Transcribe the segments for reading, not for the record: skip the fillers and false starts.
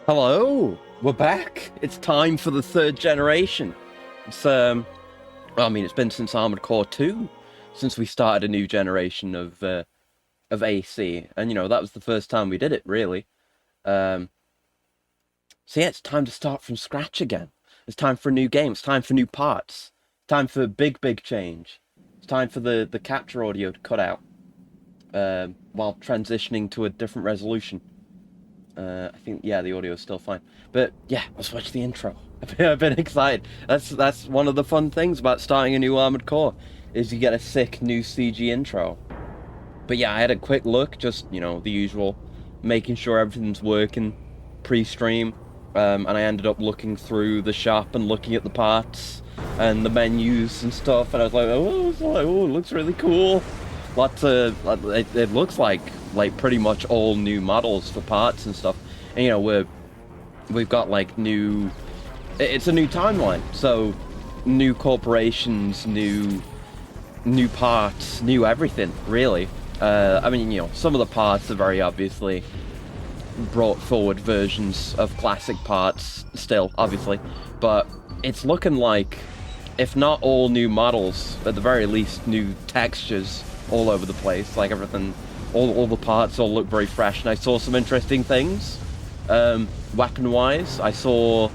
Hello, we're back. It's time for the third generation. It's well, I mean, it's been since Armored Core 2 since we started a new generation of AC, and that was the first time we did it, really. Um, so yeah, it's time to start from scratch again. It's time for a new game. It's time for new parts. It's time for big change. It's time for the capture audio to cut out while transitioning to a different resolution. I think yeah, the audio is still fine. But yeah, let's watch the intro. I've been excited. That's one of the fun things about starting a new Armored Core, is you get a sick new CG intro. But yeah, I had a quick look, just the usual, making sure everything's working pre-stream, and I ended up looking through the shop and looking at the parts and the menus and stuff, and I was like, oh, it looks really cool. It looks like pretty much all new models for parts and stuff, and we've got like new. It's a new timeline, so new corporations, new parts, new everything, really. I mean, some of the parts are very obviously brought forward versions of classic parts, still, obviously, but it's looking like, if not all new models, at the very least, new textures all over the place. Like everything, all the parts all look very fresh, and I saw some interesting things. Weapon-wise, I saw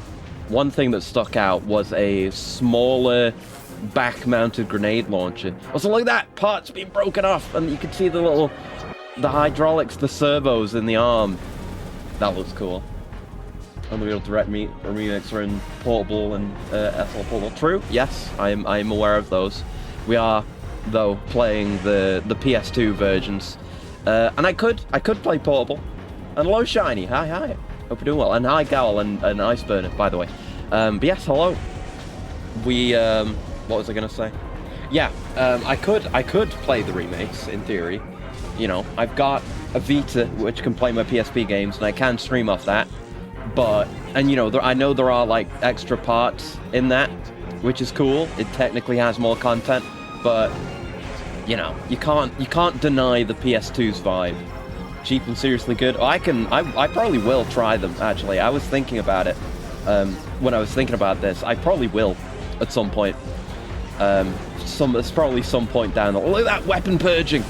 one thing that stuck out was a smaller back-mounted grenade launcher. Also, look at that! Parts being broken off, and you can see the hydraulics, the servos in the arm. That looks cool. Unreal Direct Remix are in portable and SL portable. True, yes, I'm aware of those. We are, though, playing the PS2 versions, and I could play portable. And hello, Shiny. Hi. Hope you're doing well. And hi, Gowl and Iceburner, by the way. But yes, hello. We what was I gonna say? Yeah, I could play the remakes in theory. I've got a Vita which can play my PSP games, and I can stream off that. But I know there are like extra parts in that, which is cool. It technically has more content, but you can't deny the PS2's vibe. Cheap and seriously good. I probably will try them, actually. I was thinking about it when I was thinking about this. I probably will at some point. There's probably some point down there. Look at that weapon purging.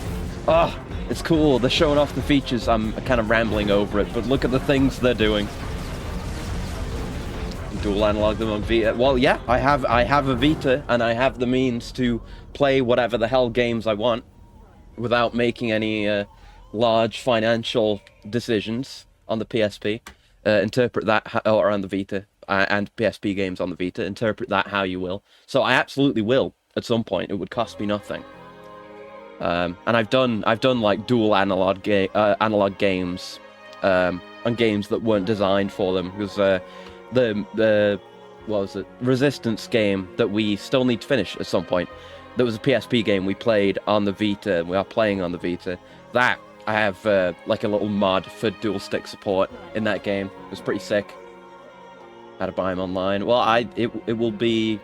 Oh, it's cool. They're showing off the features. I'm kind of rambling over it, but look at the things they're doing. Dual analog them on Vita. Well, yeah, I have a Vita, and I have the means to play whatever the hell games I want without making any large financial decisions on the PSP. Interpret that, or on the Vita, and PSP games on the Vita. Interpret that how you will. So I absolutely will at some point. It would cost me nothing. And I've done like dual analog games, on games that weren't designed for them, because the what was it, Resistance game that we still need to finish at some point. That was a PSP game we played on the Vita, and we are playing on the Vita. That I have like a little mod for dual stick support in that game. It was pretty sick. Had to buy them online. Well, it will be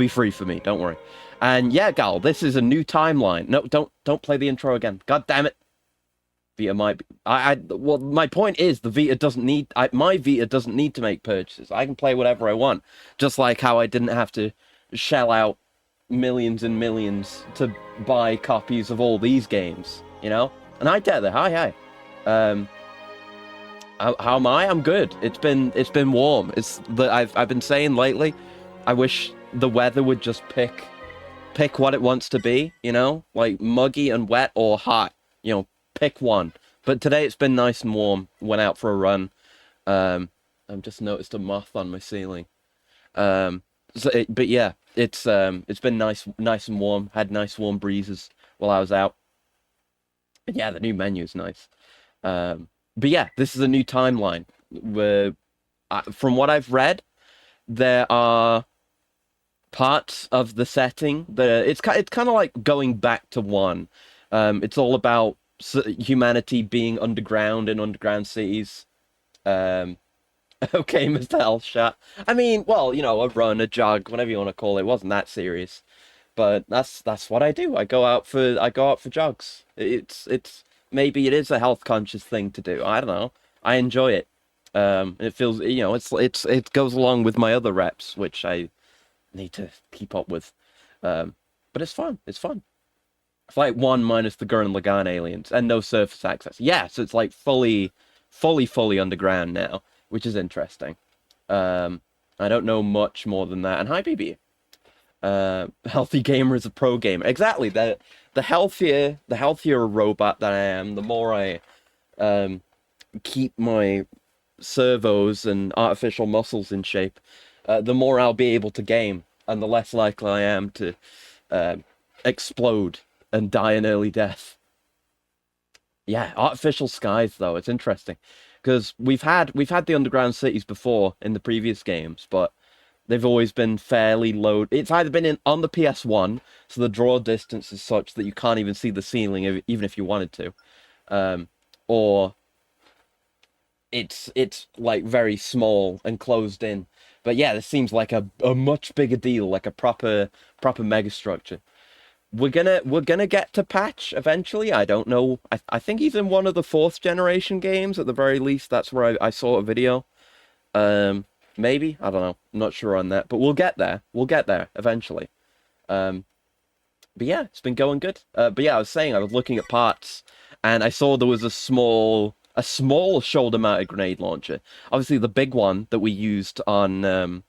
free for me. Don't worry. And yeah, Gal, this is a new timeline. No, don't play the intro again. God damn it. Vita might be. Well, my point is the Vita doesn't need. My Vita doesn't need to make purchases. I can play whatever I want. Just like how I didn't have to shell out millions and millions to buy copies of all these games, And hi Tether, hi. How am I? I'm good. It's been warm. I've been saying lately, I wish the weather would just pick what it wants to be, like muggy and wet or hot, pick one. But today it's been nice and warm. Went out for a run. I've just noticed a moth on my ceiling. But yeah, it's been nice and warm. Had nice warm breezes while I was out. And yeah, the new menu's nice. But yeah, this is a new timeline. Where, from what I've read, there are parts of the setting that it's kind of like going back to one. It's all about humanity being underground in underground cities. Okay, Mr. Hellshot. I mean, well, a run, a jog, whatever you want to call it. It wasn't that serious, but that's what I do. I go out for jogs. It's maybe it is a health conscious thing to do. I don't know. I enjoy it. It feels, you know, it goes along with my other reps, which I need to keep up with. But it's fun. It's fun. Flight 1 minus the Gurren Lagann aliens and no surface access. Yeah, so it's like fully underground now, which is interesting. I don't know much more than that. And hi, BB. Healthy gamer is a pro gamer. Exactly. The healthier a robot that I am, the more I keep my servos and artificial muscles in shape, the more I'll be able to game, and the less likely I am to explode and die an early death. Yeah, artificial skies though, it's interesting, because we've had the underground cities before in the previous games, but they've always been fairly low. It's either been on the PS1, so the draw distance is such that you can't even see the ceiling even if you wanted to, or it's like very small and closed in. But yeah, this seems like a much bigger deal, like a proper megastructure. We're gonna get to Patch eventually. I don't know. I think he's in one of the 4th generation games at the very least. That's where I saw a video. Maybe, I don't know. I'm not sure on that, but we'll get there. We'll get there eventually. But yeah, it's been going good. But yeah, I was saying I was looking at parts, and I saw there was a small shoulder-mounted grenade launcher. Obviously, the big one that we used on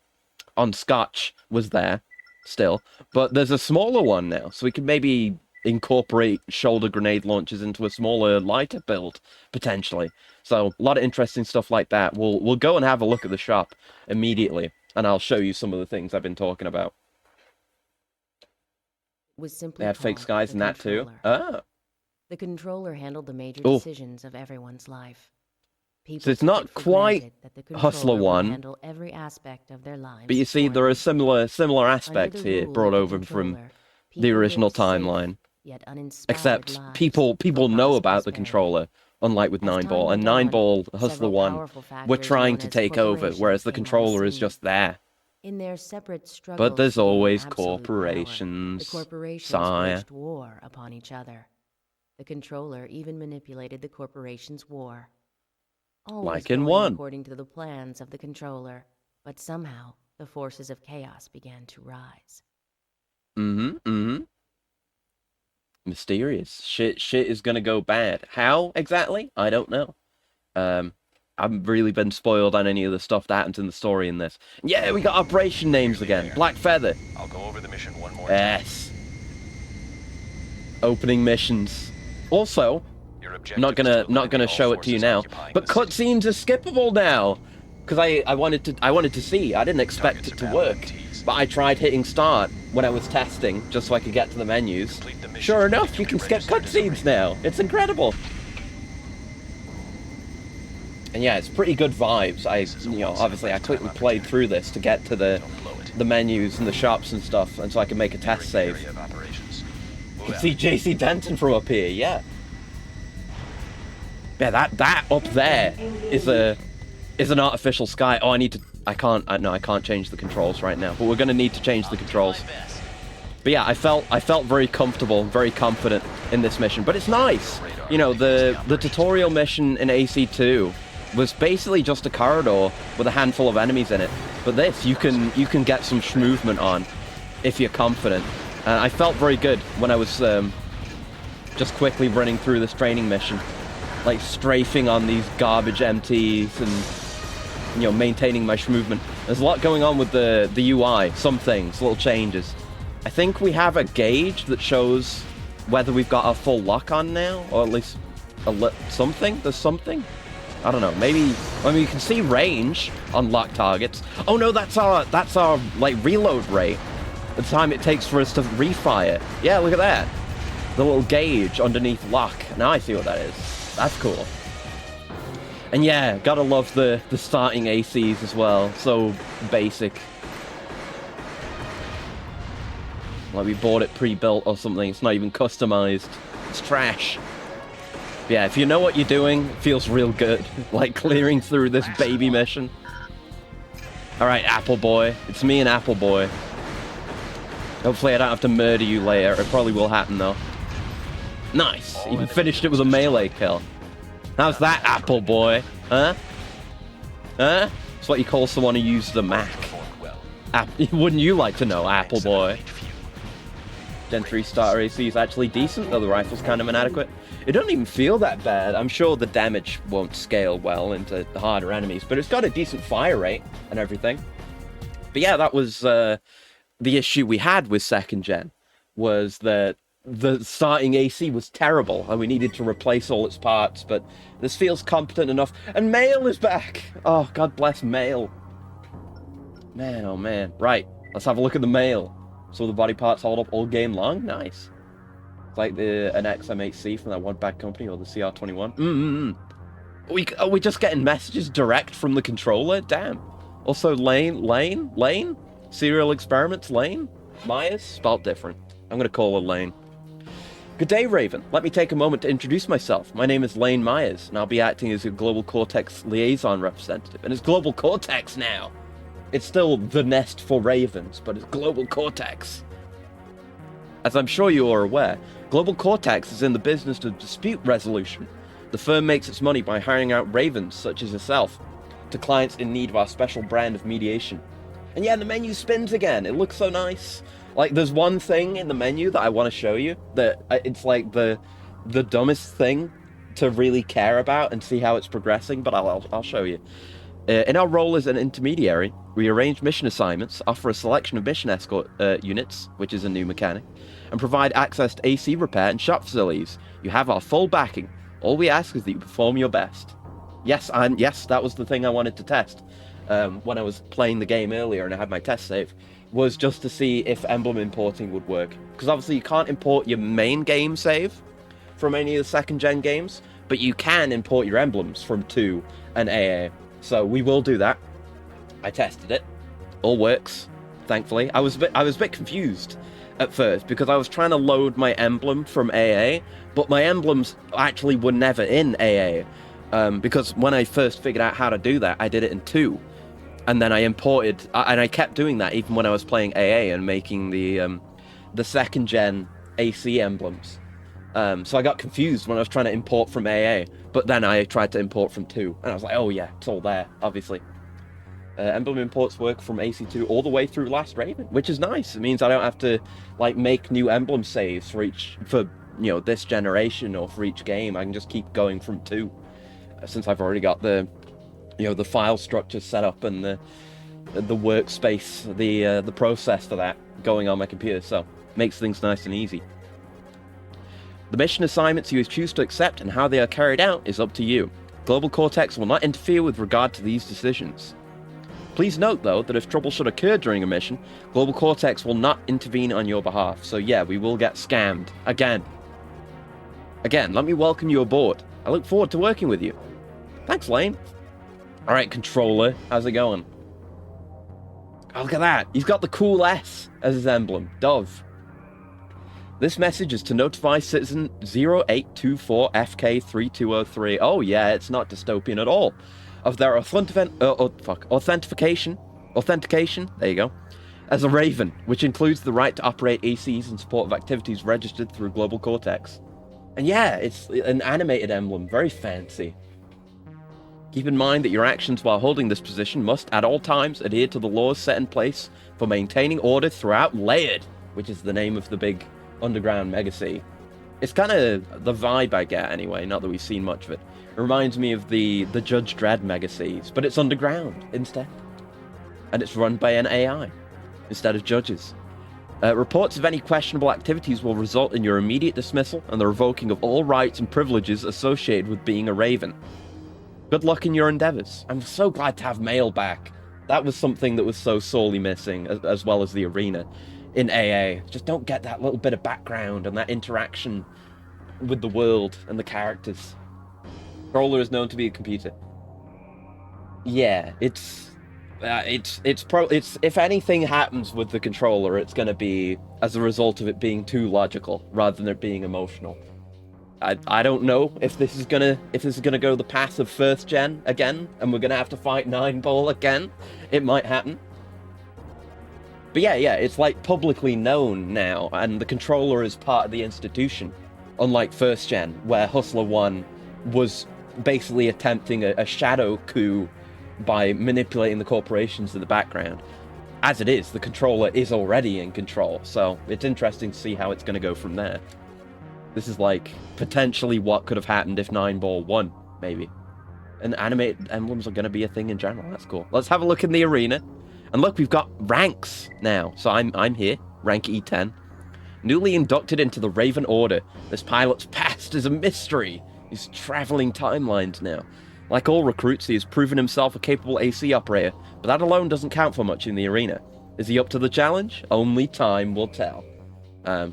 Scotch was there still, but there's a smaller one now, so we could maybe incorporate shoulder grenade launchers into a smaller, lighter build potentially. So a lot of interesting stuff like that. We'll go and have a look at the shop immediately, and I'll show you some of the things I've been talking about. They have fake skies in that too. Ah. The controller handled the major decisions of everyone's life. So it's not quite Hustler 1, every aspect of their lives, but you see there are similar aspects here brought over from the original timeline. Except people know about the controller, unlike with 9-Ball. And 9-Ball, Hustler 1, we're trying to take over, whereas the controller is just there. In their separate struggles, but there's always corporations, the corporations waged war upon each other. The controller even manipulated the corporation's war. Always like in 1. According to the plans of the controller, but somehow the forces of chaos began to rise. Mysterious. Shit is gonna go bad. How exactly? I don't know. I haven't really been spoiled on any of the stuff that happens in the story in this. Yeah, we got operation names again. Black Feather. I'll go over the mission one more time. Yes. Opening missions. Also, not gonna show it to you now, but cutscenes are skippable now, because I wanted to see. I didn't expect it to work, but I tried hitting start when I was testing just so I could get to the menus. Sure enough, you can skip cutscenes now. It's incredible. And yeah, it's pretty good vibes. Obviously I quickly played through this to get to the menus and the shops and stuff, and so I can make a test save. You can see JC Denton from up here, yeah. Yeah, that up there is an artificial sky. Oh, I can't change the controls right now, but we're gonna need to change the controls. But yeah, I felt very comfortable, very confident in this mission. But it's nice. You know, the tutorial mission in AC2 was basically just a corridor with a handful of enemies in it. But this, you can get some movement on if you're confident. And I felt very good when I was just quickly running through this training mission, like strafing on these garbage MTs and, you know, maintaining my movement. There's a lot going on with the UI, some things, little changes. I think we have a gauge that shows whether we've got our full lock on now, or at least something. There's something. I don't know. Maybe. I mean, you can see range on lock targets. Oh no, that's our like reload rate. The time it takes for us to refire. Yeah, look at that. The little gauge underneath lock. Now I see what that is. That's cool. And yeah, gotta love the starting ACs as well. So basic. Like we bought it pre-built or something. It's not even customized. It's trash. Yeah, if you know what you're doing, it feels real good. Like clearing through this baby mission. Alright, Apple Boy. It's me and Apple Boy. Hopefully I don't have to murder you later. It probably will happen though. Nice. Even finished it with a melee kill. How's that, Apple boy? Huh? Huh? It's what you call someone who uses a Mac. Wouldn't you like to know, Apple boy? Gen 3 starter AC is actually decent, though the rifle's kind of inadequate. It doesn't even feel that bad. I'm sure the damage won't scale well into the harder enemies, but it's got a decent fire rate and everything. But yeah, that was the issue we had with 2nd gen, was that the starting AC was terrible, and we needed to replace all its parts, but this feels competent enough. And Mail is back! Oh, God bless Mail. Man, oh man. Right, let's have a look at the Mail. So the body parts hold up all game long? Nice. It's like an XM8C from that one bad company, or the CR21. Are we just getting messages direct from the controller? Damn. Also, Lane? Serial Experiments, Lane? Myers? Spelled different. I'm gonna call her Lane. Good day, Raven. Let me take a moment to introduce myself. My name is Lane Myers, and I'll be acting as your Global Cortex liaison representative. And it's Global Cortex now. It's still the nest for ravens, but it's Global Cortex. As I'm sure you are aware, Global Cortex is in the business of dispute resolution. The firm makes its money by hiring out ravens, such as yourself, to clients in need of our special brand of mediation. And yeah, the menu spins again. It looks so nice. Like, there's one thing in the menu that I want to show you that it's like the dumbest thing to really care about and see how it's progressing, but I'll show you. In our role as an intermediary, we arrange mission assignments, offer a selection of mission escort units, which is a new mechanic, and provide access to AC repair and shop facilities. You have our full backing. All we ask is that you perform your best. Yes, that was the thing I wanted to test when I was playing the game earlier and I had my test save, was just to see if emblem importing would work. Because obviously you can't import your main game save from any of the 2nd gen games, but you can import your emblems from 2 and AA. So we will do that. I tested it. All works, thankfully. I was a bit confused at first because I was trying to load my emblem from AA, but my emblems actually were never in AA. Because when I first figured out how to do that, I did it in 2. And then I imported, and I kept doing that even when I was playing AA and making the 2nd gen AC emblems. So I got confused when I was trying to import from AA, but then I tried to import from 2, and I was like, oh yeah, it's all there, obviously. Emblem imports work from AC2 all the way through Last Raven, which is nice. It means I don't have to like make new emblem saves for this generation or for each game. I can just keep going from 2, since I've already got the file structure set up and the workspace, the process for that going on my computer. So makes things nice and easy. The mission assignments you choose to accept and how they are carried out is up to you. Global Cortex will not interfere with regard to these decisions. Please note, though, that if trouble should occur during a mission, Global Cortex will not intervene on your behalf. So yeah, we will get scammed. Again, let me welcome you aboard. I look forward to working with you. Thanks, Lane. Alright, controller, how's it going? Oh, look at that. He's got the cool S as his emblem. Dove. This message is to notify citizen 0824FK3203. Oh yeah, it's not dystopian at all. Of their authentication, there you go, as a Raven, which includes the right to operate ACs in support of activities registered through Global Cortex. And yeah, it's an animated emblem, very fancy. Keep in mind that your actions while holding this position must at all times adhere to the laws set in place for maintaining order throughout Layered, which is the name of the big underground mega sea. It's kind of the vibe I get anyway, not that we've seen much of it. It reminds me of the Judge Dredd mega seas, but it's underground instead. And it's run by an AI instead of judges. Reports of any questionable activities will result in your immediate dismissal and the revoking of all rights and privileges associated with being a Raven. Good luck in your endeavors. I'm so glad to have Mail back. That was something that was so sorely missing, as well as the arena in AA. Just don't get that little bit of background and that interaction with the world and the characters. Controller is known to be a computer. Yeah, it's if anything happens with the controller, it's going to be as a result of it being too logical rather than it being emotional. I don't know if this is gonna go the path of 1st gen again, and we're gonna have to fight 9-ball again. It might happen. But yeah, it's like publicly known now, and the controller is part of the institution. Unlike 1st gen, where Hustler 1 was basically attempting a shadow coup by manipulating the corporations in the background. As it is, the controller is already in control, so it's interesting to see how it's going to go from there. This is like potentially what could have happened if 9-Ball won, maybe. And animated emblems are going to be a thing in general. That's cool. Let's have a look in the arena. And look, we've got ranks now. So I'm here, rank E10. Newly inducted into the Raven Order. This pilot's past is a mystery. He's traveling timelines now. Like all recruits, he has proven himself a capable AC operator, but that alone doesn't count for much in the arena. Is he up to the challenge? Only time will tell.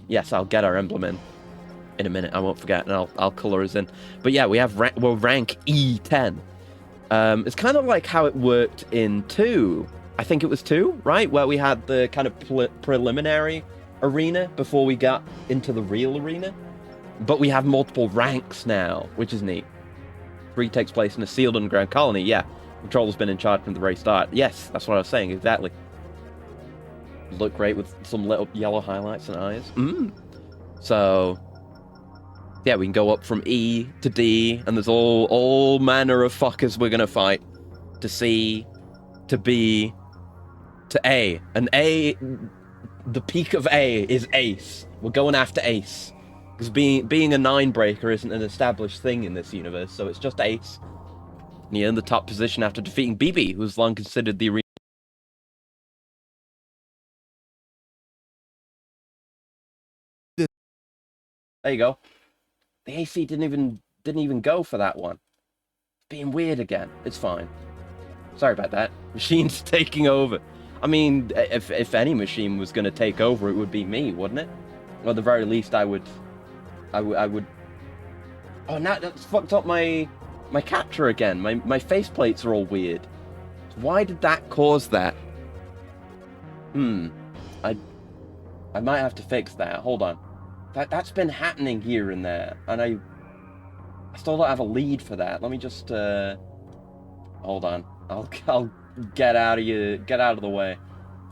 Yes, I'll get our emblem in a minute. I won't forget, and I'll color us in. But yeah, we're rank E10. It's kind of like how it worked in 2. I think it was 2, right? Where we had the kind of preliminary arena before we got into the real arena. But we have multiple ranks now, which is neat. 3 takes place in a sealed underground colony. Yeah, Controller's been in charge from the very start. Yes, that's what I was saying, exactly. Look great with some little yellow highlights and eyes. So, yeah, we can go up from E to D, and there's all manner of fuckers we're gonna fight. To C, to B, to A. And A, the peak of A is Ace. We're going after Ace. Because being a 9-breaker isn't an established thing in this universe, so it's just Ace. And he earned the top position after defeating BB, who was long considered the arena. There you go. The AC didn't even go for that one. Being weird again. It's fine. Sorry about that. Machine's taking over. I mean, if any machine was going to take over, it would be me, wouldn't it? Or at the very least, I would. Oh, now that's fucked up my capture again. My faceplates are all weird. Why did that cause that? I might have to fix that. Hold on. That's been happening here and there, and I still don't have a lead for that. Let me just hold on. I'll get out of the way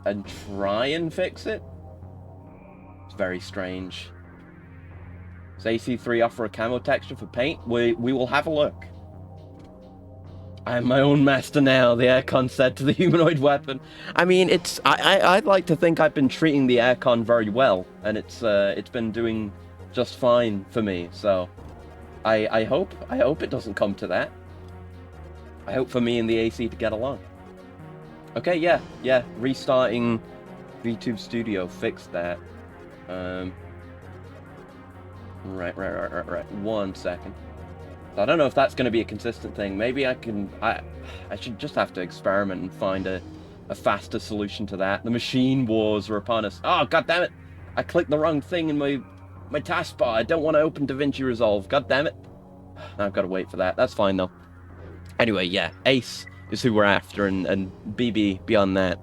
and try and fix it. It's very strange. Does AC3 offer a camo texture for paint? We will have a look. I am my own master now, the aircon said to the humanoid weapon. I mean, I'd like to think I've been treating the aircon very well, and it's been doing just fine for me, so I hope it doesn't come to that. I hope for me and the AC to get along. Okay, yeah, restarting VTube Studio fixed that. Right. 1 second. So I don't know if that's going to be a consistent thing. Maybe I should just have to experiment and find a faster solution to that. The machine wars are upon us. Oh, god damn it! I clicked the wrong thing in my taskbar. I don't want to open DaVinci Resolve. God damn it! Now I've got to wait for that. That's fine though. Anyway, yeah, Ace is who we're after, and BB beyond that.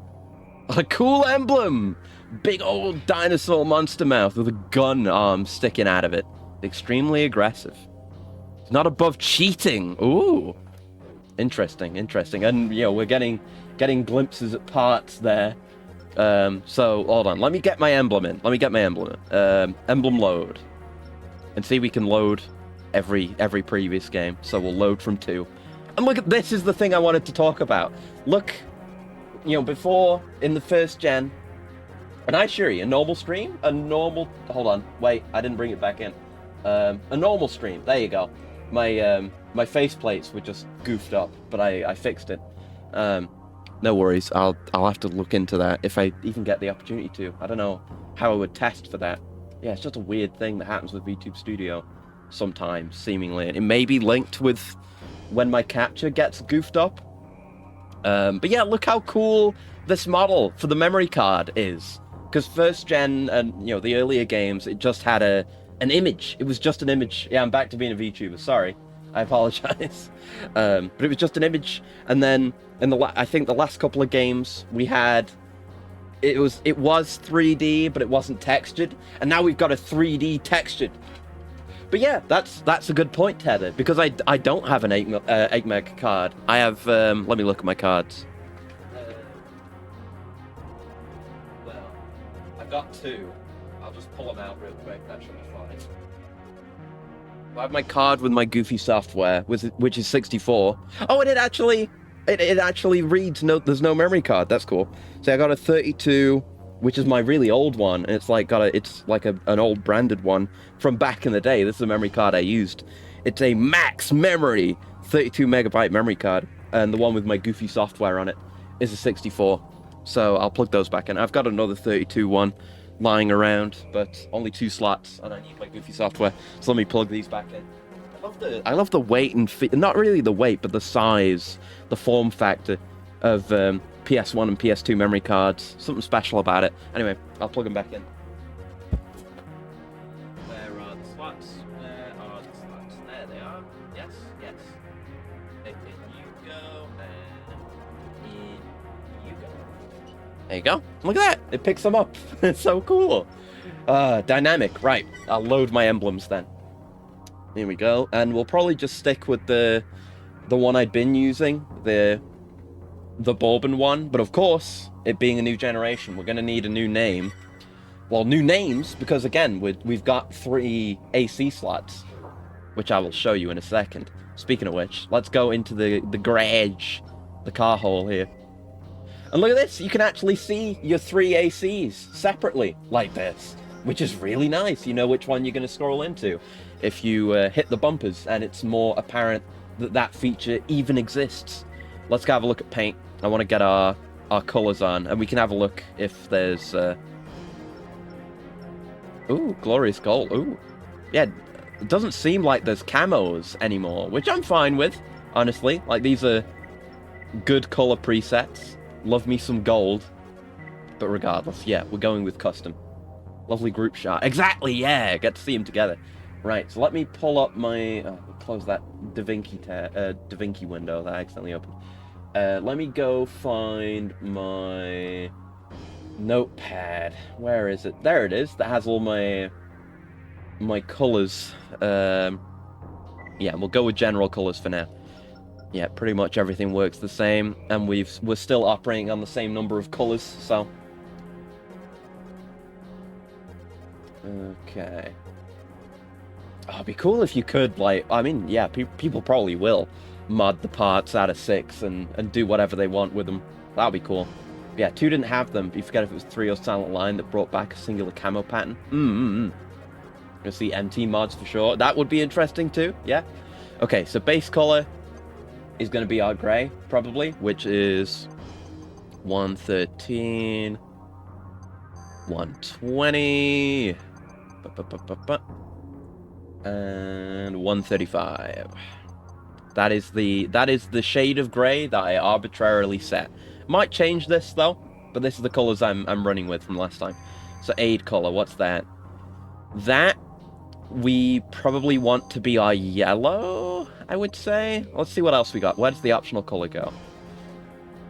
A cool emblem! Big old dinosaur monster mouth with a gun arm sticking out of it. Extremely aggressive. It's not above cheating. Ooh. Interesting. And, you know, we're getting glimpses at parts there. So, hold on. Let me get my emblem in. Emblem load. And see if we can load every previous game. So we'll load from 2. And look, this is the thing I wanted to talk about. Look, you know, before, in the first gen, and I assure you, a normal stream, hold on, wait, I didn't bring it back in. A normal stream, there you go. My faceplates were just goofed up, but I fixed it. No worries, I'll have to look into that if I even get the opportunity to. I don't know how I would test for that. Yeah, it's just a weird thing that happens with VTube Studio sometimes, seemingly. It may be linked with when my capture gets goofed up. But yeah, look how cool this model for the memory card is. Because first gen and, you know, the earlier games, it just had an image. It was just an image. Yeah, I'm back to being a VTuber. Sorry, I apologize. But it was just an image. And then in I think the last couple of games we had, it was 3D, but it wasn't textured. And now we've got a 3D textured. But yeah, that's a good point, Heather, because I don't have an 8 meg card. I have. Let me look at my cards. Well, I've got 2. I'll just pull them out real quick. That should be fine. I have my card with my goofy software, which is 64. Oh, and it actually reads no. There's no memory card. That's cool. So I got a 32, which is my really old one, and it's like an old branded one from back in the day. This is a memory card I used. It's a max memory 32 megabyte memory card, and the one with my goofy software on it is a 64. So I'll plug those back in. I've got another 32 one lying around, but only 2 slots, and I need my goofy software. So let me plug these back in. I love the weight and not really the weight, but the size, the form factor of PS1 and PS2 memory cards. Something special about it. Anyway, I'll plug them back in. Where are the slots? Where are the slots? There they are. Yes, yes. In you go, and in you go. There you go. Look at that. It picks them up. It's so cool. Dynamic. Right. I'll load my emblems then. Here we go. And we'll probably just stick with the one I'd been using, the Bourbon one. But of course, it being a new generation, we're going to need a new name. Well, new names, because again, we've got 3 AC slots, which I will show you in a second. Speaking of which, let's go into the garage, the car hole here. And look at this, you can actually see your 3 ACs separately, like this, which is really nice. You know which one you're going to scroll into if you hit the bumpers, and it's more apparent that feature even exists. Let's go have a look at paint. I want to get our colors on, and we can have a look if there's... Ooh, glorious gold. Ooh. Yeah, it doesn't seem like there's camos anymore, which I'm fine with, honestly. Like, these are good color presets. Love me some gold. But regardless, yeah, we're going with custom. Lovely group shot. Exactly, yeah, get to see them together. Right, so let me pull up my... close that DaVinci window that I accidentally opened. Let me go find my notepad. Where is it? There it is. That has all my colors. Yeah, we'll go with general colors for now. Yeah, pretty much everything works the same, and we're still operating on the same number of colors, so... Okay. Oh, it'd be cool if you could, like, I mean, yeah, people probably will mod the parts out of 6 and do whatever they want with them. That would be cool. Yeah, 2 didn't have them. You forget if it was 3 or Silent Line that brought back a singular camo pattern. You'll see MT mods for sure. That would be interesting too, yeah. Okay, so base color is going to be our gray, probably, which is 113, 120, and 135. That is the shade of gray that I arbitrarily set. Might change this though, but this is the colors I'm running with from last time. So aid color, what's that? That we probably want to be our yellow, I would say. Let's see what else we got. Where does the optional color go?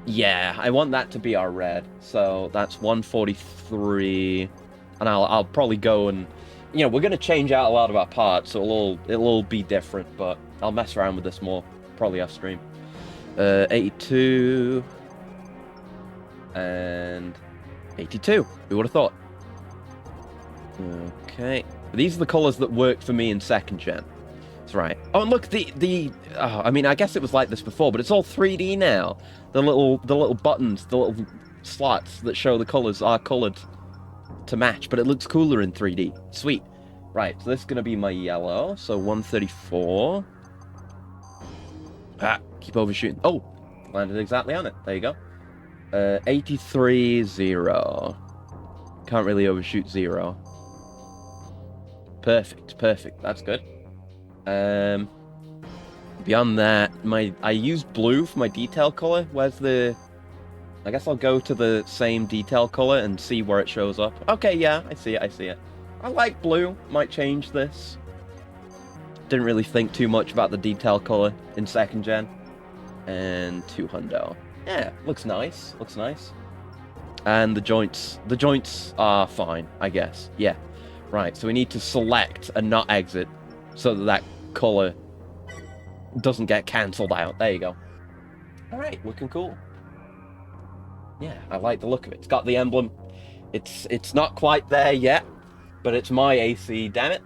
Yeah, I want that to be our red. So that's 143, and I'll probably go and, you know, we're gonna change out a lot of our parts, so it'll all be different, but I'll mess around with this more probably off stream. 82 and 82. Who would have thought? Okay, these are the colors that worked for me in 2nd gen. That's right. Oh, and look, I mean, I guess it was like this before, but it's all 3D now. The little buttons, the little slots that show the colors are colored to match, but it looks cooler in 3D. Sweet. Right, so this is gonna be my yellow. So 134. Keep overshooting. Oh, landed exactly on it. There you go. 83, 0. Can't really overshoot 0. Perfect. That's good. Beyond that, I used blue for my detail color. Where's the... I guess I'll go to the same detail color and see where it shows up. Okay, yeah, I see it. I like blue. Might change this. Didn't really think too much about the detail color in 2nd gen. And 200. Yeah, looks nice. And the joints are fine, I guess. Yeah. Right, so we need to select and not exit so that color doesn't get cancelled out. There you go. Alright, looking cool. Yeah, I like the look of it. It's got the emblem. It's not quite there yet, but it's my AC, damn it.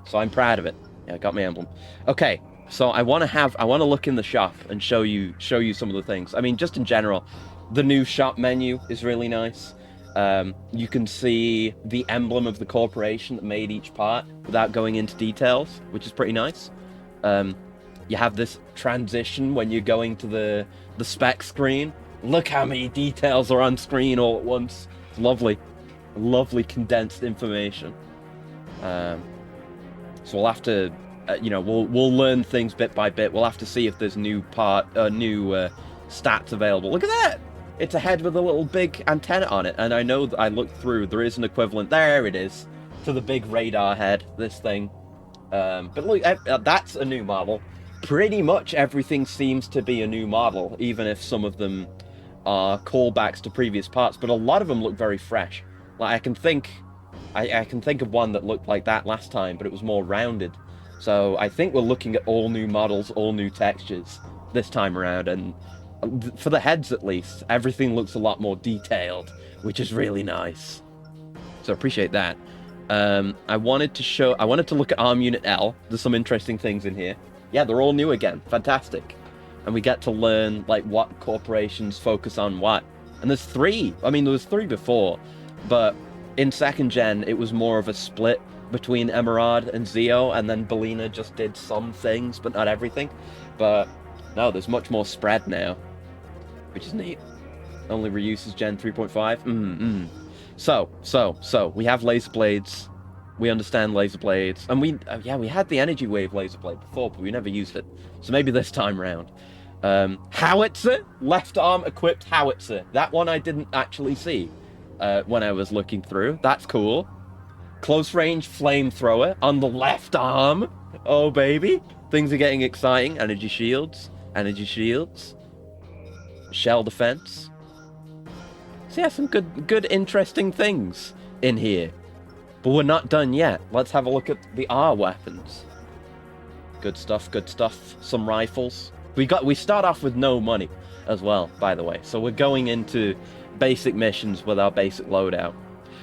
So I'm proud of it. Yeah, I got my emblem. Okay, so I want to look in the shop and show you some of the things. I mean, just in general, the new shop menu is really nice. You can see the emblem of the corporation that made each part without going into details, which is pretty nice. You have this transition when you're going to the spec screen. Look how many details are on screen all at once. It's lovely condensed information. So we'll have to, we'll learn things bit by bit. We'll have to see if there's new stats available. Look at that! It's a head with a little big antenna on it, and I know that I looked through. There is an equivalent. There it is, to the big radar head. This thing. But look, that's a new model. Pretty much everything seems to be a new model, even if some of them are callbacks to previous parts. But a lot of them look very fresh. Like I can think of one that looked like that last time, but it was more rounded. So I think we're looking at all new models, all new textures this time around, and for the heads at least, everything looks a lot more detailed, which is really nice. So appreciate that. I wanted to look at Arm Unit L. There's some interesting things in here. Yeah, they're all new again. Fantastic. And we get to learn like what corporations focus on what. And there's 3. I mean, there was 3 before, but in 2nd gen, it was more of a split between Emerald and Zeo, and then Belina just did some things, but not everything. But no, there's much more spread now, which is neat. Only reuses Gen 3.5. So we have laser blades. We understand laser blades, and we had the energy wave laser blade before, but we never used it. So maybe this time round. Howitzer, left arm equipped howitzer. That one I didn't actually see when I was looking through. That's cool. Close range flamethrower on the left arm. Oh baby, things are getting exciting. Energy shields. Shell defense. So yeah, some good interesting things in here. But we're not done yet. Let's have a look at the R weapons. Good stuff. Some rifles. We start off with no money as well, by the way. So we're going into basic missions with our basic loadout.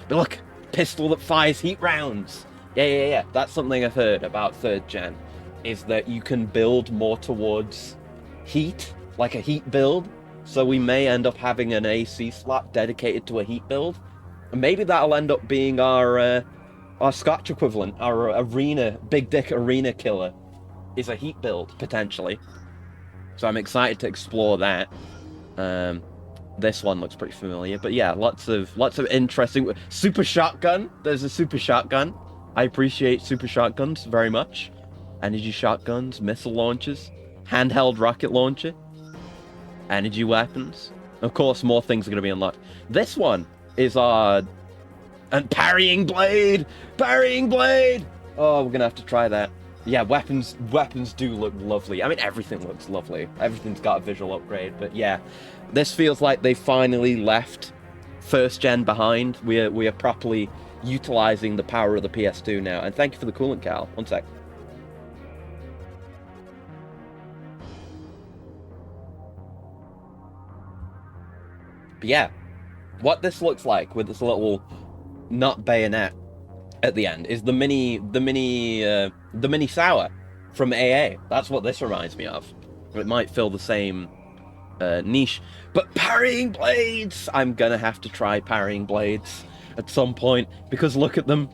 But look, pistol that fires heat rounds. Yeah. That's something I've heard about 3rd gen, is that you can build more towards heat, like a heat build. So we may end up having an AC slot dedicated to a heat build. And maybe that'll end up being our Scotch equivalent, our arena, big dick arena killer, is a heat build, potentially. So I'm excited to explore that. This one looks pretty familiar, but yeah, lots of interesting... Super shotgun! There's a super shotgun. I appreciate super shotguns very much. Energy shotguns, missile launchers, handheld rocket launcher, energy weapons. Of course, more things are going to be unlocked. This one is our... And parrying blade! Oh, we're going to have to try that. Yeah, weapons do look lovely. I mean, everything looks lovely. Everything's got a visual upgrade, but yeah. This feels like they finally left 1st gen behind. We are properly utilizing the power of the PS2 now. And thank you for the coolant, Cal. One sec. But yeah, what this looks like with this little not bayonet at the end is the mini sour from AA. That's what this reminds me of. It might fill the same niche, but parrying blades! I'm gonna have to try parrying blades at some point, because look at them.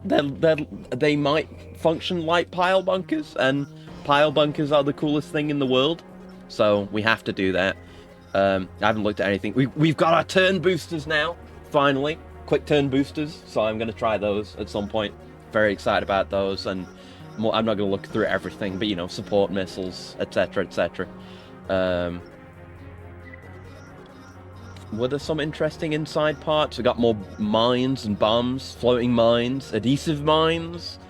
They might function like pile bunkers, and pile bunkers are the coolest thing in the world. So we have to do that. I haven't looked at anything. We've got our turn boosters now, finally. Quick turn boosters, so I'm going to try those at some point. Very excited about those, and more, I'm not going to look through everything, but support missiles, etc. Were there some interesting inside parts? We got more mines and bombs, floating mines, adhesive mines,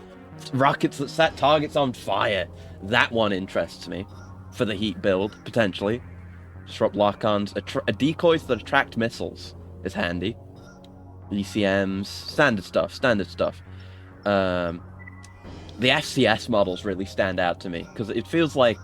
rockets that set targets on fire. That one interests me for the heat build, potentially. Disrupt lock-ons. Decoys that attract missiles is handy. ECMs, standard stuff. The FCS models really stand out to me, because it feels like...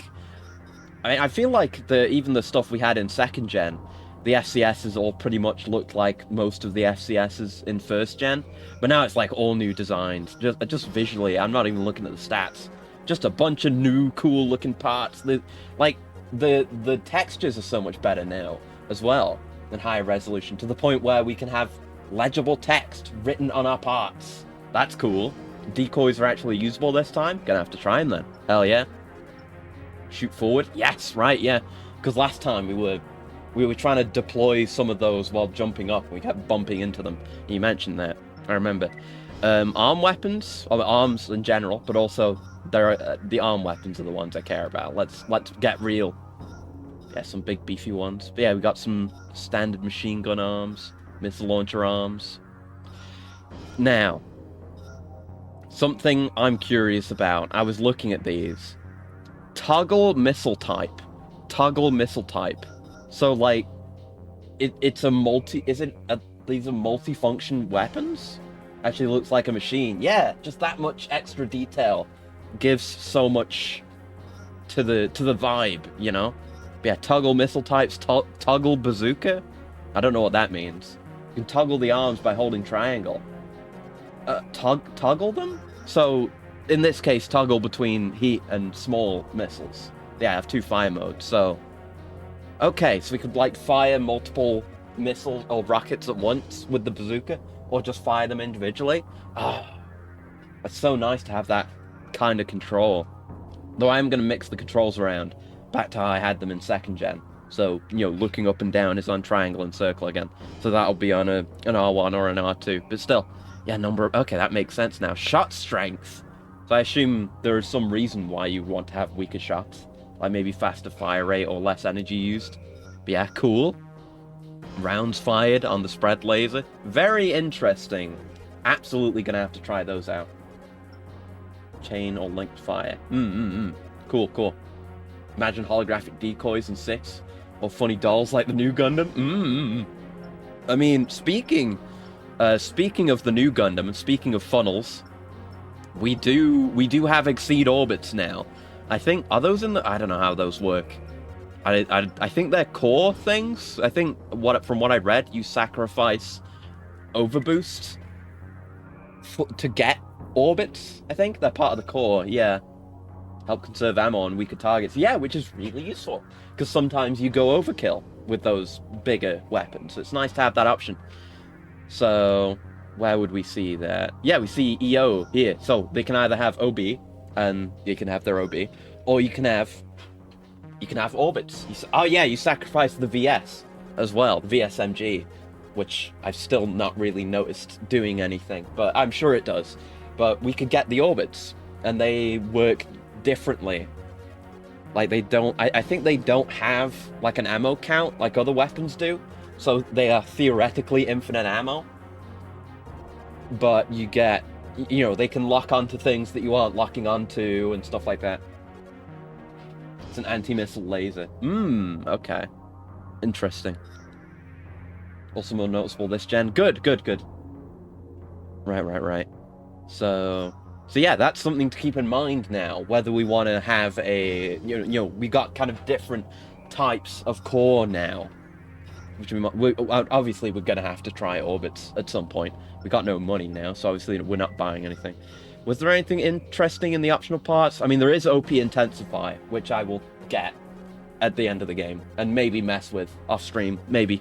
I feel like even the stuff we had in 2nd gen, the FCSs all pretty much looked like most of the FCSs in 1st gen, but now it's like all new designs. Just visually, I'm not even looking at the stats. just a bunch of new cool looking parts. The textures are so much better now as well, and higher resolution, to the point where we can have legible text written on our parts. That's cool. Decoys are actually usable this time. Gonna have to try them then. Hell yeah. Shoot forward. Yes, right, yeah. Because last time we were trying to deploy some of those while jumping up, and we kept bumping into them. You mentioned that. I remember. Arm weapons, or arms in general, but also the arm weapons are the ones I care about. Let's get real. Yeah, some big beefy ones. But yeah, we got some standard machine gun arms, missile launcher arms. Now, something I'm curious about. I was looking at these. Toggle missile type. So like, it's a these are multi-function weapons? Actually looks like a machine. Yeah, just that much extra detail gives so much to the vibe, you know? But yeah, toggle missile types, toggle bazooka? I don't know what that means. You can toggle the arms by holding triangle. Toggle them? So, in this case, toggle between heat and small missiles. Yeah, I have 2 fire modes, so... Okay, so we could, like, fire multiple missiles or rockets at once with the bazooka, or just fire them individually. Ah, it's so nice to have that kind of control. Though I am going to mix the controls around, back to how I had them in 2nd gen. So, you know, looking up and down is on triangle and circle again. So that'll be on an R1 or an R2. But still, yeah, okay, that makes sense now. Shot strength. So I assume there is some reason why you want to have weaker shots. Like maybe faster fire rate or less energy used. But yeah, cool. Rounds fired on the spread laser. Very interesting. Absolutely gonna have to try those out. Chain or linked fire. Cool. Imagine holographic decoys in 6. Or funny dolls like the new Gundam. I mean, speaking of the new Gundam and speaking of funnels, we do have exceed orbits now. I think, are those in the... I don't know how those work. I think they're core things. I think, from what I read, you sacrifice overboost to get orbits, I think. They're part of the core, yeah. Help conserve ammo on weaker targets. Yeah, which is really useful, because sometimes you go overkill with those bigger weapons. It's nice to have that option. So, where would we see that? Yeah, we see EO here. So, they can either have OB, and you can have their OB, or you can have orbits. You sacrifice the VS as well, the VSMG, which I've still not really noticed doing anything, but I'm sure it does. But we could get the orbits, and they work differently. Like, they don't... I think they don't have, like, an ammo count like other weapons do, so they are theoretically infinite ammo. But you get... You know, they can lock onto things that you aren't locking onto and stuff like that. It's an anti-missile laser. Okay. Interesting. Also more noticeable this gen. Good. Right. So yeah, that's something to keep in mind now, whether we want to have a... You know, we got kind of different types of core now. Which obviously we're going to have to try orbits at some point. We got no money now, so obviously we're not buying anything. Was there anything interesting in the optional parts? I mean, there is OP Intensify, which I will get at the end of the game, and maybe mess with off-stream, maybe.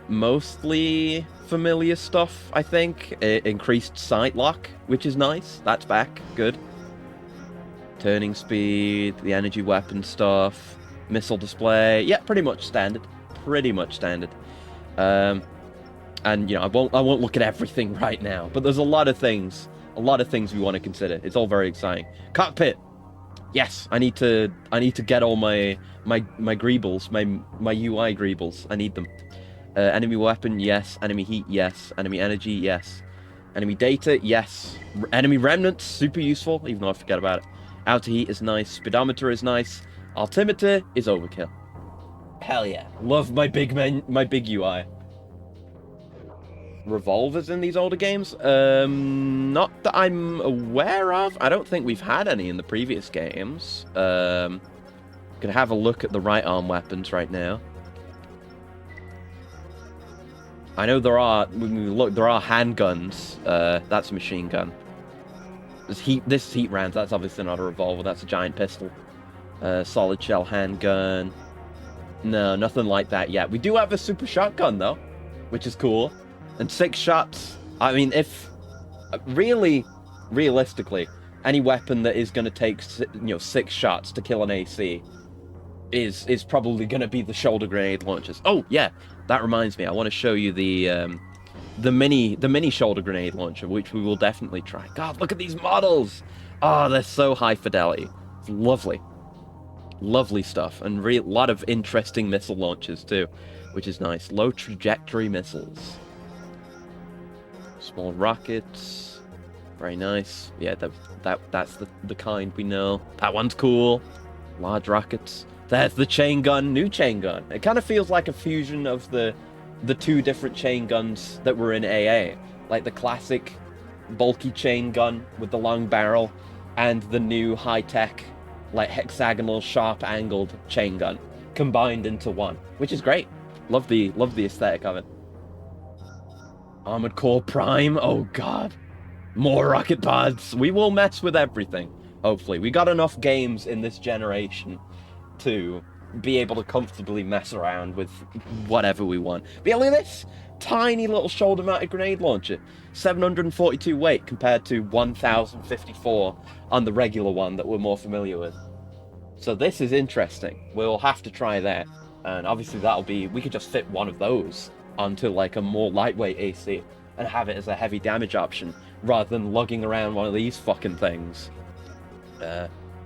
Mostly familiar stuff, I think. Increased sight lock, which is nice. That's back. Good. Turning speed, the energy weapon stuff, missile display. Yeah, pretty much standard. And, you know, I won't look at everything right now, but there's a lot of things we want to consider. It's all very exciting. Cockpit. Yes, I need to get all my greebles, my UI greebles. I need them. Enemy weapon, yes. Enemy heat, yes. Enemy energy, yes. Enemy data, yes. Enemy remnants, super useful, even though I forget about it. Outer heat is nice. Speedometer is nice. Altimeter is overkill. Hell yeah. Love my big UI. Revolvers in these older games? Not that I'm aware of. I don't think we've had any in the previous games. Gonna have a look at the right arm weapons right now. I know there are, when we look, there are handguns. That's a machine gun. This is heat rounds. That's obviously not a revolver. That's a giant pistol. Solid shell handgun. No, nothing like that yet. We do have a super shotgun though, which is cool. And 6 shots. I mean, if realistically, any weapon that is going to take 6 shots to kill an AC is probably going to be the shoulder grenade launchers. Oh yeah, that reminds me. I want to show you the mini shoulder grenade launcher, which we will definitely try. God, look at these models. Oh, they're so high fidelity. It's lovely. Lovely stuff, and a lot of interesting missile launchers too, which is nice. Low trajectory missiles. Small rockets. Very nice. Yeah, that's the kind we know. That one's cool. Large rockets. There's the chain gun, new chain gun. It kind of feels like a fusion of the 2 different chain guns that were in AA. Like the classic bulky chain gun with the long barrel, and the new high-tech, like hexagonal, sharp-angled chain gun combined into one, which is great. Love the aesthetic of it. Armored Core Prime. Oh god, more rocket pods. We will mess with everything. Hopefully, we got enough games in this generation to be able to comfortably mess around with whatever we want. But yeah, look at this tiny little shoulder-mounted grenade launcher. 742 weight compared to 1,054 on the regular one that we're more familiar with. So this is interesting. We'll have to try that. And obviously that'll be... we could just fit one of those onto like a more lightweight AC and have it as a heavy damage option rather than lugging around one of these fucking things.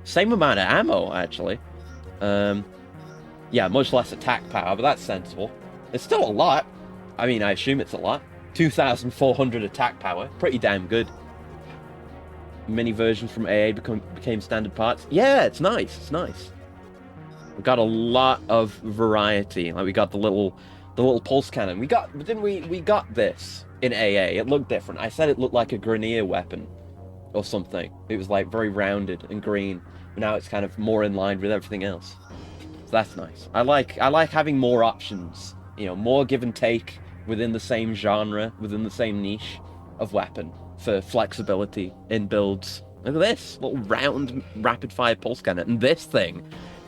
Same amount of ammo, actually. Yeah, much less attack power, but that's sensible. It's still a lot. I mean, I assume it's a lot. 2,400 attack power. Pretty damn good. Mini versions from AA became standard parts. Yeah, it's nice. It's nice. We've got a lot of variety. Like, we got the little pulse cannon. We got this in AA. It looked different. I said it looked like a Grenier weapon or something. It was like very rounded and green. But now it's kind of more in line with everything else. So that's nice. I like having more options. You know, more give and take within the same genre, within the same niche of weapon for flexibility in builds. Look at this little round rapid fire pulse cannon, and this thing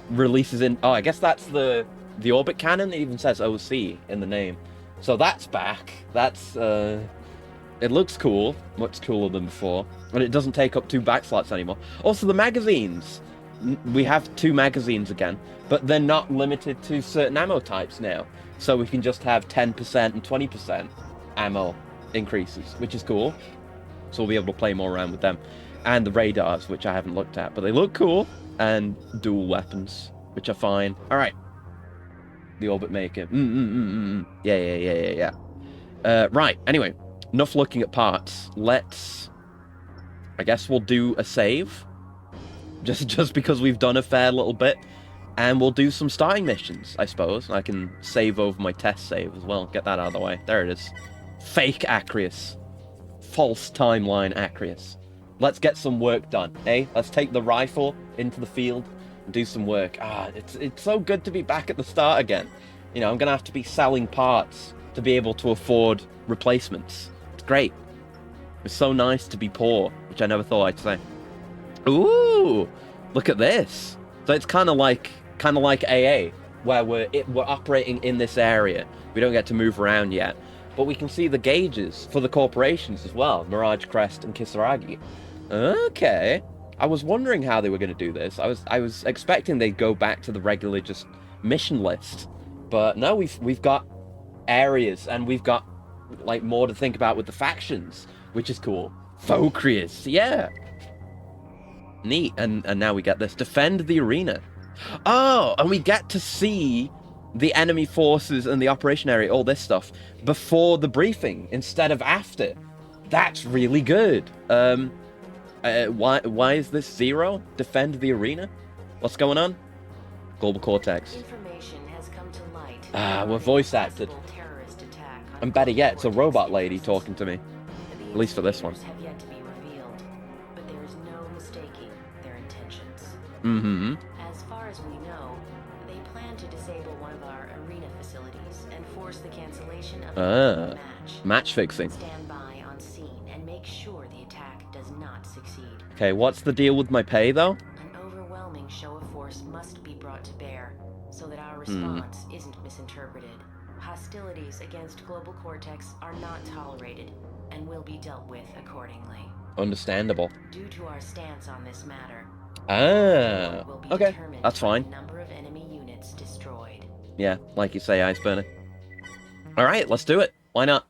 releases in. Oh, I guess that's the orbit cannon. It even says OC in the name, so that's back. That's it looks cool, much cooler than before, and it doesn't take up 2 back slots anymore. Also, the magazines. We have 2 magazines again, but they're not limited to certain ammo types now. So we can just have 10% and 20% ammo increases, which is cool. So we'll be able to play more around with them. And the radars, which I haven't looked at, but they look cool. And dual weapons, which are fine. All right. The orbit maker. Yeah. Right, anyway. Enough looking at parts. I guess we'll do a save. Just because we've done a fair little bit. And we'll do some starting missions, I suppose. I can save over my test save as well. Get that out of the way. There it is. Fake Acreus. False timeline Acreus. Let's get some work done, eh? Let's take the rifle into the field and do some work. It's so good to be back at the start again. You know, I'm going to have to be selling parts to be able to afford replacements. It's great. It's so nice to be poor, which I never thought I'd say. Ooh! Look at this. So it's kind of like AA, where we're operating in this area. We don't get to move around yet, but we can see the gauges for the corporations as well. Mirage Crest and Kisaragi. Okay. I was wondering how they were going to do this. I was expecting they'd go back to the regular just mission list, but no, we've got areas and we've got like more to think about with the factions, which is cool. Focreus, yeah. Neat. And now we get this. Defend the arena. Oh, and we get to see the enemy forces and the operation area, all this stuff, before the briefing instead of after. That's really good. Why is this 0? Defend the arena? What's going on? Global Cortex. Information has come to light. We're voice acted. And better yet, it's a robot lady talking to me. At least for this one. Have yet to be revealed, but there is no mistaking their intentions. Mm-hmm. As far as we know, they plan to disable one of our arena facilities and force the cancellation of the match. Match fixing. Stand by on scene and make sure the attack does not succeed. Okay, what's the deal with my pay, though? An overwhelming show of force must be brought to bear so that our response isn't misinterpreted. Hostilities against Global Cortex are not tolerated and will be dealt with accordingly. Understandable. Due to our stance on this matter, Okay, that's fine. the number of enemy units destroyed. Yeah, like you say, Ice Burner. Alright, let's do it. Why not?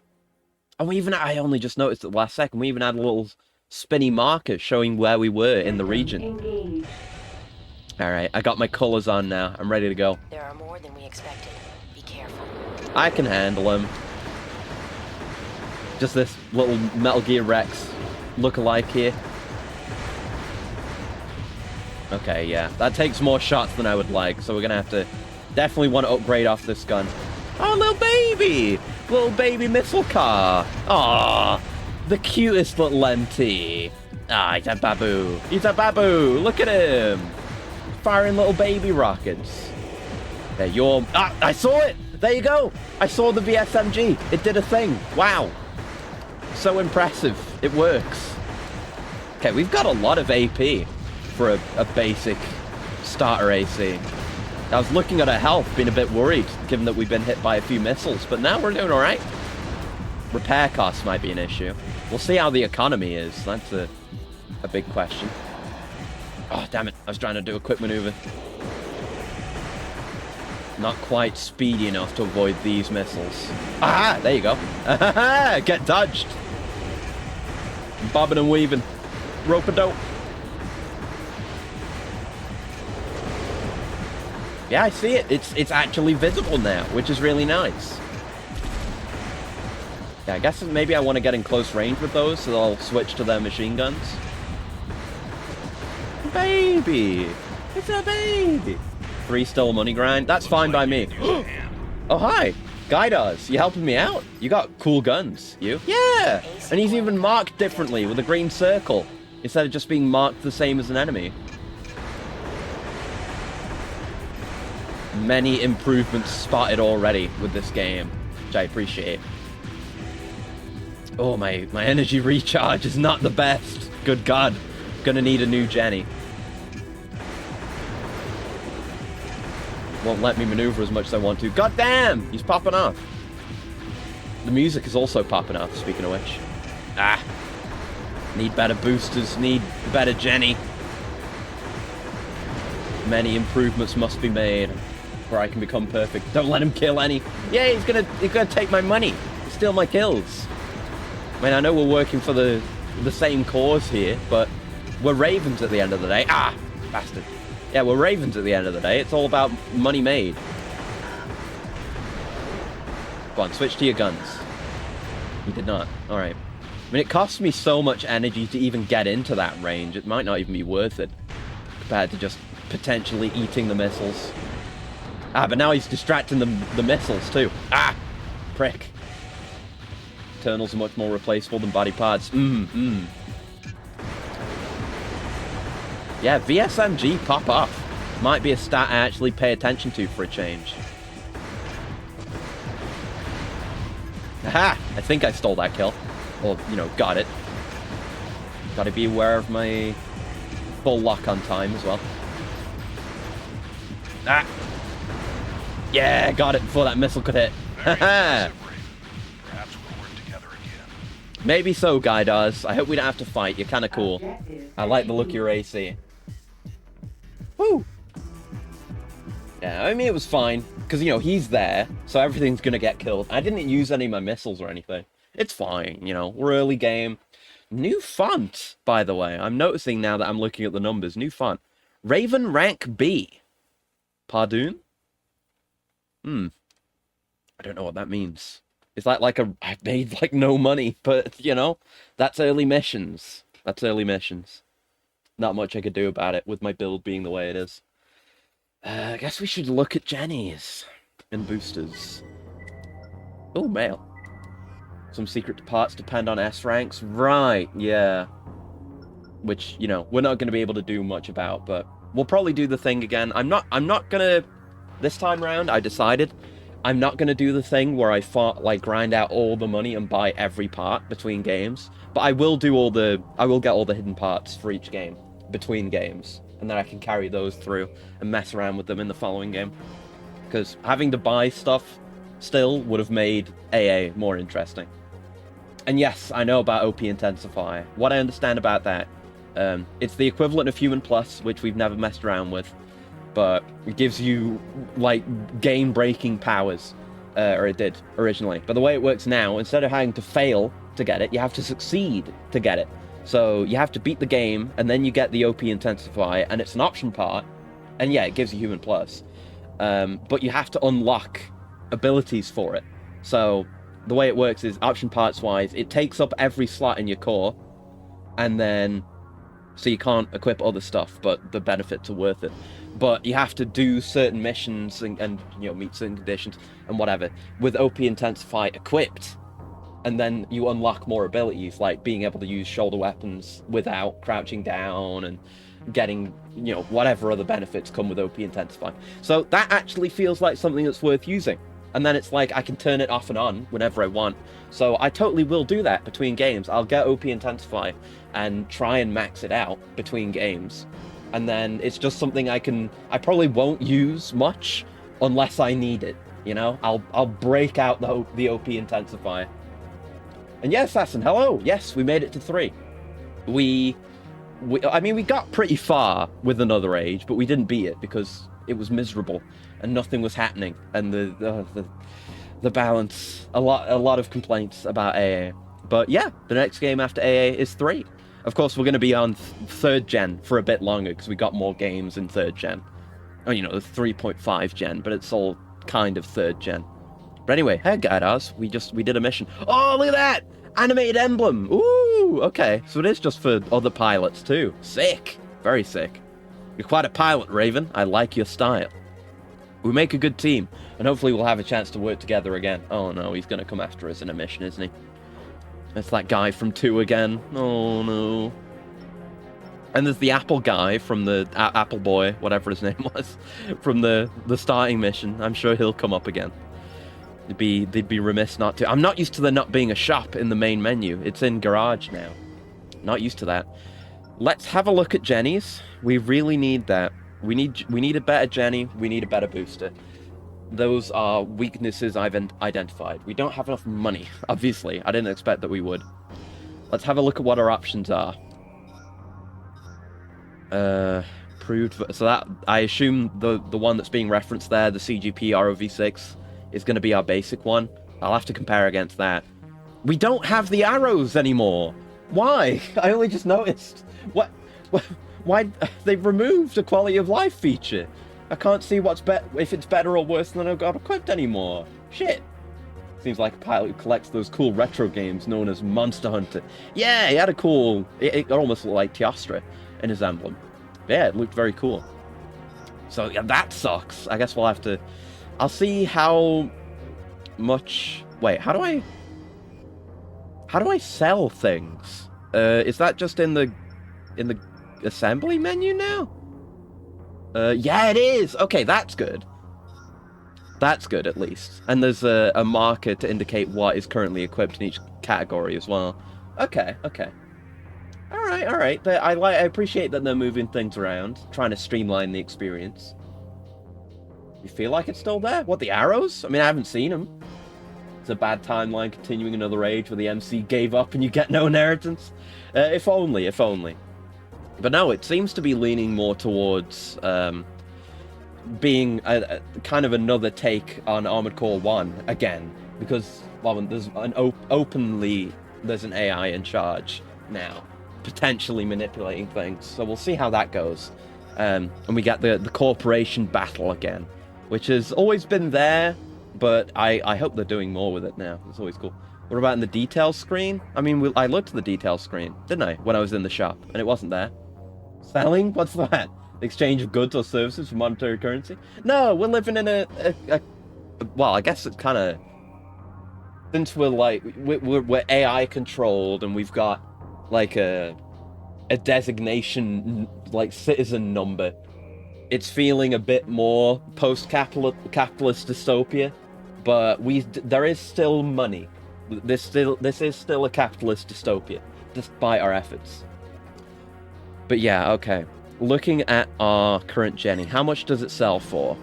And I only just noticed at the last second, we even had a little spinny marker showing where we were in the region. Alright, I got my colors on now. I'm ready to go. There are more than we expected. Be careful. I can handle them. Just this little Metal Gear Rex look-alike here. Okay, yeah. That takes more shots than I would like, so we're gonna have to definitely want to upgrade off this gun. Oh, little baby! Little baby missile car. Aww. The cutest little MT. Ah, he's a babu. He's a babu. Look at him. Firing little baby rockets. There, you're... Ah, I saw it! There you go! I saw the VSMG. It did a thing. Wow. So impressive. It works. Okay, we've got a lot of AP for a basic starter AC. I was looking at our health, being a bit worried, given that we've been hit by a few missiles, but now we're doing alright. Repair costs might be an issue. We'll see how the economy is. That's a big question. Oh, damn it. I was trying to do a quick maneuver. Not quite speedy enough to avoid these missiles. Ah, there you go. Get dodged. Bobbing and weaving. Rope-a-dope. Yeah, I see it. It's actually visible now, which is really nice. Yeah, I guess maybe I want to get in close range with those, so I'll switch to their machine guns. Baby! It's a baby! 3 still money grind. That's fine by me. Oh, hi! Guidars, you helping me out? You got cool guns. You? Yeah! And he's even marked differently with a green circle, instead of just being marked the same as an enemy. Many improvements spotted already with this game, which I appreciate. Oh, my energy recharge is not the best. Good God. Gonna need a new Jenny. Won't let me maneuver as much as I want to. God damn! He's popping off. The music is also popping off, speaking of which. Ah. Need better boosters. Need better Jenny. Many improvements must be made where I can become perfect. Don't let him kill any. Yeah, he's gonna take my money. Steal my kills. I mean, I know we're working for the same cause here, but we're ravens at the end of the day. Ah, bastard. Yeah, we're ravens at the end of the day. It's all about money made. Go on, switch to your guns. He did not. Alright. I mean, it costs me so much energy to even get into that range. It might not even be worth it, compared to just potentially eating the missiles. Ah, but now he's distracting the missiles too. Ah! Prick. Internals are much more replaceable than body parts. Yeah, VSMG pop off. Might be a stat I actually pay attention to for a change. Aha! I think I stole that kill. Or, you know, got it. Gotta be aware of my full lock on time as well. Ah! Yeah, got it before that missile could hit. Haha! Maybe so, Guidars. I hope we don't have to fight. You're kind of cool. I like the look of your AC. Woo! Yeah, I mean, it was fine. Because, you know, he's there, so everything's going to get killed. I didn't use any of my missiles or anything. It's fine, you know. We're early game. New font, by the way. I'm noticing now that I'm looking at the numbers. New font. Raven rank B. Pardon? I don't know what that means. Is that like I've made like no money, but you know, that's early missions. That's early missions. Not much I could do about it with my build being the way it is. I guess we should look at Jennies and boosters. Oh, mail. Some secret parts depend on S ranks. Right, yeah. Which, you know, we're not going to be able to do much about, but we'll probably do the thing again. I'm not gonna... This time round, I decided I'm not going to do the thing where I grind out all the money and buy every part between games, but I will get all the hidden parts for each game between games, and then I can carry those through and mess around with them in the following game. Because having to buy stuff still would have made AA more interesting. And yes, I know about OP Intensify. What I understand about that, it's the equivalent of Human Plus, which we've never messed around with, but it gives you, like, game-breaking powers, or it did originally. But the way it works now, instead of having to fail to get it, you have to succeed to get it. So you have to beat the game, and then you get the OP Intensify, and it's an option part, and yeah, it gives you Human Plus. But you have to unlock abilities for it. So the way it works is, option parts wise, it takes up every slot in your core, and then so you can't equip other stuff, but the benefits are worth it. But you have to do certain missions and you know, meet certain conditions and whatever with OP Intensify equipped, and then you unlock more abilities, like being able to use shoulder weapons without crouching down and getting, you know, whatever other benefits come with OP Intensify. So that actually feels like something that's worth using. And then it's like I can turn it off and on whenever I want. So I totally will do that between games. I'll get OP Intensify and try and max it out between games. And then it's just something I probably won't use much unless I need it, you know? I'll break out the OP Intensify. And yeah, Assassin, hello! Yes, we made it to 3. I mean, we got pretty far with Another Age, but we didn't beat it because it was miserable and nothing was happening, and the balance, a lot of complaints about AA. But yeah, the next game after AA is 3. Of course, we're going to be on 3rd gen for a bit longer because we got more games in 3rd gen. Oh, you know, the 3.5 gen, but it's all kind of 3rd gen. But anyway, hey Gydas, we did a mission. Oh, look at that! Animated emblem! Ooh, okay. So it is just for other pilots too. Sick! Very sick. You're quite a pilot, Raven. I like your style. We make a good team, and hopefully we'll have a chance to work together again. Oh no, he's gonna come after us in a mission, isn't he? It's that guy from 2 again. Oh no. And there's the Apple guy from the Apple Boy, whatever his name was, from the starting mission. I'm sure he'll come up again. They'd be remiss not to. I'm not used to there not being a shop in the main menu. It's in Garage now. Not used to that. Let's have a look at Jenny's. We really need that. We need a better Jenny. We need a better booster. Those are weaknesses I've identified. We don't have enough money, obviously. I didn't expect that we would. Let's have a look at what our options are. So that, I assume the one that's being referenced there, the CGP ROV6, is going to be our basic one. I'll have to compare against that. We don't have the arrows anymore. Why? I only just noticed. What? Why? They've removed a quality of life feature. I can't see if it's better or worse than I've got equipped anymore. Shit. Seems like a pilot who collects those cool retro games known as Monster Hunter. Yeah, he had a cool... It almost looked like Teostra in his emblem. Yeah, it looked very cool. So, yeah, that sucks. I guess we'll have to... I'll see how much... Wait, how do I sell things? Is that just in the assembly menu now? Yeah, it is. Okay, that's good. That's good, at least. And there's a marker to indicate what is currently equipped in each category as well. Okay. All right. I appreciate that they're moving things around, trying to streamline the experience. You feel like it's still there? What, the arrows? I mean, I haven't seen them. It's a bad timeline continuing Another Age where the MC gave up and you get no inheritance. If only. But no, it seems to be leaning more towards being a kind of another take on Armored Core 1 again, because well, there's there's an AI in charge now, potentially manipulating things. So we'll see how that goes. And we get the corporation battle again, which has always been there, but I hope they're doing more with it now. It's always cool. What about in the details screen? I mean, I looked at the details screen, didn't I, when I was in the shop, and it wasn't there. Selling? What's that? Exchange of goods or services for monetary currency? No, we're living in a well, I guess it's kind of... Since we're like... We're AI controlled and we've got like a designation, like citizen number, it's feeling a bit more post-capitalist dystopia but there is still money. This is still a capitalist dystopia, despite our efforts. But yeah, okay. Looking at our current Jenny, how much does it sell for?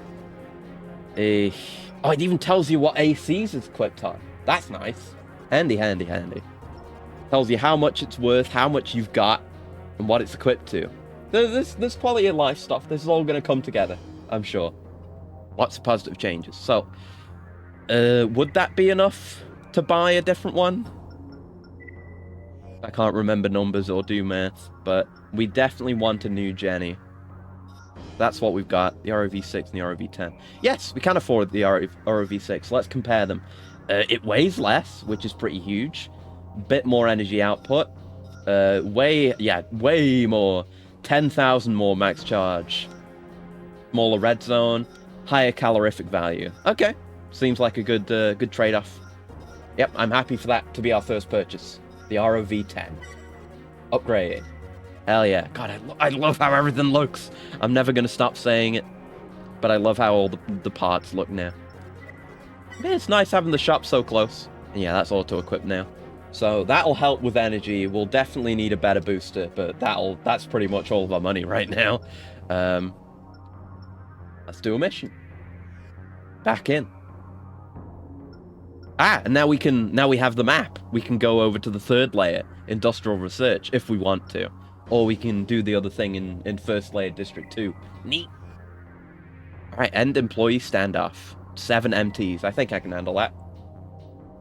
Oh, it even tells you what ACs it's equipped on. That's nice. Handy, handy, handy. Tells you how much it's worth, how much you've got, and what it's equipped to. There's quality of life stuff. This is all going to come together, I'm sure. Lots of positive changes. So, would that be enough to buy a different one? I can't remember numbers or do math, but we definitely want a new Jenny. That's what we've got, the ROV6 and the ROV10. Yes, we can afford the ROV6. Let's compare them. It weighs less, which is pretty huge. Bit more energy output. Way more. 10,000 more max charge. Smaller red zone. Higher calorific value. Okay, seems like a good trade-off. Yep, I'm happy for that to be our first purchase. The ROV10. Upgrade. Hell yeah. God, I love how everything looks. I'm never going to stop saying it. But I love how all the parts look now. Yeah, it's nice having the shop so close. And yeah, that's auto-equipped now. So that'll help with energy. We'll definitely need a better booster, but that's pretty much all of our money right now. Let's do a mission. Back in. And now we have the map. We can go over to the third layer, industrial research, if we want to. Or we can do the other thing in first layer district 2. Neat. Alright, end employee standoff. 7 MTs. I think I can handle that.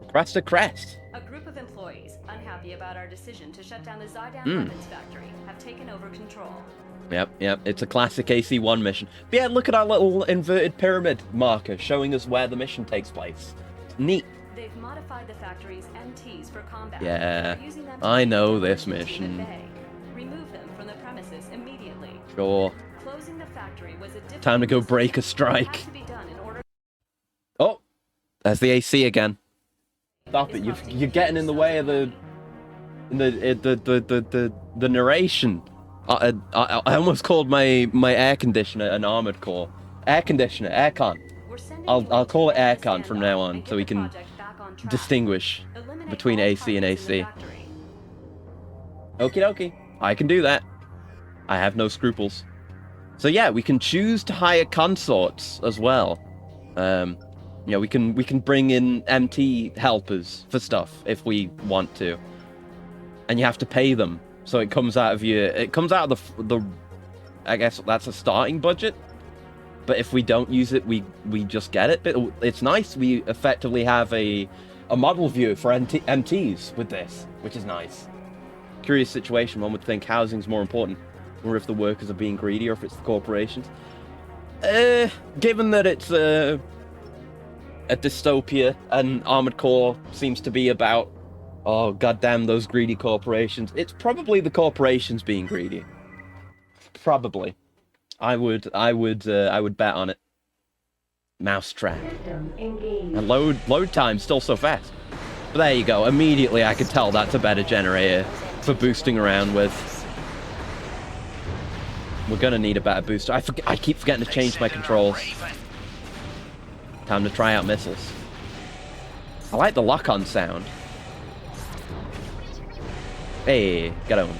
Crest to crest. A group of employees, unhappy about our decision to shut down the Zydan weapons factory, have taken over control. Yep. It's a classic AC1 mission. But yeah, look at our little inverted pyramid marker showing us where the mission takes place. Neat. They've modified the factory's MTs for combat. Yeah, I know this mission. Remove them from the premises immediately. Sure. Closing the factory was a difficult Time to go break a strike. Oh, there's the AC again. Stop it! You're getting in the way of the narration. I almost called my air conditioner an armored core. Air conditioner, aircon. I'll call it aircon from now on, so we can distinguish between AC and AC. Okie dokie, I can do that. I have no scruples. So yeah, we can choose to hire consorts as well. You know, we can bring in MT helpers for stuff if we want to, and you have to pay them. So it comes out of the I guess that's a starting budget. But if we don't use it, we just get it. But it's nice. We effectively have a model view for MTs with this, which is nice. Curious situation. One would think housing's more important, or if the workers are being greedy, or if it's the corporations. Given that it's a dystopia, and Armored Core seems to be about, oh goddamn those greedy corporations. It's probably the corporations being greedy. Probably. I would bet on it. Mousetrap. And load time still so fast. But there you go. Immediately I could tell that's a better generator for boosting around with. We're gonna need a better booster. I keep forgetting to change my controls. Time to try out missiles. I like the lock-on sound. Hey, get owned.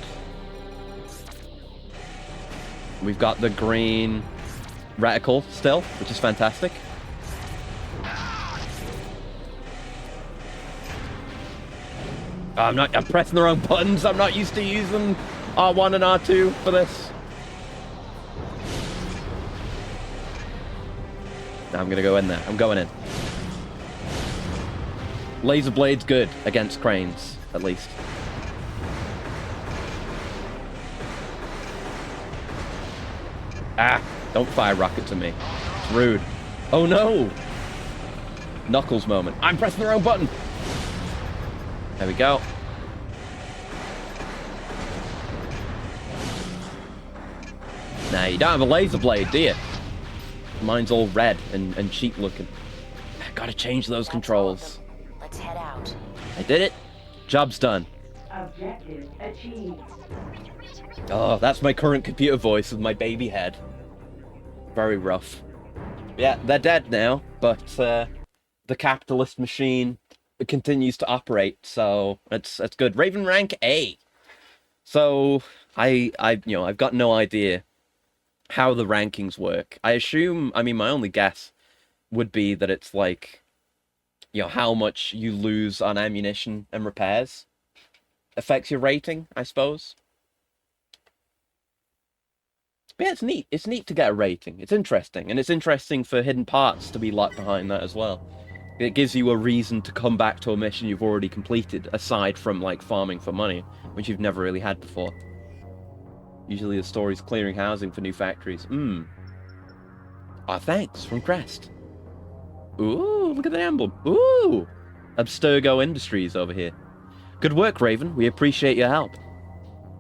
We've got the green reticle still, which is fantastic. I'm pressing the wrong buttons. I'm not used to using R1 and R2 for this. I'm gonna go in there. I'm going in. Laser blade's good against cranes, at least. Ah, don't fire rockets at me. It's rude. Oh no! Knuckles moment. I'm pressing the wrong button! There we go. Nah, you don't have a laser blade, do you? Mine's all red and cheap looking. I gotta change those controls. Let's head out. I did it. Job's done. Objective achieved. Oh, that's my current computer voice with my baby head. Very rough. Yeah, they're dead now, but the capitalist machine continues to operate. So that's good. Raven rank A. So I've got no idea how the rankings work. I mean, my only guess would be that it's like, how much you lose on ammunition and repairs affects your rating, I suppose. But yeah, it's neat. It's neat to get a rating. It's interesting. And it's interesting for hidden parts to be locked behind that as well. It gives you a reason to come back to a mission you've already completed, aside from, like, farming for money, which you've never really had before. Usually the story's clearing housing for new factories. Thanks, from Crest. Ooh, look at the emblem. Ooh! Abstergo Industries over here. Good work, Raven. We appreciate your help.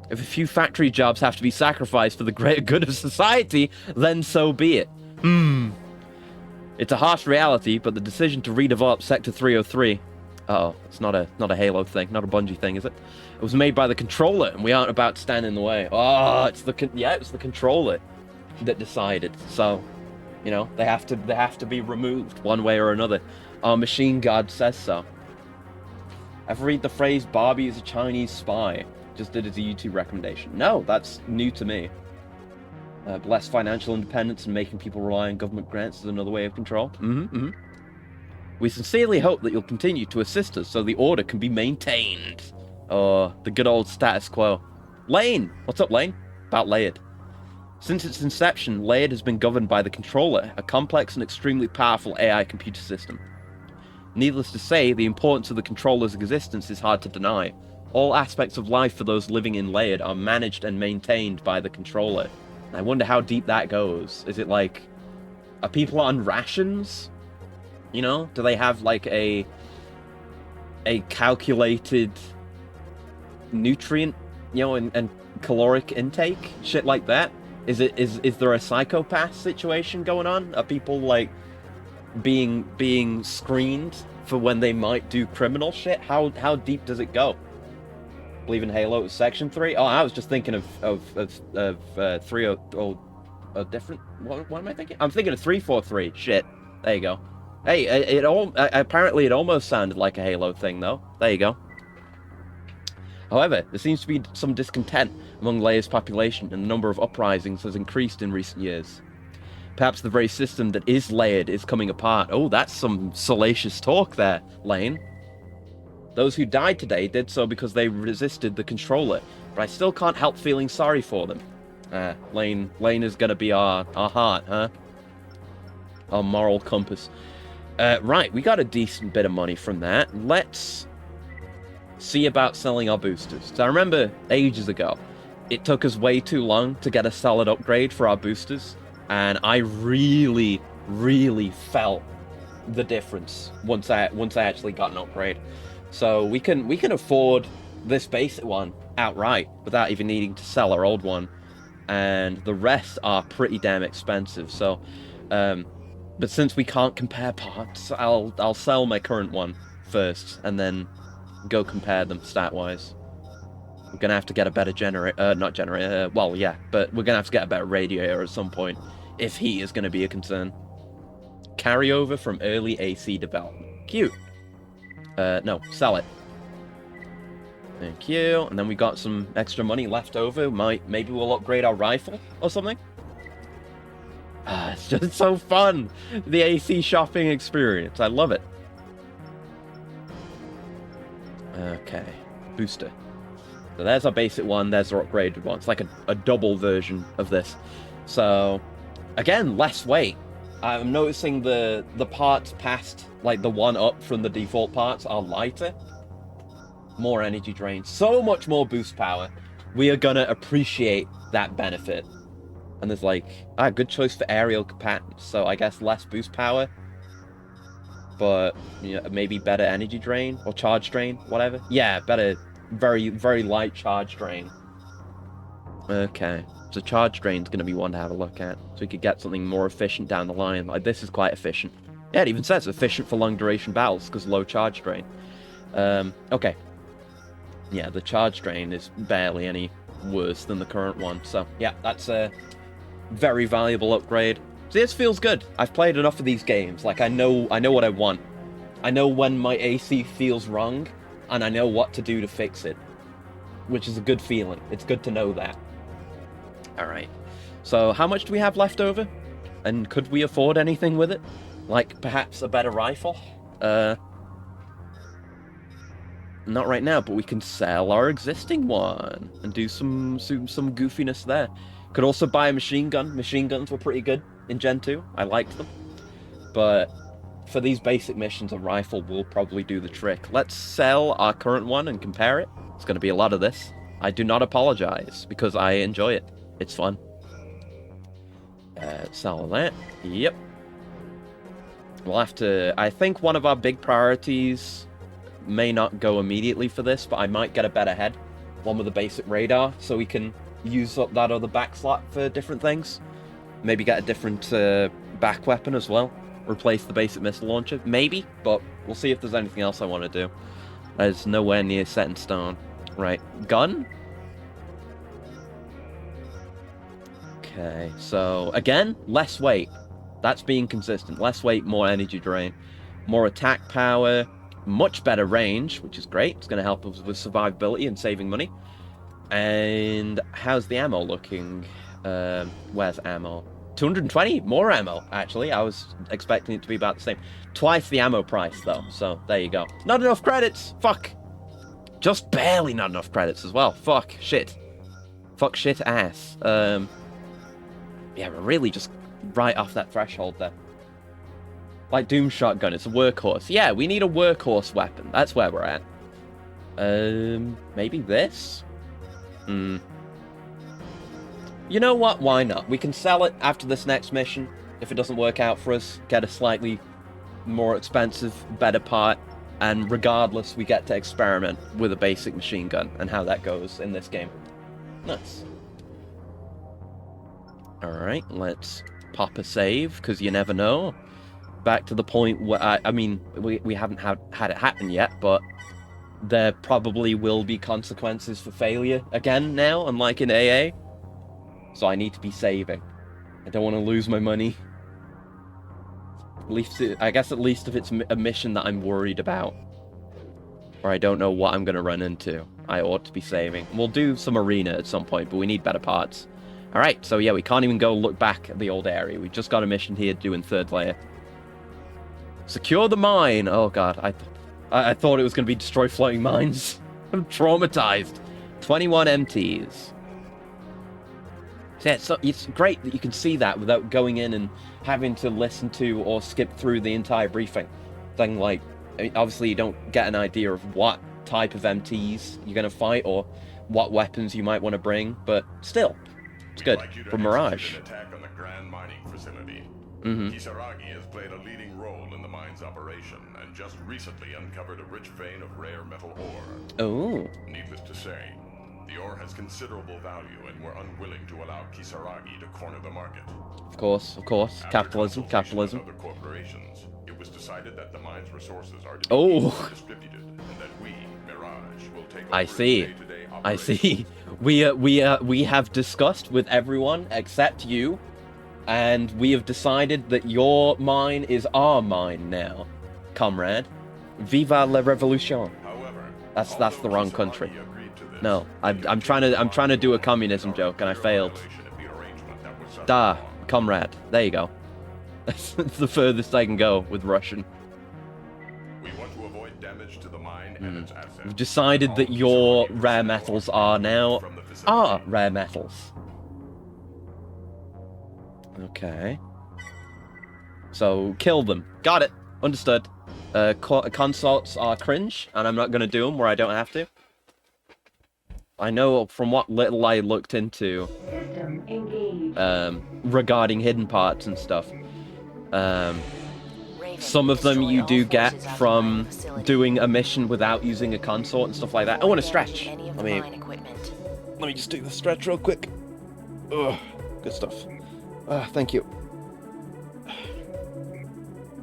If a few factory jobs have to be sacrificed for the greater good of society, then so be it. It's a harsh reality, but the decision to redevelop Sector 303... Uh-oh, it's not a Halo thing, not a Bungie thing, is it? It was made by the controller, and we aren't about to stand in the way. Oh, it was the controller that decided. So, they have to be removed one way or another. Our machine god says so. I've read the phrase Barbie is a Chinese spy. Just did as a YouTube recommendation. No, that's new to me. Less financial independence and making people rely on government grants is another way of control. We sincerely hope that you'll continue to assist us so the order can be maintained. Oh, the good old status quo. Lane! What's up, Lane? About Laird. Since its inception, Laird has been governed by the Controller, a complex and extremely powerful AI computer system. Needless to say, the importance of the Controller's existence is hard to deny. All aspects of life for those living in Laird are managed and maintained by the Controller. I wonder how deep that goes. Is it like... Are people on rations? Do they have like a calculated nutrient, and caloric intake? Shit like that? Is there a psychopath situation going on? Are people like being screened for when they might do criminal shit? How deep does it go? Believe in Halo is Section 3? Oh, I was just thinking of 3 or a different... What am I thinking? I'm thinking of 343. Shit. There you go. Hey, apparently it almost sounded like a Halo thing, though. There you go. However, there seems to be some discontent among Laird's population, and the number of uprisings has increased in recent years. Perhaps the very system that is Laird is coming apart. Oh, that's some salacious talk there, Lane. Those who died today did so because they resisted the Controller, but I still can't help feeling sorry for them. Lane is gonna be our heart, huh? Our moral compass. Right, we got a decent bit of money from that. Let's see about selling our boosters. So I remember ages ago, it took us way too long to get a solid upgrade for our boosters, and I really, really felt the difference once I actually got an upgrade. So we can afford this basic one outright without even needing to sell our old one, and the rest are pretty damn expensive. So, but since we can't compare parts, I'll sell my current one first, and then go compare them stat-wise. We're gonna have to get a better generator. Well, yeah, but we're gonna have to get a better radiator at some point if heat is gonna be a concern. Carryover from early AC development. Cute. No, sell it. Thank you. And then we got some extra money left over. Maybe we'll upgrade our rifle or something. It's just so fun. The AC shopping experience. I love it. Okay. Booster. So there's our basic one. There's our upgraded one. It's like a double version of this. So, again, less weight. I'm noticing the parts past, like the one up from the default parts, are lighter. More energy drain. So much more boost power. We are gonna appreciate that benefit. And there's like, good choice for aerial combatants. So I guess less boost power. But, maybe better energy drain or charge drain, whatever. Yeah, better, very, very light charge drain. Okay. So charge drain's going to be one to have a look at. So we could get something more efficient down the line. Like, this is quite efficient. Yeah, it even says efficient for long duration battles because low charge drain. Okay. Yeah, the charge drain is barely any worse than the current one. So, yeah, that's a very valuable upgrade. See, this feels good. I've played enough of these games. Like, I know what I want. I know when my AC feels wrong, and I know what to do to fix it. Which is a good feeling. It's good to know that. Alright. So, how much do we have left over? And could we afford anything with it? Like, perhaps a better rifle? Not right now, but we can sell our existing one. And do some goofiness there. Could also buy a machine gun. Machine guns were pretty good in Gen 2. I liked them. But for these basic missions, a rifle will probably do the trick. Let's sell our current one and compare it. It's going to be a lot of this. I do not apologize, because I enjoy it. It's fun. Sell that. Yep. We'll have to... I think one of our big priorities may not go immediately for this, but I might get a better head. One with a basic radar, so we can use up that other back slot for different things. Maybe get a different back weapon as well. Replace the basic missile launcher. Maybe, but we'll see if there's anything else I want to do. That is nowhere near set in stone. Right, gun? Okay, so, again, less weight. That's being consistent. Less weight, more energy drain. More attack power, much better range, which is great. It's going to help us with survivability and saving money. And how's the ammo looking? Where's ammo? 220, more ammo, actually. I was expecting it to be about the same. Twice the ammo price, though, so there you go. Not enough credits, fuck. Just barely not enough credits as well. Fuck, shit. Fuck, shit, ass. Yeah, we're really just right off that threshold there. Like Doom Shotgun, it's a workhorse. Yeah, we need a workhorse weapon. That's where we're at. Maybe this? You know what? Why not? We can sell it after this next mission. If it doesn't work out for us, get a slightly more expensive, better part. And regardless, we get to experiment with a basic machine gun and how that goes in this game. Nice. Alright, let's pop a save, because you never know. Back to the point where, I mean, we haven't had it happen yet, but there probably will be consequences for failure again now, unlike in AA. So I need to be saving. I don't want to lose my money. At least, I guess at least if it's a mission that I'm worried about. Or I don't know what I'm going to run into. I ought to be saving. We'll do some arena at some point, but we need better parts. Alright, so yeah, we can't even go look back at the old area. We just got a mission here doing third layer. Secure the mine! Oh god, I thought it was going to be destroy floating mines. I'm traumatized. 21 MTs. Yeah, so it's great that you can see that without going in and having to listen to or skip through the entire briefing. Thing like, I mean, obviously you don't get an idea of what type of MTs you're going to fight or what weapons you might want to bring, but still, it's good for Mirage. An attack on the Grand Mining Facility. Kisaragi has played a leading role in the mine's operation and just recently uncovered a rich vein of rare metal ore. Oh. Needless to say, the ore has considerable value, and we're unwilling to allow Kisaragi to corner the market. Of course. After Capitalism. consultation with other corporations, it was decided that the mine's resources are to be equally distributed, and that we, Mirage, will take over its day-to-day I operations. see. We have discussed with everyone except you, and we have decided that your mine is our mine now, comrade. Viva la revolution. However, That's the wrong country. Kisaragi agreed to this, No, I'm trying to do a communism joke and I failed. violation of the arrangement that was set Da, along. comrade. There you go. That's the furthest I can go with Russian. We want to avoid damage to the mine and its assets. We've decided that your rare metals are now From the facility. our rare metals. Okay. So, kill them. Got it. Understood. Consults are cringe, and I'm not going to do them where I don't have to. I know from what little I looked into System engaged. regarding hidden parts and stuff. Raven, Some of them destroy you all do get forces occupying from the facility. doing a mission without using a consort and stuff like that. I want to Damage stretch. any of the Let mine equipment. me just do the stretch real quick. Ugh, good stuff. Thank you.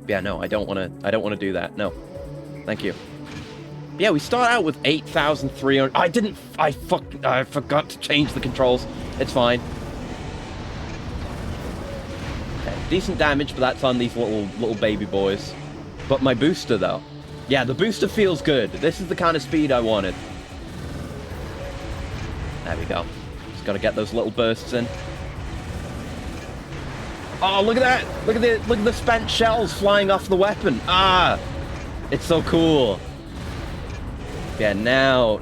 Yeah, no, I don't want to do that. No. Thank you. Yeah, we start out with 8,300. I forgot to change the controls. It's fine. Okay, decent damage, but that's on these little baby boys. But my booster, though. Yeah, the booster feels good. This is the kind of speed I wanted. There we go. Just gotta get those little bursts in. Oh, look at that! Look at the spent shells flying off the weapon. Ah! It's so cool. Yeah, now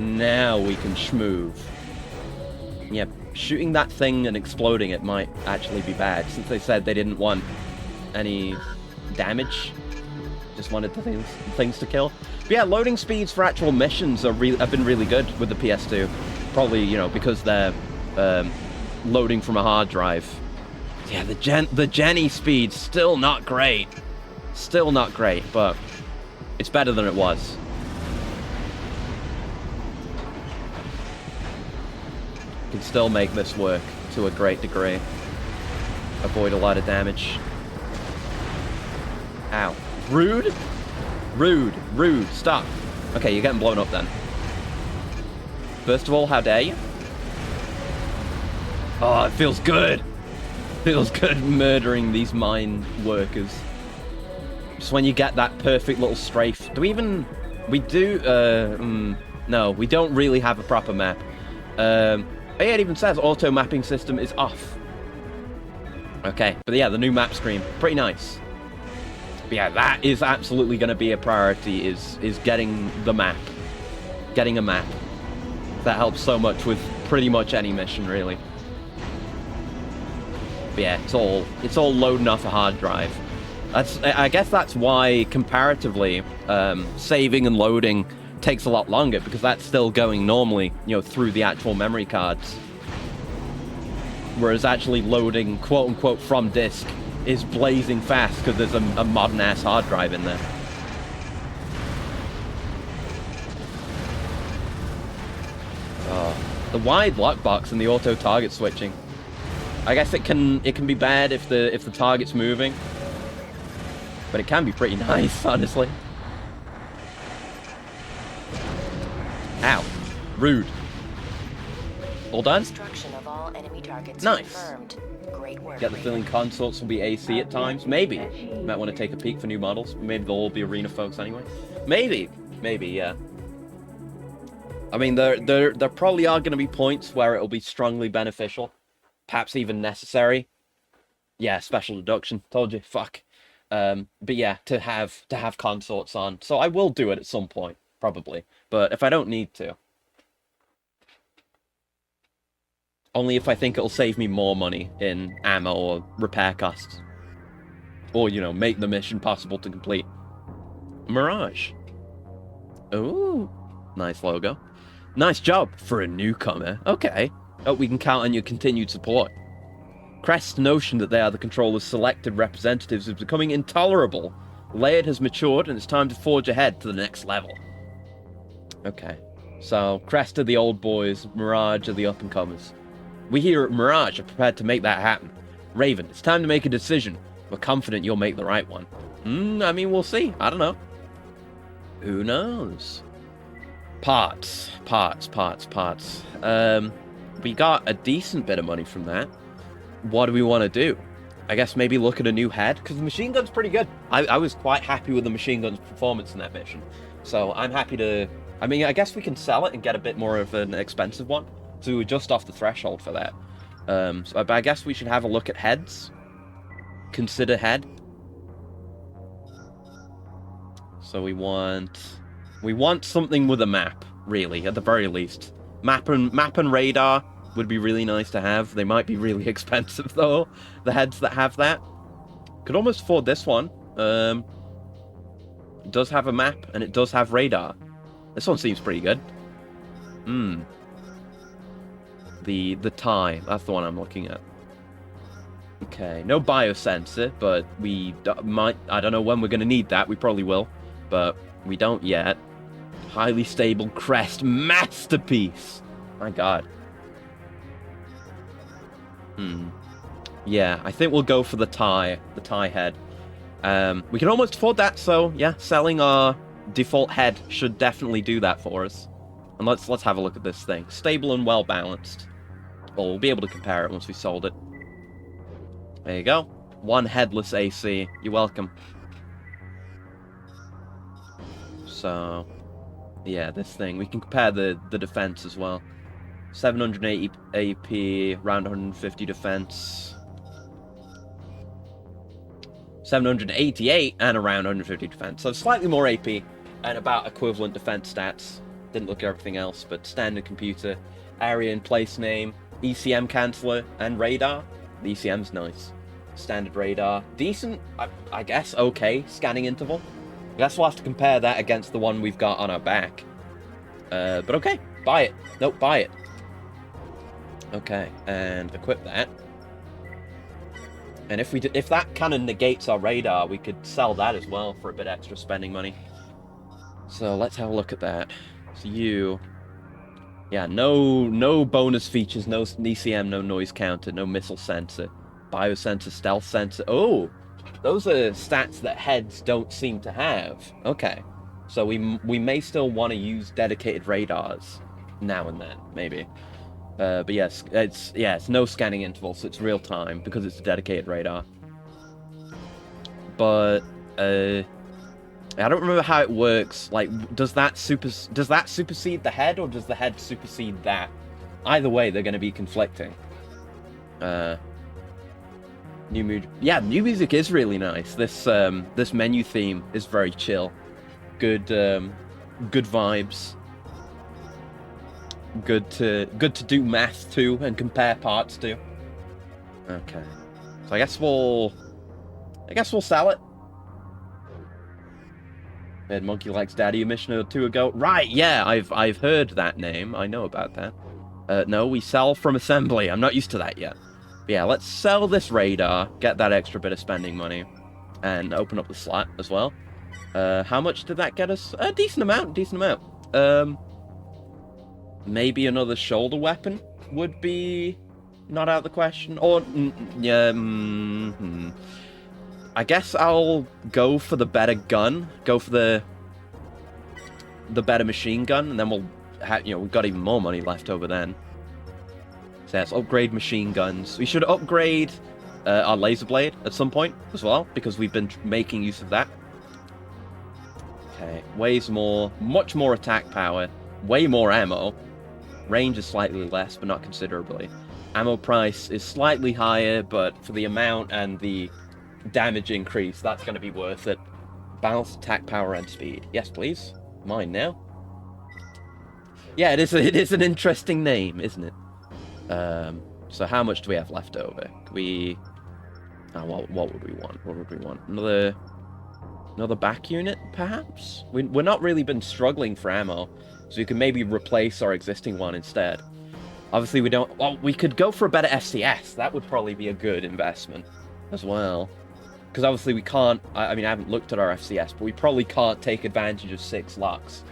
we can schmoove. Yeah, shooting that thing and exploding it might actually be bad, since they said they didn't want any damage. Just wanted the things to kill. But yeah, loading speeds for actual missions have been really good with the PS2. Probably, you know, because they're loading from a hard drive. Yeah, the Jenny speed's still not great. Still not great, but it's better than it was. Can still make this work to a great degree. Avoid a lot of damage. Ow. Rude? Rude. Rude. Stop. Okay, you're getting blown up then. First of all, how dare you? Oh, it feels good. Feels good murdering these mine workers. Just when you get that perfect little strafe. Do we even... We do... no, we don't really have a proper map. It even says auto mapping system is off. Okay, but yeah, the new map screen, pretty nice. But yeah, that is absolutely going to be a priority, is getting the map. Getting a map. That helps so much with pretty much any mission, really. But yeah, it's all loading off a hard drive. I guess that's why, comparatively, saving and loading takes a lot longer, because that's still going normally, you know, through the actual memory cards. Whereas actually loading, quote-unquote, from disk is blazing fast because there's a modern-ass hard drive in there. Oh, the wide lockbox and the auto-target switching. I guess it can be bad if the target's moving, but it can be pretty nice, honestly. Ow. Rude. All done? Destruction of all enemy targets Nice. confirmed. Great work. Get the feeling consorts will be AC at times. Maybe. You might want to take a peek for new models. Maybe they'll all be arena folks anyway. Maybe. Maybe, yeah. I mean, there probably are going to be points where it'll be strongly beneficial. Perhaps even necessary. Yeah, special deduction. Told you. Fuck. But yeah, to have consorts on. So I will do it at some point. Probably. But if I don't need to. Only if I think it'll save me more money in ammo or repair costs. Or, you know, make the mission possible to complete. Mirage. Ooh. Nice logo. Nice job for a newcomer. Okay. Oh, we can count on your continued support. Crest's notion that they are the controller's selected representatives is becoming intolerable. Laird has matured and it's time to forge ahead to the next level. Okay. So, Crest are the old boys, Mirage are the up-and-comers. We here at Mirage are prepared to make that happen. Raven, it's time to make a decision. We're confident you'll make the right one. I mean, we'll see. I don't know. Who knows? Parts. We got a decent bit of money from that. What do we want to do? I guess maybe look at a new head, because the machine gun's pretty good. I was quite happy with the machine gun's performance in that mission. So I'm happy to... I mean, I guess we can sell it and get a bit more of an expensive one. So we're just off the threshold for that. But I guess we should have a look at heads. Consider head. So we want something with a map, really, at the very least. Map and radar would be really nice to have. They might be really expensive though. The heads that have that. Could almost afford this one. It does have a map and it does have radar. This one seems pretty good. The tie, that's the one I'm looking at. Okay, no biosensor, but we might... I don't know when we're going to need that. We probably will, but we don't yet. Highly stable crest masterpiece. My god. Yeah, I think we'll go for the tie head. We can almost afford that, so yeah, selling our default head should definitely do that for us. And let's have a look at this thing. Stable and well balanced. Well, we'll be able to compare it once we sold it. There you go. One headless AC. You're welcome. So, yeah, this thing. We can compare the defense as well. 780 AP, around 150 defense. 788 and around 150 defense. So slightly more AP and about equivalent defense stats. Didn't look at everything else, but standard computer, area and place name, ECM canceller, and radar. The ECM's nice. Standard radar. Decent, I guess, okay. Scanning interval. I guess we'll have to compare that against the one we've got on our back. But okay, buy it. Nope, buy it. Okay, and equip that. And if that kind of negates our radar, we could sell that as well for a bit extra spending money. So let's have a look at that. So yeah, no bonus features, no ECM, no noise counter, no missile sensor, biosensor, stealth sensor. Oh, those are stats that heads don't seem to have. Okay, so we may still want to use dedicated radars now and then, maybe. But yes, it's no scanning interval, so it's real time because it's a dedicated radar. But I don't remember how it works. Like, does that supersede the head, or does the head supersede that? Either way, they're going to be conflicting. New music is really nice. This menu theme is very chill. Good vibes. Good to do math to and compare parts to. Okay, so I guess we'll sell it. Dead Monkey Likes Daddy, a mission or two ago. Right, yeah, I've heard that name. I know about that. No, we sell from assembly. I'm not used to that yet. But yeah, let's sell this radar, get that extra bit of spending money, and open up the slot as well. How much did that get us? A decent amount. Maybe another shoulder weapon would be not out of the question. Or, I guess I'll go for the better gun. Go for the better machine gun, and then we've got even more money left over then. So let's upgrade machine guns. We should upgrade our laser blade at some point as well, because we've been making use of that. Okay, weighs more, much more attack power, way more ammo. Range is slightly less, but not considerably. Ammo price is slightly higher, but for the amount and the damage increase, that's going to be worth it. Balance, attack power, and speed. Yes, please. Mine now. Yeah, it is an interesting name, isn't it? So how much do we have left over? What would we want? What would we want? Another back unit, perhaps? We're not really been struggling for ammo, so we can maybe replace our existing one instead. Obviously, we don't... Well, we could go for a better FCS. That would probably be a good investment as well. Because obviously we can't... I mean, I haven't looked at our FCS, but we probably can't take advantage of 6 locks.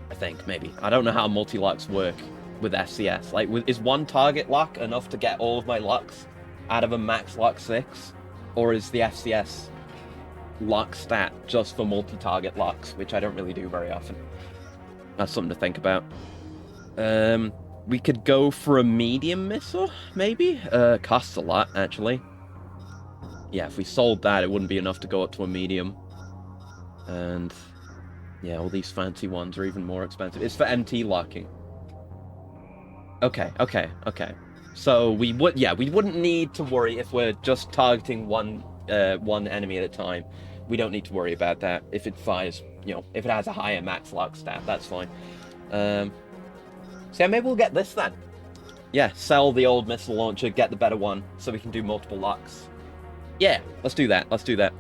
I think, maybe. I don't know how multi-locks work with FCS. Like, is one target lock enough to get all of my locks out of a max lock 6? Or is the FCS lock stat just for multi-target locks, which I don't really do very often? That's something to think about. We could go for a medium missile, maybe? Costs a lot, actually. Yeah, if we sold that, it wouldn't be enough to go up to a medium. And yeah, all these fancy ones are even more expensive. It's for MT locking. Okay. So we wouldn't need to worry if we're just targeting one enemy at a time. We don't need to worry about that. If it fires, if it has a higher max lock stat, that's fine. So yeah, maybe we'll get this then. Yeah, sell the old missile launcher, get the better one, so we can do multiple locks. Yeah, let's do that.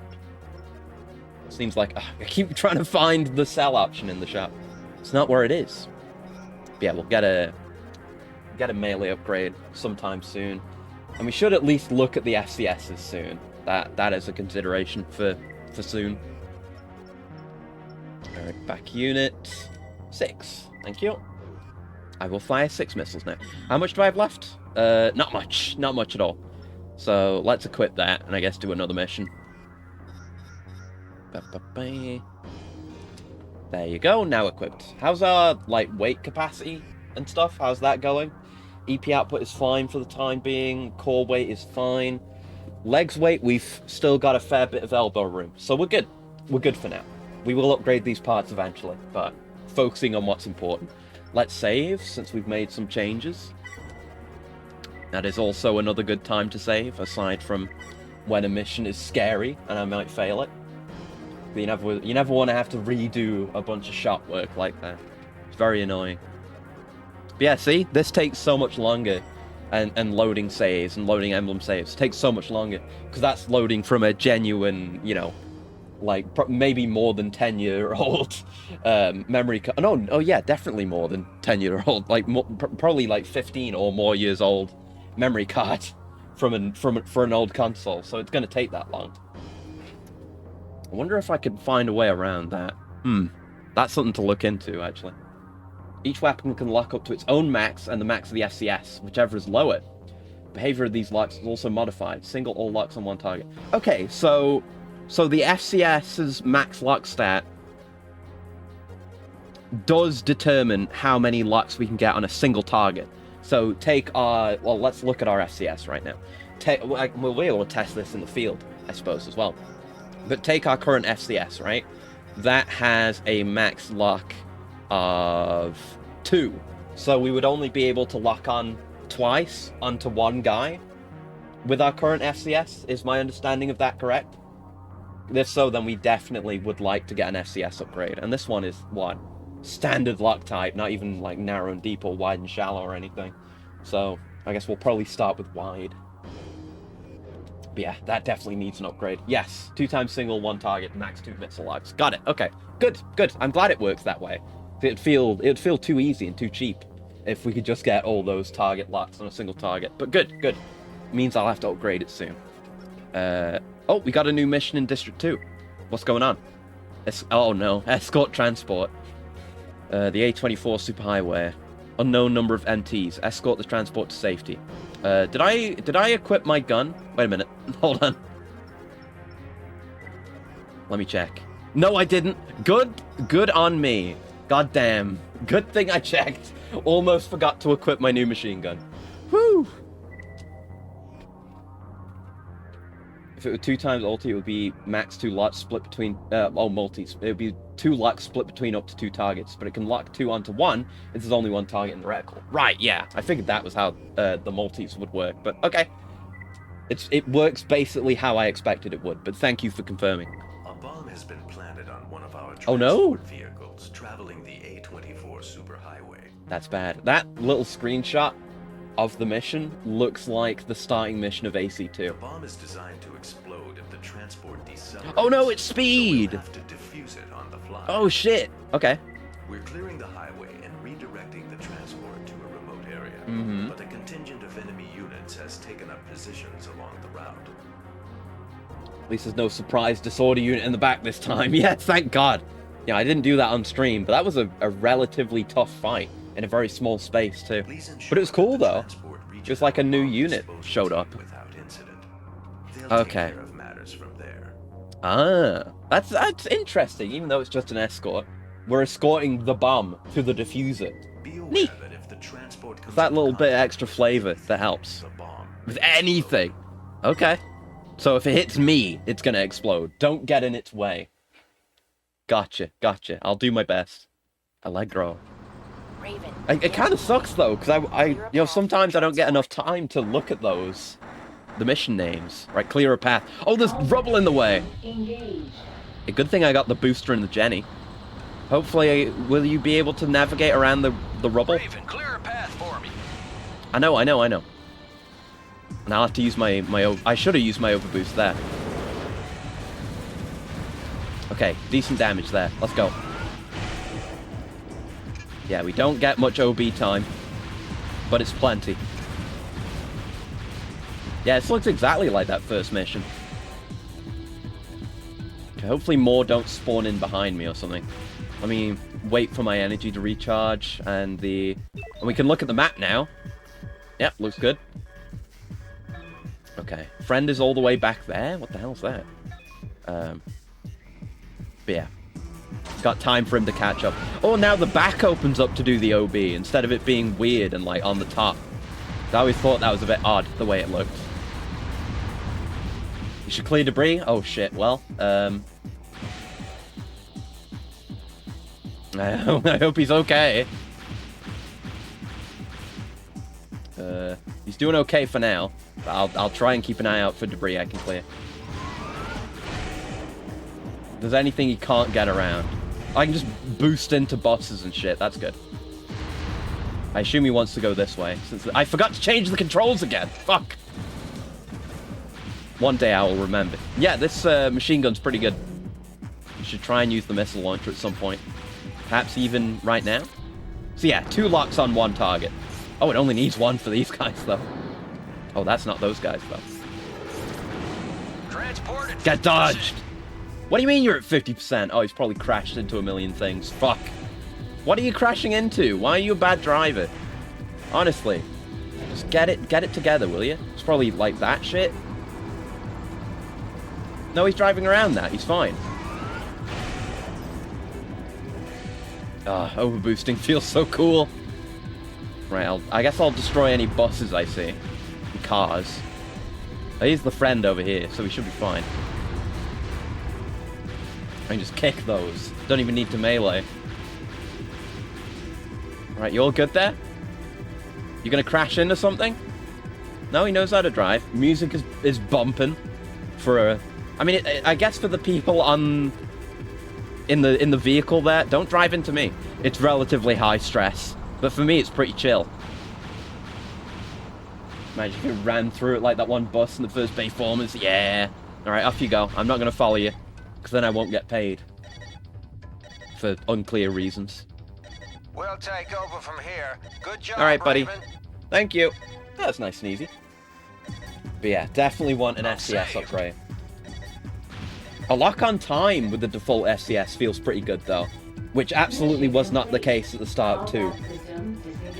Seems like I keep trying to find the sell option in the shop. It's not where it is. But yeah, we'll get a melee upgrade sometime soon, and we should at least look at the FCSs soon. That is a consideration for soon. All right, back unit 6. Thank you. I will fire 6 missiles now. How much do I have left? Not much at all. So let's equip that, and I guess do another mission. There you go, now equipped. How's our weight capacity and stuff? How's that going? EP output is fine for the time being. Core weight is fine. Legs weight, we've still got a fair bit of elbow room, so we're good. We're good for now. We will upgrade these parts eventually, but focusing on what's important. Let's save, since we've made some changes. That is also another good time to save, aside from when a mission is scary and I might fail it. You never want to have to redo a bunch of shot work like that. It's very annoying. But yeah, see? This takes so much longer. And loading saves and loading emblem saves takes so much longer. Because that's loading from a genuine, you know, like maybe more than 10-year-old memory card. No, oh yeah, definitely more than 10-year-old. Like probably like 15 or more years old memory card for an old console. So it's going to take that long. I wonder if I could find a way around that. That's something to look into, actually. Each weapon can lock up to its own max and the max of the FCS, whichever is lower. Behavior of these locks is also modified. Single all locks on one target. Okay, so the FCS's max lock stat does determine how many locks we can get on a single target. So take our... Well, let's look at our FCS right now. We'll be able to test this in the field, I suppose, as well. But take our current FCS, right? That has a max lock of 2. So we would only be able to lock on twice onto one guy with our current FCS. Is my understanding of that correct? If so, then we definitely would like to get an FCS upgrade. And this one is, what? Standard lock type, not even like narrow and deep or wide and shallow or anything. So I guess we'll probably start with wide. But yeah, that definitely needs an upgrade. Yes, 2 times single, 1 target, max 2 missile locks. Got it. Okay, good. I'm glad it works that way. It'd feel too easy and too cheap if we could just get all those target locks on a single target. But good. Means I'll have to upgrade it soon. Oh, we got a new mission in District 2. What's going on? Oh no, escort transport. The A24 superhighway. Unknown number of MTs. Escort the transport to safety. Did I equip my gun? Wait a minute. Hold on. Let me check. No, I didn't. Good on me. God damn. Good thing I checked. Almost forgot to equip my new machine gun. Whew. If it were 2 times ulti, it would be max 2 locks split between... multis. It would be 2 locks split between up to 2 targets, but it can lock 2 onto 1 if there's only 1 target in the reticle. Right, yeah. I figured that was how the multis would work, but okay. It works basically how I expected it would, but thank you for confirming. A bomb has been planted on one of our no. transport vehicles traveling the A24 superhighway. That's bad. That little screenshot of the mission looks like the starting mission of AC2. The bomb is designed to explode if the transport decelerates. Oh no, it's speed! So we'll have to defuse it on the fly. Oh shit. Okay. We're clearing the highway and redirecting the transport to a remote area. But a contingent of enemy units has taken up positions along the route. At least there's no surprise disorder unit in the back this time. Yeah, thank God. Yeah, I didn't do that on stream, but that was a relatively tough fight in a very small space too. But it was cool though. It was like a new unit showed up. Okay. Take care of matters from there. Ah, that's interesting. Even though it's just an escort, we're escorting the bomb to the diffuser. Be aware Neat. that if the transport comes That in little bit of contact extra flavor that helps the bomb, with anything. Okay. So if it hits me, it's gonna explode. Don't get in its way. Gotcha. I'll do my best. Allegro. Raven. It kind of sucks though, because I sometimes I don't get enough time to look at those, the mission names. Right, clear a path. Oh, there's rubble in the way. Engage. A good thing I got the booster and the Jenny. Hopefully, will you be able to navigate around the rubble? Raven, clear a path for me. I know. And I'll have to use my I should have used my overboost there. Okay, decent damage there. Let's go. Yeah, we don't get much OB time, but it's plenty. Yeah, this looks exactly like that first mission. Okay, hopefully more don't spawn in behind me or something. Let me wait for my energy to recharge, and we can look at the map now. Yep, looks good. Okay, friend is all the way back there. What the hell's that? But yeah. Got time for him to catch up. Oh, now the back opens up to do the OB instead of it being weird and like on the top. I always thought that was a bit odd, the way it looked. You should clear debris? Oh shit, well, I hope he's okay. He's doing okay for now. But I'll try and keep an eye out for debris I can clear. If there's anything he can't get around, I can just boost into bosses and shit. That's good. I assume he wants to go this way. Since I forgot to change the controls again. Fuck. One day I will remember. Yeah, this machine gun's pretty good. You should try and use the missile launcher at some point. Perhaps even right now. So yeah, 2 locks on 1 target. Oh, it only needs 1 for these guys, though. Oh, that's not those guys, though. Get dodged! What do you mean you're at 50%? Oh, he's probably crashed into a million things. Fuck. What are you crashing into? Why are you a bad driver? Honestly. Just get it together, will you? It's probably like that shit. No, he's driving around that. He's fine. Ah, overboosting feels so cool. Right, I guess I'll destroy any buses I see. And cars. He's the friend over here, so we should be fine. I can just kick those. Don't even need to melee. Right, you all good there? You gonna crash into something? No, he knows how to drive. Music is bumping for a... I mean, I guess for the people on... In the vehicle there, don't drive into me. It's relatively high stress. But for me, it's pretty chill. Imagine if you ran through it like that one bus in the first Bayformers. Yeah. Alright, off you go. I'm not going to follow you. Because then I won't get paid. For unclear reasons. We'll take over from here. Good job, Alright, buddy. Raven. Thank you. That's nice and easy. But yeah, definitely want an SCS upgrade. A lock on time with the default SCS feels pretty good, though. Which absolutely was not the case at the start of 2.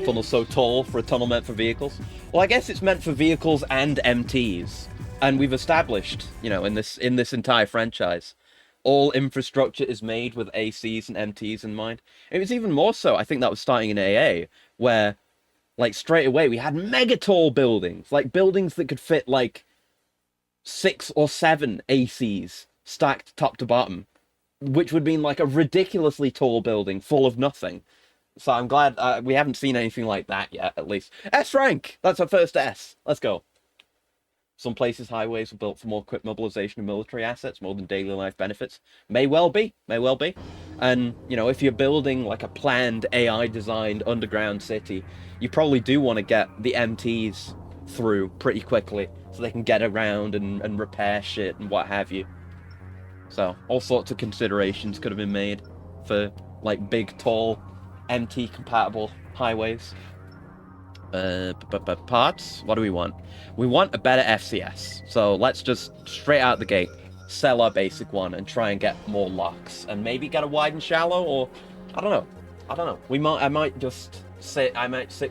Tunnel's so tall for a tunnel meant for vehicles. Well, I guess it's meant for vehicles and MTs. And we've established, you know, in this entire franchise, all infrastructure is made with ACs and MTs in mind. It was even more so, I think that was starting in AA, where, like, straight away we had mega tall buildings. Like, buildings that could fit, like, 6 or 7 ACs stacked top to bottom. Which would mean, like, a ridiculously tall building full of nothing. So I'm glad we haven't seen anything like that yet, at least. S rank! That's our first S. Let's go. Some places highways were built for more quick mobilization of military assets, more than daily life benefits. May well be. May well be. And, you know, if you're building, like, a planned AI-designed underground city, you probably do want to get the MTs through pretty quickly, so they can get around and repair shit and what have you. So, all sorts of considerations could have been made for, like, big, tall, MT-compatible highways. Parts? What do we want? We want a better FCS. So, let's just, straight out the gate, sell our basic one and try and get more locks. And maybe get a wide and shallow, or... I don't know. I might just sit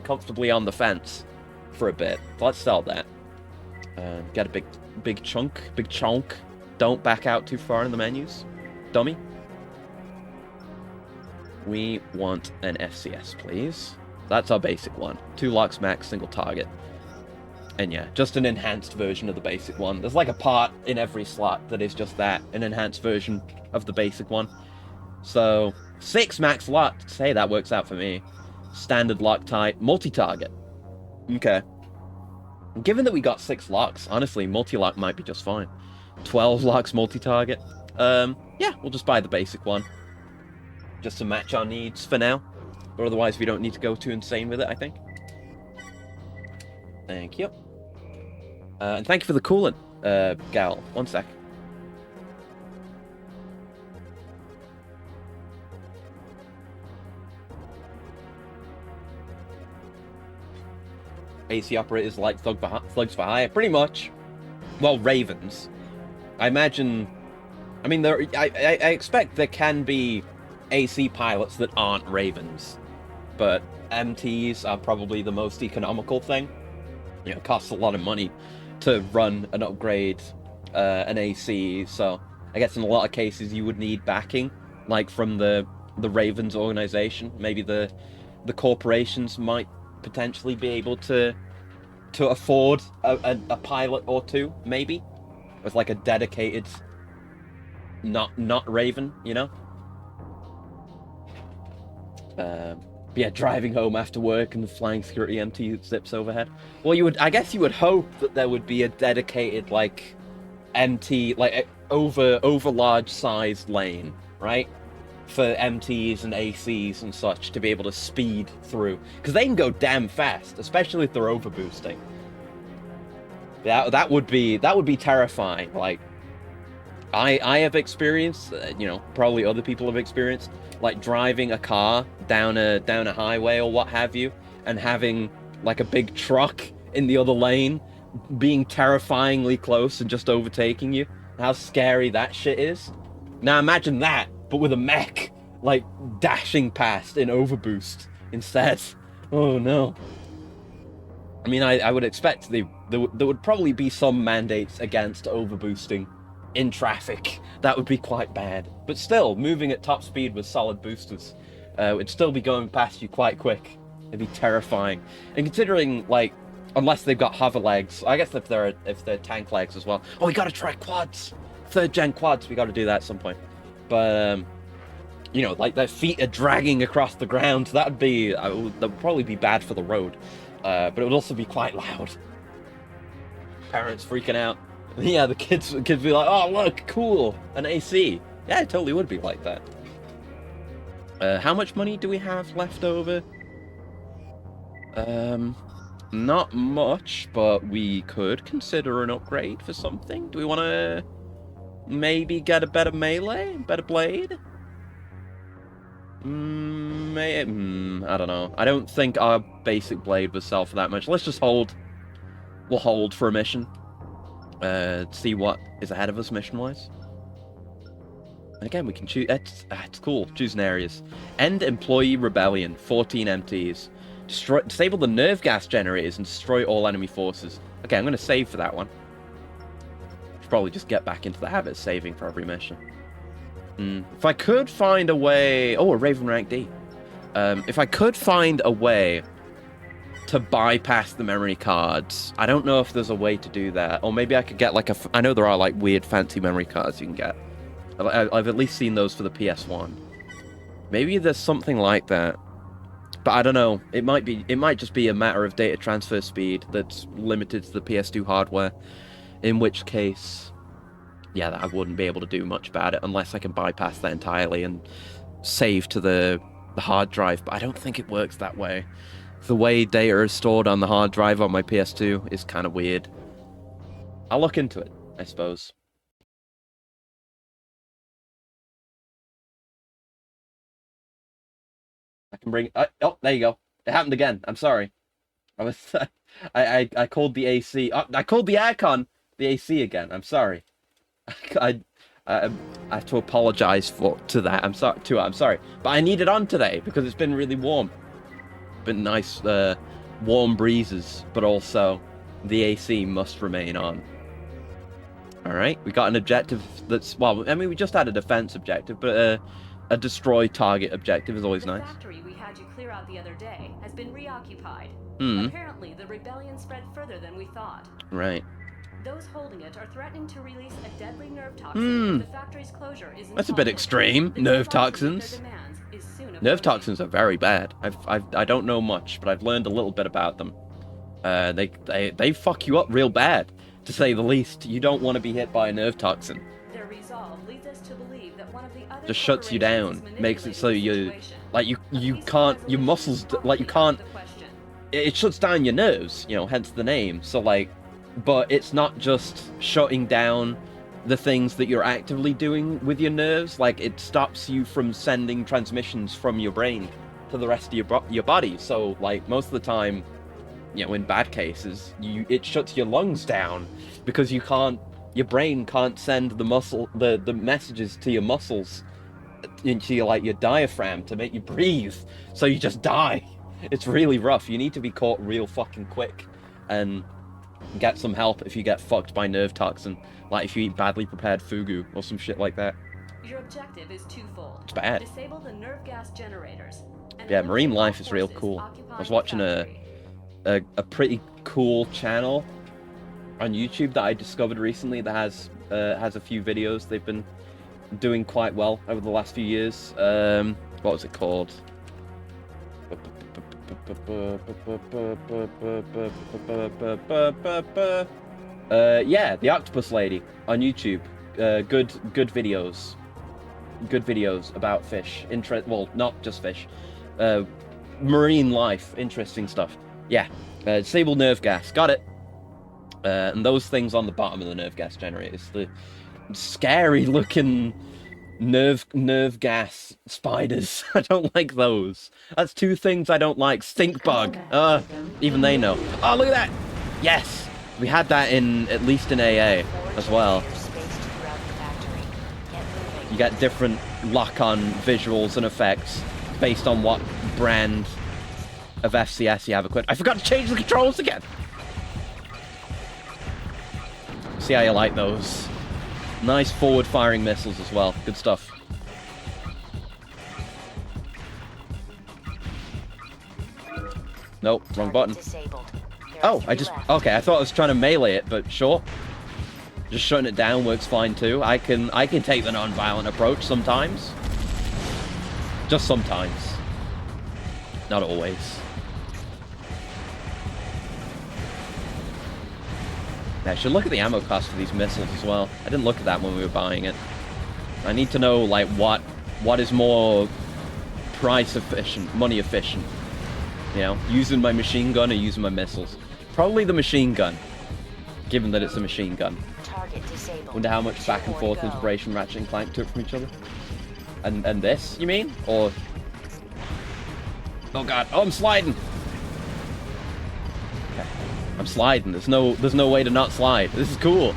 comfortably on the fence for a bit. Let's sell that. Get a big chunk. Don't back out too far in the menus. Dummy. We want an FCS, please. That's our basic one. 2 locks max, single target. And yeah, just an enhanced version of the basic one. There's like a part in every slot that is just that. An enhanced version of the basic one. So, 6 max locks. Hey, that works out for me. Standard lock type. Multi-target. Okay. Given that we got 6 locks, honestly, multi-lock might be just fine. 12 locks multi-target. Yeah, we'll just buy the basic one. Just to match our needs for now. Or otherwise we don't need to go too insane with it, I think. Thank you. And thank you for the coolant, Gal. One sec. AC operators like thugs for hire? Pretty much. Well, Ravens. I imagine... I mean, I expect there can be AC pilots that aren't Ravens. But MTs are probably the most economical thing. You know, it costs a lot of money to run and upgrade an AC, so I guess in a lot of cases you would need backing, like from the Ravens organization. Maybe the corporations might potentially be able to afford a pilot or two, maybe, with like a dedicated not Raven, you know. Yeah, driving home after work and the flying security MT zips overhead. Well, I guess you would hope that there would be a dedicated, like, MT, like, over large sized lane, right? For MTs and ACs and such to be able to speed through. Because they can go damn fast, especially if they're overboosting. That would be terrifying. Like, I have experienced, you know, probably other people have experienced, like driving a car down a highway or what have you, and having like a big truck in the other lane being terrifyingly close and just overtaking you. How scary that shit is. Now imagine that, but with a mech, like dashing past in overboost instead. Oh no. I mean, I would expect there would probably be some mandates against overboosting in traffic. That would be quite bad. But still, moving at top speed with solid boosters would still be going past you quite quick. It'd be terrifying. And considering, like, unless they've got hover legs, I guess if they're tank legs as well. Oh, we gotta try quads. 3rd gen quads. We gotta do that at some point. But you know, like their feet are dragging across the ground. That would probably be bad for the road. But it would also be quite loud. Parents freaking out. Yeah, the kids would be like, oh look, cool, an AC. Yeah, it totally would be like that. How much money do we have left over? Not much, but we could consider an upgrade for something. Do we want to maybe get a better melee, better blade? I don't know. I don't think our basic blade would sell for that much. Let's just hold. We'll hold for a mission. See what is ahead of us mission-wise. And again, we can choose. It's cool. Choosing areas. End employee rebellion. 14 MTs. Disable the nerve gas generators and destroy all enemy forces. Okay, I'm going to save for that one. Should probably just get back into the habit of saving for every mission. If I could find a way... Oh, a Raven rank D. If I could find a way to bypass the memory cards, I don't know if there's a way to do that. Or maybe I could get like I know there are like weird fancy memory cards you can get. I've at least seen those for the PS1. Maybe there's something like that. But I don't know. It might just be a matter of data transfer speed that's limited to the PS2 hardware. In which case, yeah, I wouldn't be able to do much about it unless I can bypass that entirely and save to the hard drive. But I don't think it works that way. The way data is stored on the hard drive on my PS2 is kind of weird. I'll look into it, I suppose. I can bring... oh, there you go. It happened again. I'm sorry. I was... I called the AC... I called the aircon the AC again. I'm sorry. I have to apologize to that. I'm sorry. But I need it on today because it's been really warm. Been nice warm breezes, but also the AC must remain on. Alright, we got an objective that's... Well, I mean, we just had a defense objective, but a destroy target objective is always nice. The factory we had you clear out the other day has been reoccupied. Apparently, the rebellion spread further than we thought. Right. Those holding it are threatening to release a deadly nerve toxin if the factory's closure isn't That's a bit extreme. Nerve toxins. Nerve toxins are very bad. I don't know much, but I've learned a little bit about them. They fuck you up real bad, to say the least. You don't want to be hit by a nerve toxin. Their resolve leads us to believe that one of the other just shuts you down, makes it so you can't, your muscles, like you can't, it shuts down your nerves, you know, hence the name. So like, but it's not just shutting down the things that you're actively doing with your nerves. Like, it stops you from sending transmissions from your brain to the rest of your body. So like most of the time, you know, in bad cases, it shuts your lungs down because your brain can't send the messages to your muscles, into your diaphragm to make you breathe. So you just die. It's really rough. You need to be caught real fucking quick and get some help if you get fucked by nerve toxin. Like if you eat badly prepared fugu or some shit like that. Your objective is twofold. It's bad. Disable the nerve gas generators. Yeah, marine life is real cool. I was watching a pretty cool channel on YouTube that I discovered recently that has a few videos. They've been doing quite well over the last few years. What was it called? Yeah, the octopus lady on YouTube. Good videos. Good videos about fish. Well, not just fish. Marine life. Interesting stuff. Yeah. Disabled nerve gas. Got it. And those things on the bottom of the nerve gas generators. The scary looking nerve gas spiders. I don't like those. That's two things I don't like. Stink bug. Even they know. Oh, look at that. Yes. We had that at least in AA as well. You get different lock-on visuals and effects based on what brand of FCS you have equipped. I forgot to change the controls again. See how you like those. Nice forward-firing missiles as well. Good stuff. Nope, wrong button. Oh, okay, I thought I was trying to melee it, but sure. Just shutting it down works fine too. I can take the non-violent approach sometimes. Just sometimes. Not always. I should look at the ammo cost for these missiles as well. I didn't look at that when we were buying it. I need to know, like, what is more price efficient, money efficient. You know, using my machine gun or using my missiles. Probably the machine gun, given that it's a machine gun. Wonder how much back and forth inspiration Ratchet and Clank took from each other. And this, you mean? Or... Oh god, oh, I'm sliding! Okay. I'm sliding. There's no way to not slide. This is cool.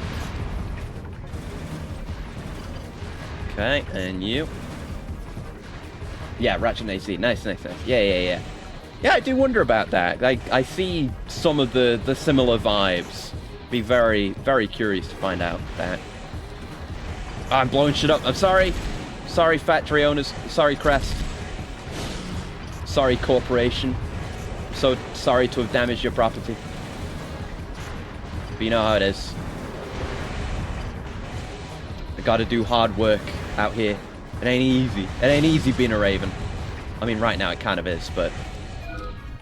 Okay, and you. Yeah, Ratchet and AC. Nice. Yeah. Yeah, I do wonder about that. I see some of the similar vibes. Be very, very curious to find out that. Oh, I'm blowing shit up. I'm sorry. Sorry, factory owners. Sorry, Crest. Sorry, corporation. So sorry to have damaged your property. But you know how it is. I gotta do hard work out here. It ain't easy. It ain't easy being a Raven. I mean, right now it kind of is, but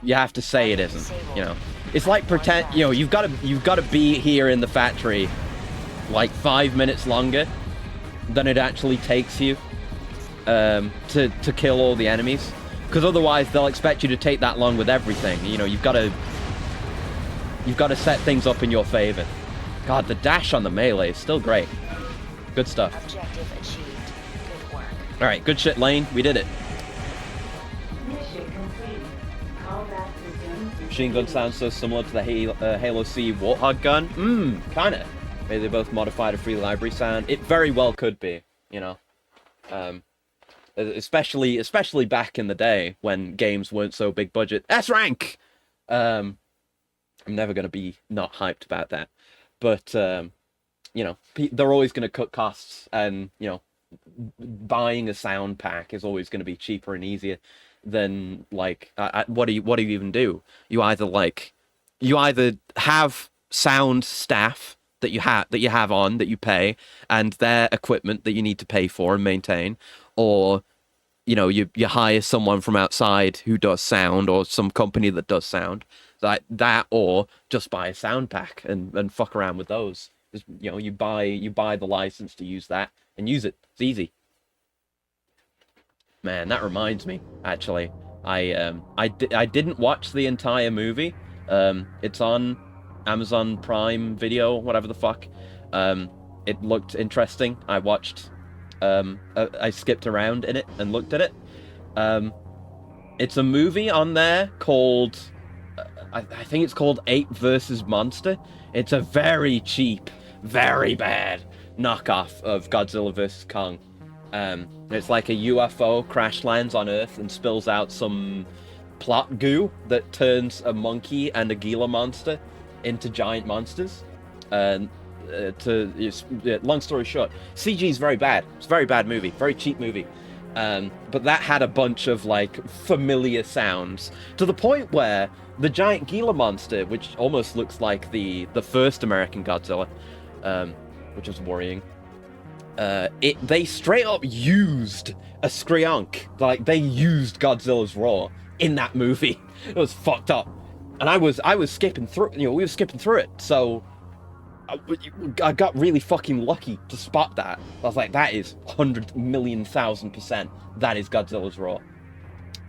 you have to say it isn't, you know. It's like pretend, you know, you've got to be here in the factory like 5 minutes longer than it actually takes you to kill all the enemies, because otherwise they'll expect you to take that long with everything. You know, you've got to set things up in your favor. God, the dash on the melee is still great. Good stuff. Objective achieved. Good work. All right, good shit, Lane. We did it. Mission complete. Callback resumed. Machine gun sounds so similar to the Halo C Warthog gun. Kinda. Maybe they both modified a free library sound. It very well could be, you know. Especially back in the day when games weren't so big budget. S-rank! I'm never going to be not hyped about that. But, you know, they're always going to cut costs, and, you know, buying a sound pack is always going to be cheaper and easier than, like, what do you even do? You either have sound staff that you have on, that you pay, and their equipment that you need to pay for and maintain, or, you know, you hire someone from outside who does sound, or some company that does sound, that or just buy a sound pack and fuck around with those. Just, you know, you buy the license to use that and use it. It's easy. Man, that reminds me, actually, I didn't watch the entire movie. It's on Amazon Prime Video, whatever the fuck. It looked interesting. I watched, I skipped around in it and looked at it. It's a movie on there called, I think it's called 8 vs. Monster. It's a very cheap, very bad knockoff of Godzilla vs. Kong. It's like a UFO crash lands on Earth and spills out some plot goo that turns a monkey and a Gila monster into giant monsters. Long story short, CG is very bad. It's a very bad movie, very cheap movie. But that had a bunch of, like, familiar sounds, to the point where the giant Gila monster, which almost looks like the first American Godzilla, which was worrying, they straight up used a Skryonk. Like, they used Godzilla's roar in that movie. It was fucked up. And I was skipping through, we were skipping through it, so I got really fucking lucky to spot that. I was like, that is 100,000,000%. That is Godzilla's roar.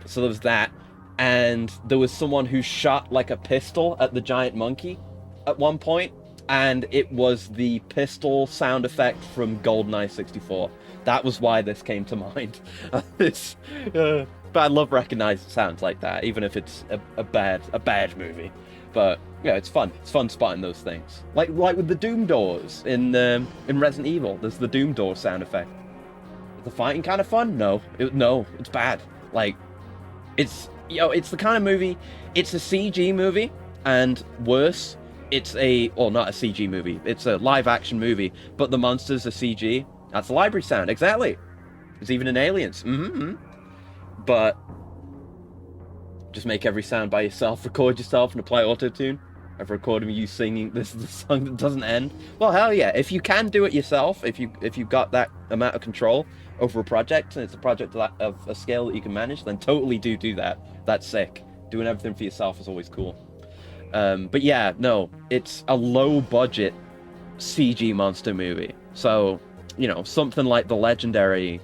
So there was that, and there was someone who shot like a pistol at the giant monkey at one point, and it was the pistol sound effect from GoldenEye 64. That was why this came to mind. But I love recognizing sounds like that, even if it's a bad movie. But yeah, it's fun. It's fun spotting those things. Like with the Doom doors in Resident Evil. There's the Doom door sound effect. Is the fighting kind of fun? No, it's bad. Like, it's the kind of movie. It's a CG movie, and worse, it's not a CG movie. It's a live action movie, but the monsters are CG. That's the library sound, exactly. There's even in Aliens. But just make every sound by yourself, record yourself and apply auto-tune. I've recorded you singing this is the song that doesn't end. Well, hell yeah, if you can do it yourself, if you've got that amount of control over a project, and it's a project of a scale that you can manage, then totally do that. That's sick. Doing everything for yourself is always cool. But yeah, no, it's a low-budget CG monster movie. So, something like the legendary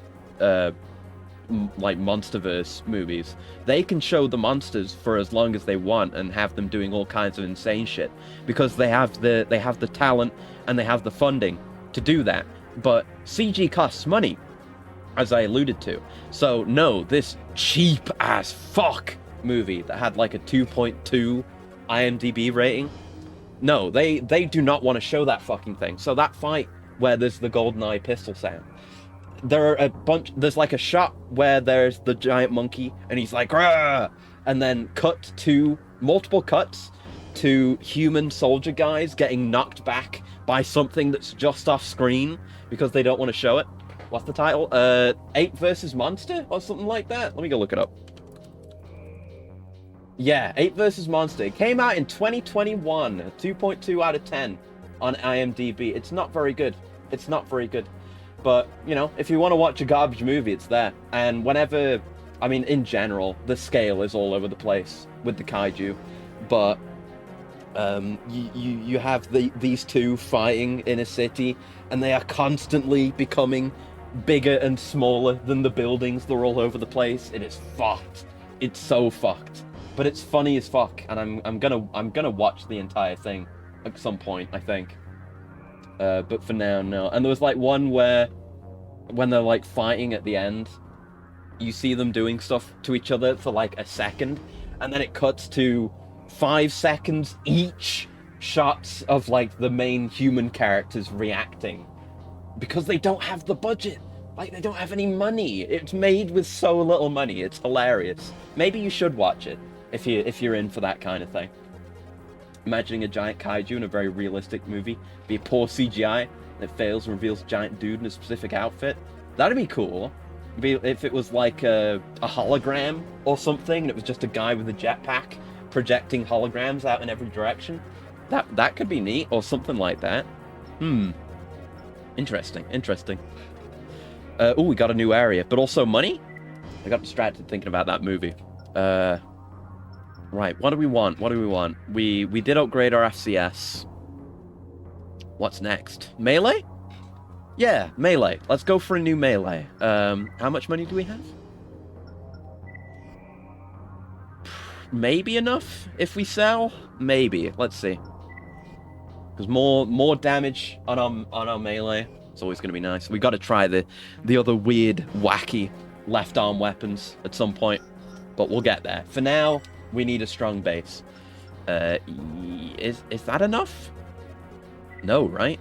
like MonsterVerse movies, they can show the monsters for as long as they want and have them doing all kinds of insane shit because they have the talent and they have the funding to do that. But CG costs money, as I alluded to. So no, this cheap as fuck movie that had like a 2.2 IMDb rating, no, they do not want to show that fucking thing. So that fight where there's the GoldenEye pistol sound, there's like a shot where there's the giant monkey and he's like, "Rah!" And then multiple cuts to human soldier guys getting knocked back by something that's just off screen because they don't want to show it. What's the title? Ape vs. Monster or something like that? Let me go look it up. Yeah, Ape vs. Monster. It came out in 2021, 2.2 out of 10 on IMDb. It's not very good. But, if you want to watch a garbage movie, it's there. And in general, the scale is all over the place with the kaiju. But you have these two fighting in a city, and they are constantly becoming bigger and smaller than the buildings. They're all over the place. It is fucked. It's so fucked. But it's funny as fuck, and I'm gonna watch the entire thing at some point, I think. But for now, no. And there was like one where, when they're like fighting at the end, you see them doing stuff to each other for like a second, and then it cuts to 5 seconds each shots of like the main human characters reacting, because they don't have the budget. Like, they don't have any money. It's made with so little money. It's hilarious. Maybe you should watch it if you're in for that kind of thing. Imagining a giant kaiju in a very realistic movie, be poor CGI that fails and reveals a giant dude in a specific outfit. That'd be cool. If it was like a hologram or something, and it was just a guy with a jetpack projecting holograms out in every direction. That could be neat, or something like that. Interesting. We got a new area, but also money? I got distracted thinking about that movie. Right, what do we want? We did upgrade our FCS. What's next? Melee? Yeah, melee. Let's go for a new melee. How much money do we have? Maybe enough if we sell? Maybe. Let's see. Because more damage on our melee. It's always going to be nice. We got to try the other weird, wacky left arm weapons at some point. But we'll get there. For now, we need a strong base. Is that enough? No, right?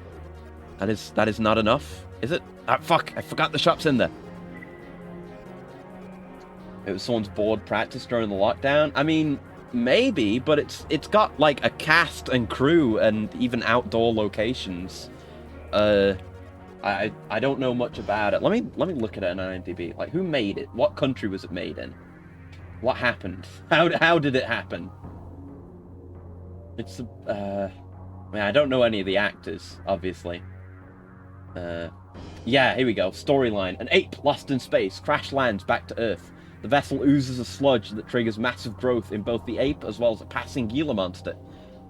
That is not enough. Is it? Ah, fuck! I forgot the shop's in there. It was someone's board practice during the lockdown. I mean, maybe, but it's got like a cast and crew and even outdoor locations. I don't know much about it. Let me look at it on IMDb. Like, who made it? What country was it made in? What happened? How did it happen? It's I don't know any of the actors, obviously. Yeah, here we go. Storyline: an ape lost in space crash lands back to Earth, The vessel oozes a sludge that triggers massive growth in both the ape as well as a passing Gila monster.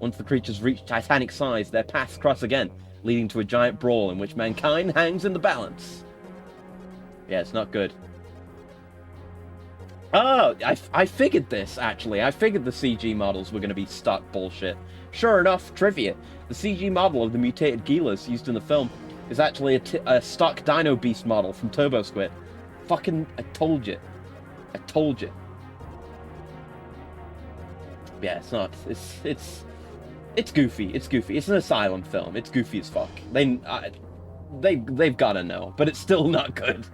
Once the creatures reach titanic size, their paths cross again, leading to a giant brawl in which mankind hangs in the balance. Yeah, it's not good. Oh, I figured this, actually. I figured the CG models were going to be stock bullshit. Sure enough, trivia. The CG model of the mutated Gilas used in the film is actually a stock Dino Beast model from Turbo Squid. Fucking, I told you. I told you. Yeah, it's not. It's goofy. It's goofy. It's an asylum film. It's goofy as fuck. They've gotta know, but it's still not good.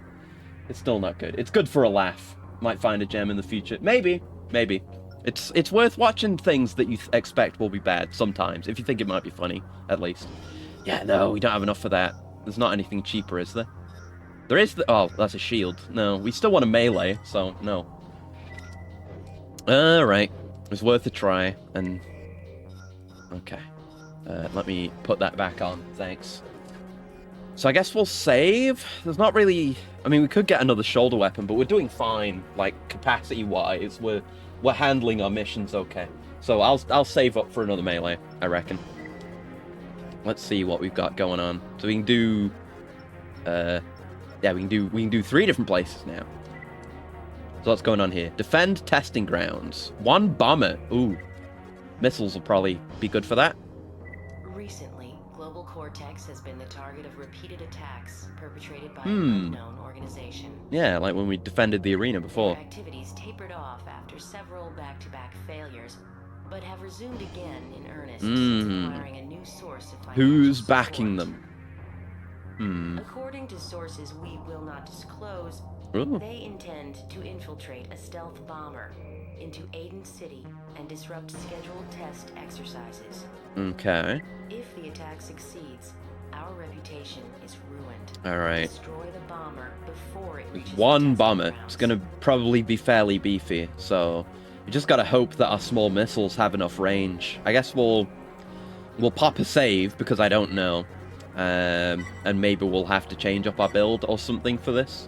It's still not good. It's good for a laugh. Might find a gem in the future. Maybe. It's worth watching things that you expect will be bad sometimes, if you think it might be funny, at least. Yeah, no, we don't have enough for that. There's not anything cheaper, is there? There is oh, that's a shield. No, we still want a melee, so no. Alright. It's worth a try, and... Okay. Let me put that back on, thanks. So I guess we'll save. There's not really... I mean, we could get another shoulder weapon, but we're doing fine, like, capacity-wise. We're handling our missions okay. So I'll save up for another melee, I reckon. Let's see what we've got going on. So we can do... yeah, we can do 3 different places now. So what's going on here? Defend testing grounds. 1 bomber. Ooh. Missiles will probably be good for that. Recently, Global Cortex has been the target of repeated attacks perpetrated by an unknown organization. Yeah, like when we defended the arena before. Their activities tapered off after several back-to-back failures, but have resumed again in earnest since acquiring a new source of financial Who's support. backing them? According to sources we will not disclose, Ooh. they intend to infiltrate a stealth bomber into Aiden City and disrupt scheduled test exercises. Okay. If the attack succeeds, our reputation is ruined. Alright. Destroy the bomber before it reaches the 1 testing bomber. grounds. It's gonna probably be fairly beefy, so we just gotta hope that our small missiles have enough range. I guess we'll pop a save because I don't know. And maybe we'll have to change up our build or something for this.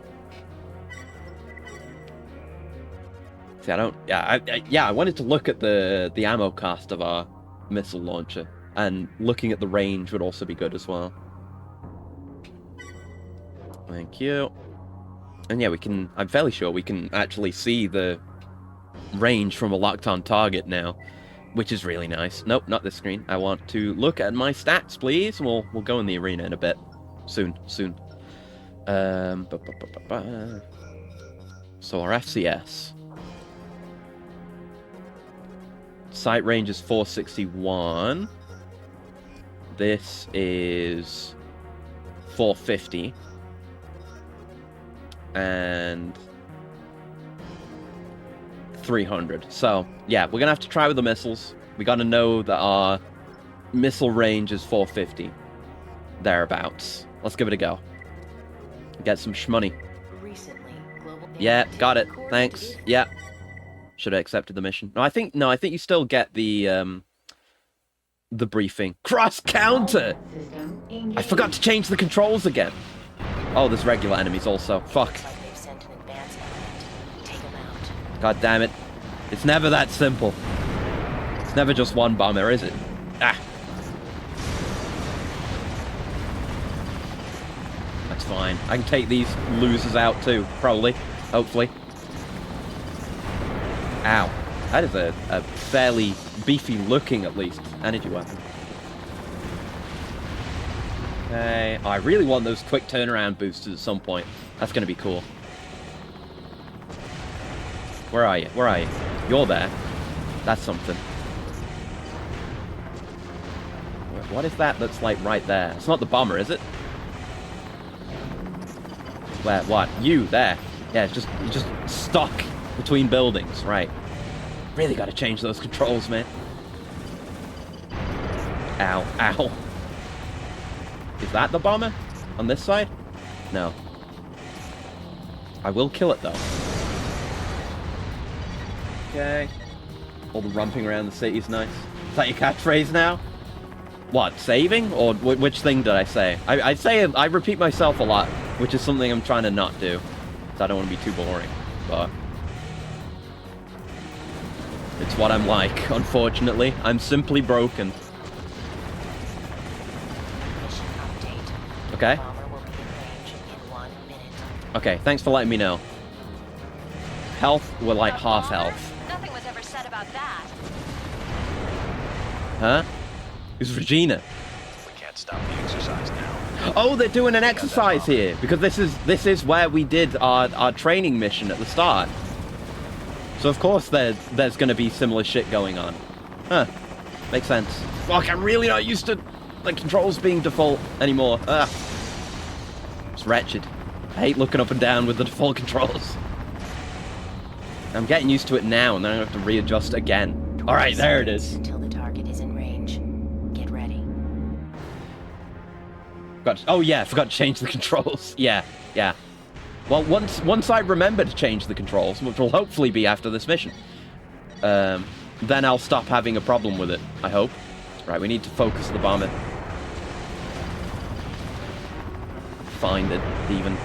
See, I don't... Yeah, I wanted to look at the ammo cost of our missile launcher. And looking at the range would also be good as well. Thank you. And yeah, we can... I'm fairly sure we can actually see the range from a locked-on target now. Which is really nice. Nope, not this screen. I want to look at my stats, please. We'll go in the arena in a bit. Soon. So our FCS. Sight range is 461. This is 450. And 300. So, yeah, we're gonna have to try with the missiles. We gotta know that our missile range is 450. Thereabouts. Let's give it a go. Get some shmoney. Recently, Global... Yeah, got it. Thanks. Yeah. Should have accepted the mission. No, I think you still get the briefing. Cross counter! System engaged. I forgot to change the controls again. Oh, there's regular enemies also. Fuck. Looks like they've sent an advance element. Take them out. God damn it. It's never that simple. It's never just 1 bomber, is it? Ah. That's fine. I can take these losers out too, probably. Hopefully. Ow. That is a fairly beefy looking, at least, energy weapon. Okay. Oh, I really want those quick turnaround boosters at some point. That's going to be cool. Where are you? Where are you? You're there. That's something. What is that that's, like, right there? It's not the bomber, is it? Where? What? You, there. Yeah, you're just stuck between buildings. Right. Really gotta change those controls, man. Ow. Ow. Is that the bomber? On this side? No. I will kill it, though. Okay. All the romping around the city is nice. Is that your catchphrase now? What, saving? Or which thing did I say? I repeat myself a lot, which is something I'm trying to not do. So I don't want to be too boring. But It's what I'm like, unfortunately. I'm simply broken. Mission update. Okay. The bomber will be in range in 1 minute. Okay, thanks for letting me know. Health, we're like half health. Nothing was ever said about that. Huh? Who's Regina? We can't stop the exercise now. Oh, they're doing an exercise here because this is where we did our training mission at the start. So of course there's going to be similar shit going on. Huh? Makes sense. Fuck, I'm really not used to the controls being default anymore. It's wretched. I hate looking up and down with the default controls. I'm getting used to it now, and then I have to readjust again. All right, there it is. Until the target is in range. Get ready. Oh yeah, I forgot to change the controls. Yeah. Well, once I remember to change the controls, which will hopefully be after this mission, then I'll stop having a problem with it, I hope. Right, we need to focus the bomber. Find it, even.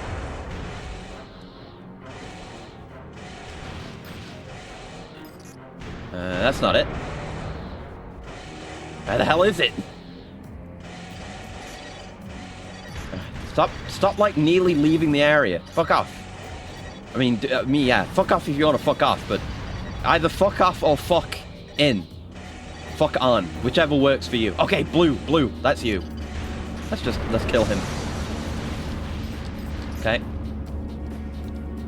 That's not it. Where the hell is it? Stop, like, nearly leaving the area. Fuck off. I mean, yeah, fuck off if you want to fuck off, but either fuck off or fuck in. Fuck on. Whichever works for you. Okay, blue, that's you. Let's kill him. Okay.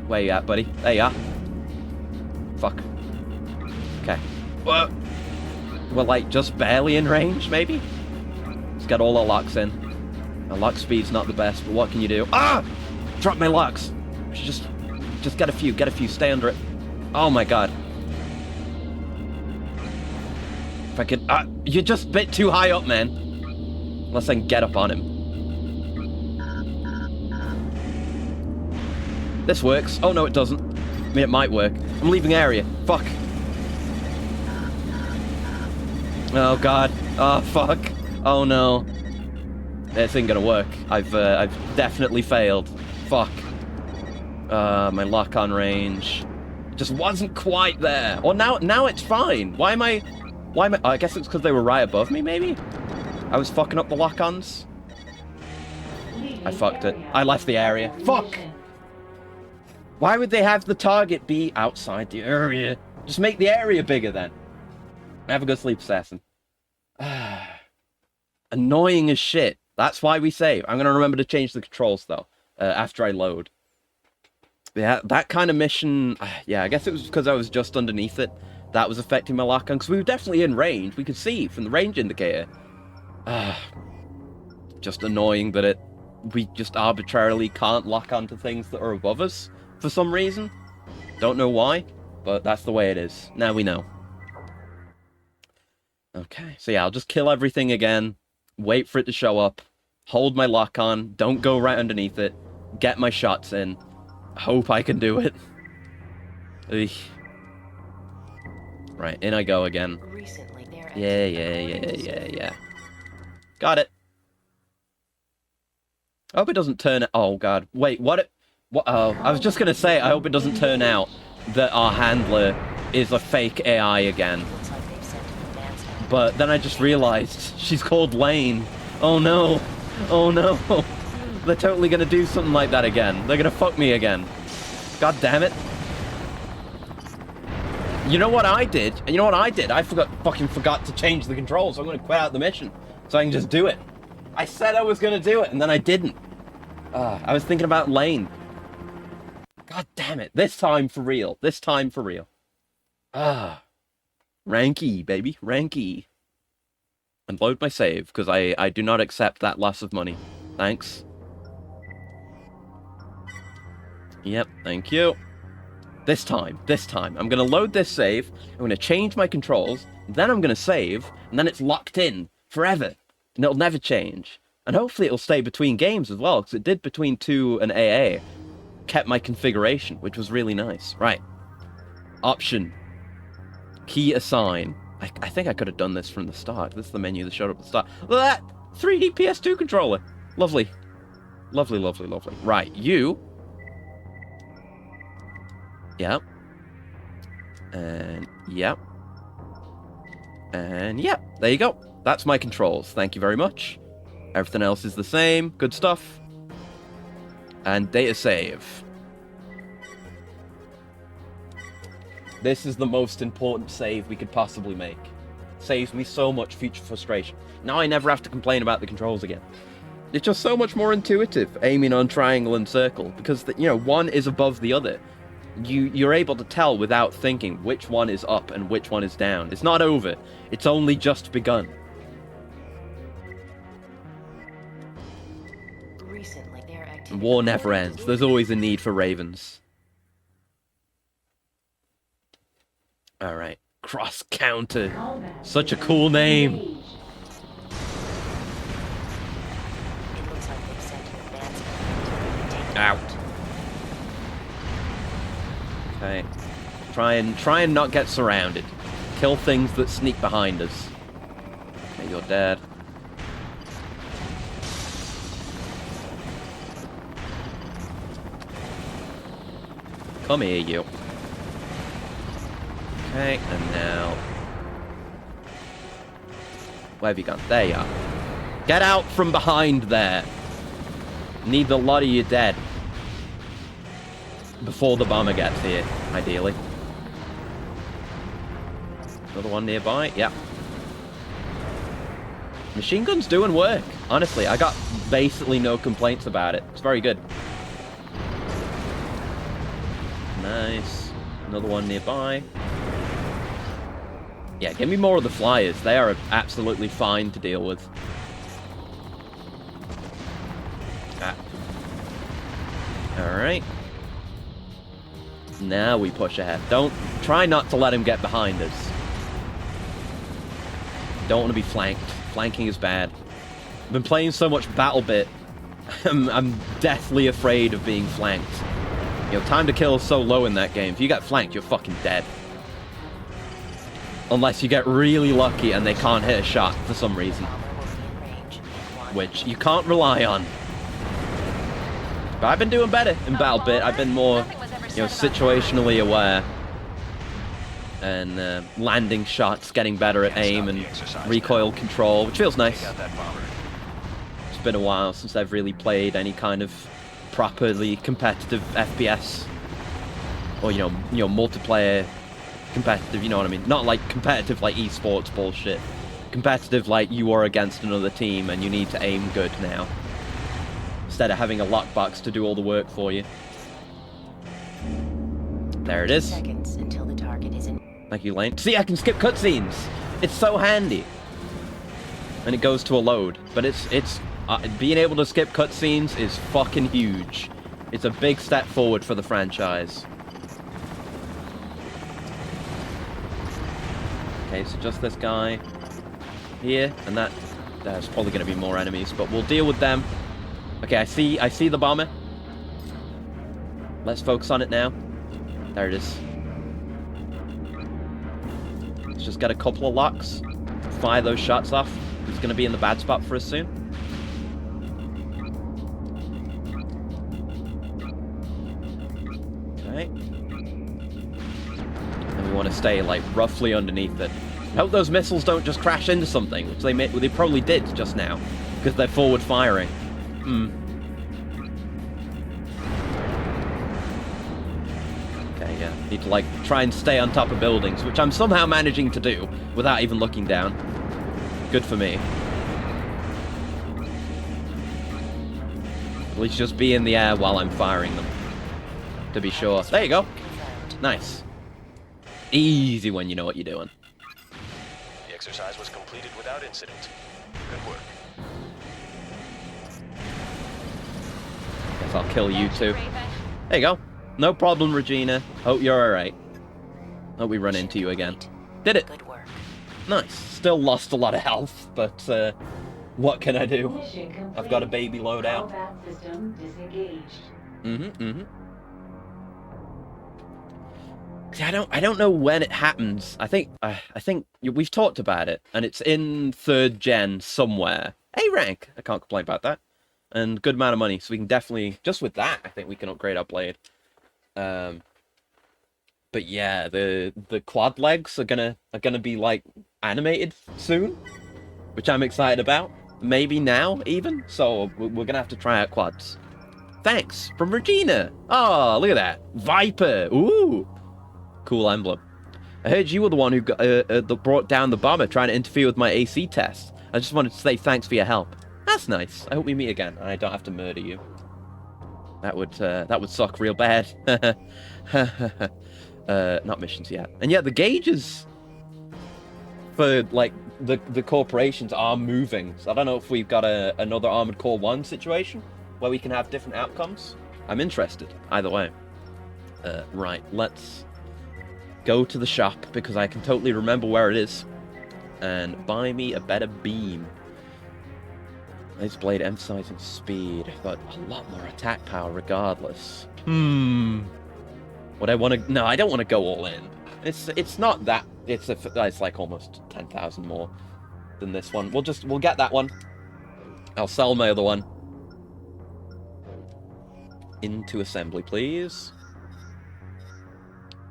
Where you at, buddy? There you are. Fuck. Okay. Whoa. We're, like, just barely in range, maybe? Let's get all our locks in. My lock speed's not the best, but what can you do? Ah! Drop my locks! Just get a few, stay under it. Oh my god. If I could... you're just a bit too high up, man. Unless I can get up on him. This works. Oh no, it doesn't. I mean, it might work. I'm leaving area. Fuck. Oh god. Oh fuck. Oh no. This ain't gonna work. I've definitely failed. Fuck. My lock-on range just wasn't quite there. Or now it's fine. Why am I... I guess it's because they were right above me, maybe? I was fucking up the lock-ons. I fucked it. I left the area. Fuck! Why would they have the target be outside the area? Just make the area bigger then. Have a good sleep, assassin. Annoying as shit. That's why we save. I'm going to remember to change the controls, though, after I load. Yeah, that kind of mission... yeah, I guess it was because I was just underneath it. That was affecting my lock-on, because we were definitely in range. We could see from the range indicator. Just annoying that we just arbitrarily can't lock onto things that are above us for some reason. Don't know why, but that's the way it is. Now we know. Okay, so yeah, I'll just kill everything again. Wait for it to show up. Hold my lock on. Don't go right underneath it. Get my shots in. Hope I can do it. Eesh. Right, in I go again. Recently, there Yeah. Got it. I hope it doesn't turn... Oh, God. Wait, what? Oh, I was just going to say, I hope it doesn't turn out that our handler is a fake AI again. Looks like they've sent an advanced handler. But then I just realized she's called Lane. Oh, no. Oh, no. They're totally going to do something like that again. They're going to fuck me again. God damn it. You know what I did? I fucking forgot to change the controls, so I'm going to quit out the mission. So I can just do it. I said I was going to do it, and then I didn't. I was thinking about Lane. God damn it. This time for real. Ranky, baby. Ranky. And load my save, because I do not accept that loss of money. Thanks. Yep, thank you. This time, I'm going to load this save, I'm going to change my controls, then I'm going to save, and then it's locked in forever. And it'll never change. And hopefully it'll stay between games as well, because it did between 2 and AA. Kept my configuration, which was really nice. Right. Option. Key assign. I think I could have done this from the start. This is the menu that showed up at the start. Look at that! 3D PS2 controller. Lovely. Lovely. Right, you... Yep. And, yep. And yeah, there you go. That's my controls. Thank you very much. Everything else is the same. Good stuff. And data save. This is the most important save we could possibly make. Saves me so much future frustration. Now I never have to complain about the controls again. It's just so much more intuitive, aiming on triangle and circle, because, one is above the other. You're able to tell without thinking which one is up and which one is down. It's not over. It's only just begun. Recently, their activity... War never ends. There's always a need for ravens. Alright. Cross Counter. Such a cool name. It looks like they've sent an advance to take them Out. Okay. Try and not get surrounded. Kill things that sneak behind us. Okay, you're dead. Come here, you. Okay, and now... Where have you gone? There you are. Get out from behind there. Need a lot of you dead. Before the bomber gets here, ideally. Another one nearby. Yep. Machine gun's doing work. Honestly, I got basically no complaints about it. It's very good. Nice. Another one nearby. Yeah, give me more of the flyers. They are absolutely fine to deal with. Ah. Alright. Now we push ahead. Try not to let him get behind us. Don't want to be flanked. Flanking is bad. I've been playing so much BattleBit. I'm deathly afraid of being flanked. Time to kill is so low in that game. If you get flanked, you're fucking dead. Unless you get really lucky and they can't hit a shot for some reason. Which you can't rely on. But I've been doing better in BattleBit. I've been more, situationally aware. And landing shots, getting better at aim and recoil control, which feels nice. It's been a while since I've really played any kind of properly competitive FPS. Or, multiplayer competitive, you know what I mean? Not like competitive like esports bullshit. Competitive like you are against another team and you need to aim good now. Instead of having a lockbox to do all the work for you. There it is. Seconds until the target is in. Thank you, Lane. See, I can skip cutscenes. It's so handy. And it goes to a load. But it's being able to skip cutscenes is fucking huge. It's a big step forward for the franchise. Okay, so just this guy here, and there's probably going to be more enemies, but we'll deal with them. Okay, I see the bomber. Let's focus on it now. There it is. Let's just get a couple of locks. Fire those shots off. He's going to be in the bad spot for us soon. Okay. And we want to stay, like, roughly underneath it. I hope those missiles don't just crash into something, which they probably did just now, because they're forward firing. Okay, yeah. Need to, like, try and stay on top of buildings, which I'm somehow managing to do without even looking down. Good for me. At least just be in the air while I'm firing them. To be sure. There you go. Nice. Easy when you know what you're doing. The exercise was completed without incident. Good work. Guess I'll kill you too. There you go. No problem, Regina. Hope you're alright. Hope we run into you again. Did it. Good work. Nice. Still lost a lot of health, but what can I do? I've got a baby loadout. Combat system disengaged. See, I don't know when it happens. I think we've talked about it, and it's in 3rd gen somewhere. A rank. I can't complain about that. And good amount of money, so we can definitely, just with that, I think we can upgrade our blade. But yeah, the quad legs are gonna be like animated soon, which I'm excited about. Maybe now, even. So we're gonna have to try out quads. Thanks, from Regina. Oh, look at that. Viper. Ooh. Cool emblem. I heard you were the one who that brought down the bomber trying to interfere with my AC test. I just wanted to say thanks for your help. That's nice. I hope we meet again and I don't have to murder you. That would suck real bad. Not missions yet. And yeah, the gauges for like the corporations are moving. So I don't know if we've got another Armored Core 1 situation where we can have different outcomes. I'm interested either way. Right, let's go to the shop because I can totally remember where it is and buy me a better beam. This blade emphasizing speed, but a lot more attack power regardless. What I want to... No, I don't want to go all in. It's not that... It's like almost 10,000 more than this one. We'll get that one. I'll sell my other one. Into assembly, please.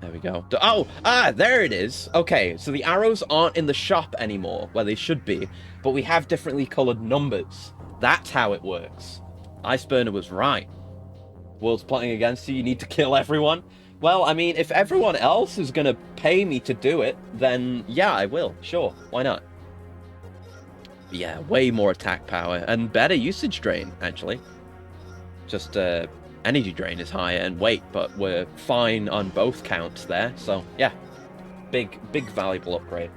There we go. There it is. Okay, so the arrows aren't in the shop anymore, where they should be, but we have differently colored numbers. That's how it works. Iceburner was right. World's plotting against you, you need to kill everyone. Well, I mean, if everyone else is gonna pay me to do it, then yeah, I will. Sure, why not? Yeah, way more attack power, and better usage drain, actually. Just, energy drain is higher and weight, but we're fine on both counts there. So yeah, big valuable upgrade.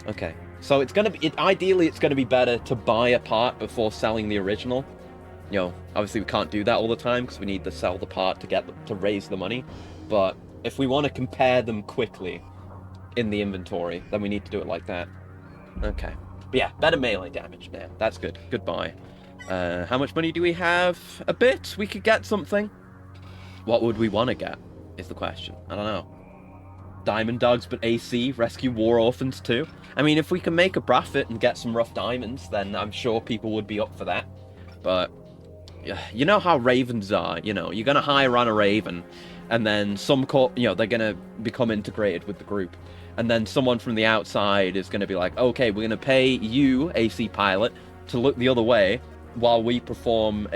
Okay, so it's gonna be ideally it's gonna be better to buy a part before selling the original. You know, obviously we can't do that all the time because we need to sell the part to raise the money. But if we want to compare them quickly in the inventory, then we need to do it like that. Okay, but yeah, better melee damage now. That's good. Goodbye. How much money do we have? A bit. We could get something. What would we want to get, is the question. I don't know. Diamond Dogs, but AC, rescue war orphans too. I mean, if we can make a profit and get some rough diamonds, then I'm sure people would be up for that. But, you know how ravens are, you know. You're going to hire on a raven, and then they're going to become integrated with the group. And then someone from the outside is going to be like, okay, we're going to pay you, AC pilot, to look the other way, while we perform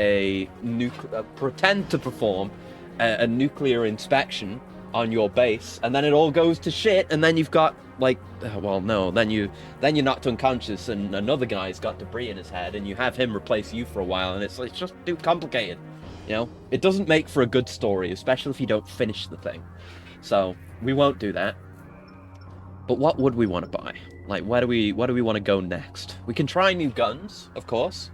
pretend to perform a nuclear inspection on your base, and then it all goes to shit, and then you've got like, then you're knocked unconscious, and another guy's got debris in his head, and you have him replace you for a while, and it's just too complicated. You know, it doesn't make for a good story, especially if you don't finish the thing. So we won't do that. But what would we want to buy? Like, where do we want to go next? We can try new guns, of course.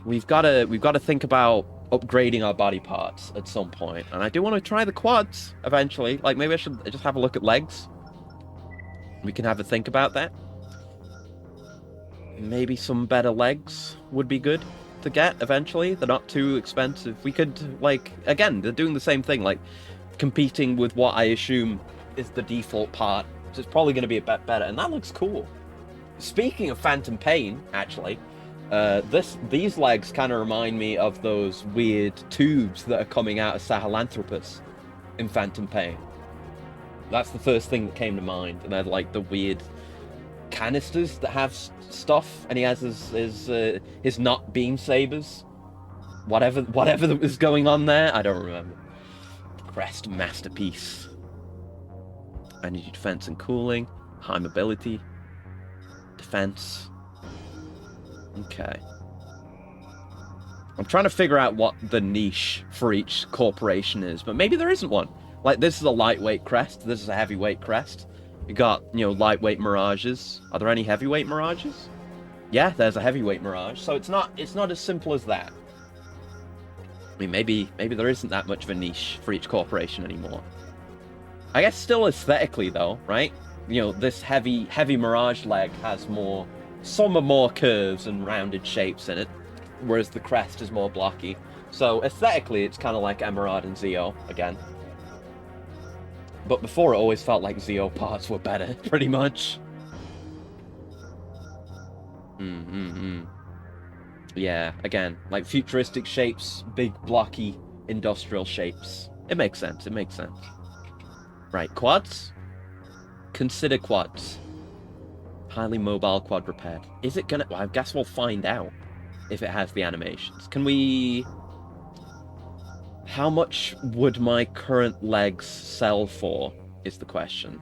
We've got to think about upgrading our body parts at some point, and I do want to try the quads eventually. Like, maybe I should just have a look at legs. We can have a think about that. Maybe some better legs would be good to get eventually. They're not too expensive. We could, like, again, they're doing the same thing, like competing with what I assume is the default part. So it's probably going to be a bit better, and that looks cool. Speaking of Phantom Pain, actually, these legs kind of remind me of those weird tubes that are coming out of Sahelanthropus in Phantom Pain. That's the first thing that came to mind, and they're like the weird canisters that have stuff, and he has his not beam sabers. Whatever that was going on there, I don't remember. Crest masterpiece. Energy defense and cooling, high mobility, defense. Okay. I'm trying to figure out what the niche for each corporation is, but maybe there isn't one. Like, this is a lightweight crest, this is a heavyweight crest. You got, you know, lightweight mirages. Are there any heavyweight mirages? Yeah, there's a heavyweight mirage, so it's not as simple as that. I mean, maybe there isn't that much of a niche for each corporation anymore. I guess still aesthetically though, right? You know, this heavy mirage leg has some are more curves and rounded shapes in it, whereas the crest is more blocky. So aesthetically, it's kind of like Emerald and Zeo again. But before, it always felt like Zeo parts were better, pretty much. Yeah, again, like futuristic shapes, big blocky industrial shapes. It makes sense. Right, quads? Consider quads. Highly mobile quadruped. Is it gonna... Well, I guess we'll find out if it has the animations. Can we... How much would my current legs sell for, is the question.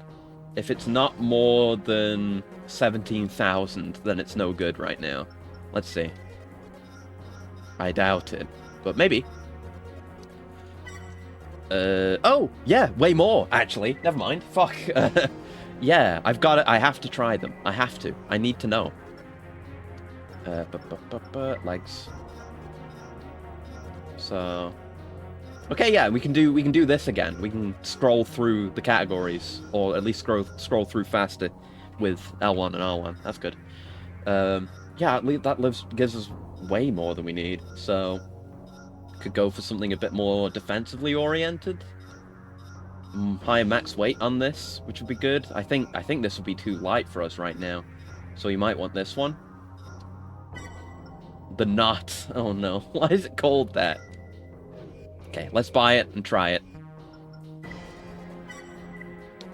If it's not more than 17,000, then it's no good right now. Let's see. I doubt it, but maybe. Oh, yeah, way more, actually. Never mind. Fuck. Yeah, I've got it. I have to try them. I have to. I need to know. Legs. So... Okay, yeah, we can do this again. We can scroll through the categories, or at least scroll through faster with L1 and R1. That's good. Yeah, that gives us way more than we need. So could go for something a bit more defensively oriented. Higher max weight on this, which would be good. I think this would be too light for us right now. So you might want this one. The knot. Oh no. Why is it called that? Okay, let's buy it and try it.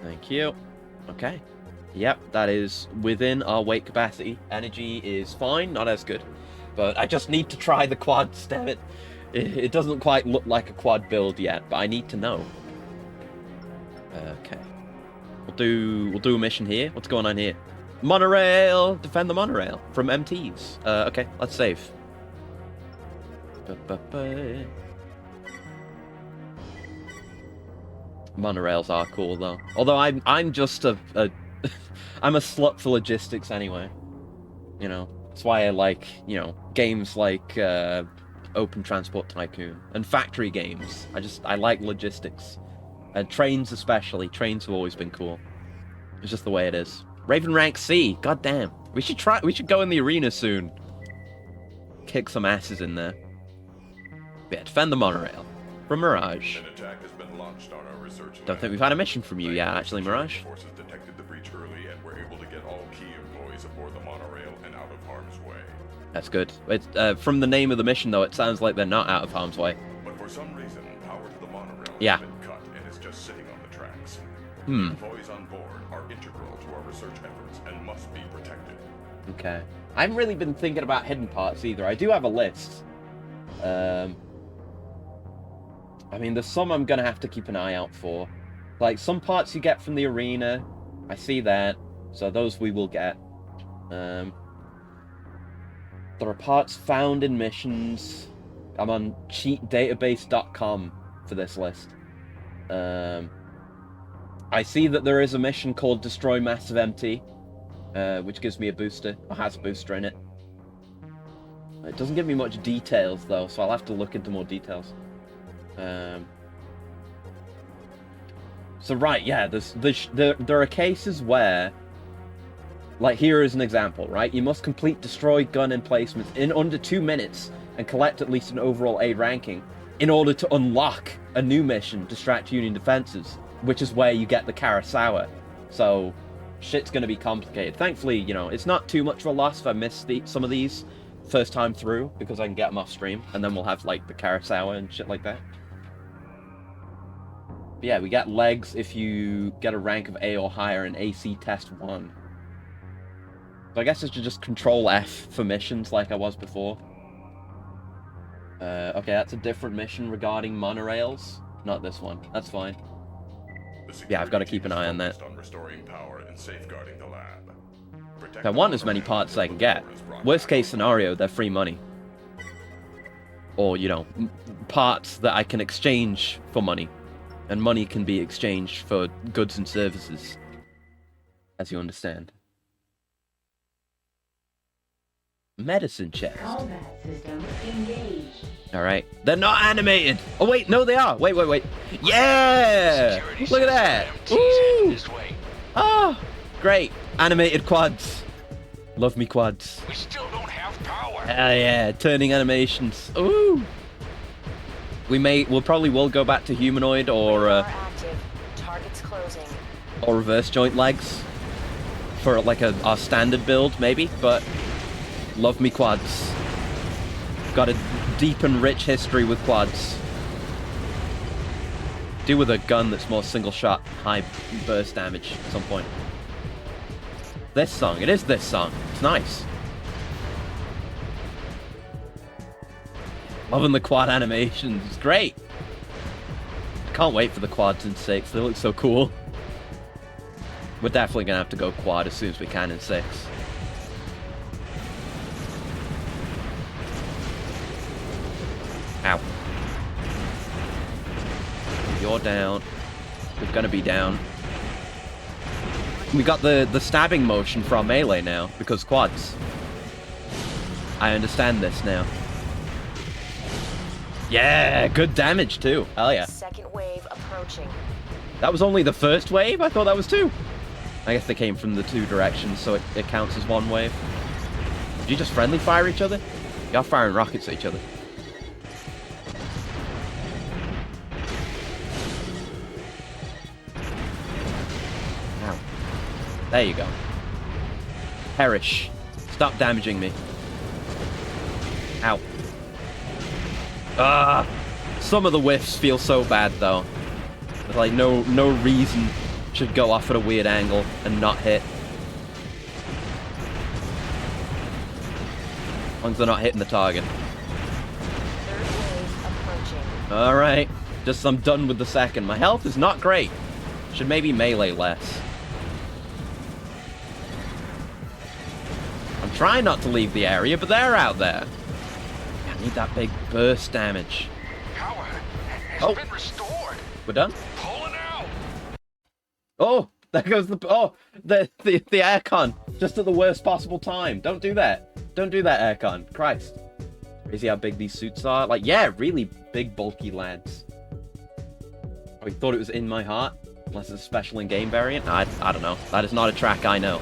Thank you. Okay. Yep, that is within our weight capacity. Energy is fine, not as good. But I just need to try the quads, damn it. It doesn't quite look like a quad build yet, but I need to know. Okay. We'll do a mission here. What's going on here? Monorail! Defend the monorail from MTs. Okay, let's save. Monorails are cool though. Although I'm just I'm a slut for logistics anyway. You know, that's why I like, you know, games like Open Transport Tycoon and factory games. I like logistics. And trains especially. Trains have always been cool. It's just the way it is. Raven rank C. God damn. We should go in the arena soon. Kick some asses in there. Yeah, defend the monorail. From Mirage. An attack has been launched on our research Don't think we've had a mission from you yet, actually, Mirage. Forces detected the breach early and were able to get all key employees aboard the monorail and out of harm's way. That's good. It's, from the name of the mission, though, it sounds like they're not out of harm's way. But for some reason, power to the monorail Yeah. has been cut and is just sitting on the tracks. Hmm. Employees on board are integral to our research efforts and must be protected. Okay. I haven't really been thinking about hidden parts either. I do have a list. I mean, there's some I'm gonna have to keep an eye out for. Like, some parts you get from the arena. I see that. So those we will get. There are parts found in missions. I'm on cheatdatabase.com for this list. I see that there is a mission called Destroy Massive MT, which gives me a booster, or has a booster in it. It doesn't give me much details though, so I'll have to look into more details. So right, yeah, there are cases where, like here is an example, right? You must complete destroy gun emplacements in under 2 minutes and collect at least an overall A ranking in order to unlock a new mission, Distract Union Defenses, which is where you get the Kurosawa. So shit's gonna be complicated. Thankfully, you know, it's not too much of a loss if I miss some of these first time through, because I can get them off stream, and then we'll have like the Kurosawa and shit like that. But yeah, we get legs if you get a rank of A or higher in AC Test 1. So I guess I should just Control F for missions like I was before. Okay, that's a different mission regarding monorails. Not this one. That's fine. Yeah, I've got to keep an eye on that. On restoring power and safeguarding the lab. I want as many parts as I can get. Worst case scenario, they're free money. Or, you know, parts that I can exchange for money. And money can be exchanged for goods and services. As you understand. Medicine chest. Combat system engaged. Alright. They're not animated! Oh wait, no they are! Wait. Yeah! Look at that! Woo! Ah! Great! Animated quads. Love me quads. We still don't have power. Hell yeah, turning animations. Ooh! We'll probably go back to humanoid or active. Targets closing. or reverse joint legs for like our standard build maybe, but love me quads. Got a deep and rich history with quads. Do with a gun that's more single shot, high burst damage at some point. this song. It is this song. It's nice. Loving the quad animations. It's great. I can't wait for the quads in 6. They look so cool. We're definitely going to have to go quad as soon as we can in 6. Ow. You're down. We're going to be down. We got the stabbing motion from melee now, because quads. I understand this now. Yeah, good damage too. Hell yeah. Second wave approaching. That was only the first wave? I thought that was 2. I guess they came from the 2 directions, so it counts as 1 wave. Did you just friendly fire each other? Y'all firing rockets at each other. Ow. There you go. Perish. Stop damaging me. Ow. Ah! Some of the whiffs feel so bad, though. Like, no reason should go off at a weird angle and not hit. As long as they're not hitting the target. Third wave approaching. Alright. Just I'm done with the second. My health is not great. Should maybe melee less. I'm trying not to leave the area, but they're out there. I need that big burst damage. Power has been restored. We're done? Pulling out. Oh, there goes the aircon. Just at the worst possible time. Don't do that. Don't do that, aircon. Christ. Crazy how big these suits are. Like, yeah, really big, bulky lads. Oh, he thought it was In My Heart? Unless it's a special in-game variant? I don't know. That is not a track I know.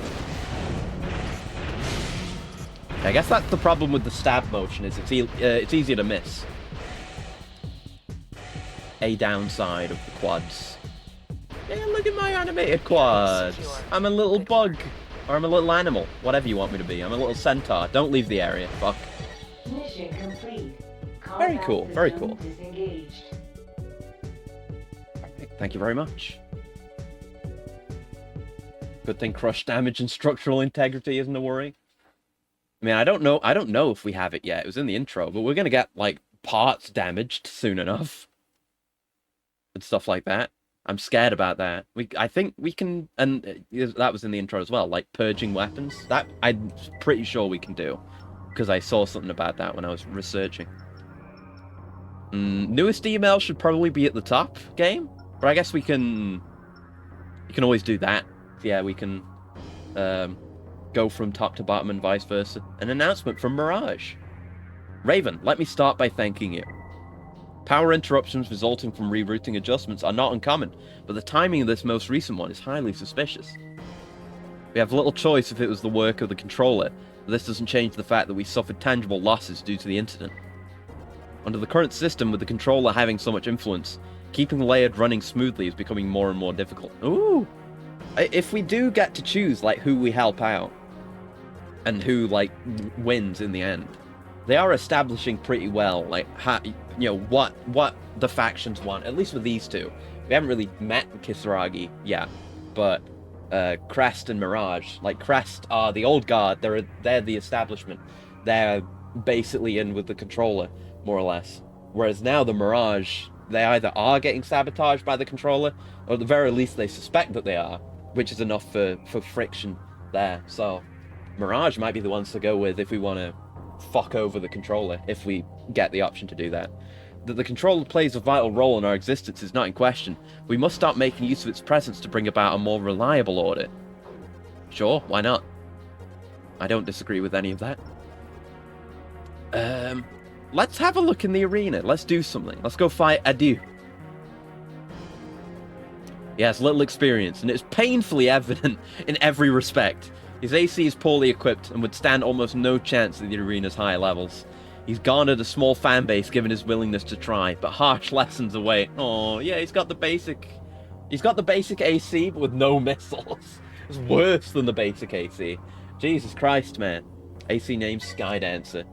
I guess that's the problem with the stab motion, is it's easier to miss. A downside of the quads. Yeah, look at my animated quads. I'm a little bug. Or I'm a little animal. Whatever you want me to be. I'm a little centaur. Don't leave the area. Fuck. Mission complete. Very cool. Very System cool. disengaged. Thank you very much. Good thing crush damage and structural integrity isn't a worry. I mean, I don't know if we have it yet. It was in the intro, but we're gonna get, like, parts damaged soon enough. And stuff like that. I'm scared about that. I think we can, and that was in the intro as well, like, purging weapons. That, I'm pretty sure we can do. Because I saw something about that when I was researching. Newest email should probably be at the top, game. But I guess we can always do that. Yeah, we can, go from top to bottom and vice versa. An announcement from Mirage. Raven, let me start by thanking you. Power interruptions resulting from rerouting adjustments are not uncommon, but the timing of this most recent one is highly suspicious. We have little choice if it was the work of the controller, but this doesn't change the fact that we suffered tangible losses due to the incident. Under the current system, with the controller having so much influence, keeping layered running smoothly is becoming more and more difficult. Ooh! If we do get to choose, like, who we help out, and who, like, wins in the end, they are establishing pretty well, like, how, you know, what the factions want, at least with these two. We haven't really met Kisaragi yet, but Crest and Mirage, like, Crest are the old guard, they're the establishment. They're basically in with the controller, more or less. Whereas now the Mirage, they either are getting sabotaged by the controller, or at the very least they suspect that they are, which is enough for friction there. So Mirage might be the ones to go with if we want to fuck over the controller, if we get the option to do that. That the controller plays a vital role in our existence is not in question. We must start making use of its presence to bring about a more reliable order. Sure, why not? I don't disagree with any of that. Let's have a look in the arena. Let's do something. Let's go fight Adu. He has little experience, and it's painfully evident in every respect. His AC is poorly equipped and would stand almost no chance at the arena's higher levels. He's garnered a small fan base given his willingness to try, but harsh lessons await. Oh, yeah, he's got the basic AC, but with no missiles. It's worse than the basic AC. Jesus Christ, man. AC named Skydancer.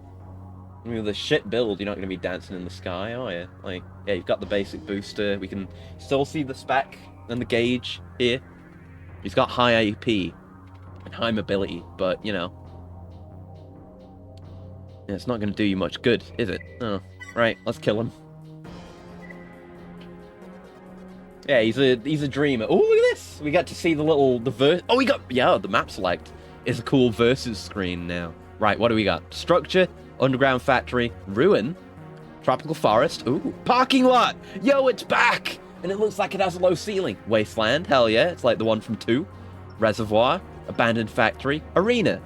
I mean, with a shit build, you're not going to be dancing in the sky, are you? Like, yeah, you've got the basic booster. We can still see the spec and the gauge here. He's got high AP. high mobility, but, you know. Yeah, it's not going to do you much good, is it? Oh, right, let's kill him. Yeah, he's a dreamer. Oh, look at this! We got to see the verse. Oh, we got, yeah, the map select is a cool versus screen now. Right, what do we got? Structure, underground factory, ruin, tropical forest. Ooh, parking lot! Yo, it's back! And it looks like it has a low ceiling. Wasteland, hell yeah, it's like the one from 2. Reservoir, abandoned factory, arena.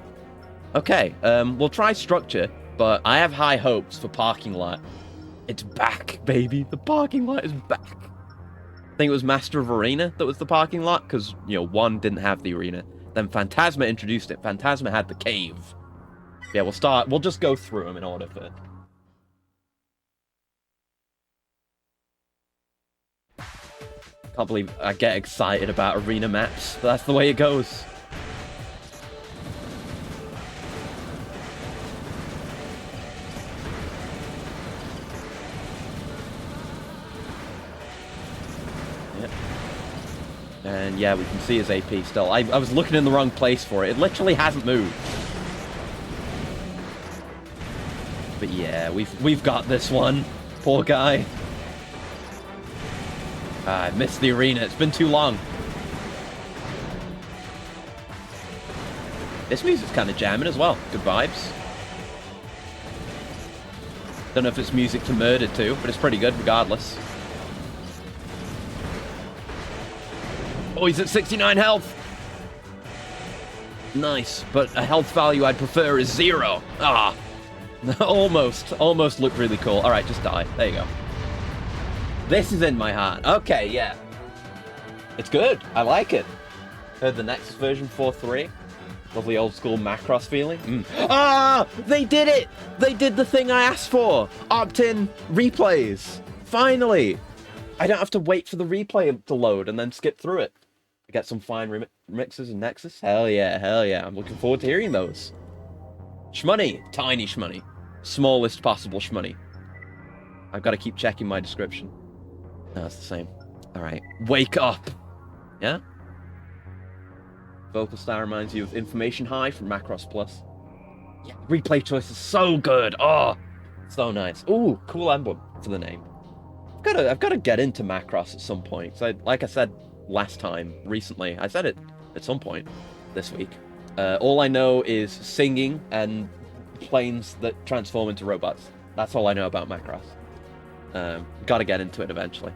Okay, we'll try structure, but I have high hopes for parking lot. It's back, baby. The parking lot is back. I think it was Master of Arena that was the parking lot, because, you know, 1 didn't have the arena. Then Phantasma introduced it. Phantasma had the cave. Yeah, we'll just go through them in order for... Can't believe I get excited about arena maps, but that's the way it goes. Yep. And yeah, we can see his AP still. I was looking in the wrong place for it. It literally hasn't moved. But yeah, we've got this one. Poor guy. I missed the arena. It's been too long. This music's kind of jamming as well. Good vibes. Don't know if it's music to murder to, but it's pretty good regardless. Oh, he's at 69 health. Nice, but a health value I'd prefer is 0. Ah, almost looked really cool. All right, just die. There you go. This is in my heart. Okay, yeah. It's good. I like it. Heard the next version 4.3. Lovely old school Macross feeling. Ah! They did it! They did the thing I asked for! Opt-in replays. Finally! I don't have to wait for the replay to load and then skip through it. I get some fine remixes in Nexus. Hell yeah, hell yeah. I'm looking forward to hearing those. Shmoney. Tiny shmoney. Smallest possible shmoney. I've got to keep checking my description. No, it's the same. Alright. Wake up! Yeah? Vocal style reminds you of Information High from Macross Plus. Yeah, replay choice is so good! Oh! So nice. Ooh, cool emblem for the name. I've got to get into Macross at some point. So like I said last time, recently, I said it at some point this week. All I know is singing and planes that transform into robots. That's all I know about Macross. Got to get into it eventually.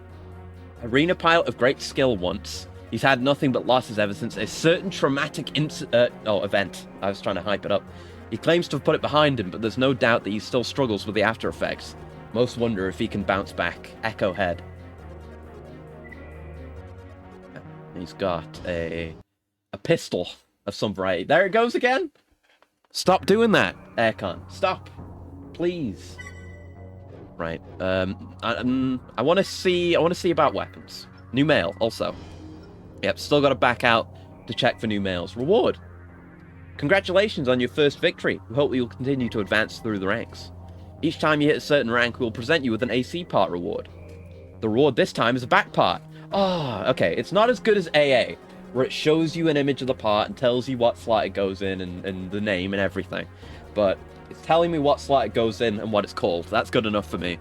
Arena pilot of great skill once. He's had nothing but losses ever since a certain traumatic event. I was trying to hype it up. He claims to have put it behind him, but there's no doubt that he still struggles with the after effects. Most wonder if he can bounce back. Echo Head. He's got a pistol of some variety. There it goes again. Stop doing that, Aircon. Stop, please. Right. I want to see about weapons. New mail also. Yep. Still got to back out to check for new mails. Reward. Congratulations on your first victory. We hope you'll continue to advance through the ranks. Each time you hit a certain rank, we'll present you with an AC part reward. The reward this time is a back part. Ah, okay. It's not as good as AA, where it shows you an image of the part and tells you what slot it goes in and the name and everything. But it's telling me what slot it goes in and what it's called. That's good enough for me.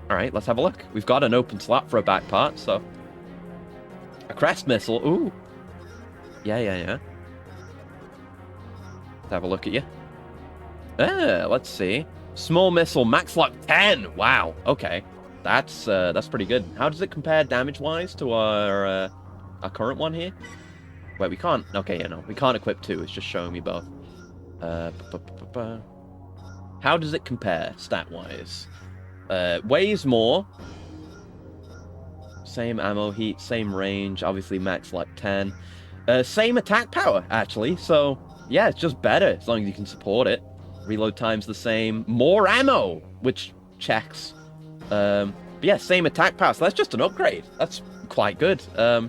Alright, let's have a look. We've got an open slot for a back part, so... A crest missile. Ooh. Yeah. Let's have a look at you. Let's see. Small missile, max lock 10. Wow. Okay. That's pretty good. How does it compare damage-wise to our current one here? Wait, we can't... Okay, yeah, no. We can't equip 2. It's just showing me both. How does it compare, stat-wise? Weighs more. Same ammo heat, same range. Obviously, max like 10. Same attack power, actually. So, yeah, it's just better, as long as you can support it. Reload time's the same. More ammo, which checks. But yeah, same attack power. So that's just an upgrade. That's quite good. I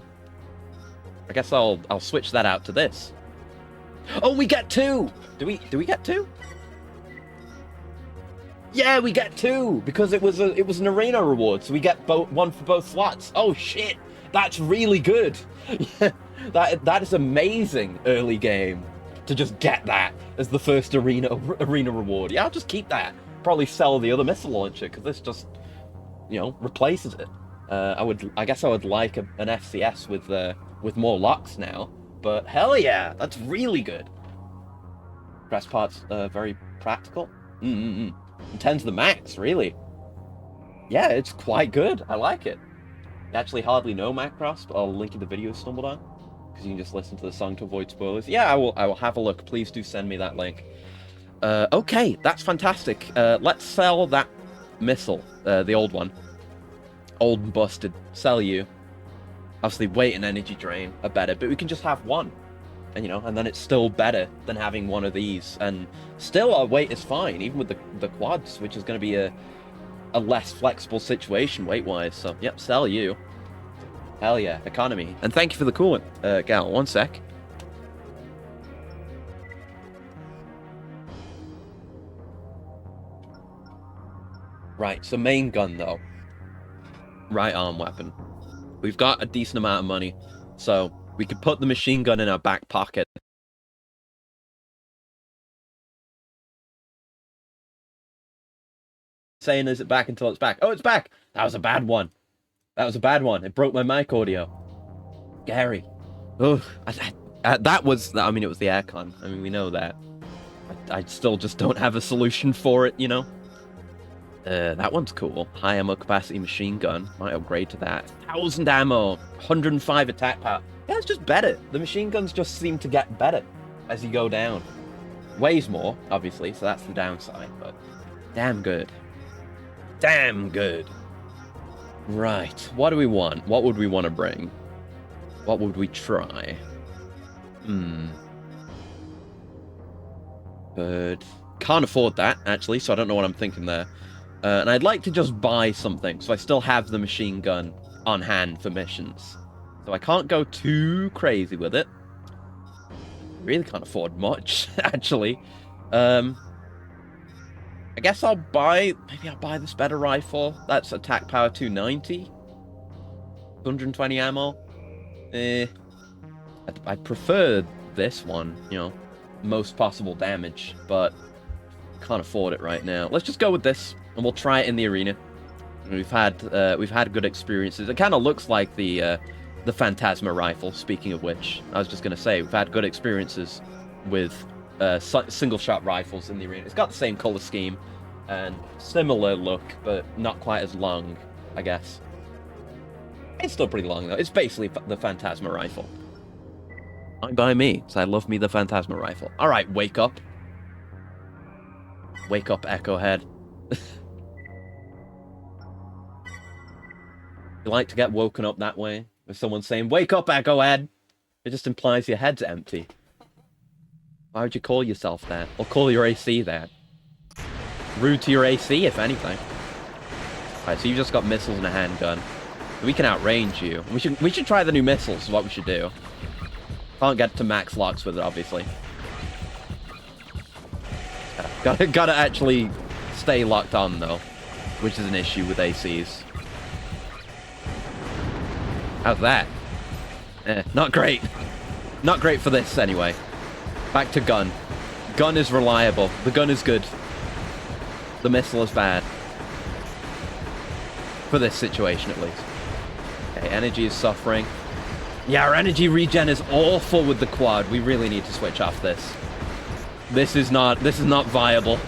guess I'll switch that out to this. Oh, we get 2! Do we get 2? Yeah, we get 2 because it was an arena reward, so we get one for both slots. Oh shit, that's really good. That is amazing early game to just get that as the first arena reward. Yeah, I'll just keep that. Probably sell the other missile launcher because this just, replaces it. I guess I would like an FCS with more locks now. But hell yeah, that's really good. Press parts very practical. 10 to the max, really. Yeah, it's quite good. I like it. I actually hardly know Macross, but I'll link in the video stumbled on, because you can just listen to the song to avoid spoilers. Yeah, I will have a look. Please do send me that link. Okay, that's fantastic. Let's sell that missile, the old one. Old and busted. Sell you. Obviously, weight and energy drain are better, but we can just have one. And, and then it's still better than having one of these. And still our weight is fine, even with the quads, which is going to be a less flexible situation weight-wise. So, yep, sell you. Hell yeah, economy. And thank you for the coolant, Gal. One sec. Right, so main gun, though. Right arm weapon. We've got a decent amount of money, so we could put the machine gun in our back pocket. Saying, is it back until it's back? Oh, it's back! That was a bad one. That was a bad one. It broke my mic audio. Gary. Ugh. That was... I mean, it was the aircon. I mean, we know that. I still just don't have a solution for it, That one's cool. High ammo capacity machine gun. Might upgrade to that. 1,000 ammo. 105 attack power. Yeah, it's just better. The machine guns just seem to get better as you go down. Weighs more, obviously, so that's the downside, but damn good. Damn good. Right, what do we want? What would we want to bring? What would we try? But can't afford that, actually, so I don't know what I'm thinking there. And I'd like to just buy something, so I still have the machine gun on hand for missions. So I can't go too crazy with it. Really can't afford much, actually. I guess maybe I'll buy this better rifle. That's attack power 290. 120 ammo. I'd prefer this one, most possible damage, but can't afford it right now. Let's just go with this, and we'll try it in the arena. We've had good experiences. It kind of looks like the Phantasma rifle, speaking of which. I was just going to say, we've had good experiences with single-shot rifles in the arena. It's got the same color scheme and similar look, but not quite as long, I guess. It's still pretty long, though. It's basically the Phantasma rifle. Fine by me, so I love me the Phantasma rifle. Alright, wake up. Wake up, Echo Head. You like to get woken up that way? With someone saying, wake up, Echo Head! It just implies your head's empty. Why would you call yourself that? Or call your AC that? Rude to your AC, if anything. Alright, so you've just got missiles and a handgun. We can outrange you. We should try the new missiles, is what we should do. Can't get to max locks with it, obviously. Gotta actually stay locked on, though. Which is an issue with ACs. How's that? Not great. Not great for this, anyway. Back to gun. Gun is reliable. The gun is good. The missile is bad. For this situation, at least. Okay, energy is suffering. Yeah, our energy regen is awful with the quad. We really need to switch off this. This is not viable.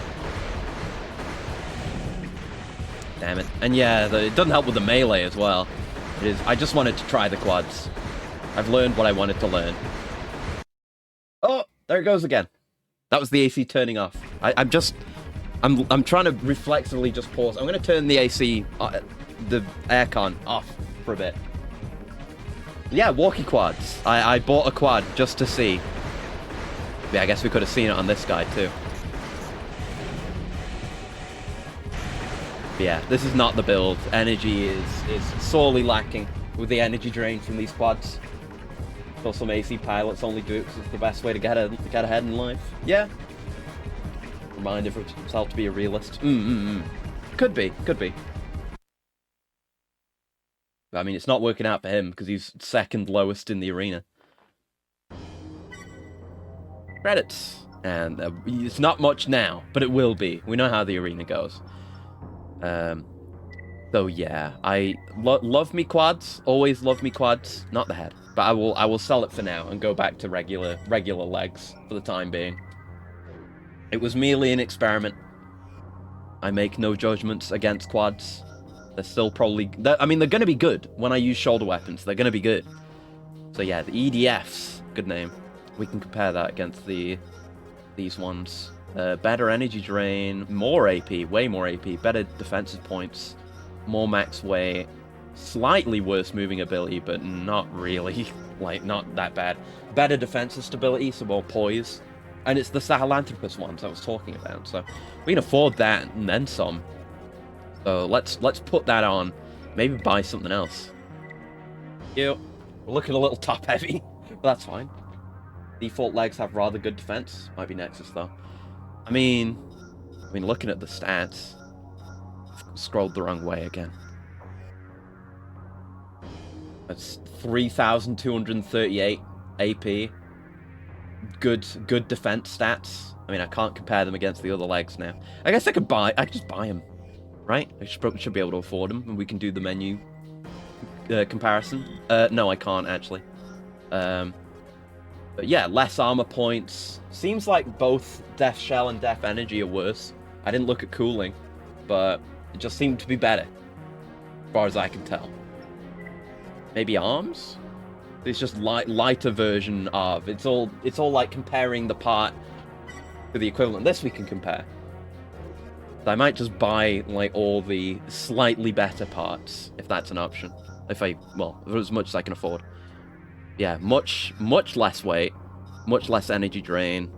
Damn it. And yeah, it doesn't help with the melee as well. I just wanted to try the quads. I've learned what I wanted to learn. Oh, there it goes again. That was the AC turning off. I'm trying to reflexively just pause. I'm going to turn the AC, the aircon off for a bit. Yeah, walkie quads. I bought a quad just to see. Yeah, I guess we could have seen it on this guy too. But yeah, this is not the build. Energy is sorely lacking with the energy drain from these quads. So some AC pilots only do it because it's the best way to get ahead in life. Yeah. Remind himself to be a realist. Could be. But, I mean, it's not working out for him because he's second lowest in the arena. Credits. And it's not much now, but it will be. We know how the arena goes. So yeah, I love me quads. Always love me quads. Not the head, but I will sell it for now and go back to regular legs for the time being. It was merely an experiment. I make no judgments against quads. They're still probably... I mean, they're going to be good when I use shoulder weapons. They're going to be good. So yeah, the EDFs. Good name. We can compare that against these ones. Better energy drain, more AP, way more AP, better defensive points, more max weight, slightly worse moving ability, but not really, like, not that bad. Better defensive stability, so more poise. And it's the Sahelanthropus ones I was talking about, so we can afford that and then some. So let's put that on. Maybe buy something else. We're looking a little top heavy, but that's fine. Default legs have rather good defense. Might be Nexus though. I mean, looking at the stats, I've scrolled the wrong way again. That's 3,238 AP. Good defense stats. I mean, I can't compare them against the other legs now. I guess I could just buy them, right? I should be able to afford them, and we can do the menu comparison. No, I can't actually. But yeah, less armor points. Seems like both Death Shell and Death Energy are worse. I didn't look at cooling, but it just seemed to be better, as far as I can tell. Maybe arms? It's just lighter version of. It's all like comparing the part to the equivalent. This we can compare. So I might just buy like all the slightly better parts if that's an option. As much as I can afford. Yeah, much less weight, much less energy drain,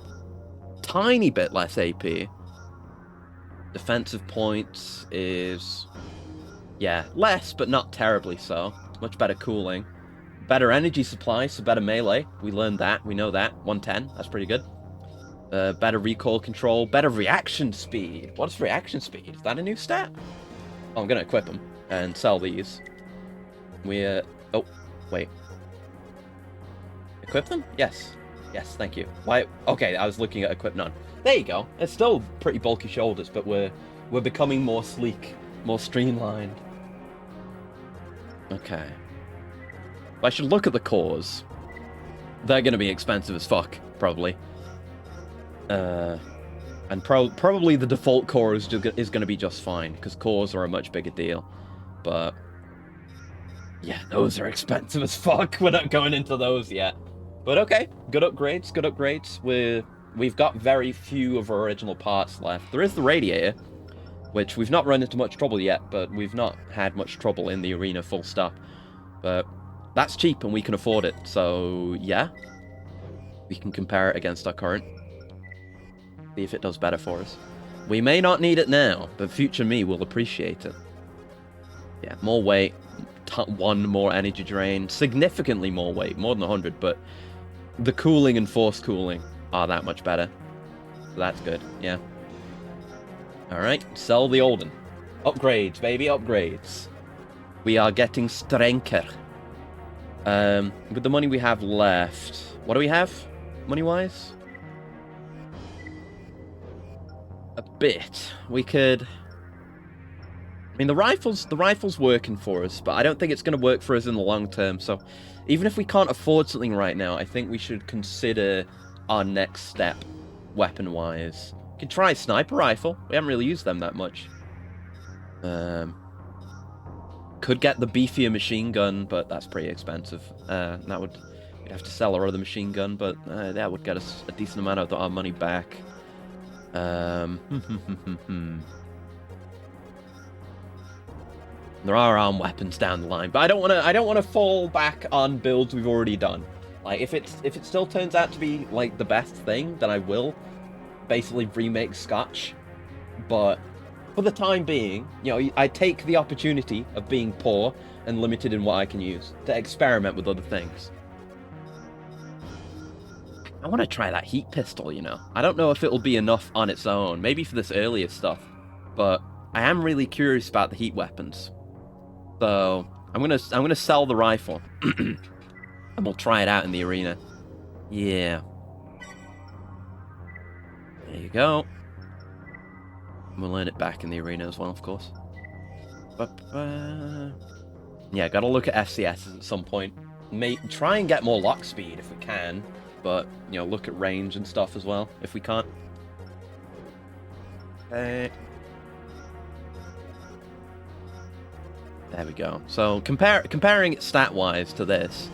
tiny bit less AP. Defensive points is, yeah, less, but not terribly so. Much better cooling. Better energy supply, so better melee. We learned that, we know that. 110, that's pretty good. Better recoil control, better reaction speed. What's reaction speed? Is that a new stat? Oh, I'm gonna equip them and sell these. Oh, wait. Equip them? Yes. Yes, thank you. Why? Okay, I was looking at equip none. There you go. It's still pretty bulky shoulders, but we're becoming more sleek, more streamlined. Okay. I should look at the cores. They're going to be expensive as fuck, probably. And probably the default core is going to be just fine, because cores are a much bigger deal. But yeah, those are expensive as fuck. We're not going into those yet. But okay, good upgrades, good upgrades. We've got very few of our original parts left. There is the radiator, which we've not run into much trouble yet, but we've not had much trouble in the arena, full stop. But that's cheap and we can afford it, so yeah. We can compare it against our current. See if it does better for us. We may not need it now, but future me will appreciate it. Yeah, more weight, one more energy drain, significantly more weight, more than 100, but the cooling and force cooling are that much better. So that's good, yeah. Alright, sell the olden. Upgrades, baby, upgrades. We are getting strengther. With the money we have left, what do we have, money-wise? A bit. We could... I mean, the rifle's working for us, but I don't think it's going to work for us in the long term, so even if we can't afford something right now, I think we should consider our next step, weapon-wise. We could try a sniper rifle. We haven't really used them that much. Could get the beefier machine gun, but that's pretty expensive. We'd have to sell our other machine gun, but that would get us a decent amount of our money back. There are arm weapons down the line, but I don't want to fall back on builds we've already done. Like if it still turns out to be like the best thing, then I will basically remake Scotch. But for the time being, you know, I take the opportunity of being poor and limited in what I can use to experiment with other things. I want to try that heat pistol, you know. I don't know if it'll be enough on its own, maybe for this earlier stuff, but I am really curious about the heat weapons. So I'm gonna sell the rifle, and we'll try it out in the arena. Yeah. There you go. We'll learn it back in the arena as well, of course. Yeah, gotta look at FCS at some point. Try and get more lock speed if we can, but, you know, look at range and stuff as well if we can't. Okay. There we go. So, comparing it stat-wise to this,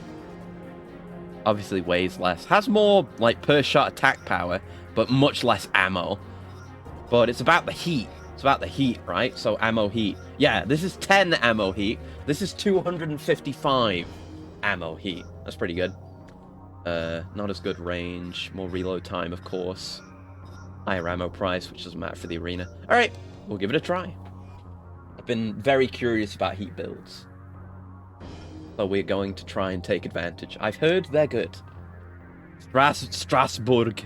obviously weighs less. Has more, like, per-shot attack power, but much less ammo. But it's about the heat. It's about the heat, right? So, ammo heat. Yeah, this is 10 ammo heat. This is 255 ammo heat. That's pretty good. Not as good range. More reload time, of course. Higher ammo price, which doesn't matter for the arena. Alright, we'll give it a try. I've been very curious about heat builds. So we're going to try and take advantage. I've heard they're good. Strasbourg.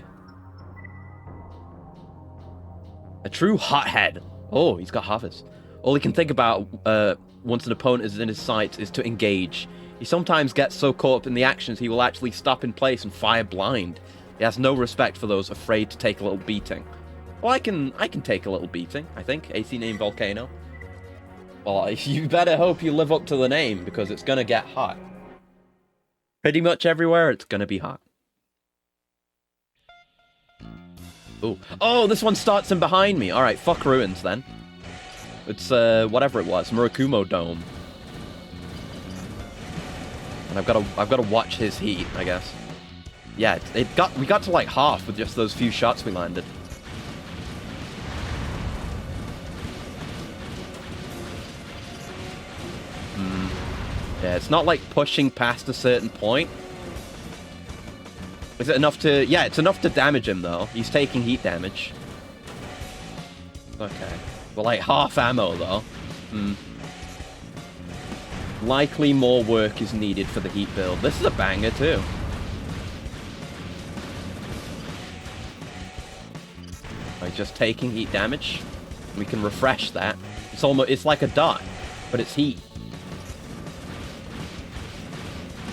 A true hothead. Oh, he's got hovers. All he can think about once an opponent is in his sights is to engage. He sometimes gets so caught up in the actions he will actually stop in place and fire blind. He has no respect for those afraid to take a little beating. Well, I can take a little beating, I think. AC name Volcano. Well, you better hope you live up to the name, because it's gonna get hot. Pretty much everywhere, it's gonna be hot. Ooh. Oh, this one starts in behind me. Alright, fuck Ruins, then. It's, whatever it was. Murakumo Dome. And I've gotta watch his heat, I guess. Yeah, we got to, like, half with just those few shots we landed. Yeah, it's not like pushing past a certain point. Is it enough to... Yeah, it's enough to damage him, though. He's taking heat damage. Okay. Well, like, half ammo, though. Likely more work is needed for the heat build. This is a banger, too. By just taking heat damage. We can refresh that. It's like a dot, but it's heat.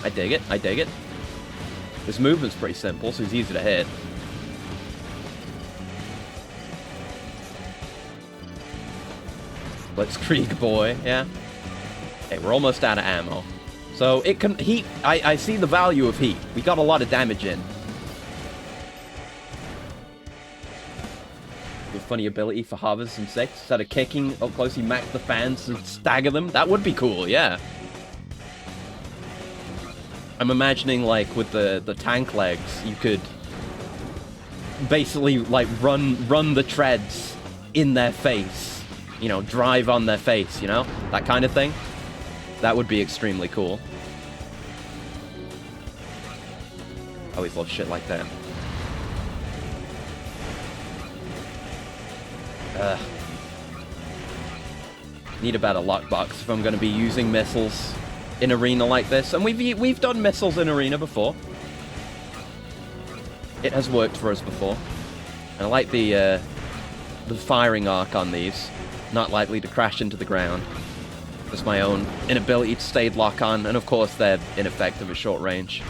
I dig it. I dig it. His movement's pretty simple, so he's easy to hit. Blitzkrieg boy, yeah. Okay, we're almost out of ammo. So it can heat. I see the value of heat. We got a lot of damage in. With funny ability for Harvest and 6. Instead of kicking up close, you max the fans and stagger them. That would be cool, yeah. I'm imagining, like, with the tank legs, you could basically, like, run the treads in their face. You know, drive on their face, you know? That kind of thing. That would be extremely cool. I always love shit like that. Need a better lockbox if I'm going to be using missiles in arena like this, and we've done missiles in arena before. It has worked for us before. And I like the firing arc on these. Not likely to crash into the ground. Just my own inability to stay lock on, and of course they're ineffective at short range.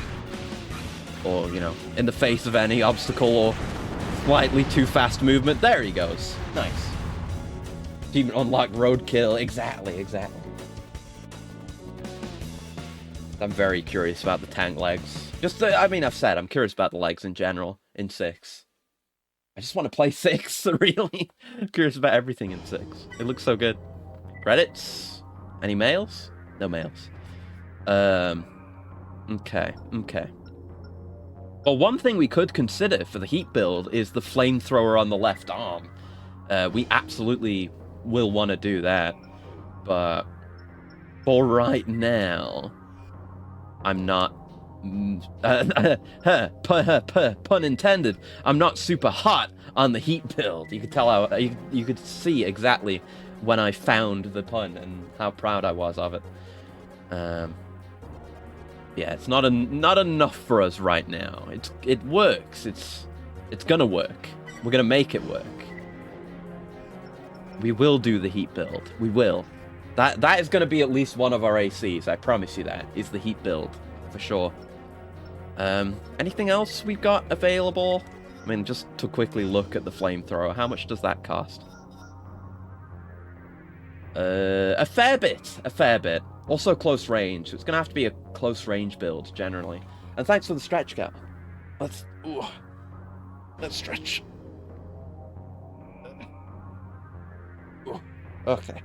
Or, you know, in the face of any obstacle or slightly too fast movement. There he goes. Nice. Achievement unlocked roadkill. Exactly. I'm very curious about the tank legs. I mean, I've said I'm curious about the legs in general in 6. I just want to play 6, really. I'm curious about everything in 6. It looks so good. Credits? Any males? No males. Okay. Well, one thing we could consider for the heat build is the flamethrower on the left arm. We absolutely will want to do that. But for right now... I'm not... pun intended. I'm not super hot on the heat build. You could tell how... You could see exactly when I found the pun and how proud I was of it. Yeah, it's not enough for us right now. It works. It's gonna work. We're gonna make it work. We will do the heat build. We will. That is going to be at least one of our ACs, I promise you that, is the heat build, for sure. Anything else we've got available? I mean, just to quickly look at the flamethrower, how much does that cost? A fair bit. Also close range. It's gonna have to be a close range build, generally. And thanks for the stretch gap. Let's stretch. Okay.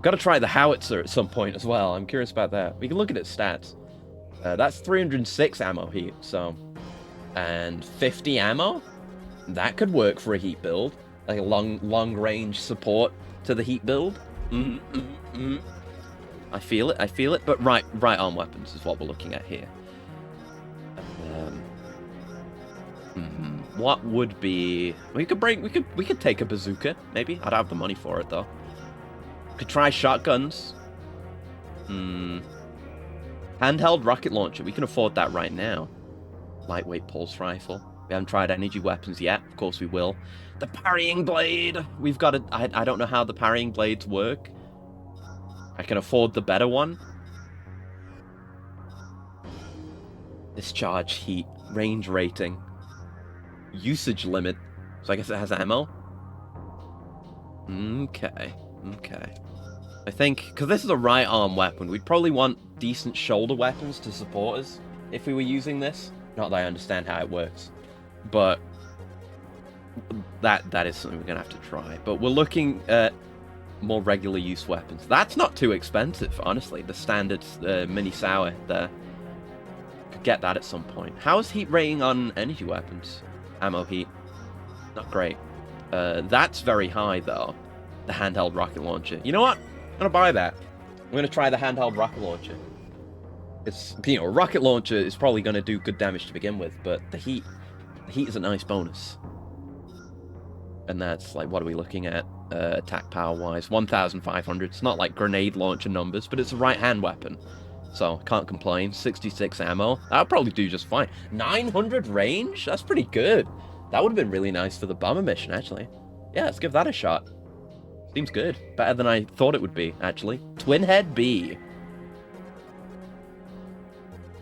Got to try the howitzer at some point as well. I'm curious about that. We can look at its stats. That's 306 ammo heat, so... And 50 ammo? That could work for a heat build. Like a long range support to the heat build. I feel it. But right arm weapons is what we're looking at here. What would be... We could take a bazooka, maybe. I'd have the money for it, though. Could try shotguns. Handheld rocket launcher. We can afford that right now. Lightweight pulse rifle. We haven't tried energy weapons yet. Of course we will. The parrying blade. We've got a... I don't know how the parrying blades work. I can afford the better one. Discharge heat. Range rating. Usage limit. So I guess it has ammo. Okay. I think, because this is a right arm weapon, we'd probably want decent shoulder weapons to support us if we were using this. Not that I understand how it works, but that is something we're going to have to try. But we're looking at more regular use weapons. That's not too expensive, honestly. The standard mini sour there. Could get that at some point. How's heat rating on energy weapons? Ammo heat. Not great. That's very high, though. The handheld rocket launcher. You know what? I'm going to buy that. I'm going to try the handheld rocket launcher. It's, a rocket launcher is probably going to do good damage to begin with, but the heat is a nice bonus. And that's, like, what are we looking at? Attack power-wise, 1,500. It's not like grenade launcher numbers, but it's a right-hand weapon. So, can't complain. 66 ammo. That'll probably do just fine. 900 range? That's pretty good. That would have been really nice for the bomber mission, actually. Yeah, let's give that a shot. Seems good. Better than I thought it would be, actually. Twinhead B.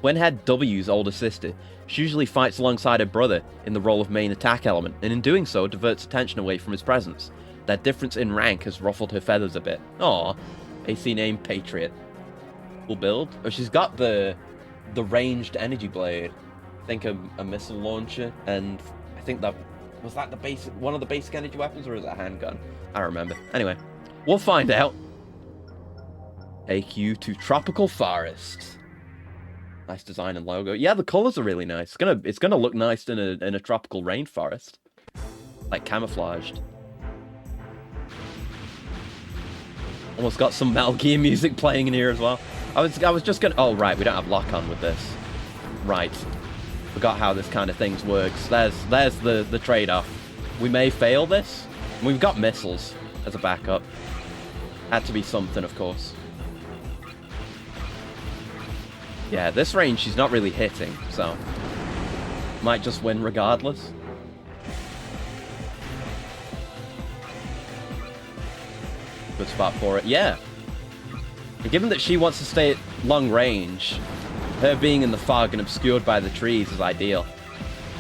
Twinhead W's older sister. She usually fights alongside her brother in the role of main attack element, and in doing so, diverts attention away from his presence. That difference in rank has ruffled her feathers a bit. Aw. AC name Patriot. Cool build. Oh, she's got the ranged energy blade. I think a missile launcher, and I think that... Was that the basic, one of the basic energy weapons, or is it a handgun? I don't remember. Anyway, we'll find out. Take you to Tropical Forest. Nice design and logo. Yeah, the colors are really nice. It's gonna look nice in a tropical rainforest, like camouflaged. Almost got some Metal Gear music playing in here as well. I was just gonna... Oh right, we don't have lock on with this. Right. Forgot how this kind of things works. There's the trade-off. We may fail this. We've got missiles as a backup. Had to be something, of course. Yeah, this range she's not really hitting, so might just win regardless. Good spot for it. Yeah. And given that she wants to stay at long range, her being in the fog and obscured by the trees is ideal.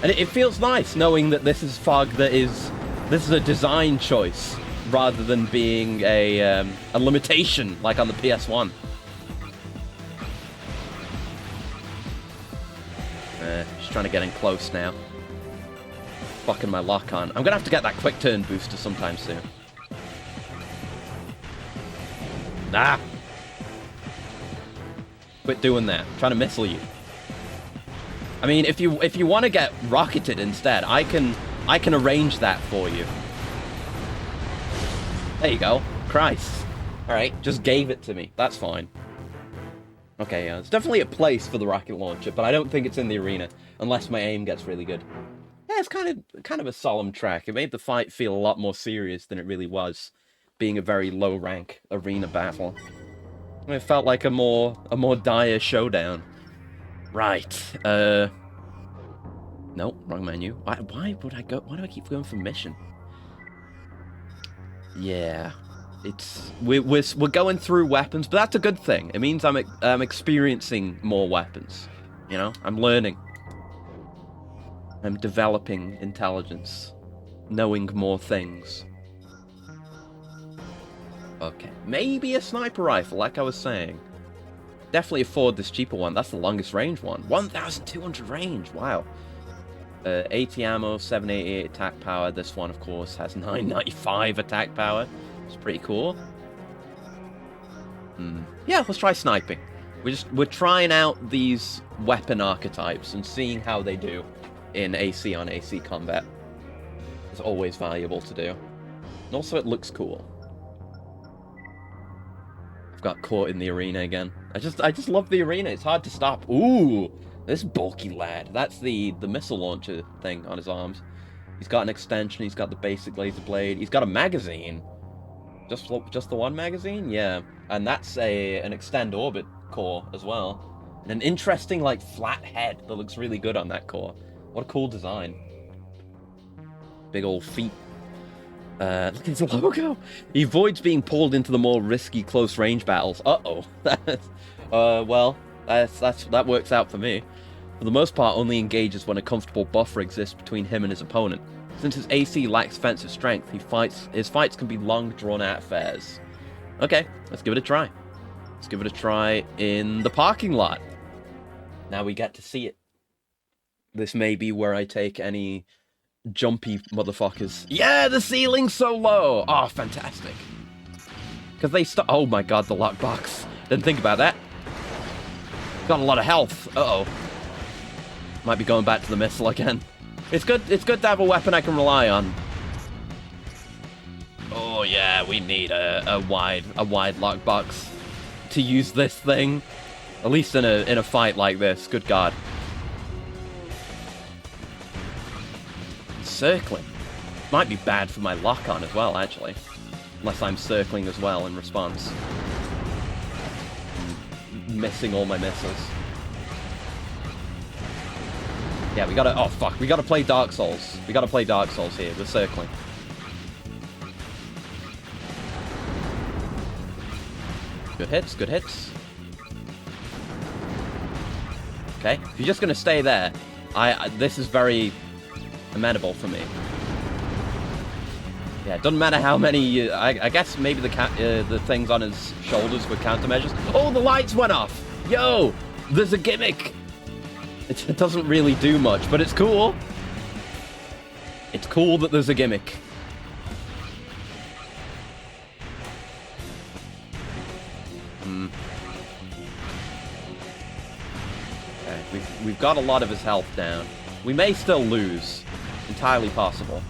And it feels nice knowing that this is fog that is... This is a design choice rather than being a limitation like on the PS1. She's trying to get in close now. Fucking my lock on. I'm gonna have to get that quick turn booster sometime soon. Ah! Quit doing that. I'm trying to missile you. I mean, if you want to get rocketed instead, I can arrange that for you. There you go. Christ. Alright, just gave it to me. That's fine. Okay, yeah, it's definitely a place for the rocket launcher, but I don't think it's in the arena, unless my aim gets really good. Yeah, it's kind of a solemn track. It made the fight feel a lot more serious than it really was, being a very low-rank arena battle. It felt like a more dire showdown. Right. Nope, wrong menu. Why would I go? Why do I keep going for mission? Yeah, we're going through weapons, but that's a good thing. It means I'm experiencing more weapons. You know, I'm learning. I'm developing intelligence. Knowing more things. Okay, maybe a sniper rifle, like I was saying. Definitely afford this cheaper one. That's the longest range one. 1,200 range, wow. 80 ammo, 788 attack power. This one, of course, has 995 attack power. It's pretty cool. Yeah, let's try sniping. We're trying out these weapon archetypes and seeing how they do in AC on AC combat. It's always valuable to do. And also, it looks cool. I've got caught in the arena again. I just love the arena. It's hard to stop. Ooh, this bulky lad. That's the missile launcher thing on his arms. He's got an extension. He's got the basic laser blade. He's got a magazine. Just the one magazine? Yeah. And that's an extend orbit core as well. And an interesting, like, flat head that looks really good on that core. What a cool design. Big old feet. Look at his logo. He avoids being pulled into the more risky close-range battles. Uh-oh. Well, that works out for me. For the most part, only engages when a comfortable buffer exists between him and his opponent. Since his AC lacks offensive strength, his fights can be long, drawn-out affairs. Okay, let's give it a try. Let's give it a try in the parking lot. Now we get to see it. This may be where I take any jumpy motherfuckers. Yeah, the ceiling's so low! Oh, fantastic. Because they stop. Oh my god, the lockbox. Didn't think about that. Got a lot of health. Uh-oh. Might be going back to the missile again. It's good to have a weapon I can rely on. Oh yeah, we need a wide lockbox to use this thing. At least in a fight like this. Good god. Circling. Might be bad for my lock-on as well, actually. Unless I'm circling as well in response. Missing all my missiles. Yeah, we gotta... Oh, fuck. We gotta play Dark Souls. We gotta play Dark Souls here. We're circling. Good hits, good hits. Okay. If you're just gonna stay there, this is very amenable for me. Yeah, it doesn't matter how many... I guess maybe the things on his shoulders were countermeasures. Oh, the lights went off! Yo! There's a gimmick! It doesn't really do much, but it's cool. It's cool that there's a gimmick. Okay, we've got a lot of his health down. We may still lose. Entirely possible.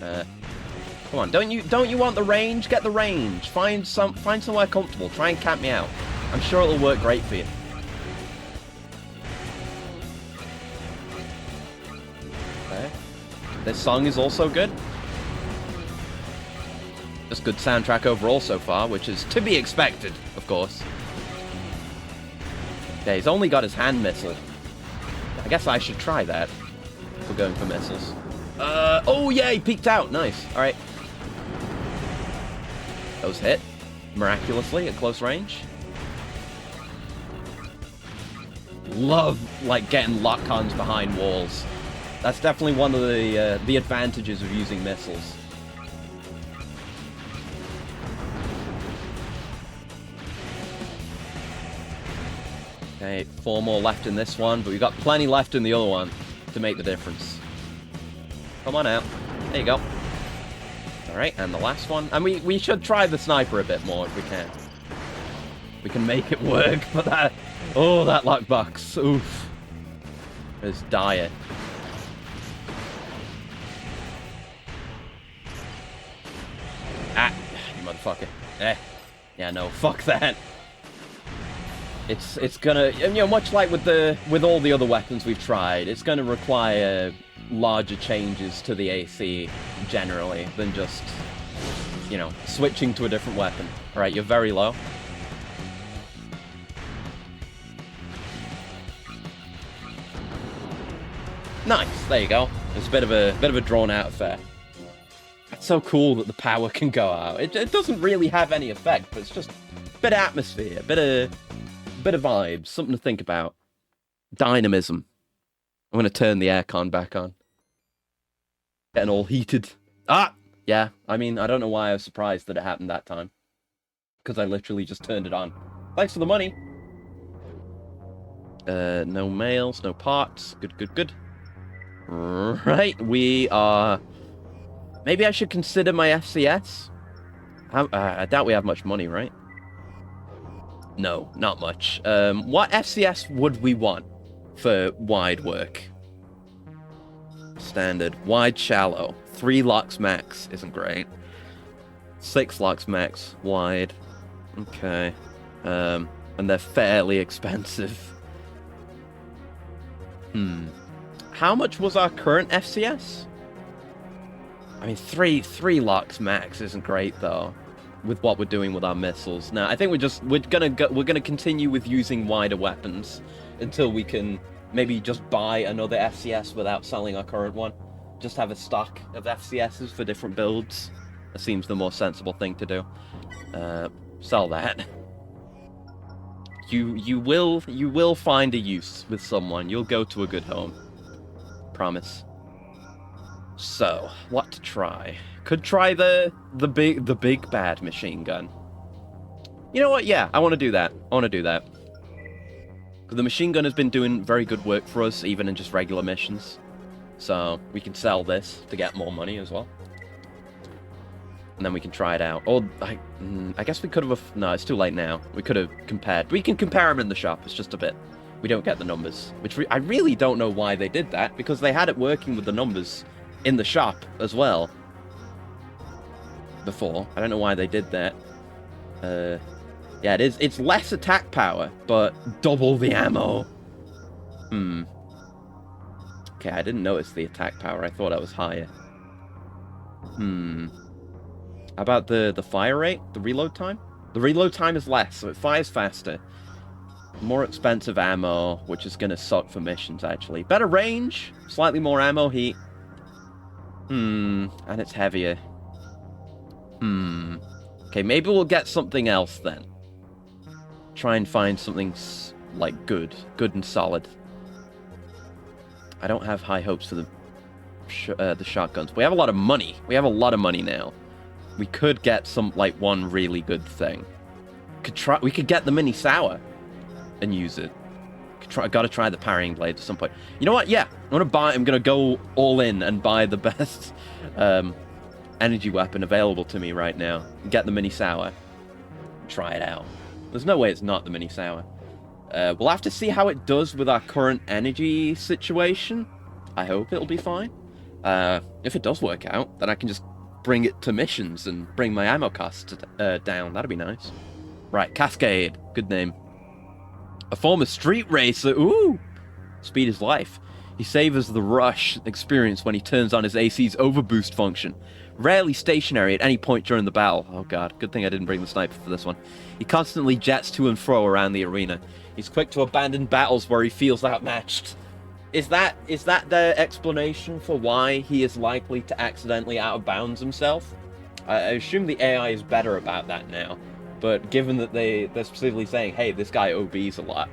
Come on, don't you want the range? Get the range. Find somewhere comfortable. Try and camp me out. I'm sure it'll work great for you. Okay. This song is also good. Just good soundtrack overall so far, which is to be expected, of course. Okay, he's only got his hand missile. I guess I should try that. We're going for missiles. Oh yeah, he peeked out. Nice. All right. Those hit miraculously at close range. Love like getting lock-ons behind walls. That's definitely one of the advantages of using missiles. Okay, 4 more left in this one, but we've got plenty left in the other one to make the difference. Come on out. There you go. Alright, and the last one. And we should try the sniper a bit more if we can. We can make it work, but that... Oh, that lockbox. Oof. It's dire. Ah, you motherfucker. Yeah, no, fuck that. It's gonna, you know, much like with all the other weapons we've tried, it's gonna require larger changes to the AC generally than just, you know, switching to a different weapon. All right, you're very low. Nice, there you go. It's a bit of a drawn-out affair. It's so cool that the power can go out. It doesn't really have any effect, but it's just a bit of atmosphere, a bit of vibes, something to think about. Dynamism. I'm gonna turn the aircon back on. Getting all heated. Ah! Yeah, I mean, I don't know why I was surprised that it happened that time. Because I literally just turned it on. Thanks for the money! No mails, no parts. Good, good, good. Right, we are... Maybe I should consider my FCS? I doubt we have much money, right? No, not much. What FCS would we want for wide work? Standard. Wide, shallow. 3 locks max isn't great. 6 locks max. Wide. Okay. And they're fairly expensive. How much was our current FCS? I mean, 3 locks max isn't great though, with what we're doing with our missiles. Now, I think we're gonna continue with using wider weapons until we can maybe just buy another FCS without selling our current one. Just have a stock of FCSs for different builds. That seems the more sensible thing to do. Sell that. You will find a use with someone. You'll go to a good home. Promise. So, what to try? Could try the big bad machine gun. You know what? Yeah, I want to do that. The machine gun has been doing very good work for us, even in just regular missions. So, we can sell this to get more money as well. And then we can try it out. Or, I guess we could have... No, it's too late now. We could have compared. We can compare them in the shop. It's just a bit... We don't get the numbers. Which I really don't know why they did that, because they had it working with the numbers in the shop as well. Before. I don't know why they did that. Yeah, it is. It's less attack power, but double the ammo. Okay, I didn't notice the attack power. I thought I was higher. How about the fire rate? The reload time? The reload time is less, so it fires faster. More expensive ammo, which is going to suck for missions, actually. Better range, slightly more ammo heat. And it's heavier. Okay, maybe we'll get something else then. Try and find something, like, good and solid. I don't have high hopes for the shotguns. We have a lot of money. We have a lot of money now. We could get one really good thing. We could get the mini sour and use it. Gotta try the parrying blade at some point. You know what? Yeah, I'm gonna go all in and buy the best energy weapon available to me right now. Get the mini sour. Try it out. There's no way it's not the mini sour. We'll have to see how it does with our current energy situation. I hope it'll be fine. If it does work out, then I can just bring it to missions and bring my ammo costs down. That'd be nice. Right, Cascade. Good name. A former street racer. Ooh! Speed is life. He savors the rush experience when he turns on his AC's overboost function. Rarely stationary at any point during the battle. Oh god, good thing I didn't bring the sniper for this one. He constantly jets to and fro around the arena. He's quick to abandon battles where he feels outmatched. Is that the explanation for why he is likely to accidentally out of bounds himself? I assume the AI is better about that now. But given that they're specifically saying, hey, this guy OBs a lot,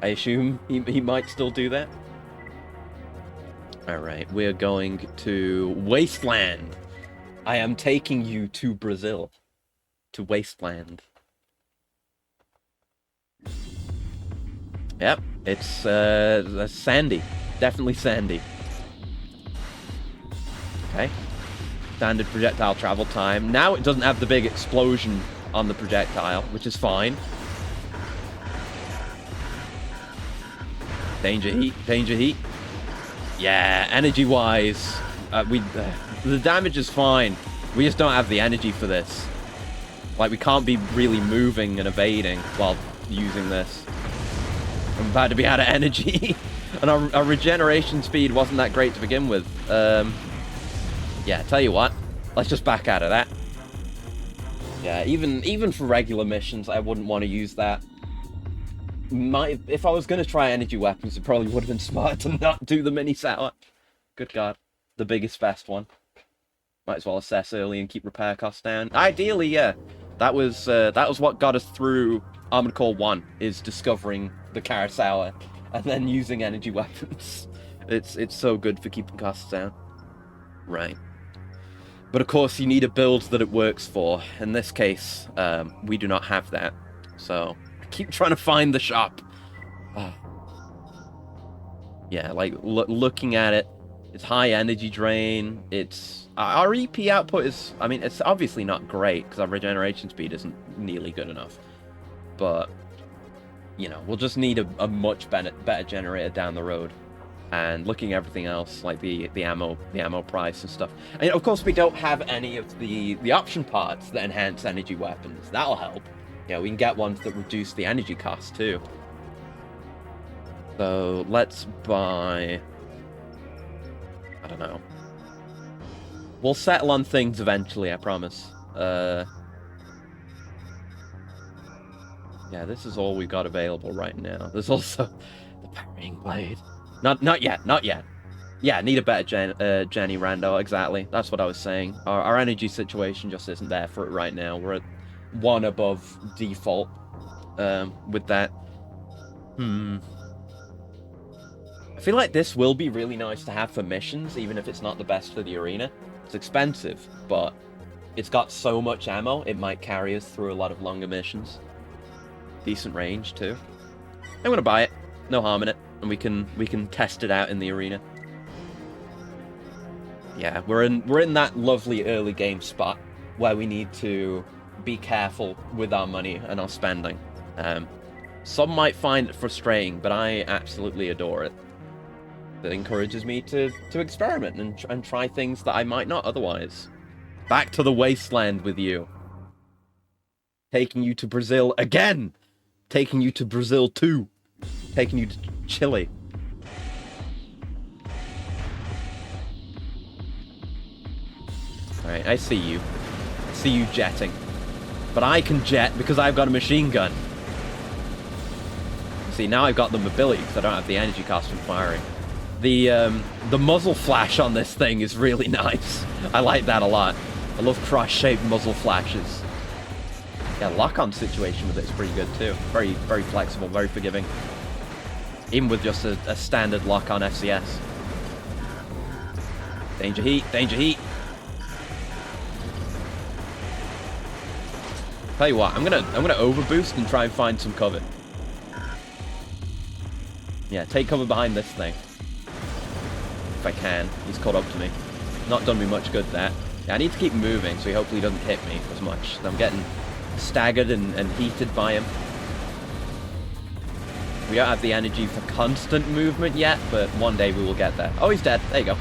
I assume he might still do that. Alright, we're going to Wasteland. I am taking you to Brazil. To Wasteland. Yep, it's sandy. Definitely sandy. Okay. Standard projectile travel time. Now it doesn't have the big explosion on the projectile, which is fine. Danger heat, danger heat. Yeah, energy-wise, the damage is fine. We just don't have the energy for this. Like, we can't be really moving and evading while using this. I'm about to be out of energy. And our regeneration speed wasn't that great to begin with. Yeah, tell you what. Let's just back out of that. Yeah, even for regular missions, I wouldn't want to use that. If I was going to try energy weapons, it probably would have been smart to not do the mini sour. Good god. The biggest, best one. Might as well assess early and keep repair costs down. Ideally, yeah. That was what got us through Armored Core 1, is discovering the Carousel and then using energy weapons. It's so good for keeping costs down. Right. But of course, you need a build that it works for. In this case, we do not have that. So, keep trying to find the shop. Yeah, like, looking at it, it's high energy drain. It's... Our EP output is... I mean, it's obviously not great, because our regeneration speed isn't nearly good enough. But, you know, we'll just need a much better generator down the road. And looking at everything else, like the ammo price and stuff. And of course, we don't have any of the option parts that enhance energy weapons. That'll help. Yeah, we can get ones that reduce the energy cost too. So let's buy... I don't know. We'll settle on things eventually, I promise. Yeah, this is all we've got available right now. There's also the parrying blade. Not yet. Yeah, need a better Jenny Rando, exactly. That's what I was saying. Our energy situation just isn't there for it right now. We're at 1 above default with that. I feel like this will be really nice to have for missions, even if it's not the best for the arena. It's expensive, but it's got so much ammo, it might carry us through a lot of longer missions. Decent range, too. I'm gonna buy it. No harm in it. And we can test it out in the arena. Yeah, we're in that lovely early game spot where we need to be careful with our money and our spending. Some might find it frustrating, but I absolutely adore it. It encourages me to experiment and try things that I might not otherwise. Back to the wasteland with you. Taking you to Brazil again! Taking you to Brazil 2. Taking you to Chile. Alright, I see you. I see you jetting. But I can jet because I've got a machine gun. See, now I've got the mobility because I don't have the energy cost from firing. The muzzle flash on this thing is really nice. I like that a lot. I love cross-shaped muzzle flashes. Yeah, lock-on situation with it is pretty good too. Very, very flexible, very forgiving. Even with just a standard lock-on FCS. Danger heat, danger heat. Tell you what, I'm gonna overboost and try and find some cover. Yeah, take cover behind this thing. If I can. He's caught up to me. Not done me much good there. Yeah, I need to keep moving so he hopefully doesn't hit me as much. I'm getting staggered and heated by him. We don't have the energy for constant movement yet, but one day we will get there. Oh, he's dead. There you go.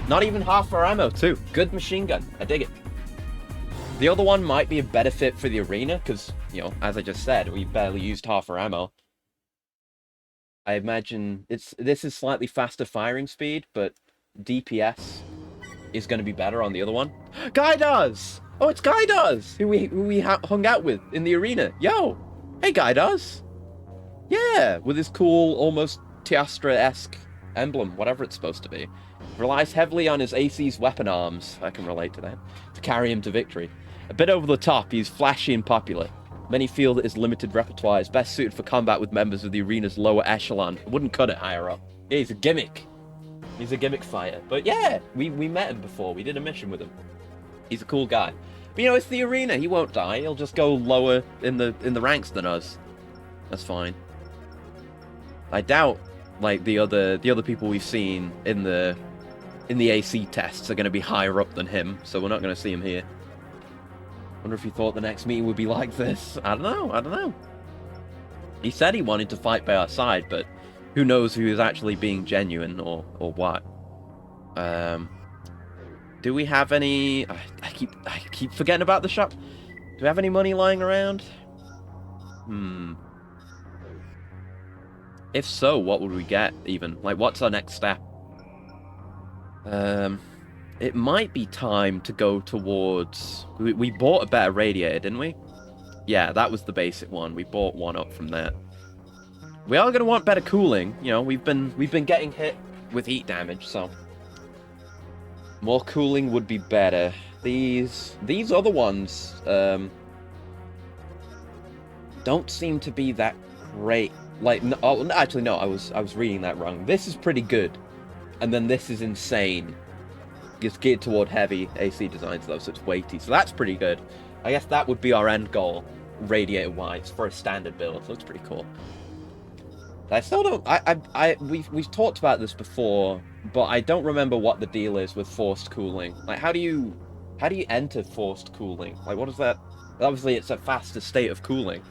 Not even half our ammo, too. Good machine gun. I dig it. The other one might be a better fit for the arena, because, you know, as I just said, we barely used half our ammo. I imagine this is slightly faster firing speed, but DPS is going to be better on the other one. Guy does! Oh, it's Guy does! Who we hung out with in the arena. Yo! Hey, Guy does! Yeah, with his cool, almost Tiastra-esque emblem, whatever it's supposed to be. Relies heavily on his AC's weapon arms, I can relate to that, to carry him to victory. A bit over the top, he's flashy and popular. Many feel that his limited repertoire is best suited for combat with members of the arena's lower echelon. I wouldn't cut it higher up. Yeah, he's a gimmick. He's a gimmick fighter. But yeah, we met him before. We did a mission with him. He's a cool guy. But you know, it's the arena. He won't die. He'll just go lower in the ranks than us. That's fine. I doubt, like, the other people we've seen in the AC tests are going to be higher up than him, so we're not going to see him here. Wonder if he thought the next meeting would be like this. I don't know. He said he wanted to fight by our side, but who knows who is actually being genuine or what. Do we have any... I keep forgetting about the shop. Do we have any money lying around? If so, what would we get, even? Like, what's our next step? It might be time to go towards... We bought a better radiator, didn't we? Yeah, that was the basic one. We bought one up from that. We are going to want better cooling. You know, we've been getting hit with heat damage, so... More cooling would be better. These other ones, don't seem to be that great. Like, no, actually, no, I was reading that wrong. This is pretty good. And then this is insane. It's geared toward heavy AC designs, though, so it's weighty. So that's pretty good. I guess that would be our end goal, radiator-wise, for a standard build. Looks pretty cool. I still don't... We've talked about this before, but I don't remember what the deal is with forced cooling. Like, how do you enter forced cooling? Like, what is that? Obviously, it's a faster state of cooling.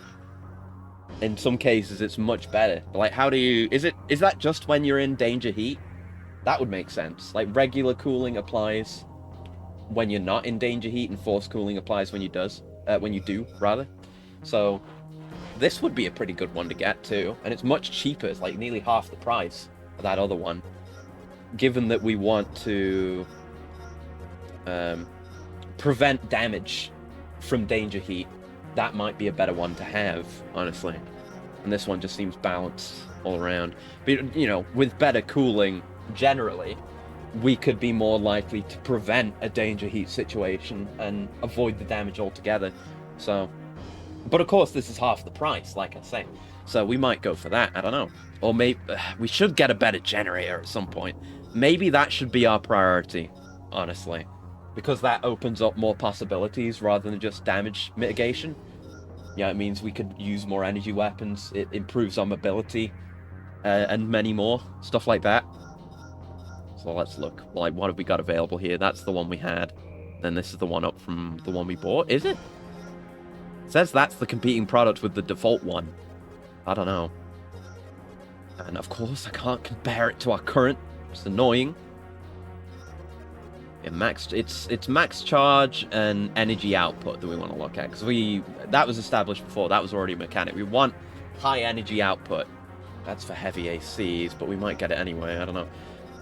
In some cases, it's much better. But, like, how do you... Is that just when you're in danger heat? That would make sense. Like, regular cooling applies when you're not in danger heat, and forced cooling applies when you do, rather. So, this would be a pretty good one to get, too. And it's much cheaper. It's, like, nearly half the price of that other one. Given that we want to prevent damage from danger heat, that might be a better one to have, honestly. And this one just seems balanced all around. But, you know, with better cooling, generally, we could be more likely to prevent a danger heat situation and avoid the damage altogether. So, but of course, this is half the price, like I say. So we might go for that, I don't know. Or maybe, we should get a better generator at some point. Maybe that should be our priority, honestly. Because that opens up more possibilities rather than just damage mitigation. Yeah, it means we could use more energy weapons, it improves our mobility, and many more, stuff like that. So let's look, like, what have we got available here? That's the one we had. Then this is the one up from the one we bought, is it? It says that's the competing product with the default one. I don't know. And of course, I can't compare it to our current. It's annoying. Yeah, it's max charge and energy output that we want to look at, because that was established before. That was already a mechanic. We want high energy output. That's for heavy ACs, but we might get it anyway. I don't know.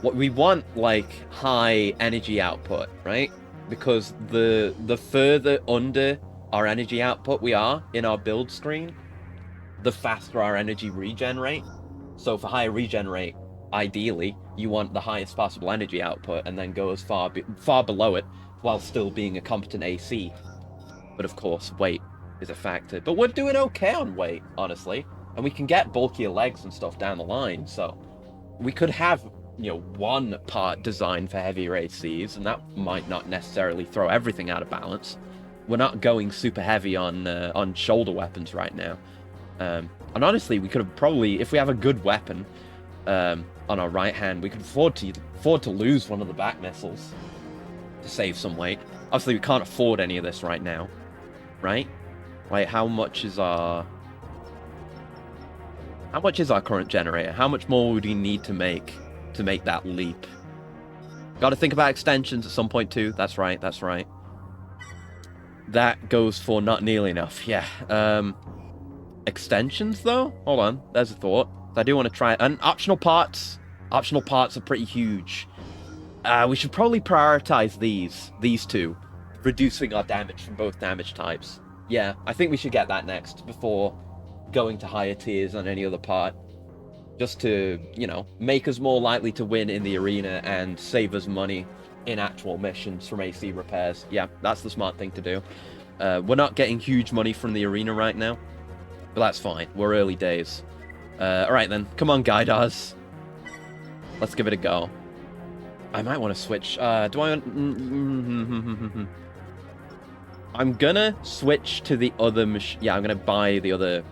What we want, like, high energy output, right? Because the further under our energy output we are in our build screen, the faster our energy regenerate. So for higher regenerate, ideally, you want the highest possible energy output and then go as far below it while still being a competent AC. But of course, weight is a factor. But we're doing okay on weight, honestly. And we can get bulkier legs and stuff down the line. So we could have, you know, one part designed for heavier ACs, and that might not necessarily throw everything out of balance. We're not going super heavy on shoulder weapons right now. And honestly, we could have probably, if we have a good weapon, on our right hand, we could afford to lose one of the back missiles to save some weight. Obviously, we can't afford any of this right now, right? Like, how much is our current generator? How much more would we need to make that leap? Got to think about extensions at some point too. That's right. That goes for not nearly enough. Yeah. Extensions though. Hold on. There's a thought. I do want to try it. And optional parts. Optional parts are pretty huge. We should probably prioritize these two, reducing our damage from both damage types. Yeah, I think we should get that next before going to higher tiers on any other part. Just to, you know, make us more likely to win in the arena and save us money in actual missions from AC repairs. Yeah, that's the smart thing to do. We're not getting huge money from the arena right now, but that's fine. We're early days. Alright then, come on, Gaidars. Let's give it a go. I might want to switch. Do I want... I'm gonna switch to the other yeah, I'm gonna buy the other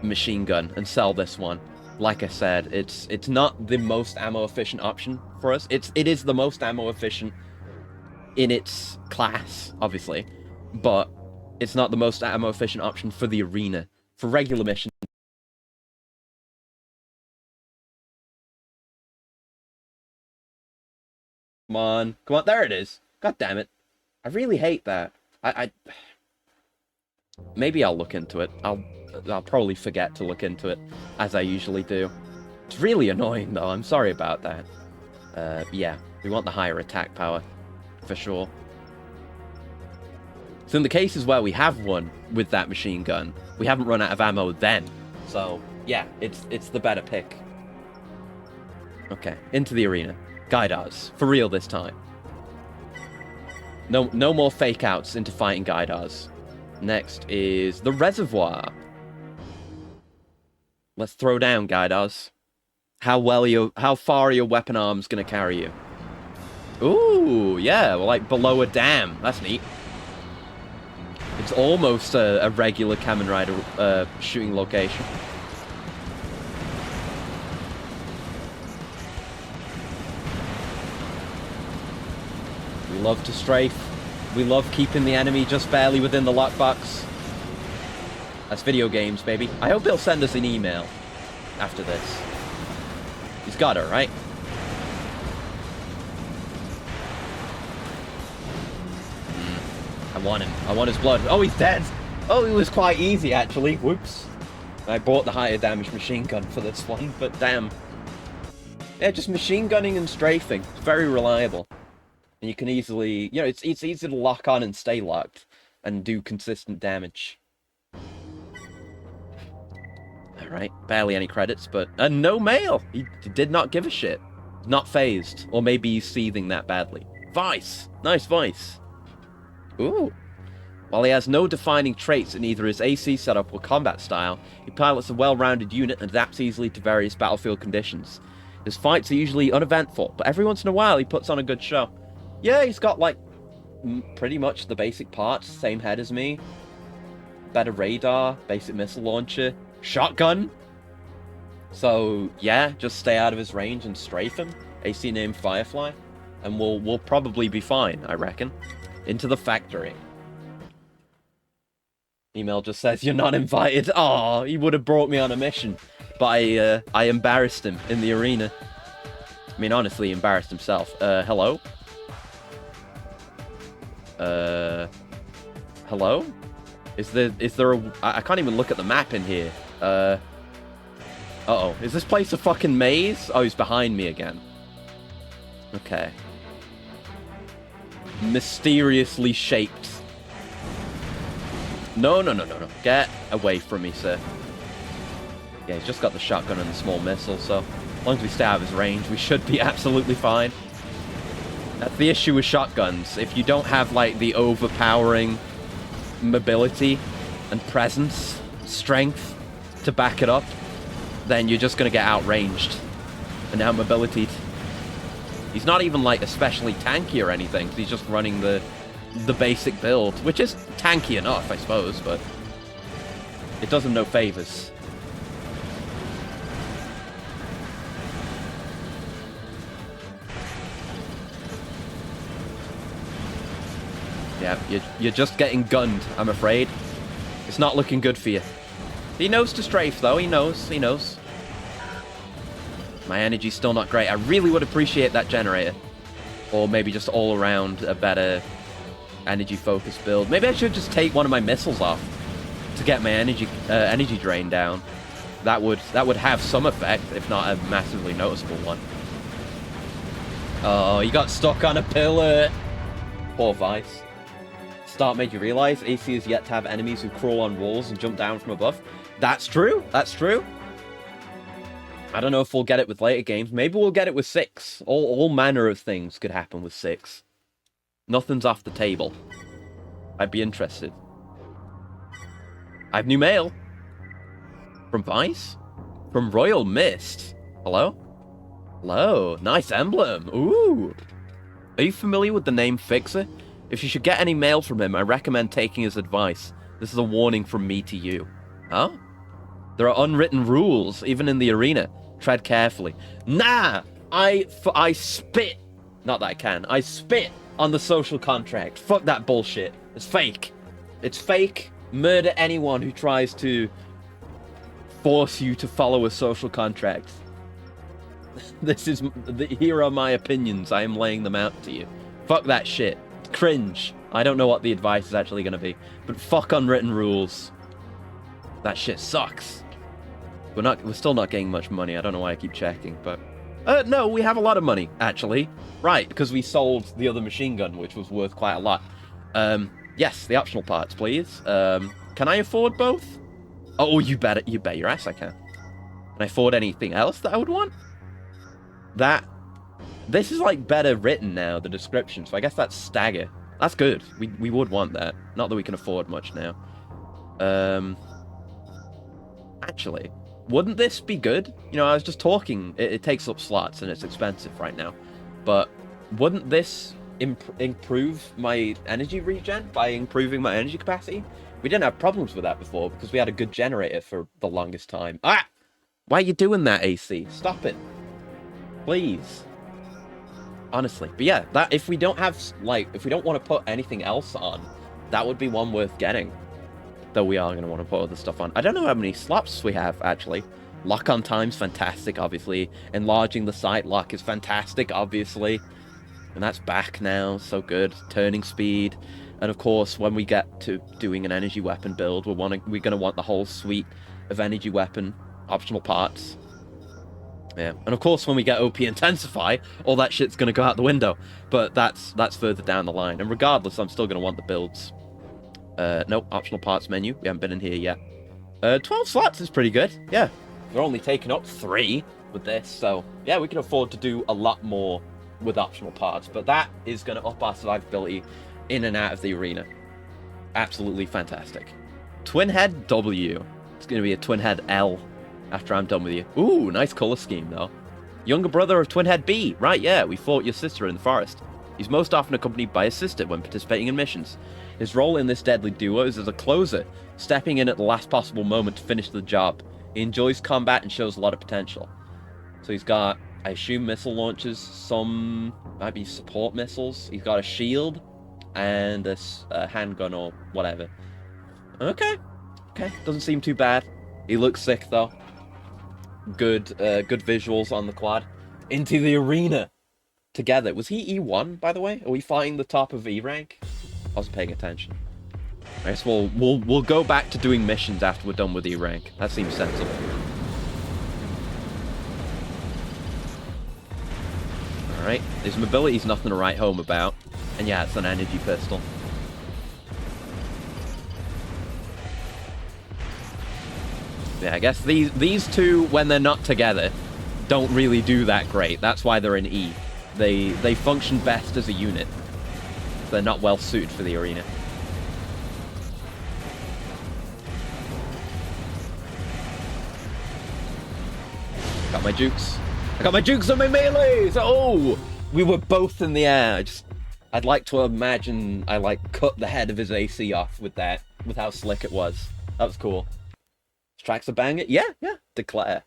machine gun and sell this one. Like I said, it's not the most ammo efficient option for us. It is the most ammo efficient in its class, obviously, but it's not the most ammo efficient option for the arena. For regular missions. Come on, there it is. God damn it. I really hate that. Maybe I'll look into it. I'll probably forget to look into it, as I usually do. It's really annoying, though. I'm sorry about that. Yeah, we want the higher attack power, for sure. So in the cases where we have won with that machine gun, we haven't run out of ammo then. So, yeah, it's the better pick. Okay, into the arena. Gaidars, for real this time. No more fake outs into fighting Gaidars. Next is the reservoir. Let's throw down, Gaidars. How far are your weapon arms gonna carry you? Ooh, yeah, well, like below a dam. That's neat. It's almost a regular Kamen Rider shooting location. We love to strafe. We love keeping the enemy just barely within the lockbox. That's video games, baby. I hope he'll send us an email after this. He's got her, right? I want him. I want his blood. Oh, he's dead. Oh, it was quite easy, actually. Whoops. I bought the higher damage machine gun for this one, but damn. Yeah, just machine gunning and strafing. It's very reliable. And you can easily... You know, it's easy to lock on and stay locked. And do consistent damage. Alright, barely any credits, but... And no mail! He did not give a shit. Not phased. Or maybe he's seething that badly. Vice! Nice Vice. Ooh. While he has no defining traits in either his AC setup or combat style, he pilots a well-rounded unit and adapts easily to various battlefield conditions. His fights are usually uneventful, but every once in a while he puts on a good show. Yeah, he's got, like, pretty much the basic parts. Same head as me. Better radar, basic missile launcher, shotgun. So, yeah, just stay out of his range and strafe him. AC named Firefly. And we'll probably be fine, I reckon. Into the factory. Email just says, you're not invited. Aw, he would have brought me on a mission. But I embarrassed him in the arena. I mean, honestly, he embarrassed himself. Hello? Hello? Is there a... I can't even look at the map in here. Uh-oh. Is this place a fucking maze? Oh, he's behind me again. Okay. Mysteriously shaped. No. Get away from me, sir. Yeah, he's just got the shotgun and the small missile, so as long as we stay out of his range, we should be absolutely fine. That's the issue with shotguns. If you don't have, like, the overpowering mobility and presence, strength to back it up, then you're just going to get outranged and outmobilitied. He's not even, like, especially tanky or anything. He's just running the basic build, which is tanky enough, I suppose, but it does him no favors. Yeah, you're just getting gunned, I'm afraid. It's not looking good for you. He knows to strafe, though. He knows. My energy's still not great. I really would appreciate that generator. Or maybe just all around a better energy-focused build. Maybe I should just take one of my missiles off to get my energy drain down. That would have some effect, if not a massively noticeable one. Oh, he got stuck on a pillar. Poor Vice. Start made you realize AC is yet to have enemies who crawl on walls and jump down from above. That's true. That's true. I don't know if we'll get it with later games. Maybe we'll get it with 6. All manner of things could happen with 6. Nothing's off the table. I'd be interested. I have new mail. From Vice? From Royal Mist. Hello? Hello. Nice emblem. Ooh. Are you familiar with the name Fixer? If you should get any mail from him, I recommend taking his advice. This is a warning from me to you. Huh? There are unwritten rules, even in the arena. Tread carefully. Nah! I spit. Not that I can. I spit on the social contract. Fuck that bullshit. It's fake. It's fake. Murder anyone who tries to force you to follow a social contract. Here are my opinions. I am laying them out to you. Fuck that shit. Cringe. I don't know what the advice is actually going to be, but fuck unwritten rules. That shit sucks. We're still not getting much money. I don't know why I keep checking, but no, we have a lot of money actually. Right, because we sold the other machine gun, which was worth quite a lot. Yes, the optional parts, please. Can I afford both? Oh, you bet your ass I can. Can I afford anything else that I would want? This is, like, better written now, the description, so I guess that's stagger. That's good. We would want that. Not that we can afford much now. Actually, wouldn't this be good? You know, I was just talking, it takes up slots and it's expensive right now, but wouldn't this improve my energy regen by improving my energy capacity? We didn't have problems with that before because we had a good generator for the longest time. Ah! Why are you doing that, AC? Stop it. Please. Honestly. But yeah, that if we don't have, like, if we don't want to put anything else on, that would be one worth getting. Though we are going to want to put other stuff on. I don't know how many slots we have, actually. Lock-on time's fantastic, obviously. Enlarging the sight lock is fantastic, obviously. And that's back now, so good. Turning speed. And of course, when we get to doing an energy weapon build, we're going to want the whole suite of energy weapon optional parts. Yeah, and of course, when we get OP Intensify, all that shit's going to go out the window. But that's further down the line. And regardless, I'm still going to want the builds. Nope, optional parts menu. We haven't been in here yet. 12 slots is pretty good. Yeah, we're only taking up 3 with this. So, yeah, we can afford to do a lot more with optional parts. But that is going to up our survivability in and out of the arena. Absolutely fantastic. Twin Head W. It's going to be a Twin Head L after I'm done with you. Ooh, nice color scheme, though. Younger brother of Twin Head B. Right, yeah, we fought your sister in the forest. He's most often accompanied by his sister when participating in missions. His role in this deadly duo is as a closer, stepping in at the last possible moment to finish the job. He enjoys combat and shows a lot of potential. So he's got, I assume, missile launchers, some might be support missiles. He's got a shield and a handgun or whatever. Okay, doesn't seem too bad. He looks sick though. Good visuals on the quad. Into the arena together. Was he E1, by the way? Are we fighting the top of E rank? I wasn't paying attention. I guess we'll go back to doing missions after we're done with E rank. That seems sensible. Alright, his mobility's nothing to write home about. And yeah, it's an energy pistol. Yeah, I guess these two, when they're not together, don't really do that great. That's why they're in E. They function best as a unit. They're not well suited for the arena. Got my jukes. I got my jukes on my melees! Oh! We were both in the air. I'd like to imagine I, like, cut the head of his AC off with that, with how slick it was. That was cool. Tracks a banger? Yeah. Declare.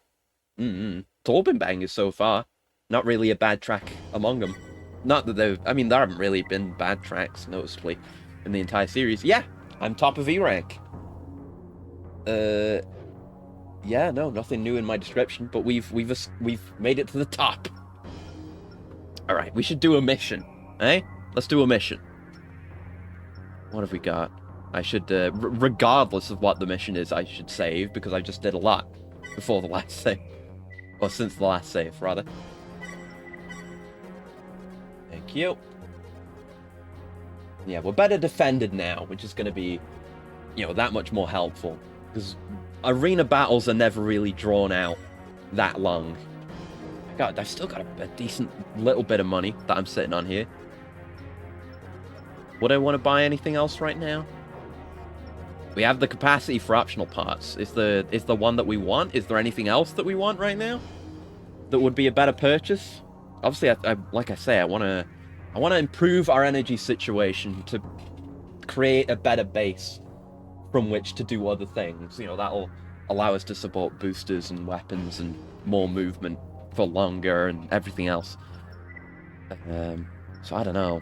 It's all been bangers so far. Not really a bad track among them. Not that there haven't really been bad tracks, noticeably, in the entire series. Yeah, I'm top of E rank. Yeah, no, nothing new in my description, but we've made it to the top. All right, we should do a mission, eh? Let's do a mission. What have we got? I should, regardless of what the mission is, I should save, because I just did a lot before the last save. Or since the last save, rather. Thank you. Yeah, we're better defended now, which is going to be, you know, that much more helpful. Because arena battles are never really drawn out that long. I've still got a decent little bit of money that I'm sitting on here. Would I want to buy anything else right now? We have the capacity for optional parts. Is the one that we want? Is there anything else that we want right now that would be a better purchase? Obviously, I like I say, I want to improve our energy situation to create a better base from which to do other things. You know, that'll allow us to support boosters and weapons and more movement for longer and everything else. So I don't know.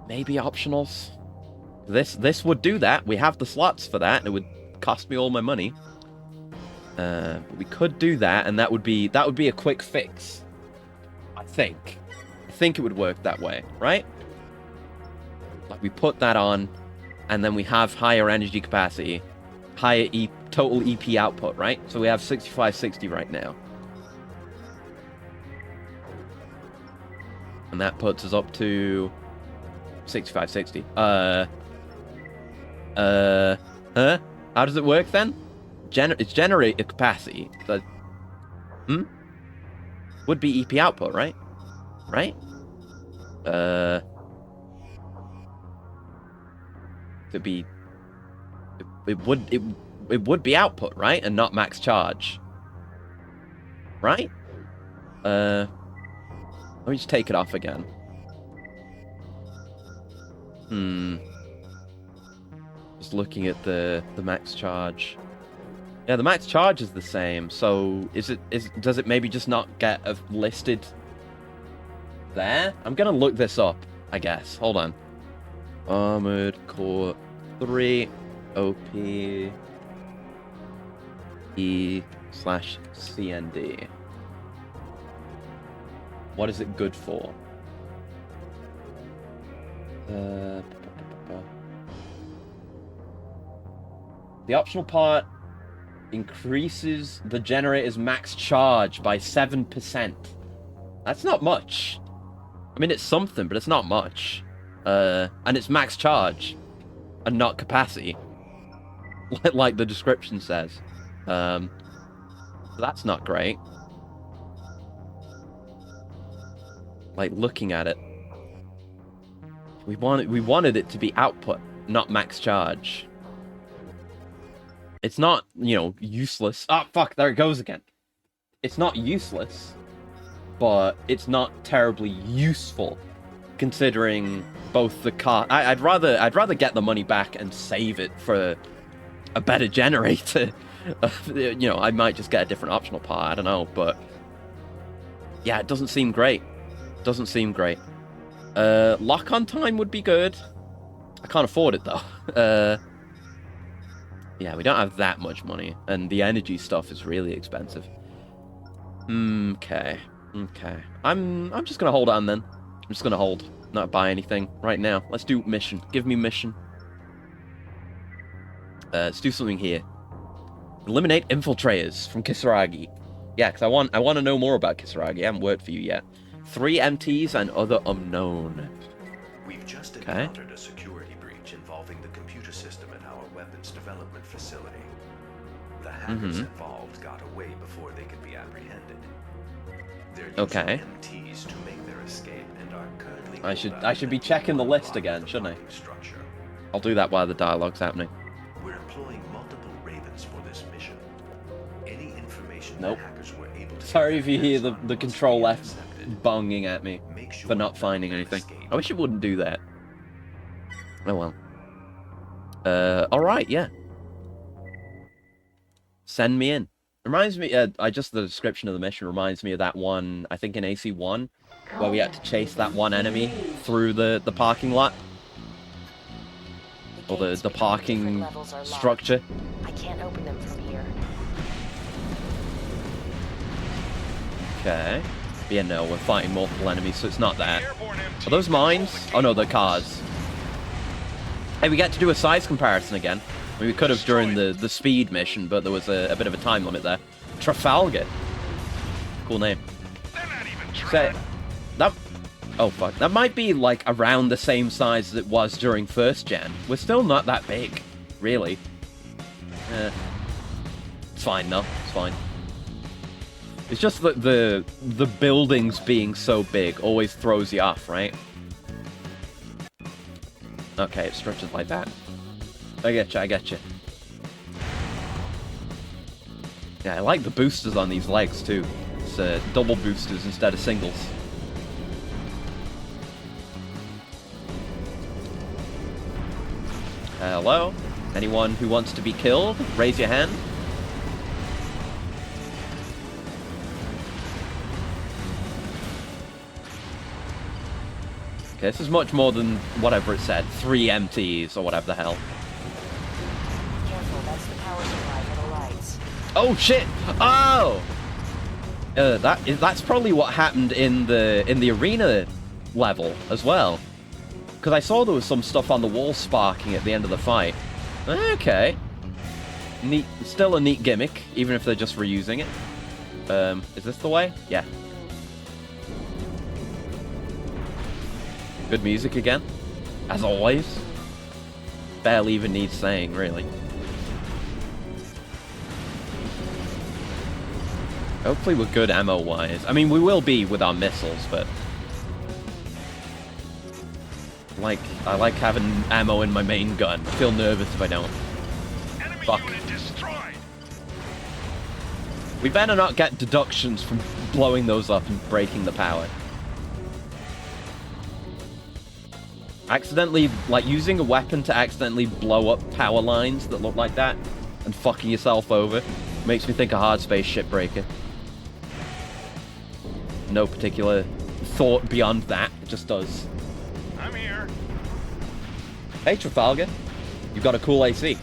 Maybe optionals. This would do that. We have the slots for that. It would cost me all my money. But we could do that, and that would be a quick fix. I think it would work that way, right? Like we put that on, and then we have higher energy capacity, higher total EP output, right? So we have 6560 right now. And that puts us up to 6560. Huh? How does it work then? It's generator capacity. But, would be EP output, right? Right? Could be. It would be output, right? And not max charge. Right? Let me just take it off again. Just looking at the max charge. Yeah, the max charge is the same. So does it maybe just not get listed there? I'm gonna look this up, I guess. Hold on. Armored Core 3 OP E/CND. What is it good for? The optional part increases the generator's max charge by 7%. That's not much. I mean, it's something, but it's not much. And it's max charge, and not capacity, like the description says. That's not great. Like, looking at it, we wanted it to be output, not max charge. It's not, useless. Ah, fuck, there it goes again. It's not useless, but it's not terribly useful, considering both the car. I'd rather get the money back and save it for a better generator. I might just get a different optional part. I don't know, but yeah, it doesn't seem great. Doesn't seem great. Lock-on time would be good. I can't afford it though. Yeah, we don't have that much money, and the energy stuff is really expensive. Okay. I'm just gonna hold on then. I'm just gonna hold, not buy anything right now. Let's do mission. Give me mission. Let's do something here. Eliminate infiltrators from Kisaragi. Yeah, because I want to know more about Kisaragi. I haven't worked for you yet. 3 MTs and other unknown. We've just encountered a security breach involving the computer system at our weapons development facility. The hackers involved got away before they could be apprehended. They're using MTs to make their escape and are currently. I should be checking the list again, shouldn't I? Structure. I'll do that while the dialogue's happening. We're employing multiple Ravens for this mission. Any information Nope. the hackers were able to. Sorry if you hear the control F bonging at me for not finding anything. I wish it wouldn't do that. Oh well. Alright, yeah. Send me in. Reminds me, the description of the mission reminds me of that one, I think in AC1, where we had to chase that one enemy through the parking lot. Or the parking structure. I can't open them from here. Okay. Yeah, no, we're fighting multiple enemies, so it's not that. Are those mines? Oh no, they're cars. Hey, we get to do a size comparison again. I mean, we could have during the speed mission, but there was a bit of a time limit there. Trafalgar. Cool name. Say, oh fuck. That might be like around the same size as it was during first gen. We're still not that big, really. It's fine though, it's fine. It's just that the buildings being so big always throws you off, right? Okay, it's structured like that. I get you. Yeah, I like the boosters on these legs too. It's double boosters instead of singles. Hello? Anyone who wants to be killed? Raise your hand. Okay, this is much more than whatever it said. 3 MTs or whatever the hell. Careful, that's the power supply for the lights. Oh shit! Oh! That's probably what happened in the arena level as well. Because I saw there was some stuff on the wall sparking at the end of the fight. Okay. Neat, still a neat gimmick, even if they're just reusing it. Is this the way? Yeah. Good music again, as always. Barely even needs saying, really. Hopefully we're good ammo-wise. I mean, we will be with our missiles, but... I like having ammo in my main gun. I feel nervous if I don't. Fuck. unit destroyed. We better not get deductions from blowing those up and breaking the power. Accidentally, like, using a weapon to accidentally blow up power lines that look like that and fucking yourself over makes me think of Hard Space Shipbreaker. No particular thought beyond that, it just does. I'm here. Hey, Trafalgar. You've got a cool AC.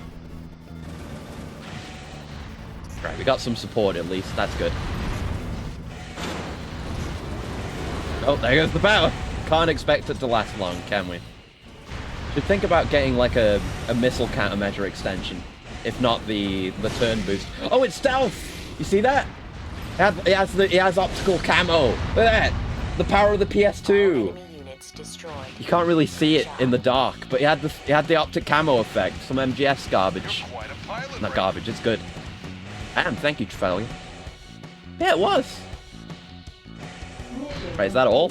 Right, we got some support at least, that's good. Oh, there goes the power. Can't expect it to last long, can we? Should think about getting like a missile countermeasure extension. If not the turn boost. Oh, it's stealth! You see that? It has optical camo. Look at that! The power of the PS2. Enemy units destroyed. You can't really see it in the dark, but it had the optic camo effect. Some MGS garbage. Quite a pilot. Not garbage, it's good. And thank you, Trafalgar. Yeah, it was. Right, is that all?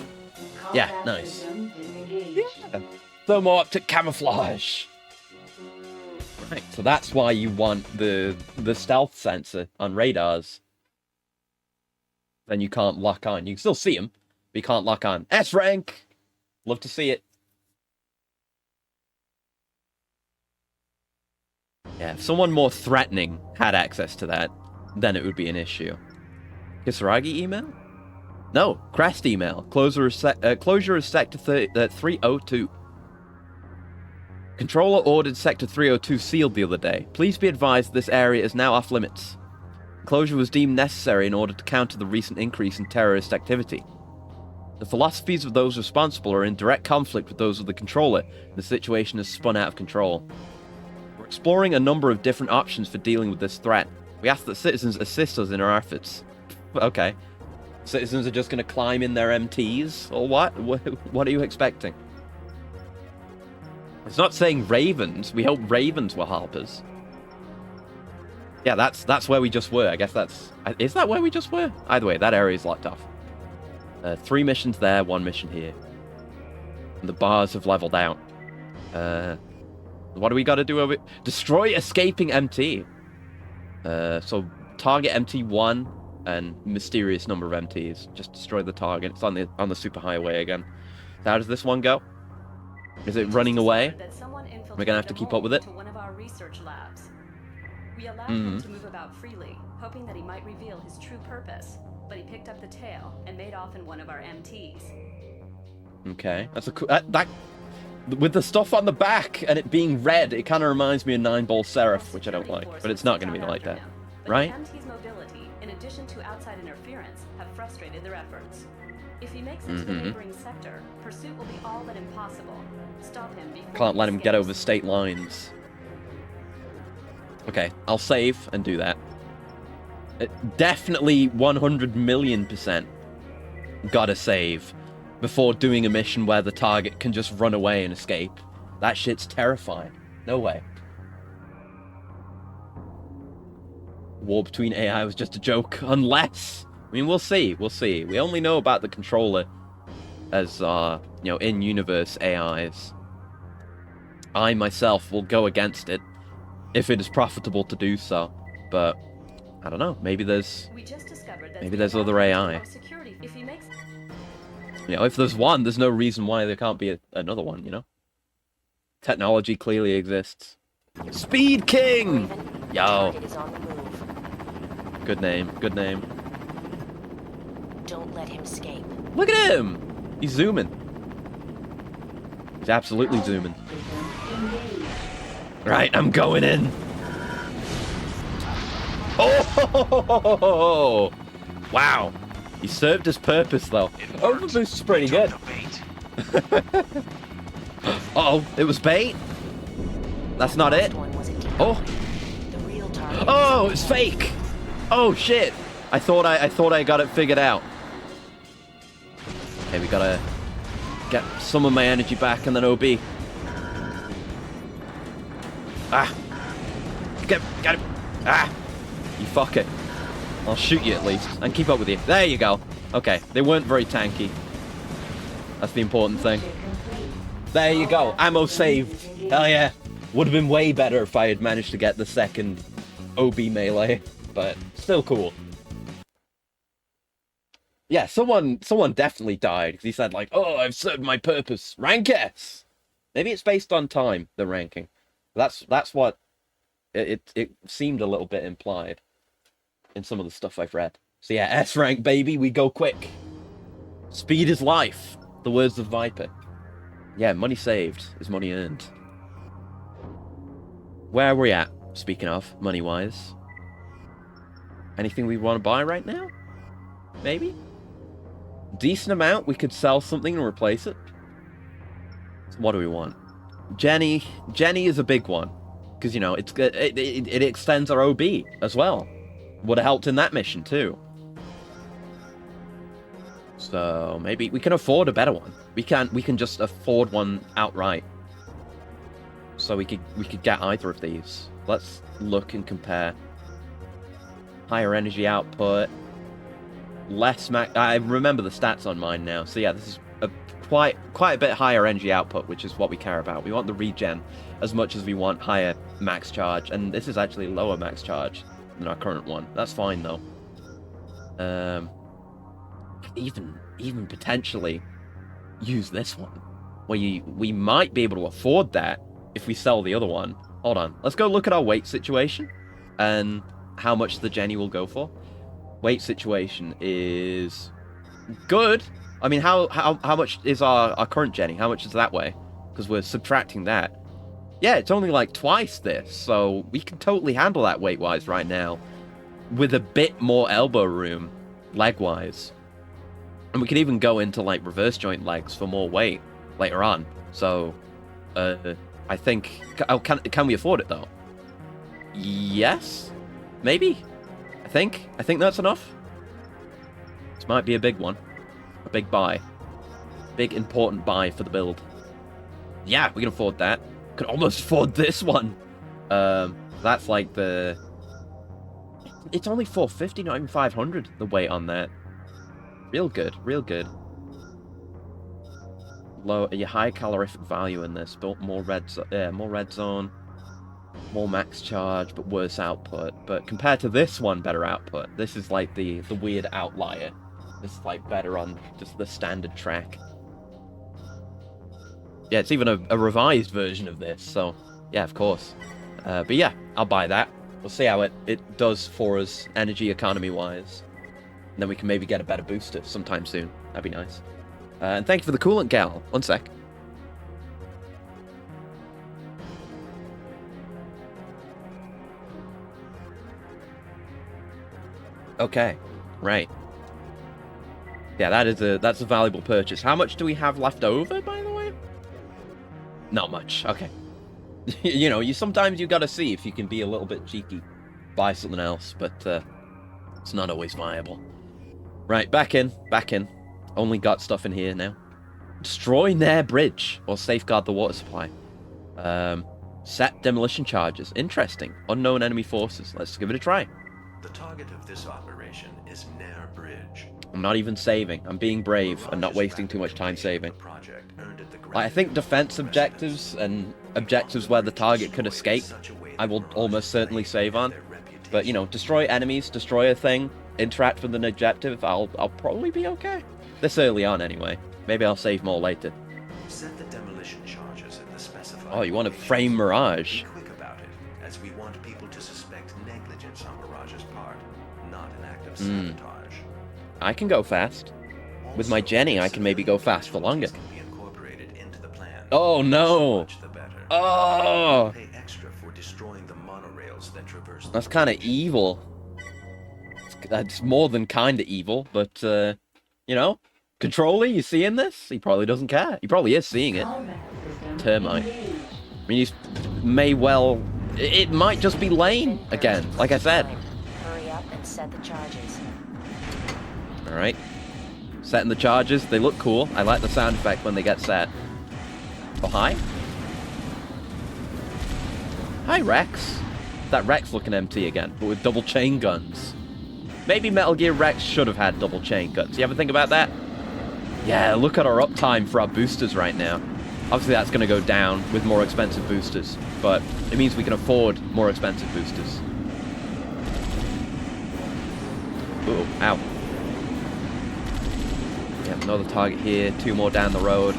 Yeah, nice. Yeah. Thermo-optic camouflage. Right, so that's why you want the stealth sensor on radars. Then you can't lock on. You can still see them, but you can't lock on. S rank! Love to see it. Yeah, if someone more threatening had access to that, then it would be an issue. Kisaragi email? No, Crest email. Closure of Sector 302. Controller ordered Sector 302 sealed the other day. Please be advised this area is now off limits. Closure was deemed necessary in order to counter the recent increase in terrorist activity. The philosophies of those responsible are in direct conflict with those of the controller, and the situation has spun out of control. We're exploring a number of different options for dealing with this threat. We ask that citizens assist us in our efforts. Okay. Citizens are just going to climb in their MTs? Or what? What are you expecting? It's not saying ravens. We hope ravens will help us. Yeah, that's where we just were. I guess that's... Is that where we just were? Either way, that area is locked off. 3 missions there, 1 mission here. And the bars have leveled out. What do we got to do over... Destroy escaping MT. So, target MT1 and mysterious number of MTs. Just destroy the target. It's on the superhighway again. So how does this one go? Is it running away? We're gonna have to keep up with it. One of our research labs. We allowed him to move about freely, hoping that he might reveal his true purpose. But he picked up the tail and made off in one of our MTs. Okay, that's a cool. That with the stuff on the back and it being red, it kind of reminds me of 9-Ball Seraph, which I don't like. But it's not going to be like that, right? The MT's mobility, in addition to outside interference, have frustrated their efforts. If he makes it to the neighboring sector, pursuit will be all but impossible. Stop him before Can't let he him get escapes. over state lines. Okay, I'll save and do that. Definitely 100,000,000% gotta save before doing a mission where the target can just run away and escape. That shit's terrifying. No way. War between AI was just a joke, unless... I mean, we'll see, we'll see. We only know about the controller as, in-universe AIs. I, myself, will go against it if it is profitable to do so, but I don't know. Maybe there's other AI. If there's one, there's no reason why there can't be another one. Technology clearly exists. Speed King. Yo. Target is on the move. Good name. Good name. Don't let him escape. Look at him. He's zooming. He's absolutely zooming. Right, I'm going in. Oh! Wow. He served his purpose, though. Overboost is pretty good. Uh-oh, it was bait? That's not it? Oh. Oh, it's fake. Oh, shit. I thought I got it figured out. Okay, we gotta get some of my energy back and then OB. Ah. Get him. Ah. You fuck it. I'll shoot you at least and keep up with you. There you go. Okay, they weren't very tanky. That's the important thing. There you go. Ammo saved. Hell yeah. Would have been way better if I had managed to get the second OB melee, but still cool. Yeah, someone definitely died, because he said, like, oh, I've served my purpose. Rank S! Maybe it's based on time, the ranking. That's what it seemed a little bit implied in some of the stuff I've read. So yeah, S rank, baby, we go quick. Speed is life, the words of Viper. Yeah, money saved is money earned. Where are we at, speaking of, money-wise? Anything we want to buy right now? Maybe? Decent amount, we could sell something and replace it. So what do we want? Jenny is a big one. Because, you know, it extends our OB as well. Would have helped in that mission, too. So, maybe we can afford a better one. We can just afford one outright. So we could get either of these. Let's look and compare. Higher energy output. Less max... I remember the stats on mine now. So yeah, this is quite a bit higher energy output, which is what we care about. We want the regen as much as we want higher max charge. And this is actually lower max charge than our current one. That's fine, though. Even potentially use this one. We might be able to afford that if we sell the other one. Hold on. Let's go look at our weight situation and how much the Jenny will go for. Weight situation is good. I mean, how much is our current Jenny? How much is that weigh? Because we're subtracting that. Yeah, it's only like twice this, so we can totally handle that weight-wise right now with a bit more elbow room leg-wise. And we can even go into, like, reverse joint legs for more weight later on. So, I think... Oh, can we afford it, though? Yes? Maybe? I think that's enough. This might be a big one. A big buy. Big, important buy for the build. Yeah, we can afford that. Could almost afford this one. That's like the... It's only 450, not even 500, the weight on that. Real good, real good. Low, your high calorific value in this, but more red zone, more max charge, but worse output. But compared to this one, better output. This is like the weird outlier. This is like better on just the standard track. Yeah, it's even a revised version of this, so yeah, of course. But yeah, I'll buy that. We'll see how it does for us energy economy wise. And then we can maybe get a better booster sometime soon. That'd be nice. And thank you for the coolant, gal. One sec. Okay, right. Yeah, that's a valuable purchase. How much do we have left over, by the way? Not much. Okay. You know, sometimes you gotta see if you can be a little bit cheeky, buy something else, but it's not always viable. Right, back in. Only got stuff in here now. Destroy their bridge or safeguard the water supply. Set demolition charges. Interesting. Unknown enemy forces. Let's give it a try. The target of this operation is Nair Bridge. I'm not even saving. I'm being brave and not wasting too much time saving. I think defense objectives and objectives where the target could escape, I will almost certainly save on. But, you know, destroy enemies, destroy a thing, interact with an objective, I'll probably be okay. This early on, anyway. Maybe I'll save more later. Set the demolition charges in the specified. Oh, you want to frame Mirage? Be quick about it, as we want people to suspect negligence on Mirage's part, not an act of sabotage. I can go fast. With my Jenny, I can maybe go fast for longer. Can be incorporated into the plan. Oh no! So much the better. Oh! Pay extra for destroying the monorails that traverse. That's kind of evil. That's more than kind of evil, but you know, Controller, you seeing this? He probably doesn't care. He probably is seeing it. Termite. I mean, you may well... It might just be lame again, like I said. Hurry up and set the charges. Alright. Setting the charges. They look cool. I like the sound effect when they get set. Oh, hi. Hi, Rex. That Rex looking empty again, but with double chain guns. Maybe Metal Gear Rex should have had double chain guns. You ever think about that? Yeah, look at our uptime for our boosters right now. Obviously, that's going to go down with more expensive boosters, but it means we can afford more expensive boosters. Ooh, ow. Yep, another target here, 2 more down the road.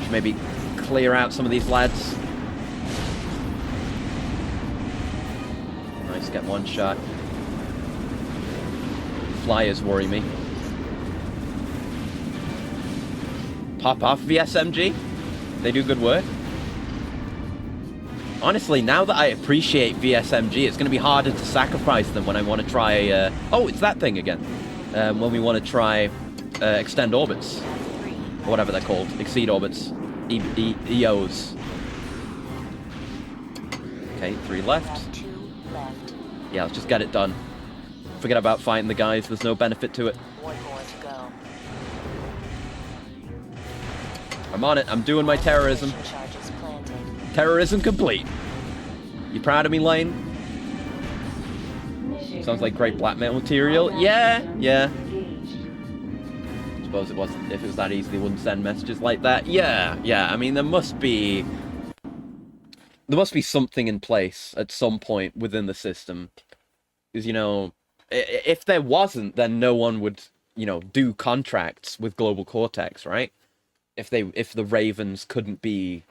Should maybe clear out some of these lads. Nice, get 1 shot. Flyers worry me. Pop off VSMG. They do good work. Honestly, now that I appreciate VSMG, it's going to be harder to sacrifice them when I want to try... oh, it's that thing again. When we want to try extend orbits. Or whatever they're called. Exceed orbits. EOs. Okay, 3 left. 2 left. Yeah, let's just get it done. Forget about fighting the guys. There's no benefit to it. 1 more to go. I'm on it. I'm doing my terrorism. Charges planted. Terrorism complete. You proud of me, Lane? Mission Sounds like great blackmail material. Yeah. Suppose it wasn't. If it was that easy, they wouldn't send messages like that. Yeah. I mean, there must be something in place at some point within the system. Because, you know, if there wasn't, then no one would, you know, do contracts with Global Cortex, right? If the Ravens couldn't be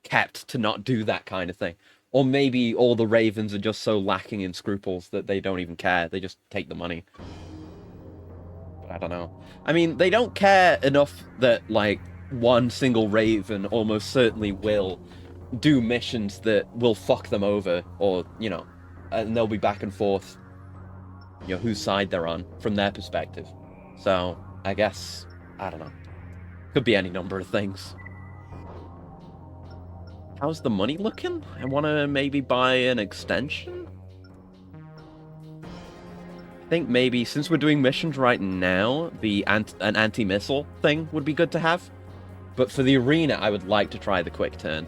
kept to not do that kind of thing. Or maybe all the Ravens are just so lacking in scruples that they don't even care. They just take the money. But I don't know. I mean, they don't care enough that, like, one single Raven almost certainly will do missions that will fuck them over. Or, you know, and they'll be back and forth, you know, whose side they're on from their perspective. So, I guess, I don't know. Could be any number of things. How's the money looking? I want to maybe buy an extension? I think maybe, since we're doing missions right now, an anti-missile thing would be good to have. But for the arena, I would like to try the quick turn.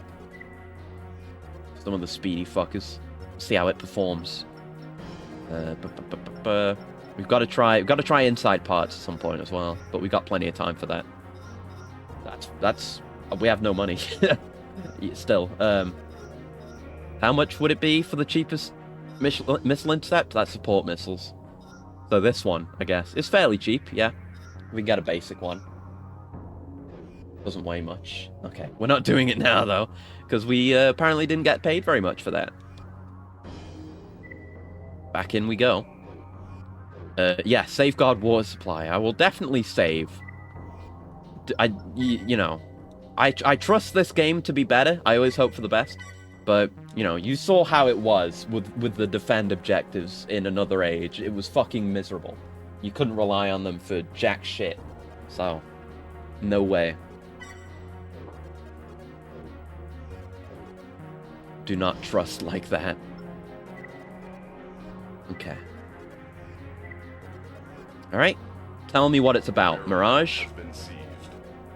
Some of the speedy fuckers. See how it performs. We've got to try inside parts at some point as well, but we've got plenty of time for that. We have no money. Still, how much would it be for the cheapest missile intercept? That's support missiles. So this one, I guess, is fairly cheap. Yeah, we can get a basic one. Doesn't weigh much. Okay, we're not doing it now though, because we apparently didn't get paid very much for that. Back in we go. Yeah, safeguard water supply. I will definitely save. You know, I trust this game to be better. I always hope for the best. But, you know, you saw how it was with the defend objectives in Another Age. It was fucking miserable. You couldn't rely on them for jack shit. So, no way. Do not trust like that. Okay. Alright. Tell me what it's about. Mirage?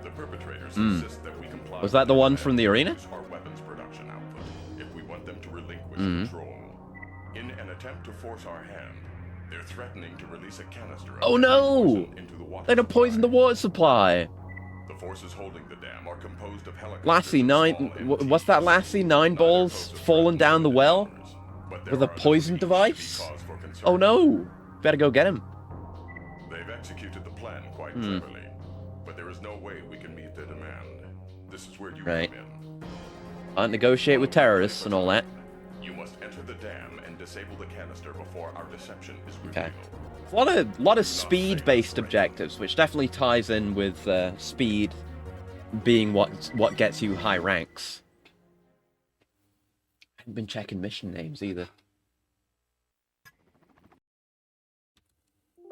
The perpetrators insist that we comply. Was that the one from the arena? Our weapons production output if we want them to relinquish control. In an attempt to force our hand, they're threatening to release a canister of Oh no! poison into the water They'd have poisoned the water supply. The forces holding the dam are composed of helicopters. Lassie, what's that, Lassie? 9 balls falling down the well? With a poison device? Oh no! Better go get him. They've executed the plan quite cleverly, but there is no way we can meet their demand. This is where you come in. Can't negotiate with terrorists and all that. You must enter the dam and disable the canister before our deception is revealed. Okay. A lot of speed-based objectives, which definitely ties in with speed being what gets you high ranks. I haven't been checking mission names either.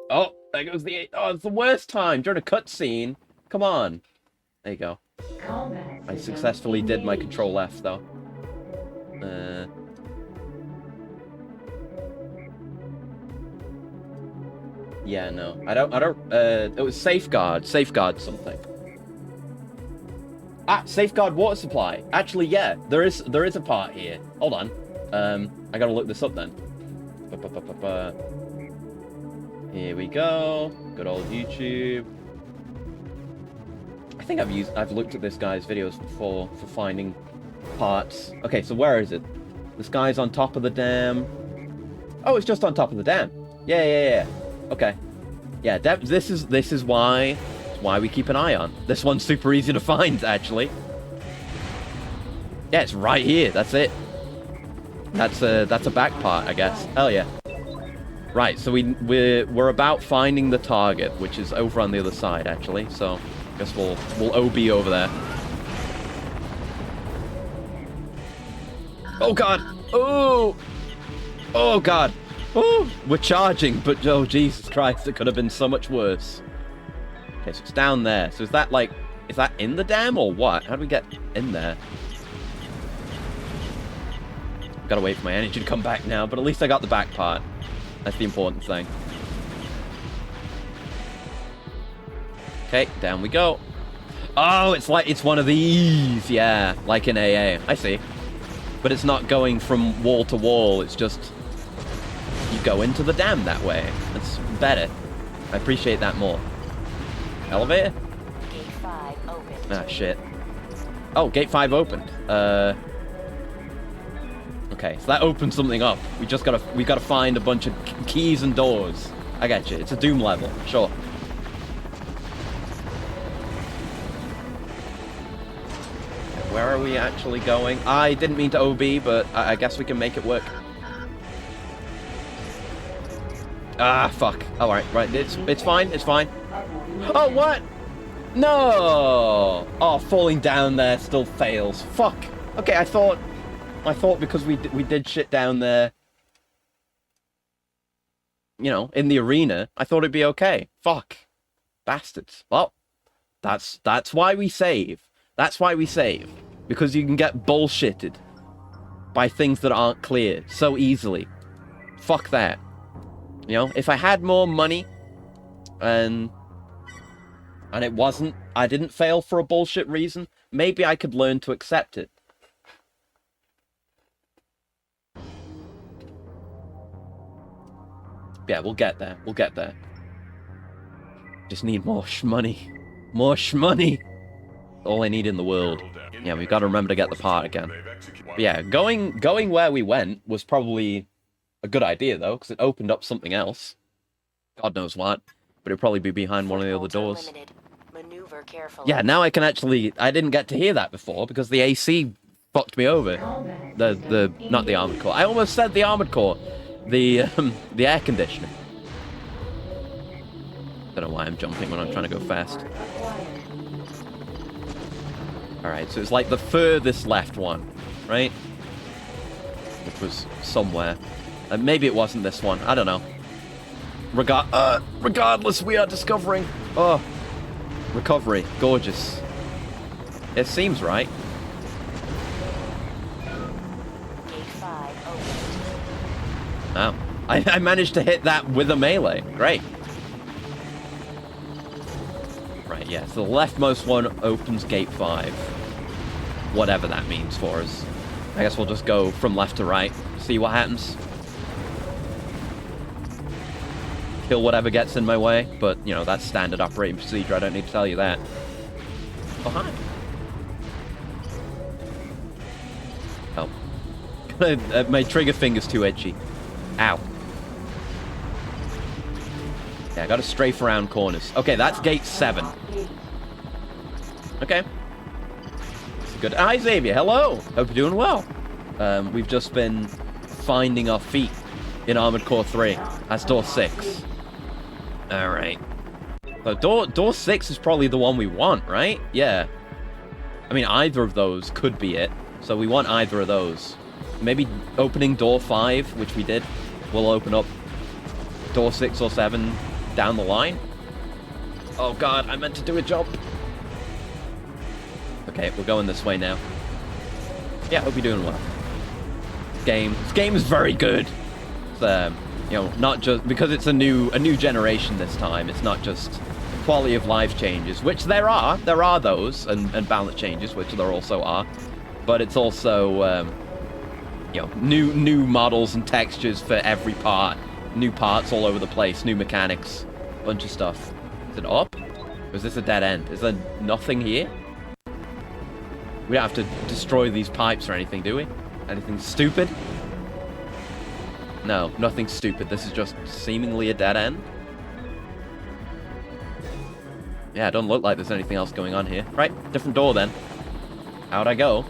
Oh, there goes the... Oh, it's the worst time during a cutscene. Come on. There you go. I successfully did my control F though. Yeah, no. I don't it was safeguard something. Ah, safeguard water supply. Actually, yeah, there is a part here. Hold on. I gotta look this up then. Here we go. Good old YouTube. I think I've looked at this guy's videos before for finding parts. Okay, so where is it? This guy's on top of the dam. Oh, it's just on top of the dam. Yeah. Okay. Yeah, this is why we keep an eye on. This one's super easy to find, actually. Yeah, it's right here. That's it. That's a back part, I guess. Hell yeah. Right, so we're about finding the target, which is over on the other side, actually. So I guess we'll OB over there. Oh god! Oh god! Oh, we're charging, but oh Jesus Christ, it could have been so much worse. Okay, so it's down there. So is that in the dam or what? How do we get in there? Gotta wait for my energy to come back now, but at least I got the back part. That's the important thing. Okay, down we go. Oh, it's one of these. Yeah, like in AA. I see. But it's not going from wall to wall. It's just you go into the dam that way. That's better. I appreciate that more. Elevator? Gate 5 open. Ah, shit. Oh, gate 5 opened. Okay, so that opens something up. We gotta find a bunch of keys and doors. I got you. It's a Doom level, sure. Where are we actually going? I didn't mean to OB, but I guess we can make it work. Ah, fuck. All right, right. It's fine. It's fine. Oh, what? No. Oh, falling down there still fails. Fuck. Okay, I thought because we did shit down there, you know, in the arena, I thought it'd be okay. Fuck. Bastards. Well, that's why we save. That's why we save. Because you can get bullshitted by things that aren't clear so easily. Fuck that. You know, if I had more money and it wasn't, I didn't fail for a bullshit reason, maybe I could learn to accept it. Yeah, we'll get there. We'll get there. Just need more shmoney. More shmoney. All I need in the world. Yeah, we've got to remember to get the part again. But yeah, going where we went was probably a good idea, though, because it opened up something else. God knows what. But it'd probably be behind one of the other doors. Maneuver carefully. Yeah, now I can actually... I didn't get to hear that before, because the AC fucked me over. Not the armored core. I almost said the armored core. The air conditioner. Don't know why I'm jumping when I'm trying to go fast. Alright, so it's like the furthest left one, right? Which was somewhere. Maybe it wasn't this one. I don't know. Regardless, we are discovering... Oh. Recovery. Gorgeous. It seems right. Gate 5 open. Oh. I managed to hit that with a melee. Great. Right, yeah. So the leftmost one opens gate 5. Whatever that means for us. I guess we'll just go from left to right. See what happens. Kill whatever gets in my way. But, you know, that's standard operating procedure. I don't need to tell you that. Oh, hi. Oh. My trigger finger's too itchy. Ow. Yeah, I gotta strafe around corners. Okay, that's gate 7. Okay. Good. Hi, Xavier. Hello. Hope you're doing well. We've just been finding our feet in Armored Core 3. That's door 6. Alright. So door 6 is probably the one we want, right? Yeah. I mean, either of those could be it. So we want either of those. Maybe opening door 5, which we did, will open up door 6 or 7 down the line. Oh god, I meant to do a jump. Okay, we're going this way now. Yeah, hope you're doing well. This game is very good. It's, you know, not just because it's a new generation this time. It's not just quality of life changes, which there are those, and balance changes, which there also are. But it's also you know, new models and textures for every part, new parts all over the place, new mechanics, bunch of stuff. Is it up? Or is this a dead end? Is there nothing here? We don't have to destroy these pipes or anything, do we? Anything stupid? No, nothing stupid. This is just seemingly a dead end. Yeah, it doesn't look like there's anything else going on here. Right, different door then. How'd I go?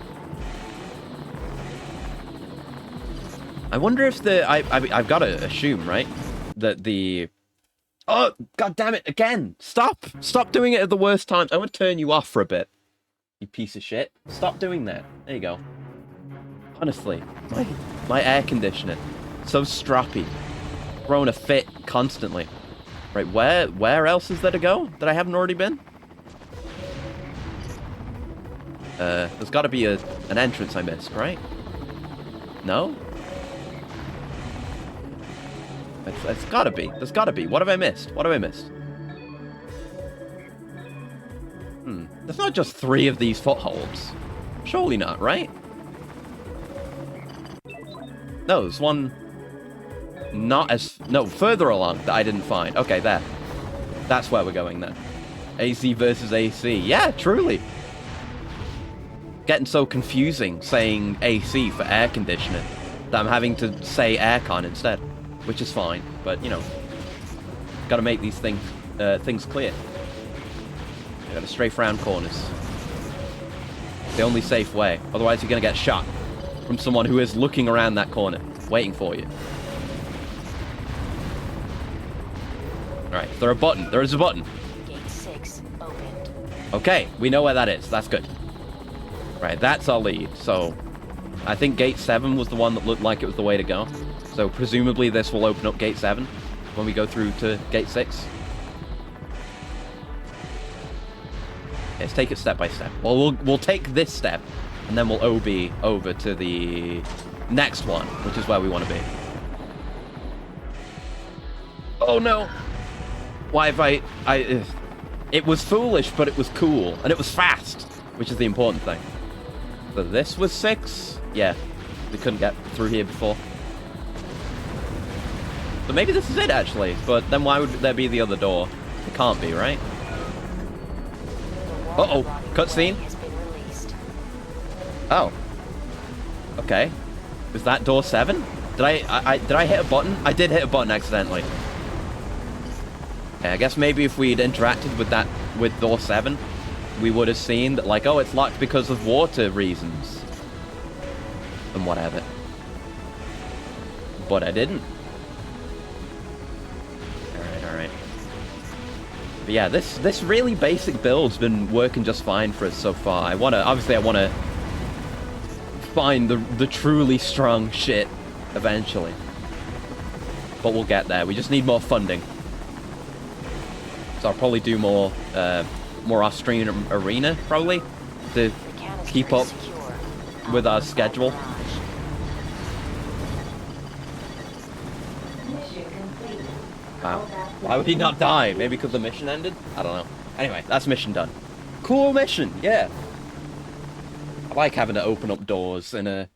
I wonder if I've got to assume, right? That the... Oh, god damn it, again! Stop! Stop doing it at the worst time. I'm gonna turn you off for a bit. You piece of shit. Stop doing that. There you go. Honestly, my air conditioner. So strappy. Throwing a fit constantly. Right, where else is there to go that I haven't already been? There's got to be an entrance I missed, right? No? It's got to be. There's got to be. What have I missed? What have I missed? There's not just 3 of these footholds. Surely not, right? No, there's one... Not as... No, further along that I didn't find. Okay, there. That's where we're going then. AC versus AC. Yeah, truly. Getting so confusing saying AC for air conditioner that I'm having to say aircon instead. Which is fine, but, you know. Gotta make these things clear. You gotta strafe around corners. The only safe way. Otherwise you're gonna get shot from someone who is looking around that corner, waiting for you. Alright, is there a button? There is a button. Gate 6 opened. Okay, we know where that is. That's good. Right, that's our lead. So, I think gate 7 was the one that looked like it was the way to go. So, presumably this will open up gate 7 when we go through to gate 6. Let's take it step by step. Well, we'll take this step, and then we'll OB over to the next one, which is where we want to be. Oh no! Why have I... It was foolish, but it was cool, and it was fast, which is the important thing. So this was 6? Yeah, we couldn't get through here before. So maybe this is it, actually, but then why would there be the other door? It can't be, right? Uh-oh, cutscene. Oh. Okay. Was that door 7? Did I hit a button? I did hit a button accidentally. Okay, I guess maybe if we'd interacted with door 7, we would have seen that, like, oh, it's locked because of water reasons. And whatever. But I didn't. Alright. But yeah, this really basic build's been working just fine for us so far. Obviously I wanna find the truly strong shit eventually. But we'll get there. We just need more funding. So I'll probably do more off-stream arena, probably, to keep up with our schedule. Wow. Why would he not die? Maybe because the mission ended? I don't know. Anyway, that's mission done. Cool mission, yeah. I like having to open up doors in a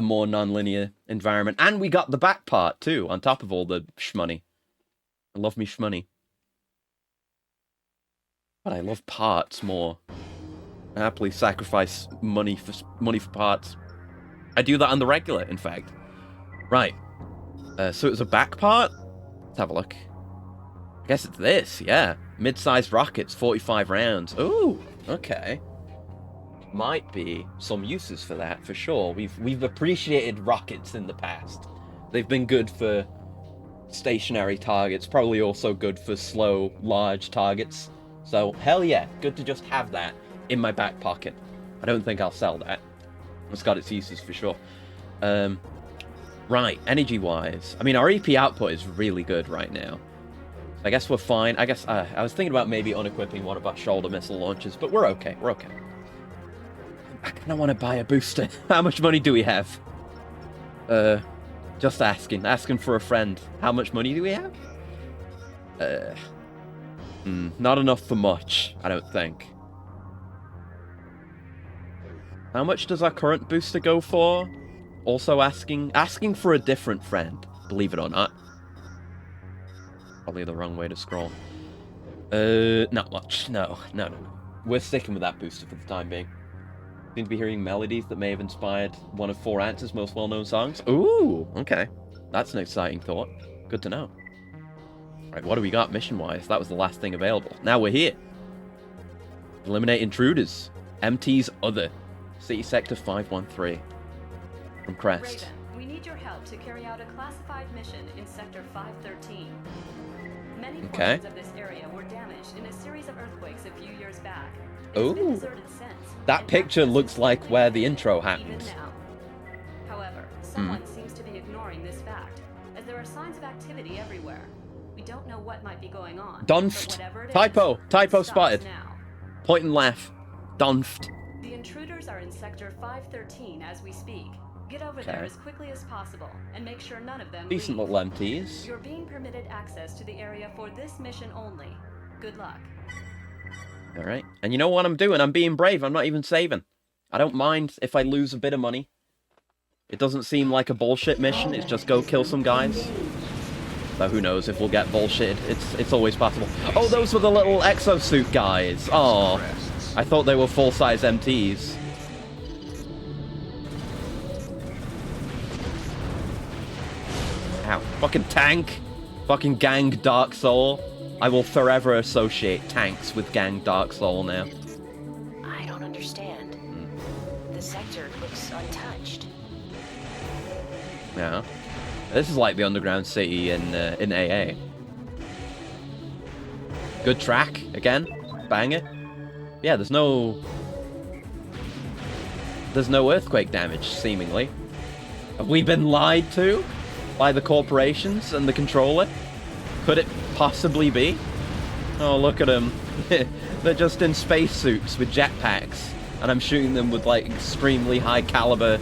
more non-linear environment. And we got the back part, too, on top of all the shmoney. I love me shmoney. But I love parts more. I happily sacrifice money for parts. I do that on the regular, in fact. Right. So it was a back part? Let's have a look. I guess it's this, yeah. Mid-sized rockets, 45 rounds. Ooh, okay. Might be some uses for that, for sure. We've appreciated rockets in the past. They've been good for stationary targets, probably also good for slow, large targets. So, hell yeah, good to just have that in my back pocket. I don't think I'll sell that. It's got its uses for sure. Right, energy-wise. I mean, our EP output is really good right now. I guess we're fine. I guess I was thinking about maybe unequipping one of our shoulder missile launchers, but we're okay. We're okay. I kind of want to buy a booster. How much money do we have? Just asking for a friend. How much money do we have? Not enough for much, I don't think. How much does our current booster go for? Also asking for a different friend, believe it or not. Probably the wrong way to scroll. Not much. No. We're sticking with that booster for the time being. Seem to be hearing melodies that may have inspired one of 4 Answer's most well-known songs. Ooh, okay. That's an exciting thought. Good to know. Right, what do we got mission-wise? That was the last thing available. Now we're here. Eliminate intruders. MT's Other. City Sector 513. From Crest. Raven, we need your help to carry out a classified mission in Sector 513. Many portions of this area were damaged in a series of earthquakes a few years back. It's been deserted since, that and picture access looks is like limited where the intro even happened. now. However, someone seems to be ignoring this fact, as there are signs of activity everywhere. We don't know what might be going on. Dunft. but whatever it is, Typo it stops spotted. now. Point and laugh. Dunft. The intruders are in Sector 513 as we speak. Get over there as quickly as possible, and make sure none of them Decent leave. little MTs. You're being permitted access to the area for this mission only. Good luck. Alright. And you know what I'm doing? I'm being brave. I'm not even saving. I don't mind if I lose a bit of money. It doesn't seem like a bullshit mission. It's just go kill some guys. But who knows if we'll get bullshitted. It's always possible. Oh, those were the little exosuit guys. Oh, I thought they were full-size MTs. Ow. Fucking tank. Fucking gang Dark Soul. I will forever associate tanks with gang Dark Soul now. I don't understand. The sector looks untouched. Yeah. This is like the underground city in AA. Good track, again. Banger. Yeah, there's no earthquake damage, seemingly. Have we been lied to by the corporations and the controller? Could it possibly be? Oh, look at them. They're just in spacesuits with jetpacks, and I'm shooting them with, like, extremely high caliber,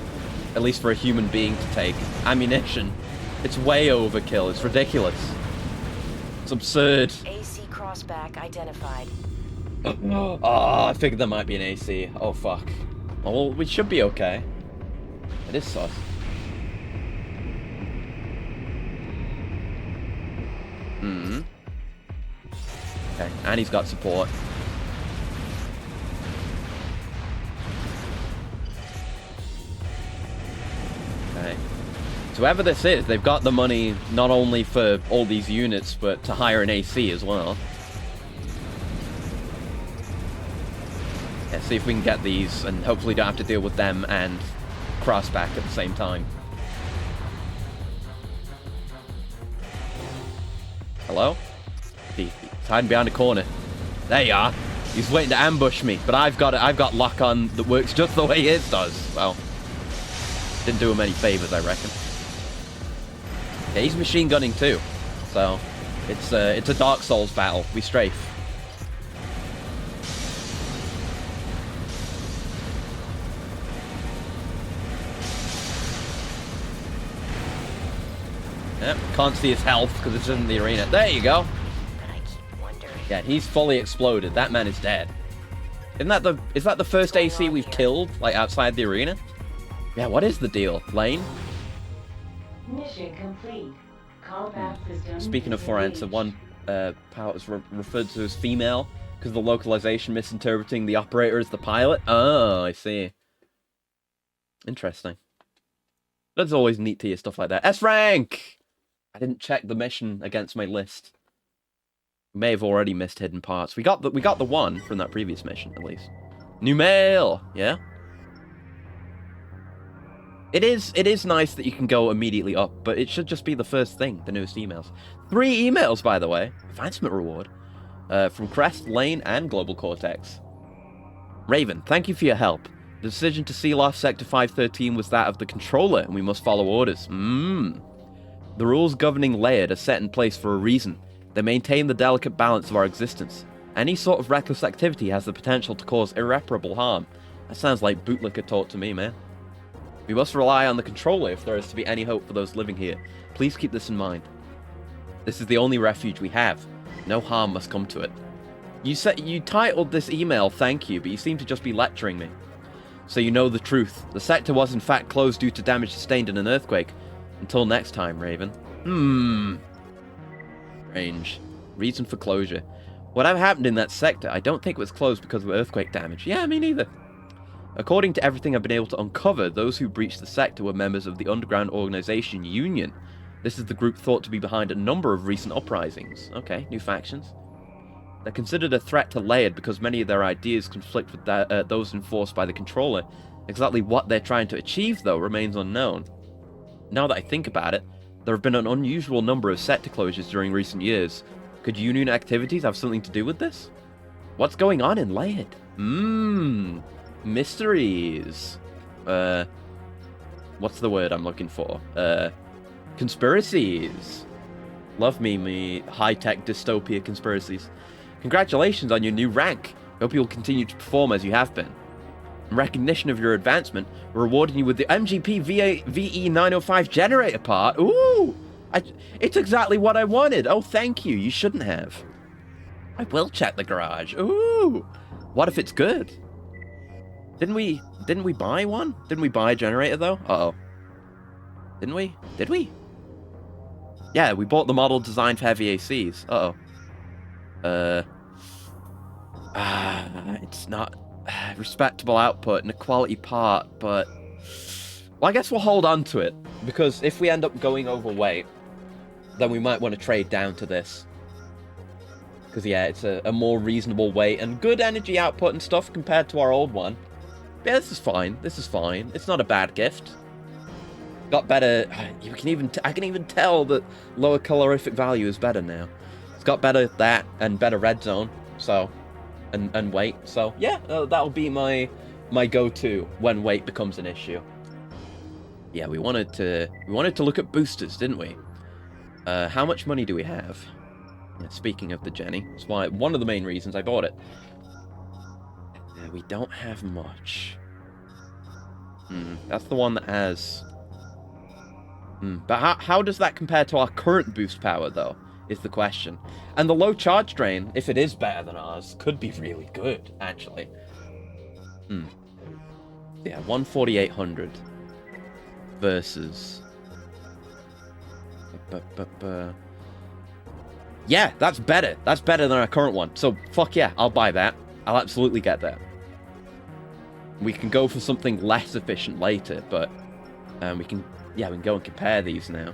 at least for a human being to take, ammunition. It's way overkill. It's ridiculous. It's absurd. AC crossback identified. Oh, I figured there might be an AC. Oh, fuck. Well, we should be okay. It is sus. Okay, and he's got support. Okay. So whoever this is, they've got the money not only for all these units, but to hire an AC as well. Yeah, see if we can get these, and hopefully don't have to deal with them and Crossback at the same time. Hello? He's hiding behind a corner. There you are. He's waiting to ambush me, but I've got lock on that works just the way his does. Well, didn't do him any favors, I reckon. Yeah, he's machine gunning too, so it's a Dark Souls battle. We strafe. Yep, can't see his health because it's in the arena. There you go. But I keep wondering. Yeah, he's fully exploded. That man is dead. Is that the first AC we've killed, like, outside the arena? Yeah, what is the deal, Lane? Mission complete. Combat system. Speaking of Forensic, one pilot is referred to as female because the localization misinterpreting the operator as the pilot. Oh, I see. Interesting. That's always neat to hear stuff like that. S-Rank! I didn't check the mission against my list. May have already missed hidden parts. We got the one from that previous mission, at least. New mail! Yeah? It is nice that you can go immediately up, but it should just be the first thing, the newest emails. 3 emails, by the way. Advancement reward. From Crest, Lane, and Global Cortex. Raven, thank you for your help. The decision to seal off Sector 513 was that of the controller, and we must follow orders. The rules governing Laird are set in place for a reason. They maintain the delicate balance of our existence. Any sort of reckless activity has the potential to cause irreparable harm. That sounds like bootlicker talk to me, man. We must rely on the controller if there is to be any hope for those living here. Please keep this in mind. This is the only refuge we have. No harm must come to it. You titled this email "Thank you," but you seem to just be lecturing me. So you know the truth. The sector was in fact closed due to damage sustained in an earthquake. Until next time, Raven. Strange. Reason for closure. Whatever happened in that sector, I don't think it was closed because of earthquake damage. Yeah, me neither. According to everything I've been able to uncover, those who breached the sector were members of the underground organization Union. This is the group thought to be behind a number of recent uprisings. Okay, new factions. They're considered a threat to Laird because many of their ideas conflict with those enforced by the controller. Exactly what they're trying to achieve, though, remains unknown. Now that I think about it, there have been an unusual number of sector closures during recent years. Could Union activities have something to do with this? What's going on in Laird? Mysteries. What's the word I'm looking for? Conspiracies. Love me high-tech dystopia conspiracies. Congratulations on your new rank. Hope you'll continue to perform as you have been. In recognition of your advancement, we're rewarding you with the MGP VE905 generator part. Ooh! It's exactly what I wanted. Oh, thank you. You shouldn't have. I will check the garage. Ooh! What if it's good? Didn't we buy one? Didn't we buy a generator, though? Uh-oh. Didn't we? Did we? Yeah, we bought the model designed for heavy ACs. Uh-oh. It's not respectable output and a quality part, but... Well, I guess we'll hold on to it, because if we end up going overweight, then we might want to trade down to this. Because, yeah, it's a more reasonable weight and good energy output and stuff compared to our old one. But yeah, this is fine. This is fine. It's not a bad gift. Got better... I can even tell that lower calorific value is better now. It's got better that and better red zone, so... And weight, so yeah, that'll be my go-to when weight becomes an issue. Yeah, we wanted to look at boosters, didn't we? How much money do we have? Yeah, speaking of the Jenny, that's why one of the main reasons I bought it. We don't have much. That's the one that has. But how does that compare to our current boost power, though? Is the question. And the low charge drain, if it is better than ours, could be really good, actually. Yeah, 14800 versus... Yeah, that's better. That's better than our current one. So, fuck yeah, I'll buy that. I'll absolutely get that. We can go for something less efficient later, but we can go and compare these now.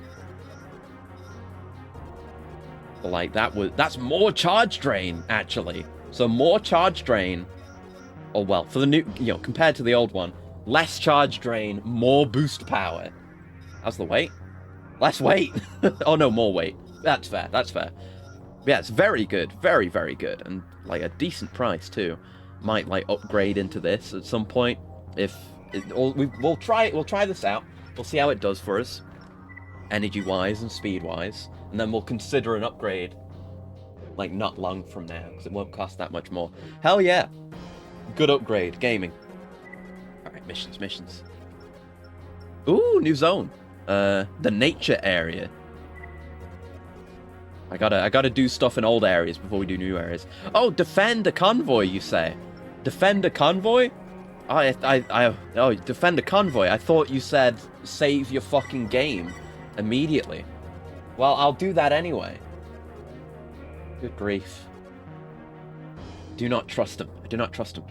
Like, that's more charge drain, actually. So more charge drain, or well, for the new, compared to the old one, less charge drain, more boost power. How's the weight? Less weight. Oh no, more weight. That's fair, that's fair. Yeah, it's very good, very, very good, and like a decent price too. Might like upgrade into this at some point. We'll try this out. We'll see how it does for us, energy-wise and speed-wise. And then we'll consider an upgrade, like, not long from now, because it won't cost that much more. Hell yeah! Good upgrade, gaming. Alright, missions. Ooh, new zone. The nature area. I gotta do stuff in old areas before we do new areas. Oh, defend a convoy, you say? Defend a convoy? Oh, defend a convoy. I thought you said save your fucking game immediately. Well, I'll do that anyway. Good grief. Do not trust him. I do not trust him.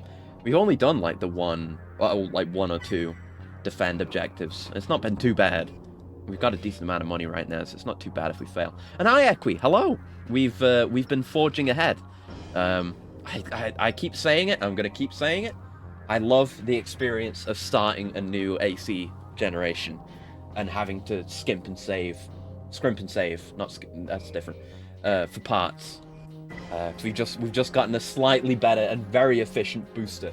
We've only done like one or two defend objectives. It's not been too bad. We've got a decent amount of money right now, so it's not too bad if we fail. And hi, Equi. Hello. We've been forging ahead. I keep saying it. I'm gonna keep saying it. I love the experience of starting a new AC generation and having to scrimp and save, that's different, for parts. We've just gotten a slightly better and very efficient booster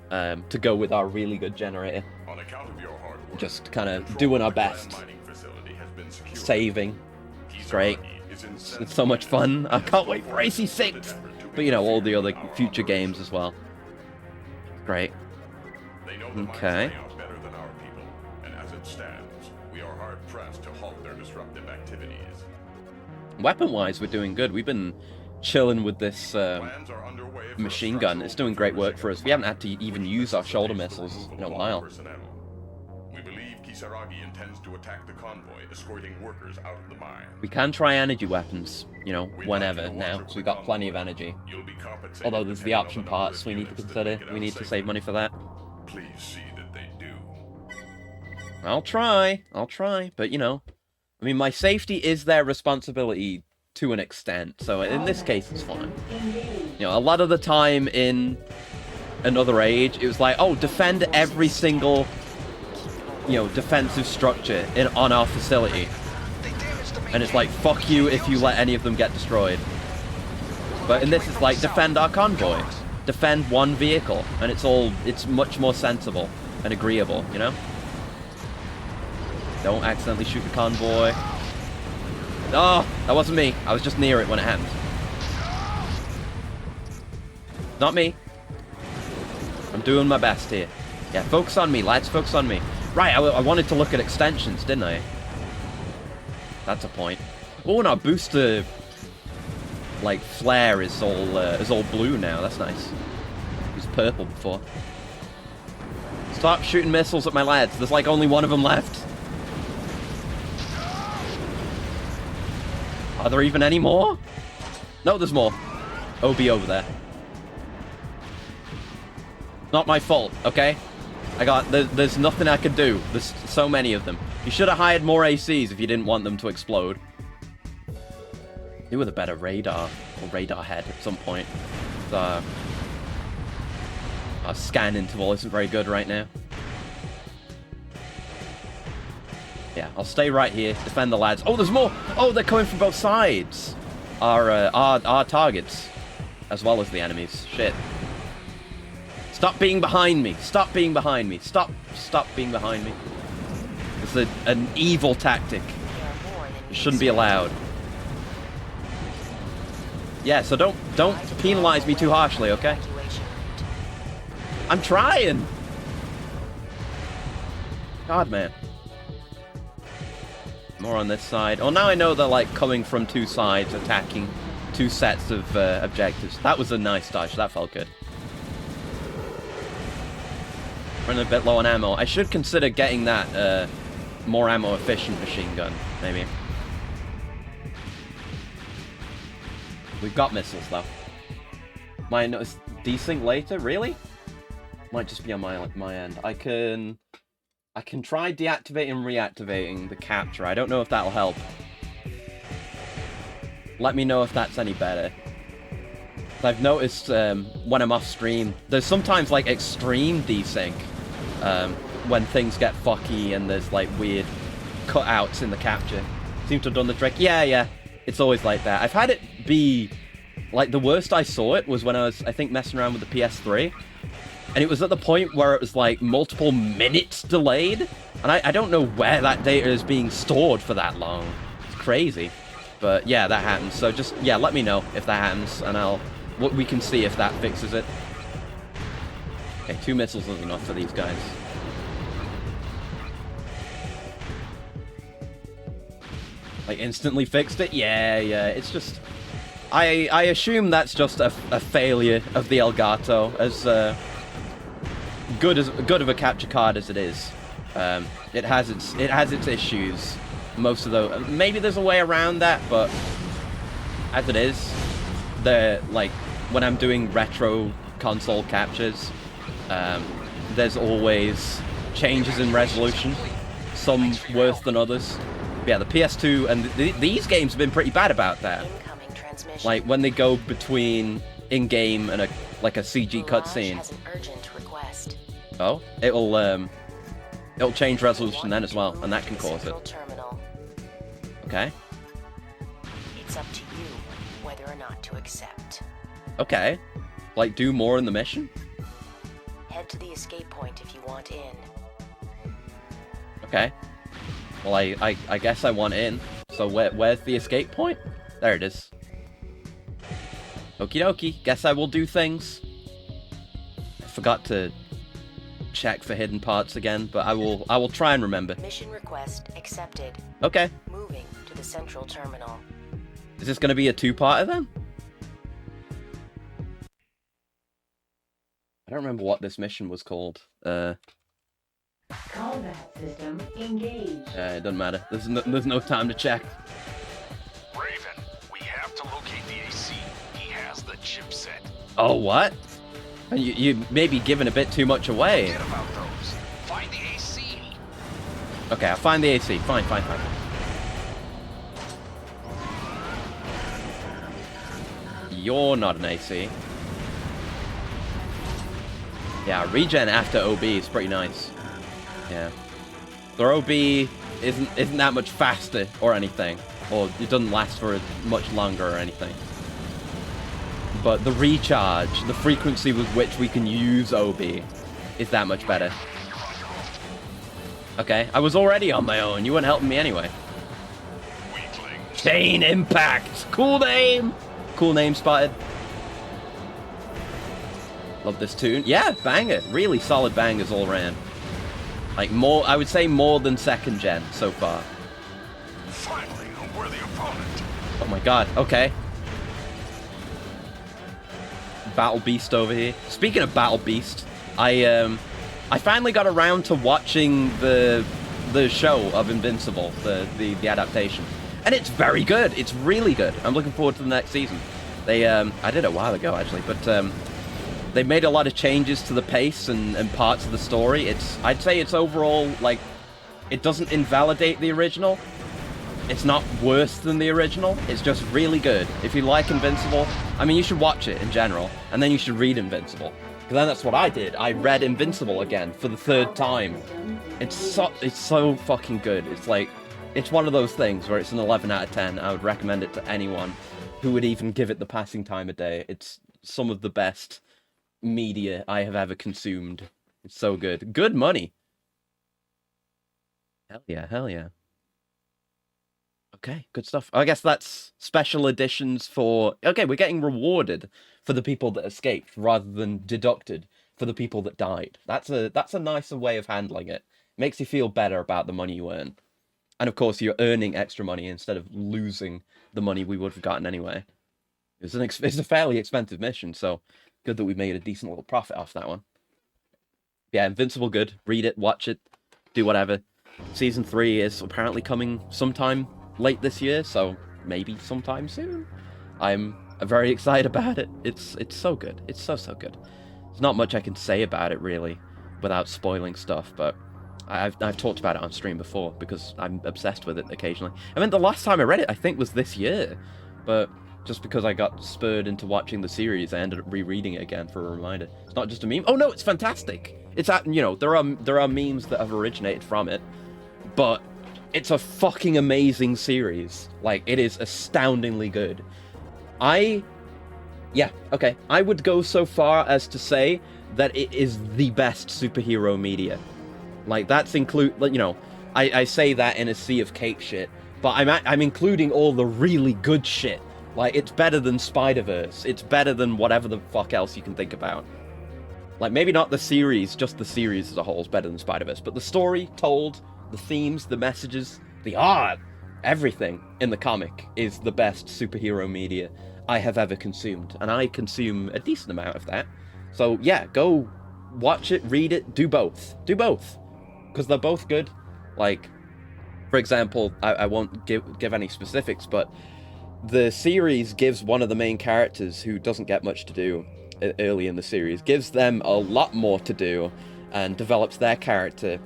to go with our really good generator. On account of your hard work, just kind of doing our best, saving. It's great. It's so much fun. I can't wait for AC6, but all the other future games as well. Great. Okay. Better than our people, and as it stands, we are hard pressed to halt their disruptive activities. Weapon-wise, we're doing good. We've been chilling with this machine gun. It's doing great work for us. We haven't had to even use our shoulder missiles in a while. We believe Kisaragi intends to attack the convoy, escorting workers out of the mine. We can try energy weapons, you know, We'd whenever like you to now, watch so we've got over plenty of the energy. convoy. You'll be compensated Although there's the depending on option the number parts of we need to units that consider. make it We out need to safely. save money for that. Please see that they do. I'll try, but you know, I mean, my safety is their responsibility to an extent, so in this case it's fine. You know, a lot of the time in Another Age, it was like, oh, defend every single, you know, defensive structure on our facility. And it's like, fuck you if you let any of them get destroyed. But in this, it's like, defend our convoy. Defend one vehicle. And it's much more sensible and agreeable, you know? Don't accidentally shoot the convoy. Oh, that wasn't me. I was just near it when it happened. Not me. I'm doing my best here. Yeah, focus on me, lads. Focus on me. Right, I wanted to look at extensions, didn't I? That's a point. Oh, and our booster, like, flare is all blue now. That's nice. It was purple before. Stop shooting missiles at my lads. There's like only one of them left. Are there even any more? No, there's more. OB over there. Not my fault, okay? There's nothing I could do. There's so many of them. You should have hired more ACs if you didn't want them to explode. They were the better radar, or radar head at some point. Our scan interval isn't very good right now. Yeah, I'll stay right here, defend the lads. Oh, there's more! Oh, they're coming from both sides! Our targets, as well as the enemies. Shit. Stop being behind me! Stop being behind me! Stop being behind me. It's an evil tactic. It shouldn't be allowed. Yeah, so don't penalize me too harshly, okay? I'm trying! God, man. More on this side. Oh, now I know they're, like, coming from two sides, attacking two sets of objectives. That was a nice dodge. That felt good. Running a bit low on ammo. I should consider getting that more ammo-efficient machine gun, maybe. We've got missiles, though. Might notice desync later? Really? Might just be on my end. I can try deactivating and reactivating the capture. I don't know if that'll help. Let me know if that's any better. I've noticed when I'm off stream, there's sometimes like extreme desync when things get fucky and there's like weird cutouts in the capture. Seems to have done the trick. Yeah. It's always like that. I've had it be like the worst I saw it was when I was, I think, messing around with the PS3. And it was at the point where it was like multiple minutes delayed. And I don't know where that data is being stored for that long. It's crazy. But yeah, that happens. So just, yeah, let me know if that happens. And we can see if that fixes it. Okay, 2 missiles is enough for these guys. Like, instantly fixed it? Yeah, it's just... I assume that's just a failure of the Elgato, as good of a capture card as it is. It has its issues. Most of those, maybe there's a way around that, but as it is, like when I'm doing retro console captures, there's always changes in resolution, some worse than others. But yeah, the PS2 and these games have been pretty bad about that. Like when they go between in-game and a CG cutscene. Oh, it'll change resolution then as well, and that can cause it. Okay. It's up to you whether or not to accept. Okay. Like do more in the mission? Head to the escape point if you want in. Okay. Well, I guess I want in. So where's the escape point? There it is. Okie dokie. Guess I will do things. I forgot to check for hidden parts again, but I will try and remember. Mission request accepted. Okay. Moving to the central terminal. Is this going to be a 2-parter then? I don't remember what this mission was called. Combat system engaged. It doesn't matter. There's no time to check. Raven, we have to locate the AC. He has the chipset. Oh, what? You may be giving a bit too much away. Forget about those. Find the AC. Okay, I'll find the AC. Fine. You're not an AC. Yeah, regen after OB is pretty nice. Yeah. The OB isn't that much faster or anything. Or it doesn't last for much longer or anything. But the recharge, the frequency with which we can use OB is that much better. Okay, I was already on my own. You weren't helping me anyway. Weakling. Chain Impact! Cool name! Cool name spotted. Love this tune. Yeah, banger. Really solid bangers all around. Like more, I would say more than second gen so far. Finally, a worthy opponent. Oh my god, okay. Battle Beast over here. Speaking of Battle Beast, I finally got around to watching the show of Invincible, the adaptation. And it's very good. It's really good. I'm looking forward to the next season. They I did it a while ago actually, but they made a lot of changes to the pace and parts of the story. I'd say it's overall, like, it doesn't invalidate the original. It's not worse than the original. It's just really good. If you like Invincible, I mean, you should watch it in general, and then you should read Invincible. Because then that's what I did. I read Invincible again for the third time. It's so fucking good. It's like, it's one of those things where it's an 11 out of 10. I would recommend it to anyone who would even give it the passing time of day. It's some of the best media I have ever consumed. It's so good. Good money. Hell yeah. Okay, good stuff. I guess that's special editions for... Okay, we're getting rewarded for the people that escaped rather than deducted for the people that died. That's a nicer way of handling it. Makes you feel better about the money you earn. And of course, you're earning extra money instead of losing the money we would have gotten anyway. It's a fairly expensive mission, so good that we made a decent little profit off that one. Yeah, Invincible good. Read it, watch it, do whatever. Season 3 is apparently coming sometime late this year, so maybe sometime soon. I'm very excited about it. It's so good. It's so good. There's not much I can say about it really without spoiling stuff, but I've talked about it on stream before because I'm obsessed with it occasionally. I mean, the last time I read it I think was this year, but just because I got spurred into watching the series, I ended up rereading it again for a reminder. It's not just a meme. Oh no, it's fantastic. It's there are memes that have originated from it, but it's a fucking amazing series. Like, it is astoundingly good. I would go so far as to say that it is the best superhero media. Like, that's I say that in a sea of cake shit, but I'm including all the really good shit. Like, it's better than Spider-Verse. It's better than whatever the fuck else you can think about. Like, maybe not the series, just the series as a whole is better than Spider-Verse, but the story told, the themes, the messages, the art, everything in the comic is the best superhero media I have ever consumed. And I consume a decent amount of that. So, yeah, go watch it, read it, do both. Do both. Because they're both good. Like, for example, I won't give any specifics, but the series gives one of the main characters who doesn't get much to do early in the series, gives them a lot more to do and develops their character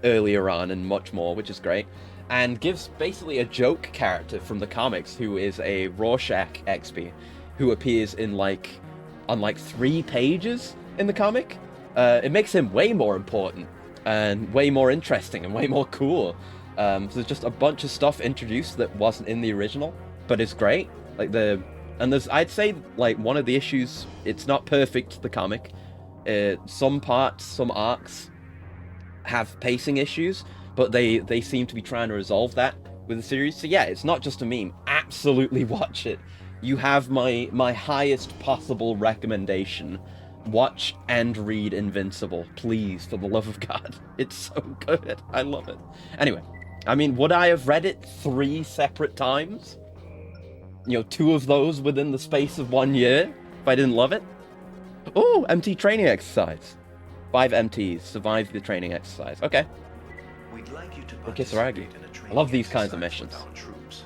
earlier on and much more, which is great, and gives basically a joke character from the comics who is a Rorschach XP who appears in on 3 pages in the comic. It makes him way more important and way more interesting and way more cool. So there's just a bunch of stuff introduced that wasn't in the original, but it's great. I'd say one of the issues, it's not perfect, the comic. Some parts, some arcs have pacing issues, but they seem to be trying to resolve that with the series. So yeah, it's not just a meme. Absolutely watch it. You have my highest possible recommendation. Watch and read Invincible, please, for the love of God. It's so good. I love it. Anyway, I mean, would I have read it 3 separate times? 2 of those within the space of 1 year, if I didn't love it? Oh, MT training exercise. 5 MTs survived the training exercise. Okay. We'd like you to Kisaragi. participate in a I training love these kinds of exercise missions. with our troops.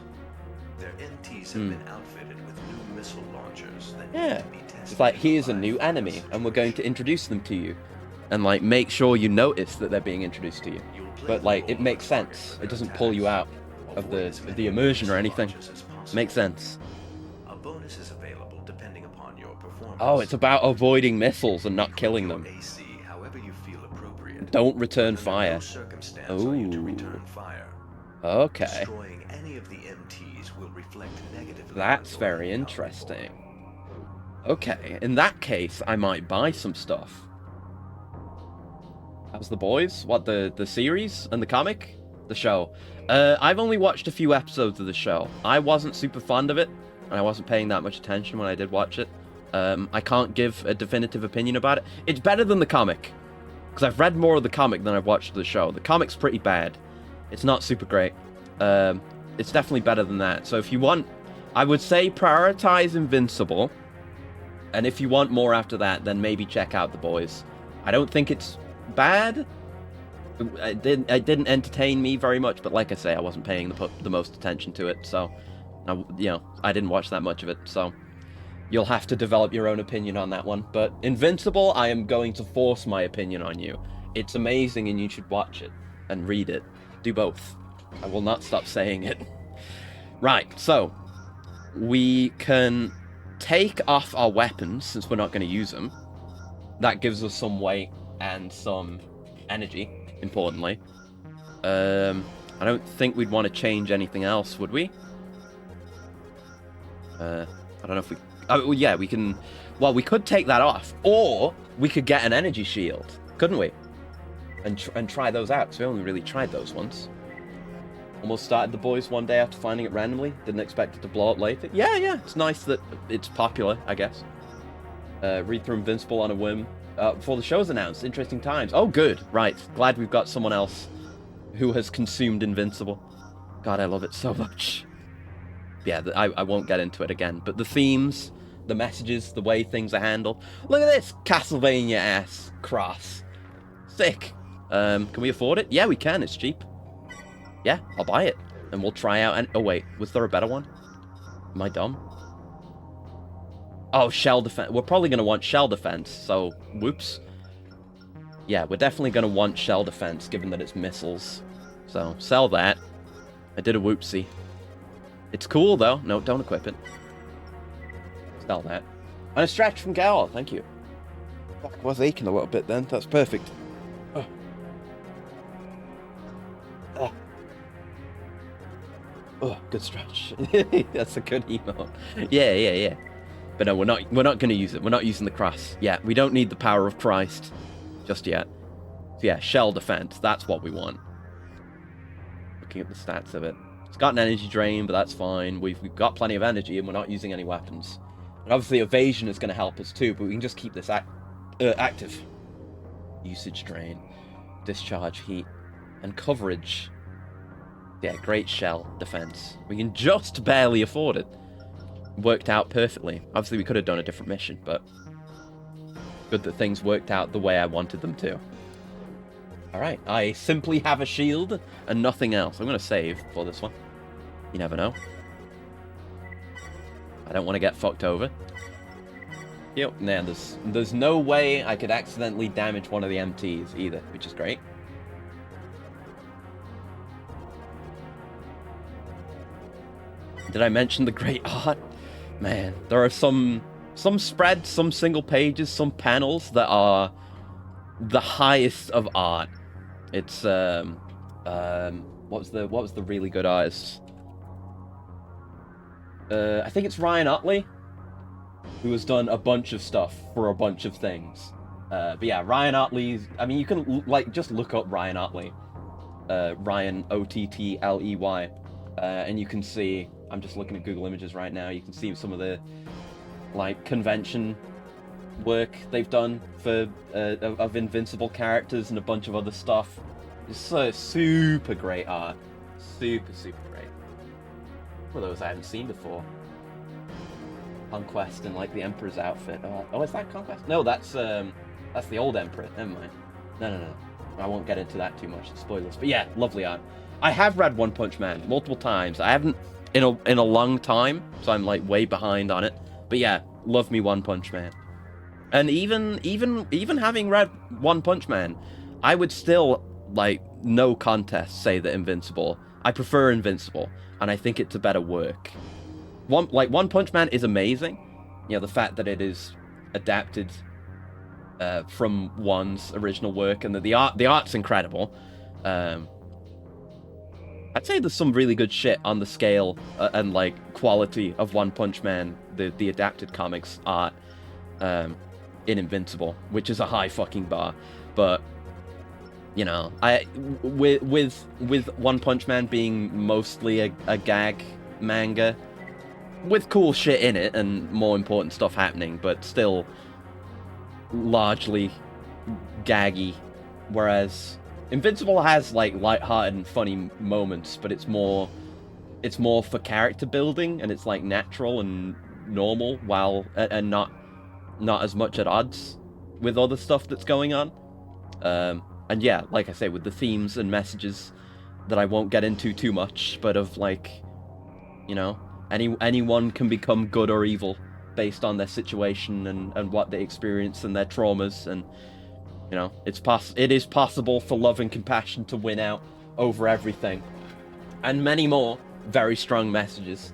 Their MTs have been outfitted with new missile launchers that Yeah. need to be tested. It's like, in here's a live new fire enemy, and we're going to situation. introduce them to you. And, like, make sure you notice that they're being introduced to you. You'll play But, the like, role it of a makes target sense. for It their doesn't pull you out attacks. of Avoid as the many immersion or missile anything. launches as possible. Makes sense. A bonus is available depending upon your performance. Oh, it's about avoiding missiles and not killing Your them. AC however you feel appropriate. Don't return But under fire. no circumstance are you to Ooh. return fire. Okay. Destroying any of the MTs will reflect negatively. That's on very your interesting. Okay, in that case, I might buy some stuff. How's The Boys? What, the series and the comic? The show. I've only watched a few episodes of the show. I wasn't super fond of it, and I wasn't paying that much attention when I did watch it. I can't give a definitive opinion about it. It's better than the comic, because I've read more of the comic than I've watched the show. The comic's pretty bad. It's not super great. It's definitely better than that. So if you want, I would say prioritize Invincible, and if you want more after that, then maybe check out The Boys. I don't think it's bad. It didn't entertain me very much, but like I say, I wasn't paying the most attention to it, so I didn't watch that much of it. So you'll have to develop your own opinion on that one. But Invincible, I am going to force my opinion on you. It's amazing, and you should watch it and read it. Do both. I will not stop saying it. Right, so we can take off our weapons since we're not going to use them. That gives us some weight and some energy, importantly. I don't think we'd want to change anything else, would we? I don't know if we... Oh, well, yeah, we can... Well, we could take that off, or we could get an energy shield, couldn't we? And try those out, because we only really tried those once. Almost started The Boys one day after finding it randomly. Didn't expect it to blow up later. Yeah, it's nice that it's popular, I guess. Read through Invincible on a whim. Before the show's announced. Interesting times. Oh, good. Right. Glad we've got someone else who has consumed Invincible. God, I love it so much. Yeah, I won't get into it again. But the themes, the messages, the way things are handled. Look at this Castlevania-ass cross. Sick. Can we afford it? Yeah, we can. It's cheap. Yeah, I'll buy it. And we'll try out... And oh, wait. Was there a better one? Am I dumb? Oh, shell defense. We're probably going to want shell defense, so whoops. Yeah, we're definitely going to want shell defense, given that it's missiles. So, sell that. I did a whoopsie. It's cool, though. No, don't equip it. Sell that. And a stretch from Gal, thank you. Fuck, I was aching a little bit then. That's perfect. Oh. Oh. Oh, good stretch. That's a good emote. Yeah. But no, we're not going to use it. We're not using the cross. Yeah, we don't need the power of Christ just yet. So yeah, shell defense. That's what we want. Looking at the stats of it. It's got an energy drain, but that's fine. We've got plenty of energy, and we're not using any weapons. And obviously, evasion is going to help us too, but we can just keep this active. Usage drain, discharge heat, and coverage. Yeah, great shell defense. We can just barely afford it. Worked out perfectly. Obviously, we could have done a different mission, but good that things worked out the way I wanted them to. Alright, I simply have a shield and nothing else. I'm going to save for this one. You never know. I don't want to get fucked over. Yep, nah, there's no way I could accidentally damage one of the MTs either, which is great. Did I mention the great art? Man, there are some spreads, some single pages, some panels that are the highest of art. It's what was the really good artist? I think it's Ryan Utley, who has done a bunch of stuff for a bunch of things. But yeah, Ryan Utley's. I mean, you can just look up Ryan Utley, Ryan Ottley, and you can see. I'm just looking at Google Images right now. You can see some of the convention work they've done for of Invincible characters and a bunch of other stuff. It's so super great art, super great. One of those I haven't seen before. Conquest in the Emperor's outfit. Oh, is that Conquest? No, that's That's the old Emperor. Never mind. No. I won't get into that too much. Spoilers. But yeah, lovely art. I have read One Punch Man multiple times. I haven't in a long time, so I'm like way behind on it. But yeah, love me One Punch Man. And even having read One Punch Man, I would still, like, no contest say that Invincible. I prefer Invincible, and I think it's a better work. One Punch Man is amazing. You know, the fact that it is adapted from one's original work, and that the art's incredible. I'd say there's some really good shit on the scale and like quality of One Punch Man, the adapted comics art in Invincible, which is a high fucking bar. But you know, with One Punch Man being mostly a gag manga with cool shit in it and more important stuff happening, but still largely gaggy, whereas Invincible has like lighthearted and funny moments, but it's more for character building, and it's like natural and normal, while and not as much at odds with other stuff that's going on. And yeah, like I say, with the themes and messages that I won't get into too much, but of like, you know, anyone can become good or evil based on their situation and what they experience and their traumas, and you know, it is possible for love and compassion to win out over everything, and many more very strong messages.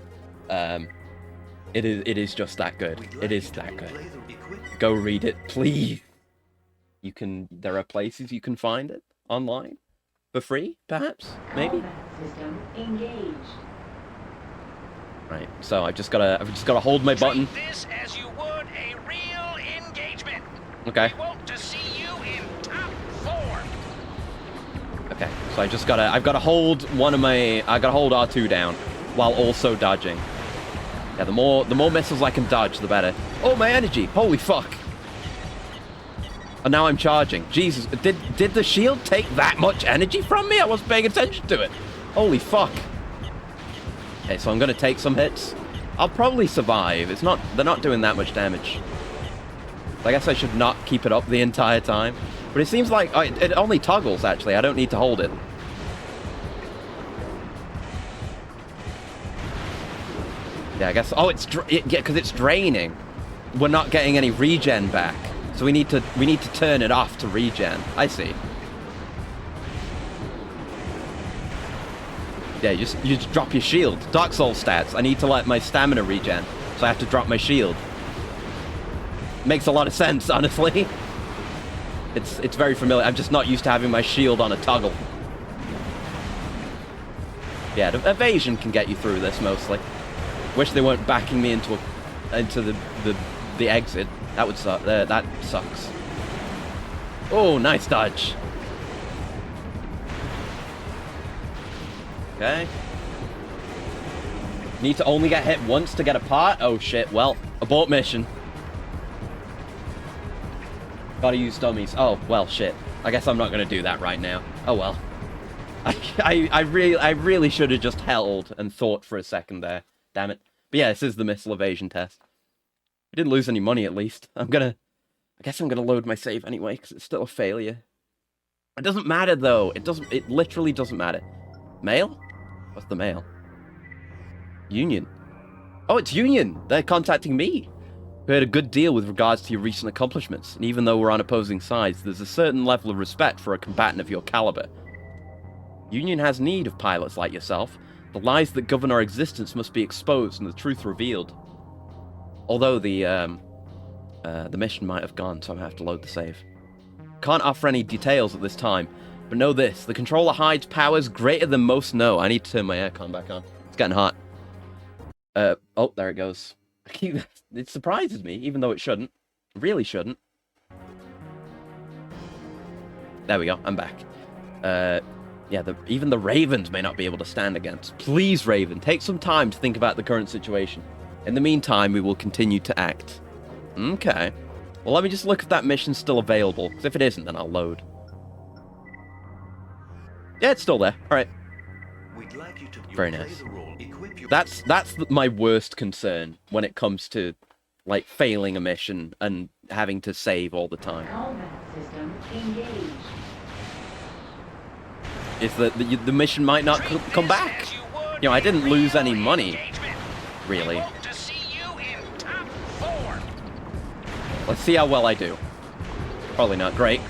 It is just that good. It is that good. Go read it, please. There are places you can find it online for free, perhaps, maybe. Combat system engaged. Right. So I've just gotta hold my button. Treat this as you would a real engagement. Okay. We want to see you in top 4. Okay. So I've gotta hold R2 down while also dodging. Yeah, the more missiles I can dodge, the better. Oh, my energy! Holy fuck! And now I'm charging. Jesus, did the shield take that much energy from me? I wasn't paying attention to it. Holy fuck. Okay, so I'm gonna take some hits. I'll probably survive. They're not doing that much damage. I guess I should not keep it up the entire time. But it seems like it only toggles, actually. I don't need to hold it. Yeah, I guess. Oh, because it's draining. We're not getting any regen back, so we need to turn it off to regen. I see. Yeah, you just drop your shield. Dark Souls stats. I need to let my stamina regen, so I have to drop my shield. Makes a lot of sense, honestly. It's very familiar. I'm just not used to having my shield on a toggle. Yeah, the evasion can get you through this mostly. Wish they weren't backing me into the exit. That would suck. That sucks. Oh, nice dodge. Okay. Need to only get hit once to get a part? Oh shit, well, abort mission. Gotta use dummies. Oh, well, shit. I guess I'm not gonna do that right now. Oh well. I really should have just held and thought for a second there. Damn it. But yeah, this is the missile evasion test. We didn't lose any money at least. I guess I'm gonna load my save anyway, because it's still a failure. It doesn't matter though. It literally doesn't matter. Mail? What's the mail? Union. Oh, it's Union! They're contacting me! We had a good deal with regards to your recent accomplishments, and even though we're on opposing sides, there's a certain level of respect for a combatant of your caliber. Union has need of pilots like yourself. The lies that govern our existence must be exposed and the truth revealed. Although the mission might have gone, so I have to load the save. Can't offer any details at this time, but know this, the controller hides powers greater than most know. I need to turn my aircon back on. It's getting hot. Oh, there it goes. It surprises me, even though it shouldn't. It really shouldn't. There we go, I'm back. Yeah, even the Ravens may not be able to stand against. Please, Raven, take some time to think about the current situation. In the meantime, we will continue to act. Okay. Well, let me just look if that mission's still available, because if it isn't, then I'll load. Yeah, it's still there. All right. We'd like you to Very nice. That's my worst concern when it comes to like failing a mission and having to save all the time. Combat system engaged. Is that the mission might not come back. You know, I didn't lose any money, really. Let's see how well I do. Probably not great.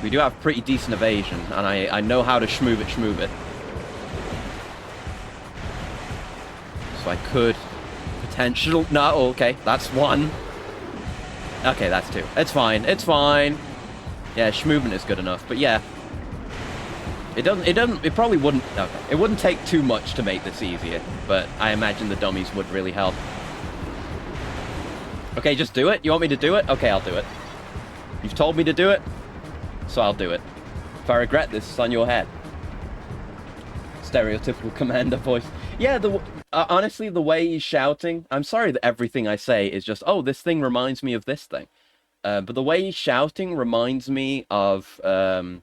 We do have pretty decent evasion, and I know how to schmoove it. So I could potential. No, okay, that's one. Okay, that's two. It's fine. Yeah, schmooving is good enough, but yeah. It probably wouldn't, okay. It wouldn't take too much to make this easier, but I imagine the dummies would really help. Okay, just do it? You want me to do it? Okay, I'll do it. You've told me to do it, so I'll do it. If I regret this, it's on your head. Stereotypical commander voice. Yeah, honestly, the way he's shouting, I'm sorry that everything I say is just, oh, this thing reminds me of this thing. But the way he's shouting reminds me of, of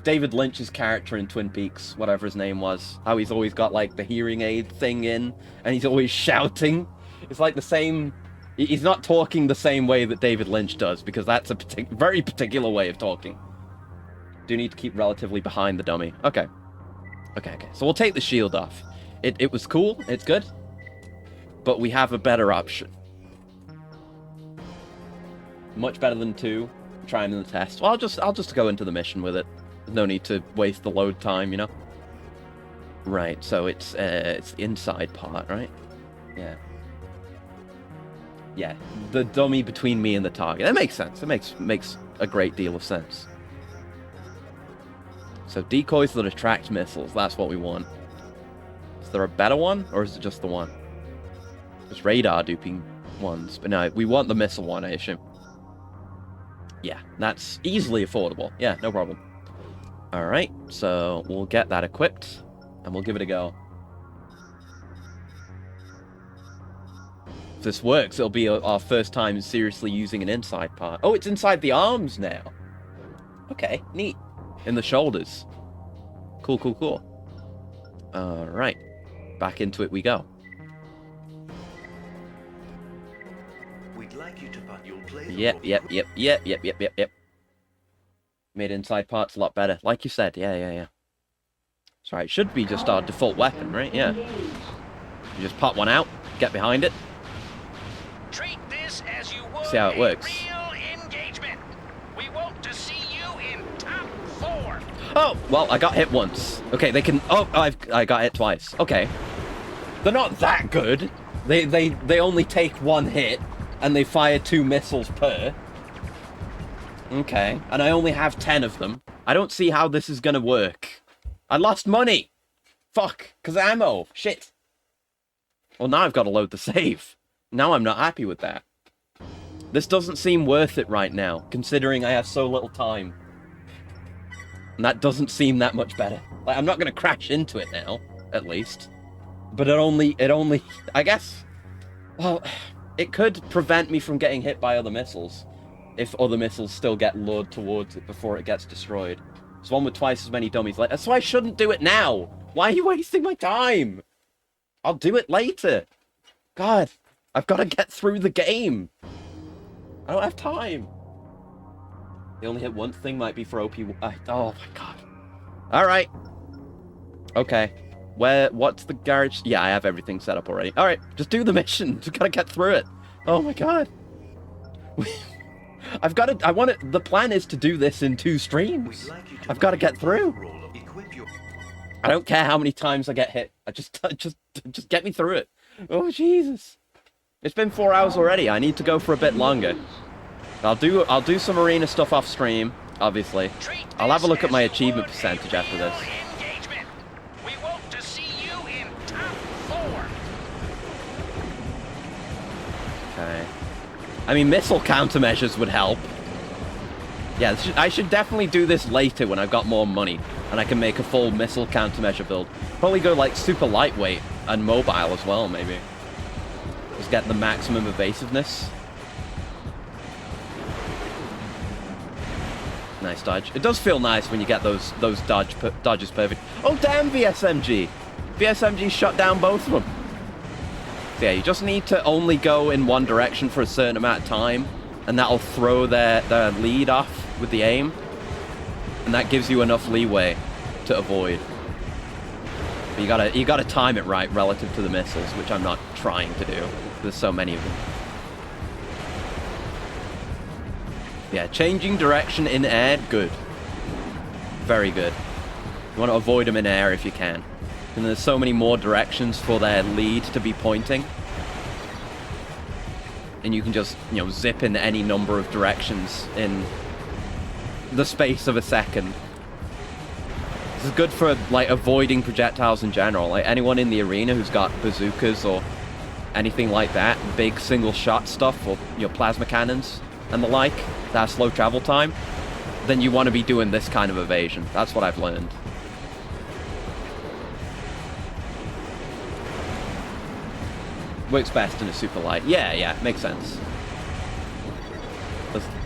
David Lynch's character in Twin Peaks, whatever his name was. How he's always got like the hearing aid thing in, and he's always shouting. It's like the same. He's not talking the same way that David Lynch does, because that's a very particular way of talking. Do need to keep relatively behind the dummy. Okay. So we'll take the shield off. It was cool. It's good. But we have a better option. Much better than 2. Trying in the test. Well, I'll just go into the mission with it. There's no need to waste the load time, you know. Right. So it's the inside part, right? Yeah. Yeah. The dummy between me and the target. That makes sense. It makes a great deal of sense. So decoys that attract missiles. That's what we want. Is there a better one, or is it just the one? There's radar duping ones, but no, we want the missile one, I assume. Yeah, that's easily affordable. Yeah, no problem. Alright, so we'll get that equipped, and we'll give it a go. If this works, it'll be our first time seriously using an inside part. Oh, it's inside the arms now. Okay, neat. In the shoulders. Cool. Alright, back into it we go. Like you to, but you'll play the Yep. Made inside parts a lot better. Like you said, yeah. Sorry, it should be just our default weapon, right? Yeah. You just pop one out, get behind it. Treat this as you would See how it works. real engagement. We want to see you in top 4. Oh, well, I got hit once. Okay, they can... Oh, I got hit twice. Okay. They're not that good. They only take 1 hit. And they fire 2 missiles per. Okay. And I only have 10 of them. I don't see how this is gonna work. I lost money! Fuck. 'Cause ammo. Shit. Well, now I've got to load the save. Now I'm not happy with that. This doesn't seem worth it right now, considering I have so little time. And that doesn't seem that much better. Like, I'm not gonna crash into it now, at least. But it only... I guess... Well... It could prevent me from getting hit by other missiles, if other missiles still get lured towards it before it gets destroyed. It's one with twice as many dummies. Like, so I shouldn't do it now. Why are you wasting my time? I'll do it later. God, I've got to get through the game. I don't have time. The only hit one thing might be for OP. Oh my god. All right. Okay. What's the garage? Yeah, I have everything set up already. All right, just do the mission. Just gotta get through it. Oh my god. The plan is to do this in 2 streams. I've got to get through. I don't care how many times I get hit. Just get me through it. Oh Jesus. It's been 4 hours already. I need to go for a bit longer. I'll do some arena stuff off stream, obviously. I'll have a look at my achievement percentage after this. Okay. I mean, missile countermeasures would help. Yeah, I should definitely do this later when I've got more money and I can make a full missile countermeasure build. Probably go like super lightweight and mobile as well, maybe. Just get the maximum evasiveness. Nice dodge. It does feel nice when you get those dodges perfect. Oh, damn, VSMG! VSMG shut down both of them. So yeah, you just need to only go in one direction for a certain amount of time, and that'll throw their lead off with the aim. And that gives you enough leeway to avoid. But you gotta time it right relative to the missiles, which I'm not trying to do. There's so many of them. Yeah, changing direction in air, good. Very good. You want to avoid them in air if you can. And there's so many more directions for their lead to be pointing. And you can just, zip in any number of directions in the space of a second. This is good for, like, avoiding projectiles in general. Like, anyone in the arena who's got bazookas or anything like that, big single shot stuff, or, plasma cannons and the like, that have slow travel time, then you want to be doing this kind of evasion. That's what I've learned. Works best in a super light. Yeah, makes sense.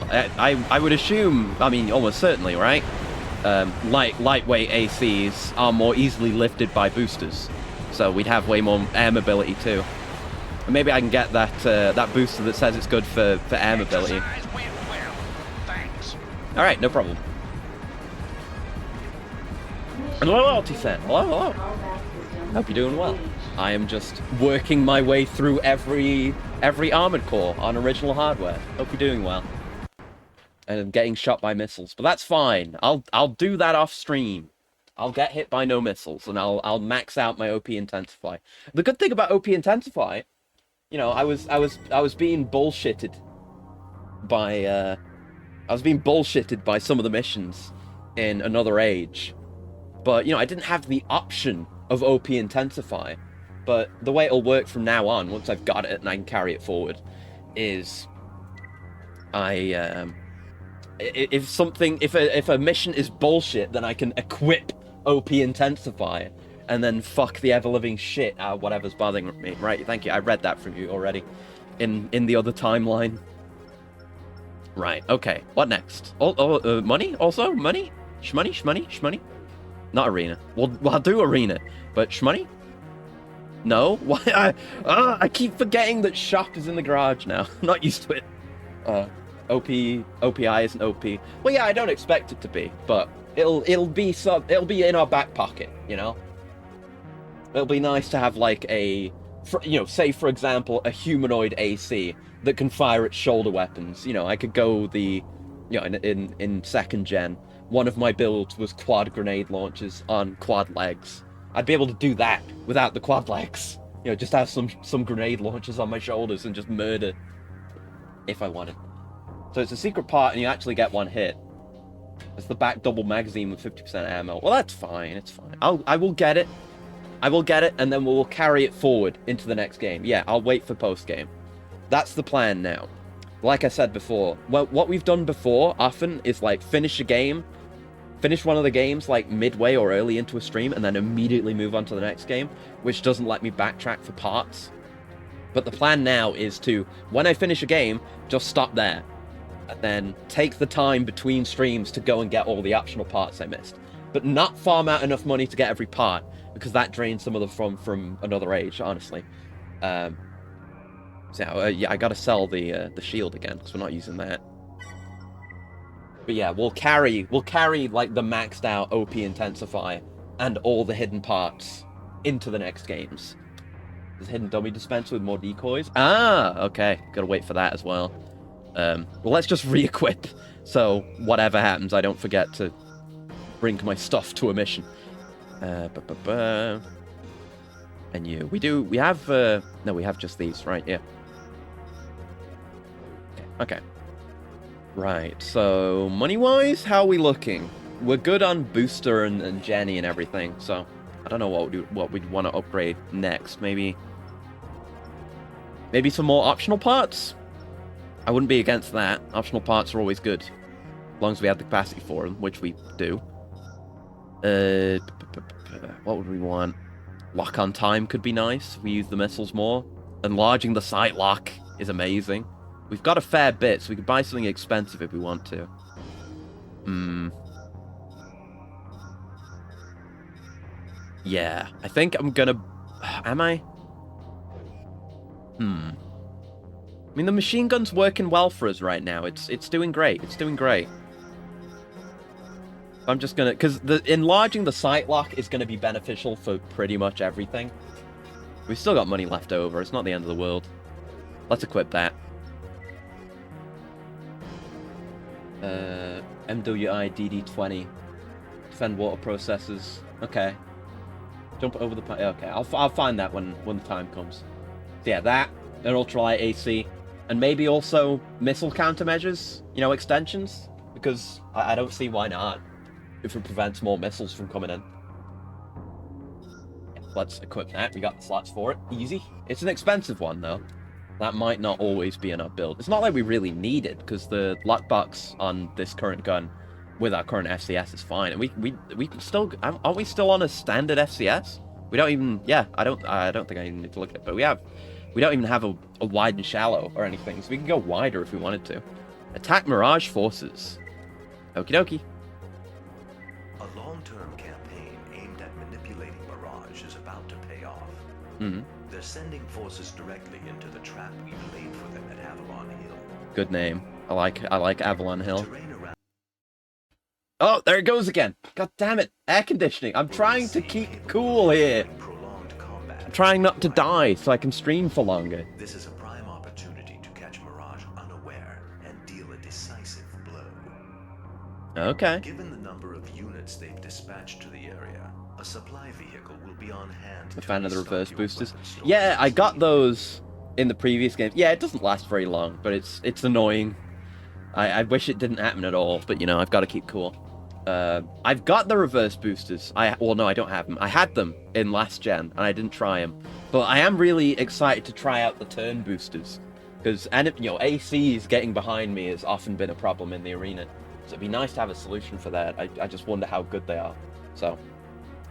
I would assume, I mean, almost certainly, right? Lightweight ACs are more easily lifted by boosters, so we'd have way more air mobility too. And maybe I can get that booster that says it's good for air mobility. All right, no problem. And loyalty set. Hello. Hope you're doing well. I am just working my way through every armored core on original hardware. Hope you're doing well. And I'm getting shot by missiles, but that's fine. I'll do that off stream. I'll get hit by no missiles, and I'll max out my OP Intensify. The good thing about OP Intensify, I was being bullshitted by some of the missions in Another Age, but I didn't have the option of OP Intensify. But the way it'll work from now on, once I've got it and I can carry it forward, is if a mission is bullshit, then I can equip OP Intensify and then fuck the ever-living shit out of whatever's bothering me. Right, thank you. I read that from you already in the other timeline. Right, okay. What next? Money? Also? Money? Shmoney? Not arena. Well, I'll do arena, but shmoney? No? Why? I keep forgetting that shop is in the garage now. I'm not used to it. OPI isn't OP. Well, yeah, I don't expect it to be, but it'll be in our back pocket, It'll be nice to have like say for example a humanoid AC that can fire its shoulder weapons. I could go in second gen. One of my builds was quad grenade launchers on quad legs. I'd be able to do that without the quad legs. Just have some grenade launchers on my shoulders and just murder if I wanted. So it's a secret part and you actually get one hit. It's the back double magazine with 50% ammo. Well, that's fine. It's fine. I will get it. And then we'll carry it forward into the next game. Yeah, I'll wait for post-game. That's the plan now. Like I said before, well, what we've done before often is like finish one of the games like midway or early into a stream and then immediately move on to the next game, which doesn't let me backtrack for parts. But the plan now is to, when I finish a game, just stop there. And then take the time between streams to go and get all the optional parts I missed. But not farm out enough money to get every part, because that drains some of the from Another Age, honestly. Yeah, I gotta sell the shield again, because we're not using that. But yeah, we'll carry like the maxed out OP Intensify and all the hidden parts into the next games. There's a hidden dummy dispenser with more decoys. Ah, okay. Gotta wait for that as well. Well, let's just re-equip, so whatever happens, I don't forget to bring my stuff to a mission. And you, we have no, we have just these, right? Yeah. Okay. Right, so money-wise, how are we looking? We're good on Booster and Jenny and everything, so I don't know what we'd want to upgrade next. Maybe some more optional parts? I wouldn't be against that. Optional parts are always good, as long as we have the capacity for them, which we do. What would we want? Lock on time could be nice if we use the missiles more. Enlarging the sight lock is amazing. We've got a fair bit, so we could buy something expensive if we want to. Yeah, I think I'm gonna... Am I? I mean, the machine gun's working well for us right now. It's doing great. It's doing great. I'm just gonna... Because enlarging the sight lock is gonna be beneficial for pretty much everything. We've still got money left over. It's not the end of the world. Let's equip that. MWI DD20. Defend water processors. Okay. Jump over the... Okay, I'll find that when the time comes. So yeah, that, an ultralight AC, and maybe also missile countermeasures, you know, extensions, because I don't see why not, if it prevents more missiles from coming in. Yeah, let's equip that. We got the slots for it. Easy. It's an expensive one, though. That might not always be in our build. It's not like we really need it, because the lockbox on this current gun with our current FCS is fine. And we can still... Aren't we still on a standard FCS? We don't even... Yeah, I don't think I even need to look at it, but we don't even have a wide and shallow or anything, so we can go wider if we wanted to. Attack Mirage forces. Okie dokie. A long-term campaign aimed at manipulating Mirage is about to pay off. They're sending forces directly into the trap we've laid for them at Avalon Hill. Good name. I like Avalon Hill. Oh, there it goes again. God damn it. Air conditioning. I'm trying to keep cool here. I'm trying not to die so I can stream for longer. This is a prime opportunity to catch Mirage unaware and deal a decisive blow. Okay. Given the number of units they've dispatched to the area, a supply vehicle will be on hand. I'm a fan of the reverse boosters. Yeah, I got those in the previous game. Yeah, it doesn't last very long, but it's annoying. I wish it didn't happen at all, but you know, I've got to keep cool. I've got the reverse boosters. Well, no, I don't have them. I had them in last gen, and I didn't try them. But I am really excited to try out the turn boosters, because you know, ACs getting behind me has often been a problem in the arena. So it'd be nice to have a solution for that. I just wonder how good they are. So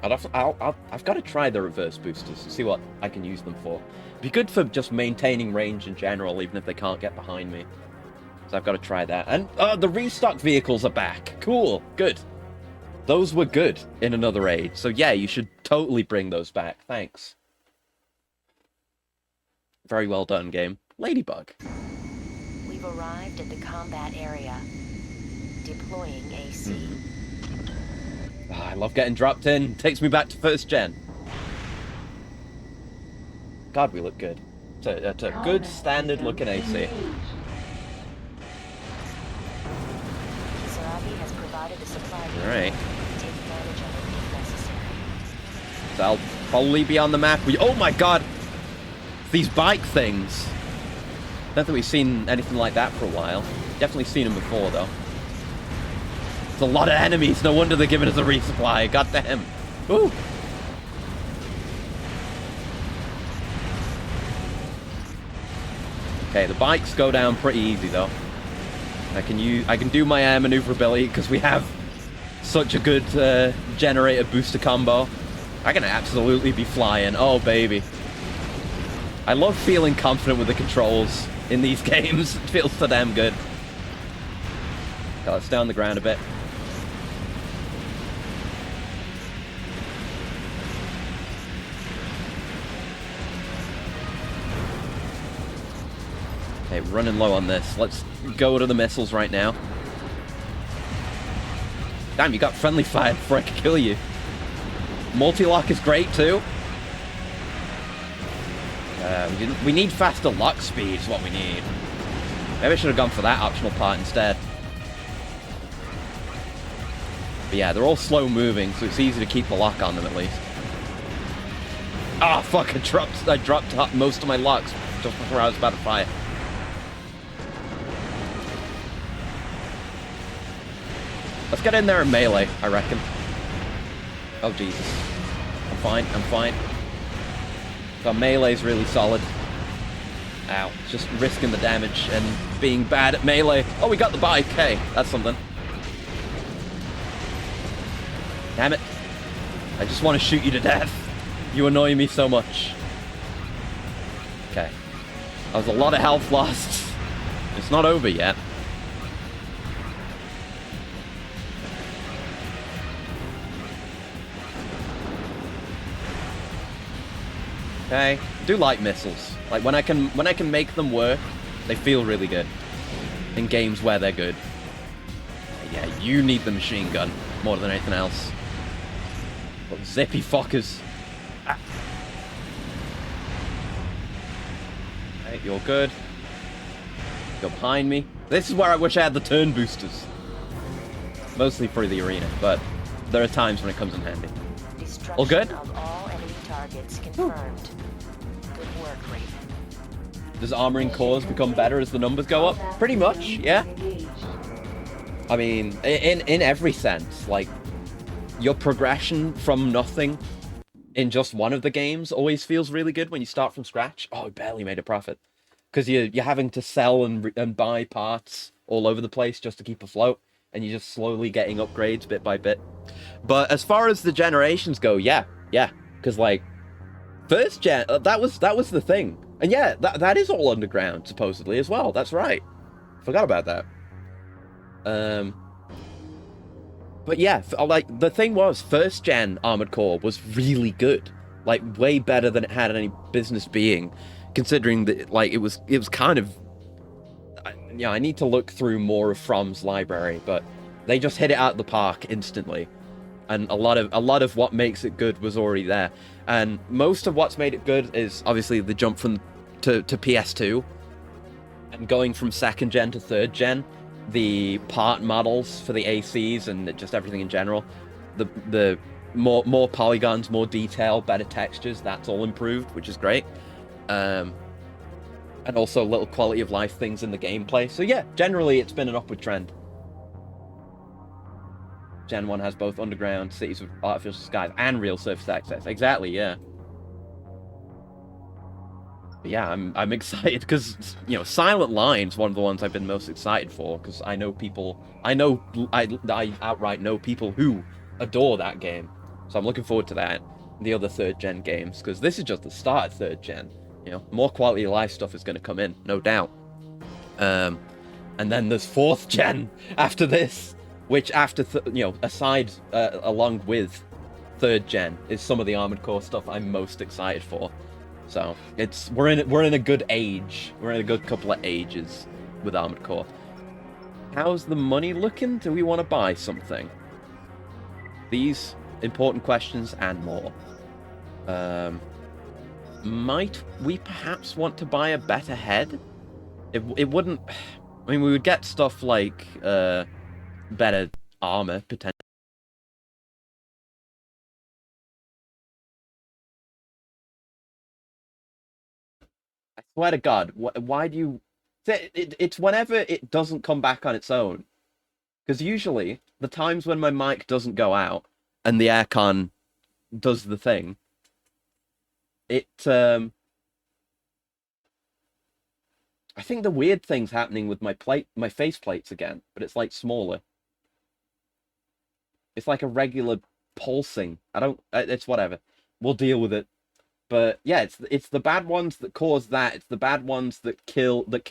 I've got to try the reverse boosters and see what I can use them for. It'd be good for just maintaining range in general, even if they can't get behind me. So I've got to try that. And the restock vehicles are back. Cool. Good. Those were good in another raid. So yeah, you should totally bring those back. Thanks. Very well done, game. Ladybug. We've arrived at the combat area. Deploying AC. I love getting dropped in. Takes me back to first gen. God, we look good. It's a good standard looking AC. Alright. So I'll probably be on the map. Oh my god! These bike things. Don't think we've seen anything like that for a while. Definitely seen them before, though. There's a lot of enemies. No wonder they're giving us a resupply. God damn. Ooh. Okay, the bikes go down pretty easy, though. I can do my air maneuverability because we have such a good generator booster combo. I can absolutely be flying. Oh, baby. I love feeling confident with the controls in these games. It feels so damn good. Okay, let's stay on the ground a bit. Okay, running low on this. Let's go to the missiles right now. Damn, you got friendly fire before I could kill you. Multi-lock is great too. We need faster lock speed is what we need. Maybe I should have gone for that optional part instead. But yeah, they're all slow moving, so it's easy to keep the lock on them at least. Ah, fuck, I dropped most of my locks just before I was about to fire. Let's get in there and melee, I reckon. Oh, Jesus. I'm fine. So melee's really solid. Ow. Just risking the damage and being bad at melee. Oh, we got the bike. Hey, that's something. Damn it. I just want to shoot you to death. You annoy me so much. Okay. That was a lot of health lost. It's not over yet. Okay, I do like missiles. Like when I can make them work, they feel really good. In games where they're good. Yeah, you need the machine gun more than anything else. But zippy fuckers. Ah. Okay, you're good. Go behind me. This is where I wish I had the turn boosters. Mostly for the arena, but there are times when it comes in handy. All good? Of all enemy targets confirmed. Good work, Raven. Does armoring cores become better as the numbers go up? Pretty much, yeah. I mean, in every sense, like, your progression from nothing in just one of the games always feels really good when you start from scratch. Oh, I barely made a profit. Because you're having to sell and buy parts all over the place just to keep afloat, and you're just slowly getting upgrades bit by bit. But as far as the generations go, yeah. Because, like, first gen, that was the thing. And yeah, that is all underground, supposedly, as well. That's right. Forgot about that. But yeah, like, the thing was, first gen Armored Core was really good. Like, way better than it had any business being, considering that, like, it was kind of... Yeah, I need to look through more of From's library, but they just hit it out of the park instantly. And a lot of what makes it good was already there. And most of what's made it good is obviously the jump to PS2, and going from second gen to third gen, the part models for the ACs and just everything in general, the more polygons, more detail, better textures, that's all improved, which is great. And also little quality of life things in the gameplay. So yeah, generally it's been an upward trend. Gen 1 has both underground cities with artificial skies and real surface access. Exactly, yeah. But yeah, I'm excited because, you know, Silent Line's one of the ones I've been most excited for, because I outright know people who adore that game. So I'm looking forward to that. The other third gen games, because this is just the start of third gen. You know, more quality of life stuff is going to come in, no doubt. And then there's fourth gen after this, which aside along with third gen is some of the Armored Core stuff I'm most excited for. So we're in a good age. We're in a good couple of ages with Armored Core. How's the money looking? Do we want to buy something? These important questions and more. Might we perhaps want to buy a better head? It wouldn't... I mean, we would get stuff like better armor, potentially. I swear to God, why do you... It's whenever it doesn't come back on its own. Because usually, the times when my mic doesn't go out, and the aircon does the thing, I think the weird thing's happening with my face plates again, but it's like smaller. It's like a regular pulsing. It's whatever. We'll deal with it. But yeah, it's the bad ones that cause that. It's the bad ones that kill the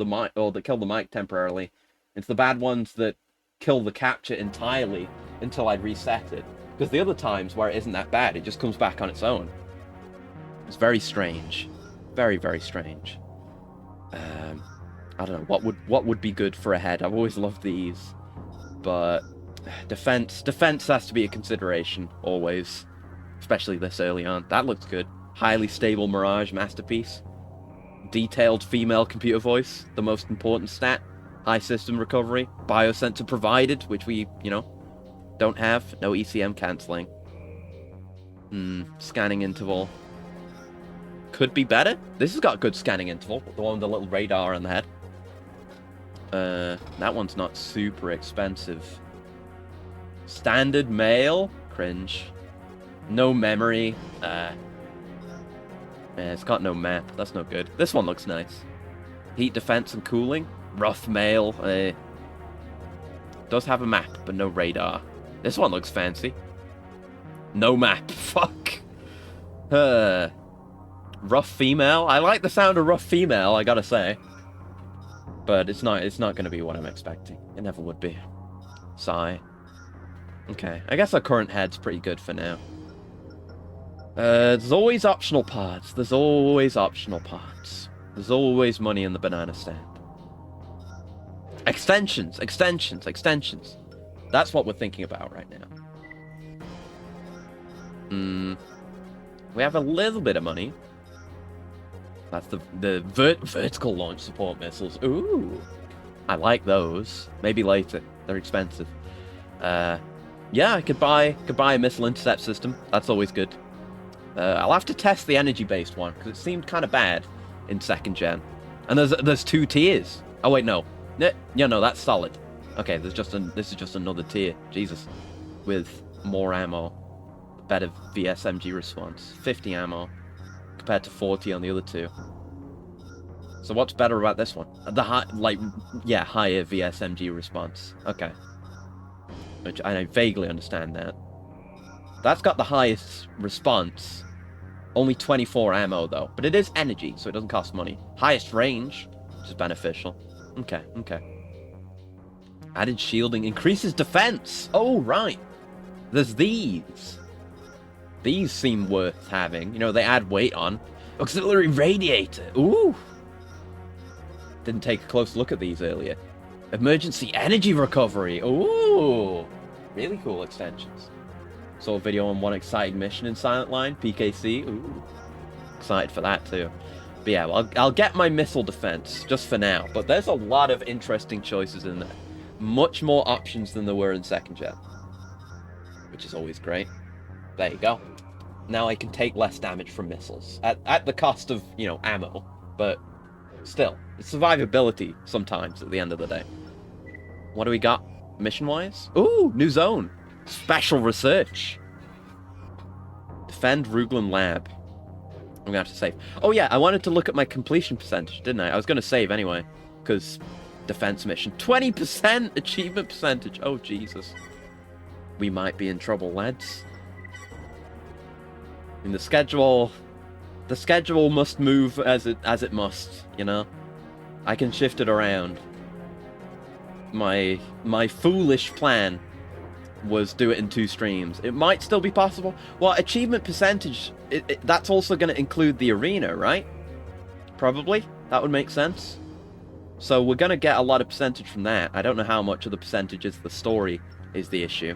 mic, or that kill the mic temporarily. It's the bad ones that kill the capture entirely until I reset it. Because the other times where it isn't that bad, it just comes back on its own. It's very strange. Very, very strange. I don't know, what would be good for a head? I've always loved these. But defense has to be a consideration, always. Especially this early on. That looks good. Highly stable Mirage masterpiece. Detailed female computer voice, the most important stat. High system recovery. Biosensor provided, which we, don't have. No ECM cancelling. Scanning interval. Could be better. This has got good scanning interval. The one with the little radar on the head. That one's not super expensive. Standard male. Cringe. No memory. It's got no map. That's no good. This one looks nice. Heat defense and cooling. Rough mail. Does have a map, but no radar. This one looks fancy. No map. Fuck. Rough female. I like the sound of rough female, I gotta say. But it's not going to be what I'm expecting. It never would be. Sigh. Okay. I guess our current head's pretty good for now. There's always optional parts. There's always optional parts. There's always money in the banana stand. Extensions, extensions, extensions. That's what we're thinking about right now. We have a little bit of money. That's the vertical launch support missiles. Ooh, I like those. Maybe later. They're expensive. Yeah, I could buy a missile intercept system. That's always good. I'll have to test the energy-based one because it seemed kind of bad in 2nd gen. And there's 2 tiers. Oh wait, no. Yeah, no, that's solid. Okay, this is just another tier. Jesus, with more ammo, better VSMG response, 50 ammo compared to 40 on the other 2. So what's better about this one? The higher VSMG response. Okay, which I vaguely understand that. That's got the highest response. Only 24 ammo though, but it is energy, so it doesn't cost money. Highest range, which is beneficial. Okay. Added shielding increases defense. Oh, right. There's these. These seem worth having. You know, they add weight on. Auxiliary radiator. Ooh. Didn't take a close look at these earlier. Emergency energy recovery. Ooh. Really cool extensions. Saw a video on one exciting mission in Silent Line. PKC. Ooh. Excited for that too. But yeah, I'll get my missile defense just for now. But there's a lot of interesting choices in there. Much more options than there were in 2nd gen. Which is always great. There you go. Now I can take less damage from missiles. At the cost of, you know, ammo. But still, it's survivability sometimes at the end of the day. What do we got mission-wise? Ooh, new zone. Special research. Defend Ruglin Lab. I'm gonna have to save. Oh yeah, I wanted to look at my completion percentage, didn't I? I was gonna save anyway, because defense mission. 20% achievement percentage. Oh Jesus. We might be in trouble, lads. I mean, the schedule must move as it must, you know? I can shift it around. My foolish plan was do it in 2 streams. It might still be possible. Well, achievement percentage, that's also going to include the arena, right? Probably. That would make sense. So we're going to get a lot of percentage from that. I don't know how much of the percentage is the story is the issue.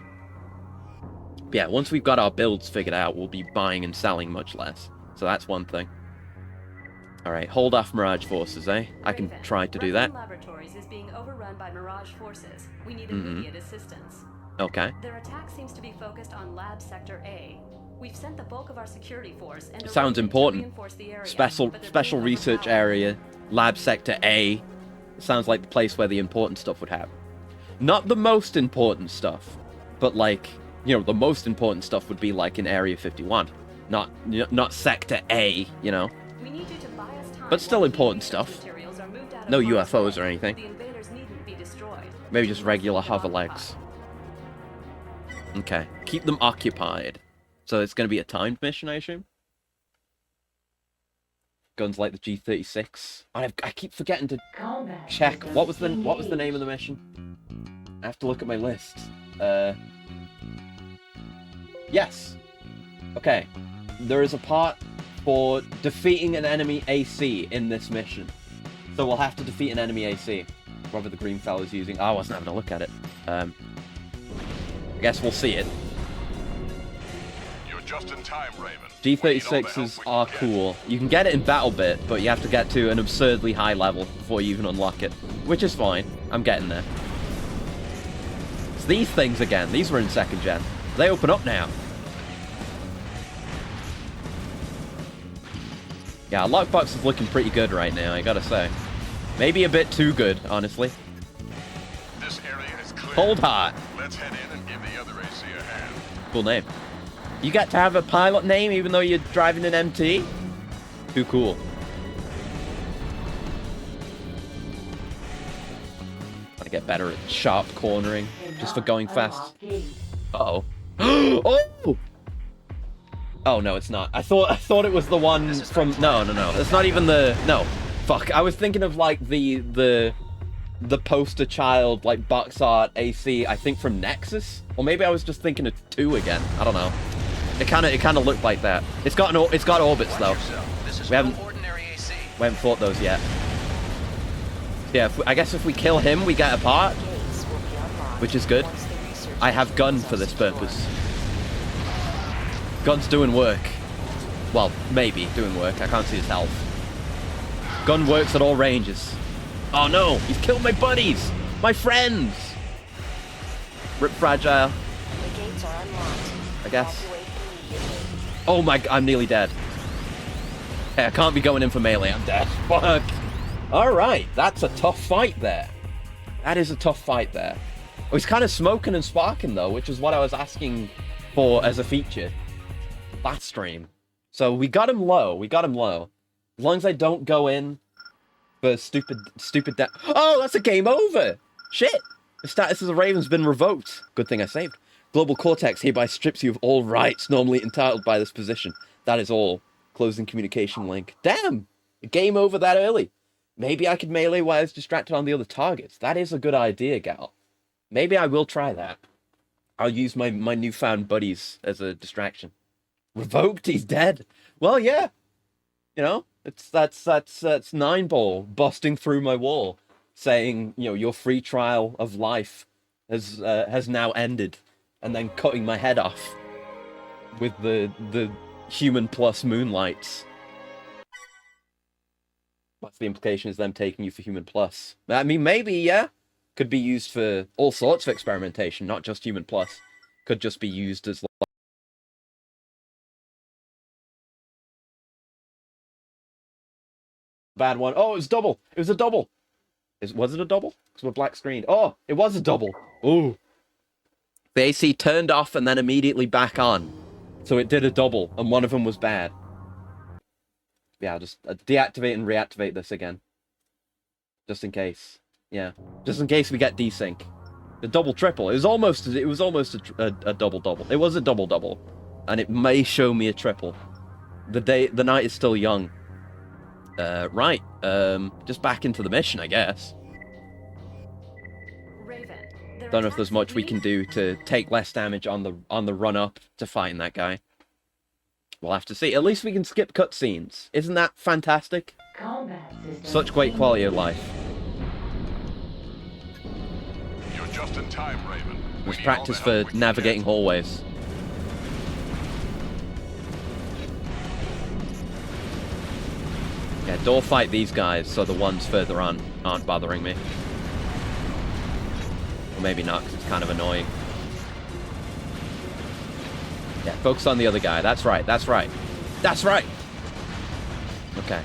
But yeah, once we've got our builds figured out, we'll be buying and selling much less. So that's one thing. Alright, hold off Mirage forces, eh? I can try to do that. Laboratories is being overrun by Mirage forces. We need immediate assistance. Okay. Their attack seems to be focused on Lab Sector A. We've sent the bulk of our security force and sounds important. Special research area, Lab Sector A. Sounds like the place where the important stuff would happen. Not the most important stuff, but like, you know, the most important stuff would be like in Area 51. Not Sector A, you know. We need you to buy us time, but still important stuff. No UFOs or anything. The invaders needn't be destroyed. Maybe just regular hover legs. Okay, keep them occupied. So it's going to be a timed mission, I assume? Guns like the G36. I keep forgetting to check. What was the name of the mission? I have to look at my list. Yes. Okay. There is a part for defeating an enemy AC in this mission. So we'll have to defeat an enemy AC. Whatever the green fella's using. I wasn't having a look at it. I guess we'll see it. You're just in time, Raven. G36s are cool. You can get it in Battle Bit, but you have to get to an absurdly high level before you even unlock it. Which is fine. I'm getting there. It's these things again. These were in 2nd gen. They open up now. Yeah, lockbox is looking pretty good right now, I gotta say. Maybe a bit too good, honestly. This area is clear. Cold Heart. Let's head in and give the other AC a hand. Cool name. You get to have a pilot name even though you're driving an MT? Too cool. Gotta get better at sharp cornering, just for going fast. Uh-oh. Oh! Oh, no, it's not. I thought it was the one from... No. It's not even the... No. Fuck. I was thinking of, like, the poster child, like, box art AC, I think from Nexus? Or maybe I was just thinking of 2 again. I don't know. It kind of looked like that. It's got orbits though. We haven't fought those yet. Yeah, I guess if we kill him, we get a part, which is good. I have gun for this purpose. Gun's doing work. Well, maybe doing work. I can't see his health. Gun works at all ranges. Oh no, he's killed my buddies, my friends. Rip Fragile. The gates are unlocked. I guess. Evacuate immediately. Oh my, I'm nearly dead. Hey, I can't be going in for melee, I'm dead. Fuck. Alright, that's a tough fight there. That is a tough fight there. Oh, he's kind of smoking and sparking though, which is what I was asking for as a feature last stream. So we got him low, As long as I don't go in for stupid Oh, that's a game over! Shit! The status of the Raven's been revoked. Good thing I saved. Global Cortex hereby strips you of all rights normally entitled by this position. That is all. Closing communication link. Damn! Game over that early. Maybe I could melee while I was distracted on the other targets. That is a good idea, Gal. Maybe I will try that. I'll use my newfound buddies as a distraction. Revoked? He's dead. Well, yeah. You know, that's 9-ball busting through my wall, saying, you know, your free trial of life has now ended, and then cutting my head off with the human plus moonlights. What's the implication? Is them taking you for human plus? I mean, maybe, yeah. Could be used for all sorts of experimentation, not just human plus. Could just be used as bad one. Oh, it was double. It was a double. Was it a double? Because we're black screened. Oh, it was a double. Ooh. The AC turned off and then immediately back on. So it did a double, and one of them was bad. Yeah, I'll just deactivate and reactivate this again. Just in case. Yeah. Just in case we get desync. The double triple. It was almost a double. It was a double. And it may show me a triple. The night is still young. Right. Just back into the mission, I guess. Raven, Don't know if there's much we can do to take less damage on the run up to fighting that guy. We'll have to see. At least we can skip cutscenes. Isn't that fantastic? Combat system Such great quality of life. You're just in time, Raven. It's practice for navigating hallways. Yeah, door fight these guys so the ones further on aren't bothering me. Or maybe not, because it's kind of annoying. Yeah, focus on the other guy. That's right. Okay.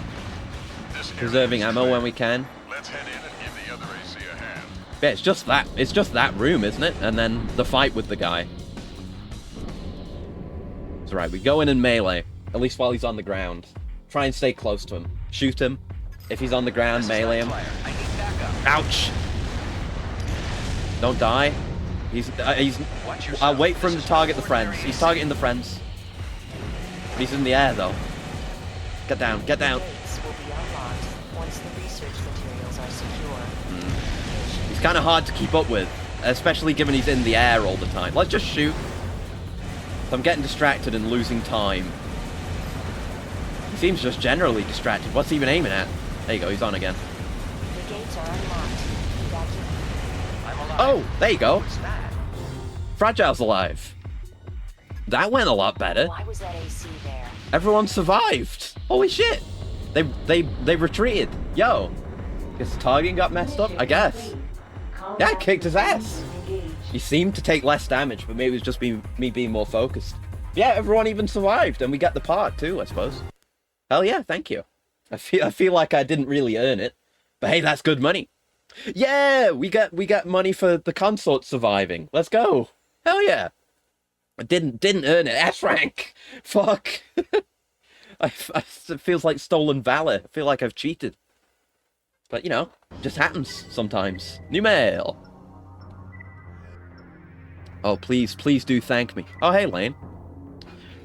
Preserving ammo when we can. Let's head in and give the other AC a hand. Yeah, it's just that room, isn't it? And then the fight with the guy. It's right, we go in and melee. At least while he's on the ground. Try and stay close to him. Shoot him. If he's on the ground, melee him. Ouch! Don't die. I'll wait for him to target the friends. He's targeting the friends. But he's in the air, though. Get down. Gates will be unlocked once the research materials are secure. He's kind of hard to keep up with, especially given he's in the air all the time. Let's just shoot. So I'm getting distracted and losing time. He seems just generally distracted. What's he even aiming at? There you go, he's on again. The gates are unlocked. Oh, there you go. Fragile's alive. That went a lot better. Why was that AC there? Everyone survived. Holy shit. They retreated. Yo. Guess the targeting got messed up, I guess. Yeah, kicked his ass. He seemed to take less damage, but maybe it was just me being more focused. Yeah, everyone even survived, and we get the part too, I suppose. Hell yeah, thank you. I feel like I didn't really earn it, but hey, that's good money. Yeah, we get money for the consort surviving. Let's go. Hell yeah. I didn't earn it. S rank. Fuck. It feels like stolen valor. I feel like I've cheated. But you know, it just happens sometimes. New mail. Oh, please do thank me. Oh, hey, Lane.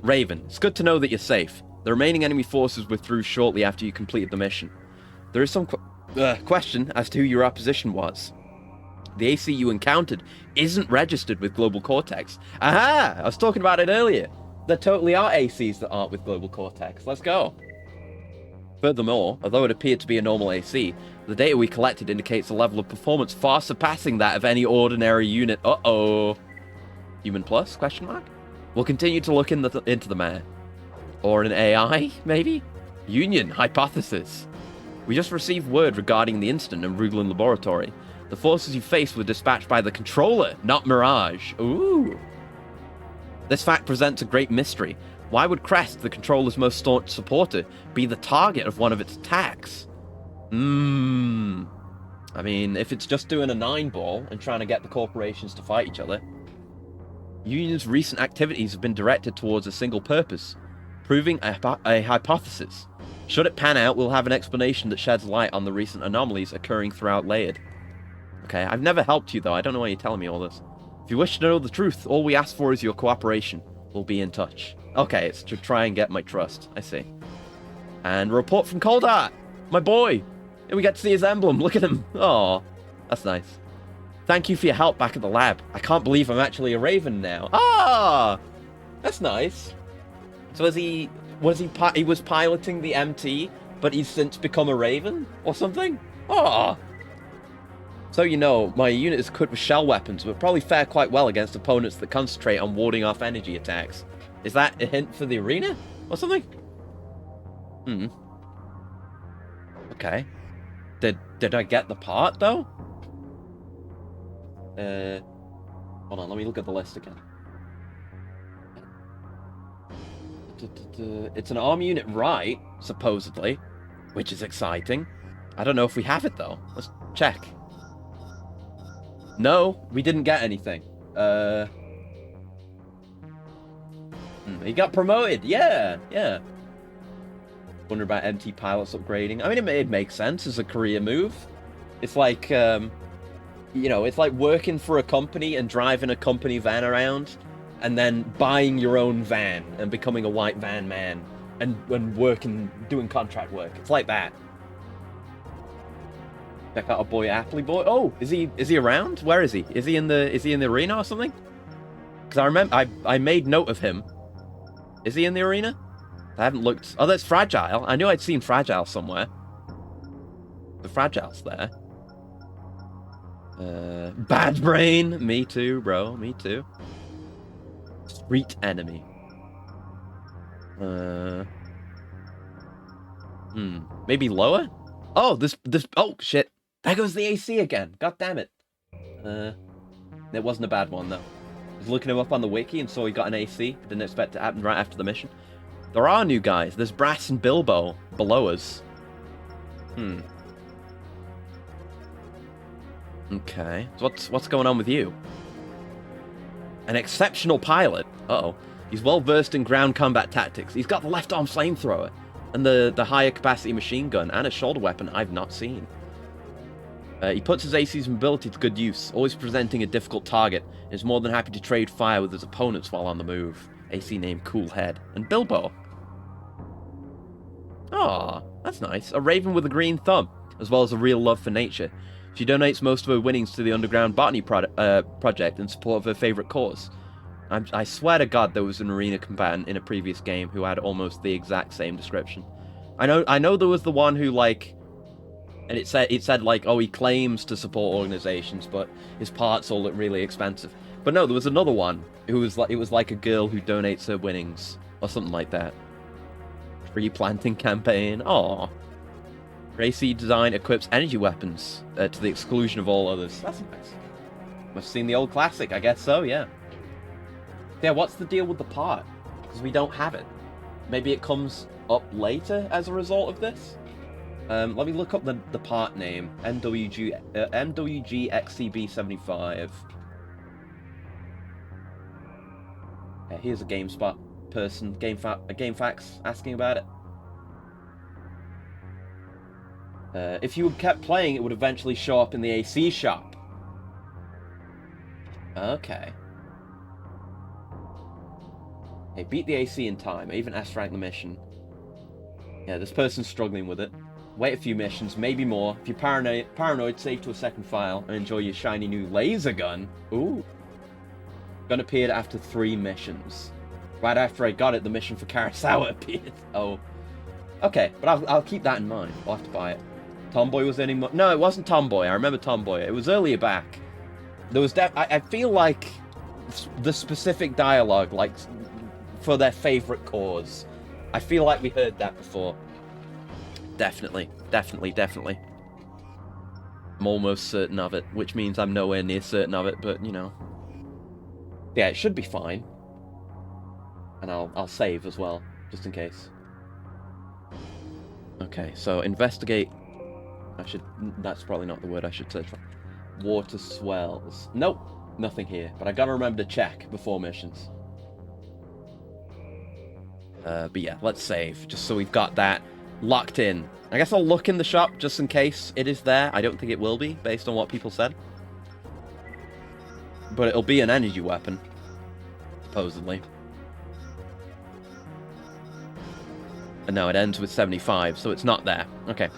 Raven, it's good to know that you're safe. The remaining enemy forces withdrew shortly after you completed the mission. There is some question as to who your opposition was. The AC you encountered isn't registered with Global Cortex. Aha! I was talking about it earlier. there totally are ACs that aren't with Global Cortex. Let's go. Furthermore, although it appeared to be a normal AC, the data we collected indicates a level of performance far surpassing that of any ordinary unit. Uh-oh. Human plus? Question mark? We'll continue to look into the matter. Or an AI, maybe? Union hypothesis. We just received word regarding the incident in Ruglin Laboratory. The forces you faced were dispatched by the Controller, not Mirage. Ooh. This fact presents a great mystery. Why would Crest, the Controller's most staunch supporter, be the target of one of its attacks? I mean, if it's just doing a 9-ball and trying to get the corporations to fight each other. Union's recent activities have been directed towards a single purpose, proving a hypothesis. Should it pan out, we'll have an explanation that sheds light on the recent anomalies occurring throughout Laird. Okay, I've never helped you though, I don't know why you're telling me all this. If you wish to know the truth, all we ask for is your cooperation. We'll be in touch. Okay, it's to try and get my trust, I see. And a report from Coldart, my boy! And we get to see his emblem, look at him. Oh, that's nice. Thank you for your help back at the lab. I can't believe I'm actually a Raven now. Ah! That's nice. So he was piloting the MT, but he's since become a Raven? Or something? Ah! So you know, my unit is equipped with shell weapons, but probably fare quite well against opponents that concentrate on warding off energy attacks. Is that a hint for the arena? Or something? Okay. Did I get the part, though? Hold on, let me look at the list again. It's an arm unit right, supposedly, which is exciting. I don't know if we have it, though. Let's check. No, we didn't get anything. He got promoted. Yeah. Wonder about MT pilots upgrading. I mean, it makes sense as a career move. It's like, it's like working for a company and driving a company van around, and then buying your own van and becoming a white van man and working, doing contract work. It's like that. Check out our boy Appley Boy. Oh, is he around? Where is he? Is he in the arena or something? Because I remember I made note of him. Is he in the arena? I haven't looked. Oh, that's Fragile. I knew I'd seen Fragile somewhere. The Fragile's there. Bad Brain. Me too, bro. Me too. Street Enemy. Maybe lower? Oh, this. Oh, shit. There goes the AC again. God damn it. It wasn't a bad one, though. I was looking him up on the wiki and saw he got an AC. Didn't expect it to happen right after the mission. There are new guys. There's Brass and Bilbo below us. Okay. So what's going on with you? An exceptional pilot. Uh-oh. He's well versed in ground combat tactics. He's got the left arm flamethrower and the higher capacity machine gun and a shoulder weapon I've not seen. He puts his AC's mobility to good use, always presenting a difficult target, and is more than happy to trade fire with his opponents while on the move. AC name Cool Head. And Bilbo. Aw, that's nice. A Raven with a green thumb, as well as a real love for nature. She donates most of her winnings to the Underground Botany Project in support of her favourite cause. I swear to God there was an arena combatant in a previous game who had almost the exact same description. I know there was the one who, like... And it said like, oh, he claims to support organizations, but his parts all look really expensive. But no, there was another one who was like, it was like a girl who donates her winnings or something like that. Tree planting campaign. Aww. AC design equips energy weapons to the exclusion of all others. That's nice. Must have seen the old classic. I guess so. Yeah. Yeah. What's the deal with the part? Because we don't have it. Maybe it comes up later as a result of this. Let me look up the part name. MWG-XCB75. Okay, here's a GameSpot person, GameFAQs asking about it. If you kept playing, it would eventually show up in the AC shop. Okay. Hey, beat the AC in time. I even S-ranked the mission. Yeah, this person's struggling with it. Wait a few missions, maybe more. If you're paranoid, save to a second file and enjoy your shiny new laser gun. Ooh. Gun appeared after 3 missions. Right after I got it, the mission for Kurosawa appeared. Oh. Okay, but I'll keep that in mind. I'll have to buy it. Tomboy was any more... No, it wasn't Tomboy. I remember Tomboy. It was earlier back. There was... I feel like the specific dialogue, like, for their favorite cause. I feel like we heard that before. Definitely. Definitely. I'm almost certain of it, which means I'm nowhere near certain of it, but, you know. Yeah, it should be fine. And I'll save as well, just in case. Okay, so investigate. That's probably not the word I should search for. Water swells. Nope, nothing here. But I gotta remember to check before missions. But yeah, let's save, just so we've got that locked in. I guess I'll look in the shop just in case it is there. I don't think it will be, based on what people said. But it'll be an energy weapon, supposedly. And no, it ends with 75, so it's not there. Okay.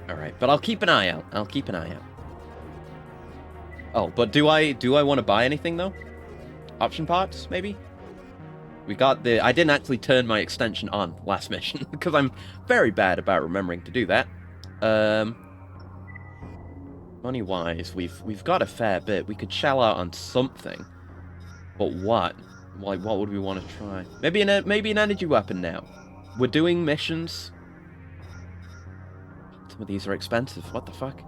Alright, but I'll keep an eye out. Oh, but do I want to buy anything, though? Option parts, maybe? We got the... I didn't actually turn my extension on last mission, because I'm very bad about remembering to do that. Money-wise, we've got a fair bit. We could shell out on something. But what? Like, what would we want to try? Maybe an energy weapon now. We're doing missions. Some of these are expensive. What the fuck?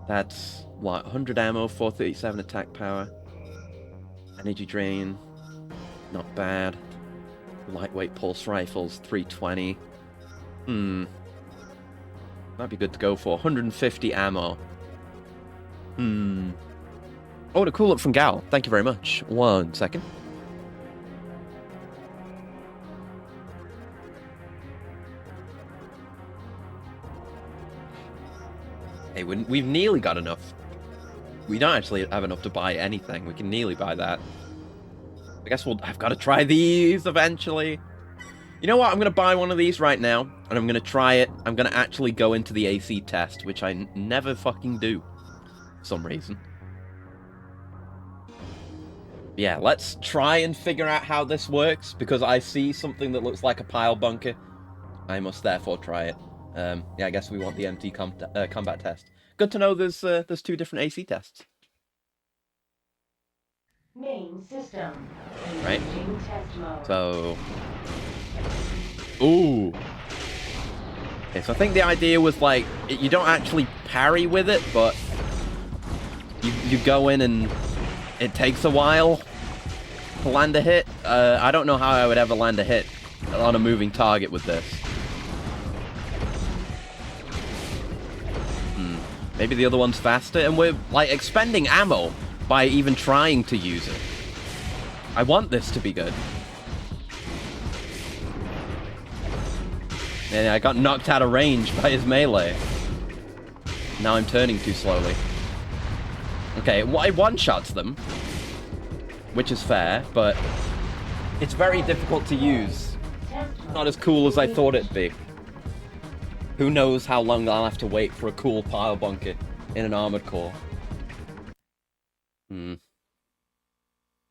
That's, what, 100 ammo, 437 attack power. Energy drain. Not bad. Lightweight pulse rifles, 320. Might be good to go for. 150 ammo. Oh, the cool look from Gal. Thank you very much. 1 second. Hey, we've nearly got enough. We don't actually have enough to buy anything. We can nearly buy that. I guess I've got to try these eventually. You know what? I'm going to buy one of these right now, and I'm going to try it. I'm going to actually go into the AC test, which I never fucking do for some reason. Yeah, let's try and figure out how this works, because I see something that looks like a pile bunker. I must therefore try it. Yeah, I guess we want the MT combat test. Good to know there's 2 different AC tests. Main system. Right. Test mode. So... Ooh. Okay, so I think the idea was, like, you don't actually parry with it, but you go in and it takes a while to land a hit. I don't know how I would ever land a hit on a moving target with this. Maybe the other one's faster, and we're, like, expending ammo by even trying to use it. I want this to be good. And I got knocked out of range by his melee. Now I'm turning too slowly. Okay, it one-shots them, which is fair, but it's very difficult to use. Not as cool as I thought it'd be. Who knows how long I'll have to wait for a cool pile bunker in an armored core.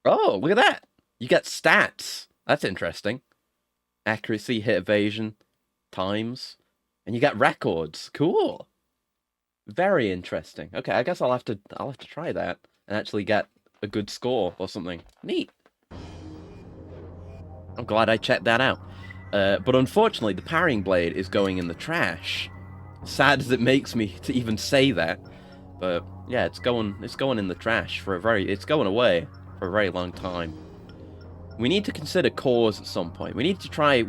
Oh, look at that! You get stats. That's interesting. Accuracy, hit evasion, times, and you get records. Cool. Very interesting. Okay, I guess I'll have to try that and actually get a good score or something. Neat. I'm glad I checked that out. But unfortunately, the parrying blade is going in the trash. Sad as it makes me to even say that, but yeah, it's going in the trash for it's going away for a very long time. We need to consider cores at some point. We need to try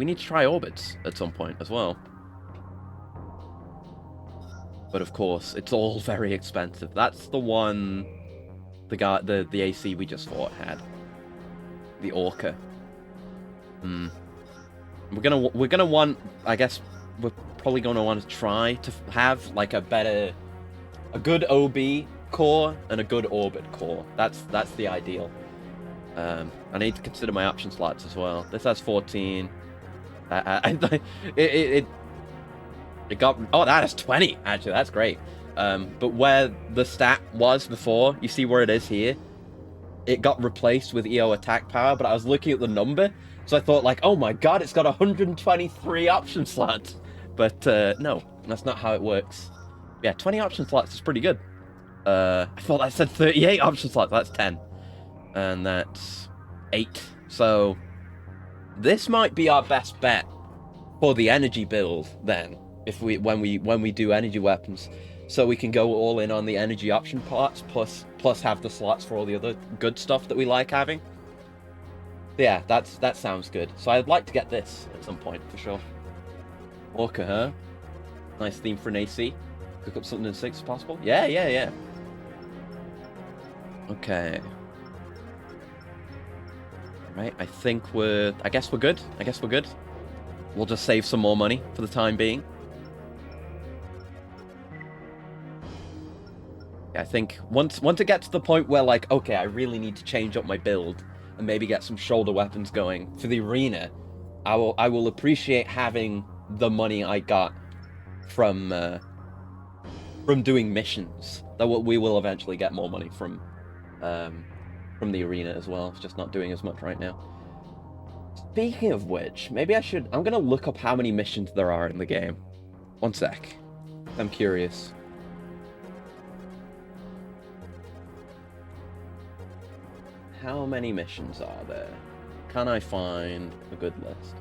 orbits at some point as well. But of course, it's all very expensive. That's the one the AC we just fought had. The Orca. We're gonna want, I guess we're probably gonna want to try to have like a good OB core and a good orbit core. That's the ideal. I need to consider my option slots as well. This has 14. It got, oh, that is 20 actually. That's great. But where the stat was before, you see where it is here. it got replaced with EO attack power, but I was looking at the number, so I thought like, oh my god, it's got 123 option slots. But no, that's not how it works. Yeah, 20 option slots is pretty good. I thought I said 38 option slots. That's 10, and that's 8. So this might be our best bet for the energy build then, if when we do energy weapons, so we can go all in on the energy option parts plus have the slots for all the other good stuff that we like having. Yeah, that sounds good. So I'd like to get this at some point for sure. Walker, huh? Nice theme for an AC. Cook up something in 6 if possible. Yeah. Okay. Right, I guess we're good. We'll just save some more money for the time being. I think once it gets to the point where, like, okay, I really need to change up my build and maybe get some shoulder weapons going for the arena, I will appreciate having the money I got from doing missions. We will eventually get more money from the arena as well. It's just not doing as much right now. Speaking of which, maybe I'm gonna look up how many missions there are in the game. One sec. I'm curious. How many missions are there? Can I find a good list?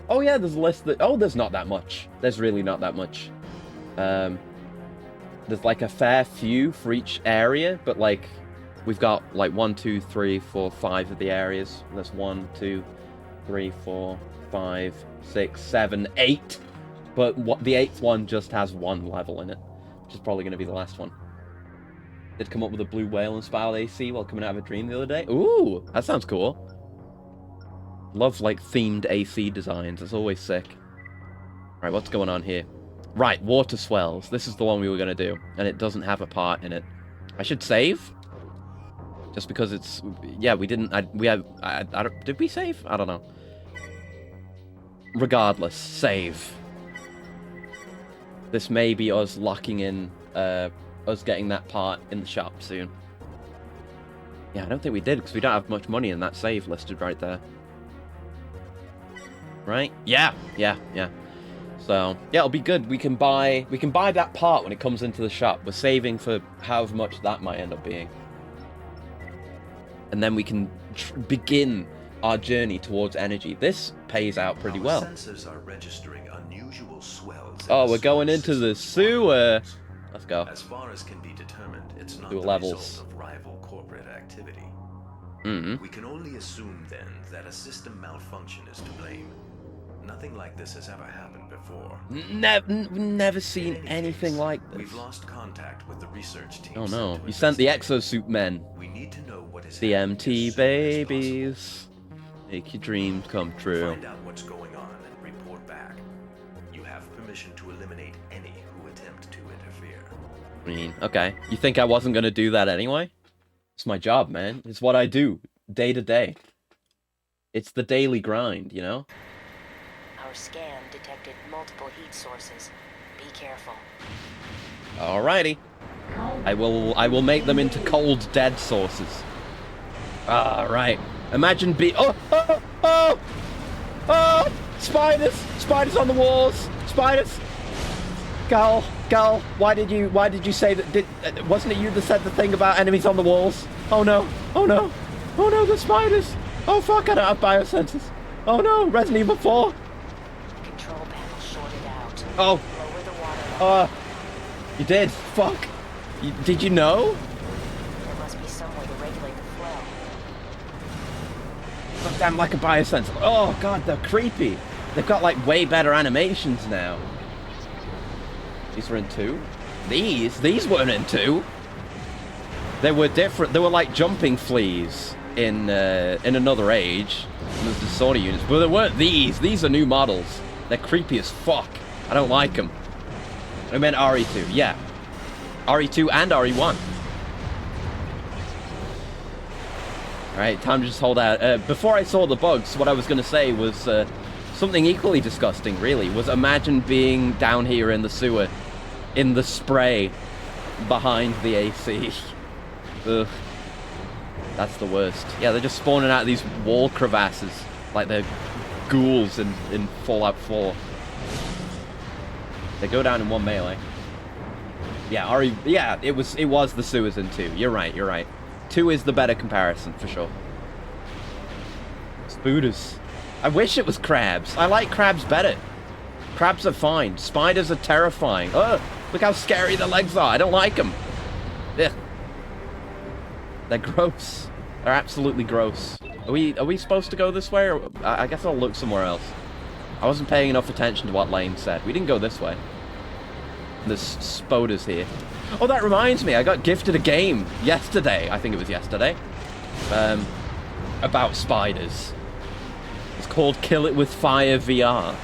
Oh yeah, there's a list that... Oh, there's not that much. There's really not that much. There's like a fair few for each area, but like we've got like 1, 2, 3, 4, 5 of the areas. There's 1, 2, 3, 4, 5, 6, 7, 8. But the 8th one just has 1 level in it, which is probably going to be the last one. Did come up with a blue whale inspired AC while coming out of a dream the other day. Ooh, that sounds cool. Love like themed AC designs. It's always sick. Right, what's going on here? Right, water swells. This is the one we were gonna do, and it doesn't have a part in it. I should save, just because it's... Yeah, we didn't... did we save? I don't know. Regardless, save. This may be us locking in, us getting that part in the shop soon. Yeah, I don't think we did, because we don't have much money in that save listed right there. Right? Yeah. So, yeah, it'll be good. We can buy that part when it comes into the shop. We're saving for however much that might end up being. And then we can begin our journey towards energy. This pays out pretty well. Sensors are registering unusual swells. Oh, we're going into the sewer. Let's go. As far as can be determined, it's not Sewer the levels. result of rival corporate activity. Mm-hmm. We can only assume then that a system malfunction is to blame. Nothing like this has ever happened before. Never seen anything like this. We've lost contact with the research team. Oh no, you sent the exosuit men. We need to know what is The happening MT as soon as babies. Make your dreams come true. Find out what's going on and report back. You have permission to eliminate any who attempt to interfere. I mean, okay. You think I wasn't gonna do that anyway? It's my job, man. It's what I do, day to day. It's the daily grind, you know? Our scan detected multiple heat sources. Be careful. Alrighty. I will make them into cold dead sources. Right. Imagine oh! Spiders! Spiders on the walls! Spiders! Gal, why did you say that? Wasn't it you that said the thing about enemies on the walls? Oh no, the spiders! Oh fuck, I don't have biosensors. Oh no, Resident Evil 4. Control panel shorted out. Oh. Lower the water level. You did? Fuck. Did you know? There must be some way to regulate the flow. God damn, like a biosensor. Oh god, they're creepy. They've got like way better animations now. These were in 2? These weren't in 2. They were different. They were like jumping fleas in another age. There's the sorta units, but they weren't these. These are new models. They're creepy as fuck. I don't like them. I meant RE2. Yeah, RE2 and RE1. All right, time to just hold out. Before I saw the bugs, what I was gonna say was something equally disgusting. Really, was imagine being down here in the sewer, in the spray, behind the AC. Ugh. That's the worst. Yeah, they're just spawning out of these wall crevasses. Like they're ghouls in Fallout 4. They go down in one melee. Yeah, yeah, it was the sewers in 2. You're right. 2 is the better comparison, for sure. Spooders. I wish it was crabs. I like crabs better. Crabs are fine. Spiders are terrifying. Oh, look how scary the legs are. I don't like them. Ugh. They're gross. They're absolutely gross. Are we supposed to go this way? Or I guess I'll look somewhere else. I wasn't paying enough attention to what Lane said. We didn't go this way. There's spoders here. Oh, that reminds me. I got gifted a game yesterday. I think it was yesterday. About spiders. It's called Kill It With Fire VR.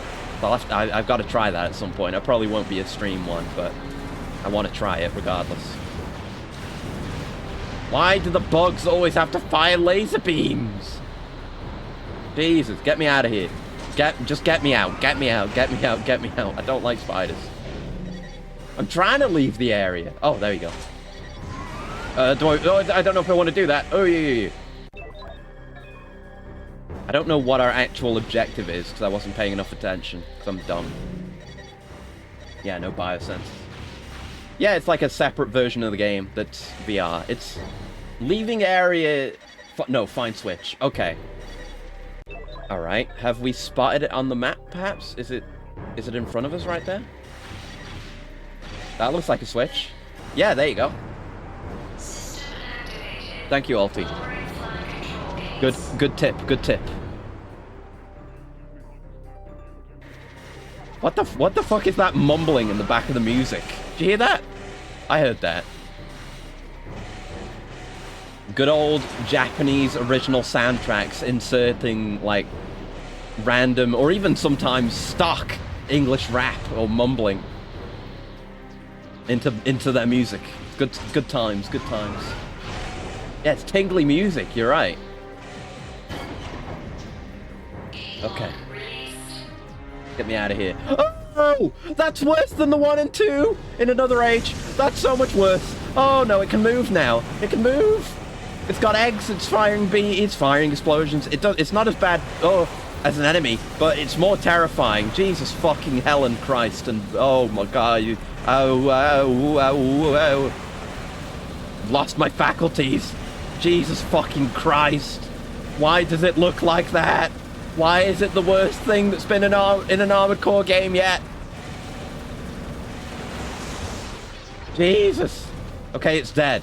I've got to try that at some point. I probably won't be a stream one, but I want to try it regardless. Why do the bugs always have to fire laser beams? Jesus, get me out of here. Just get me out. Get me out. Get me out. Get me out. I don't like spiders. I'm trying to leave the area. Oh, there you go. I don't know if I want to do that. Oh, yeah. I don't know what our actual objective is, because I wasn't paying enough attention, because I'm dumb. Yeah, no biosensors. Yeah, it's like a separate version of the game that's VR. It's leaving area... No, find switch. Okay. Alright. Have we spotted it on the map, perhaps? Is it in front of us right there? That looks like a switch. Yeah, there you go. Thank you, Alti. Good tip. What the fuck is that mumbling in the back of the music? Did you hear that? I heard that. Good old Japanese original soundtracks inserting, like, random or even sometimes stock English rap or mumbling into their music. Good times. Yeah, it's tingly music, you're right. Okay. Get me out of here. Oh! That's worse than the 1 and 2 in Another Age. That's so much worse. Oh no, it can move now. It can move. It's got eggs, it's firing it's firing explosions. It's not as bad as an enemy, but it's more terrifying. Jesus fucking Helen Christ, and oh my god, lost my faculties. Jesus fucking Christ. Why does it look like that? Why is it the worst thing that's been in an Armored Core game yet? Jesus. Okay, it's dead.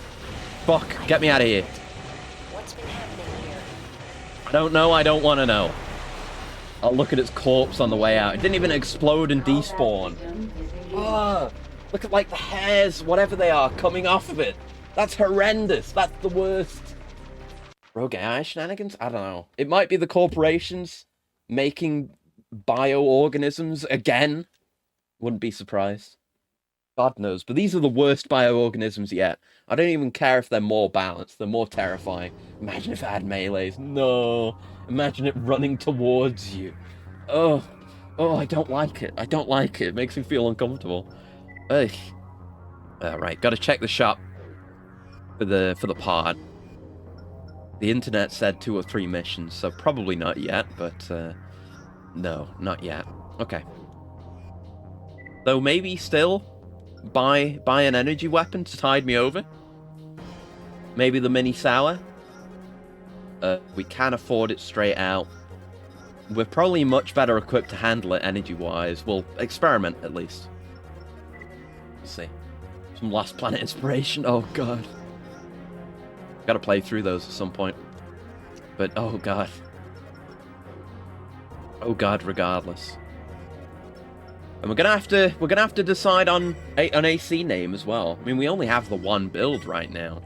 Fuck, get me out of here. What's been happening here? I don't know, I don't want to know. I'll look at its corpse on the way out. It didn't even explode and despawn. Oh, look at, like, the hairs, whatever they are, coming off of it. That's horrendous. That's the worst. Rogue AI shenanigans? I don't know. It might be the corporations making bioorganisms again. Wouldn't be surprised. God knows. But these are the worst bioorganisms yet. I don't even care if they're more balanced. They're more terrifying. Imagine if it had melees. No. Imagine it running towards you. Oh, I don't like it. I don't like it. It makes me feel uncomfortable. Ugh. Right, gotta check the shop for the pod. The internet said 2 or 3 missions, so probably not yet, but no, not yet. Okay. Though maybe still buy an energy weapon to tide me over. Maybe the mini sour. We can afford it straight out. We're probably much better equipped to handle it energy-wise. We'll experiment, at least. We'll see. Some Last Planet inspiration. Oh, God. Gotta play through those at some point. But, oh, God. Oh, God, regardless. And we're gonna have to decide on an AC name as well. I mean, we only have the 1 build right now.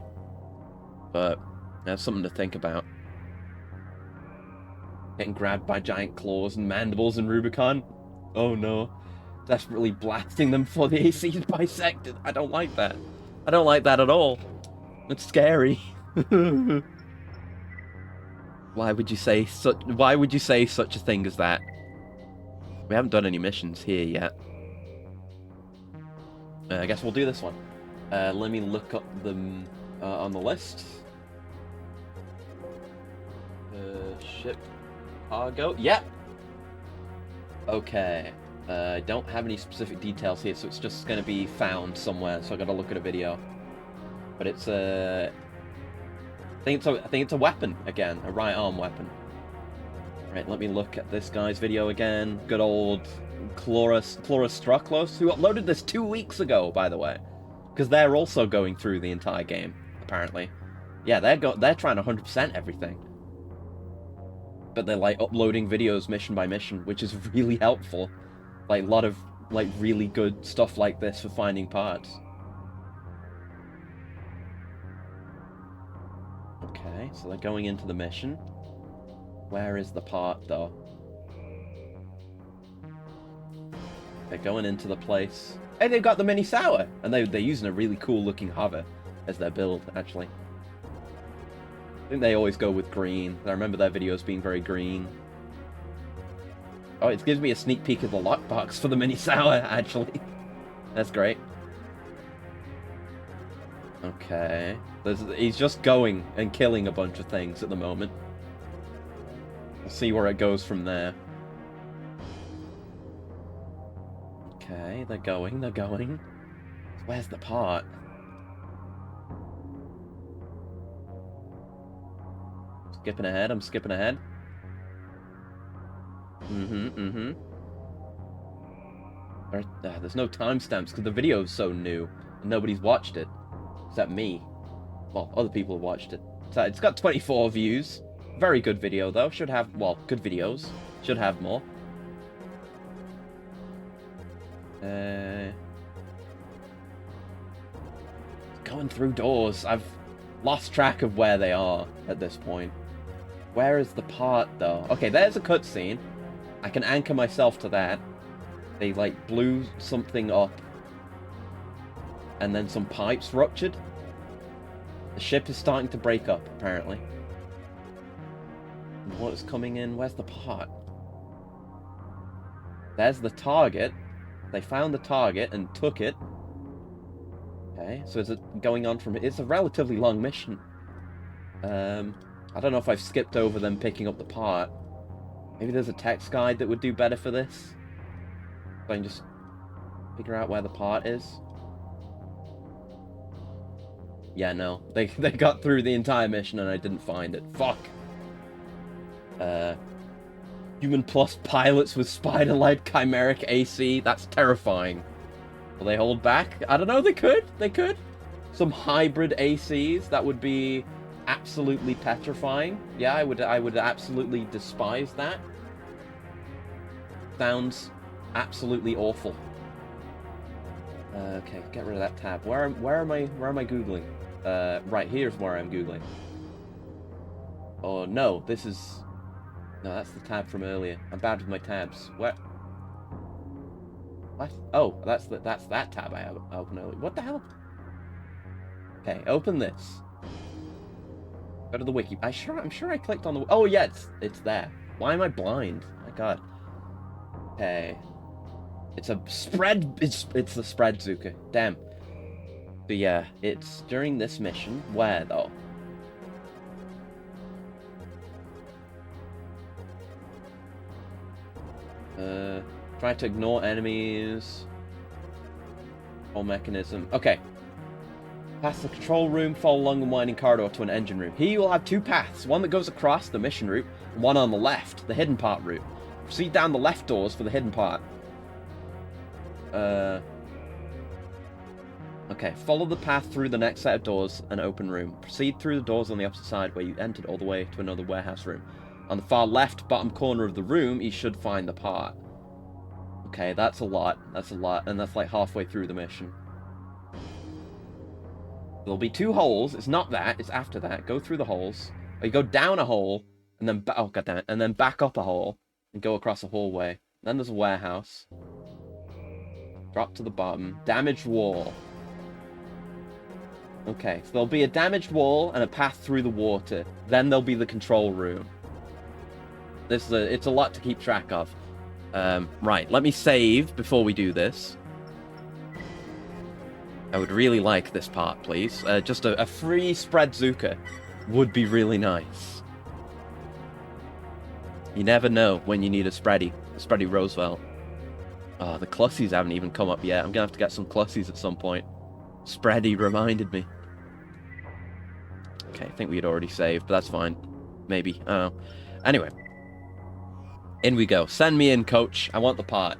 But that's something to think about. Getting grabbed by giant claws and mandibles in Rubicon. Oh no. Desperately blasting them before the AC is bisected. I don't like that. I don't like that at all. It's scary. Why would you say such a thing as that? We haven't done any missions here yet. I guess we'll do this one. Let me look up them on the list. Ship cargo. Yep. Okay. I don't have any specific details here, so it's just going to be found somewhere. So I got to look at a video. But it's I think it's a weapon again, a right arm weapon. Right, let me look at this guy's video again. Good old Cloris Straklos, who uploaded this 2 weeks ago, by the way, because they're also going through the entire game apparently. Yeah, they're trying to 100% everything. But they're like uploading videos mission by mission, which is really helpful. Like a lot of like really good stuff like this for finding parts. Okay, so they're going into the mission. Where is the part though? They're going into the place. Hey, they've got the mini sour, and they're using a really cool looking hover as their build actually. I think they always go with green. I remember their videos being very green. Oh, it gives me a sneak peek of the lockbox for the mini sour, actually. That's great. Okay. He's just going and killing a bunch of things at the moment. We'll see where it goes from there. Okay, they're going. Where's the part? I'm skipping ahead. There's no timestamps because the video's so new and nobody's watched it. Except me. Well, other people have watched it. So it's got 24 views. Very good video though. Should have, well, good videos. Should have more. Going through doors. I've lost track of where they are at this point. Where is the part though? Okay, there's a cutscene. I can anchor myself to that. They like blew something up. And then some pipes ruptured. The ship is starting to break up, apparently. And what is coming in? Where's the part? There's the target. They found the target and took it. Okay, so is it going on from... It's a relatively long mission. I don't know if I've skipped over them picking up the part. Maybe there's a text guide that would do better for this. So I can just figure out where the part is. Yeah, no. They got through the entire mission and I didn't find it. Fuck. Human plus pilots with spider-like chimeric AC. That's terrifying. Will they hold back? I don't know. They could. They could. Some hybrid ACs. That would be absolutely petrifying. Yeah, I would absolutely despise that. Sounds absolutely awful. Okay, get rid of that tab. Where am I googling? Right, here's where I'm googling. Oh no, this is... No, that's the tab from earlier. I'm bad with my tabs. Where? What? Oh, that's that tab I opened earlier. What the hell? Okay, open this. Go to the wiki. I'm sure I clicked on the... Oh yeah, it's there. Why am I blind? My god. Okay. It's a spread... It's the spread Zuka. Damn. But yeah, it's during this mission. Where, though? Try to ignore enemies. Whole mechanism. Okay. Past the control room, follow along the winding corridor to an engine room. Here you will have two paths. One that goes across the mission route, and one on the left, the hidden part route. Proceed down the left doors for the hidden part. Okay, follow the path through the next set of doors and open room. Proceed through the doors on the opposite side where you entered all the way to another warehouse room. On the far left bottom corner of the room, you should find the part. Okay, that's a lot. That's a lot, and that's like halfway through the mission. There'll be two holes. It's not that. It's after that. Go through the holes. Or you go down a hole, and then... Oh, goddammit. And then back up a hole, and go across a hallway. Then there's a warehouse. Drop to the bottom. Damaged wall. Okay, so there'll be a damaged wall and a path through the water. Then there'll be the control room. It's a lot to keep track of. Right, let me save before we do this. I would really like this part, please. Just a free spread Zuka would be really nice. You never know when you need a spready Roosevelt. Oh, the Clussies haven't even come up yet. I'm gonna have to get some Clussies at some point. Spready reminded me. Okay, I think we had already saved, but that's fine. Maybe. I don't know. Anyway. In we go. Send me in, coach. I want the part.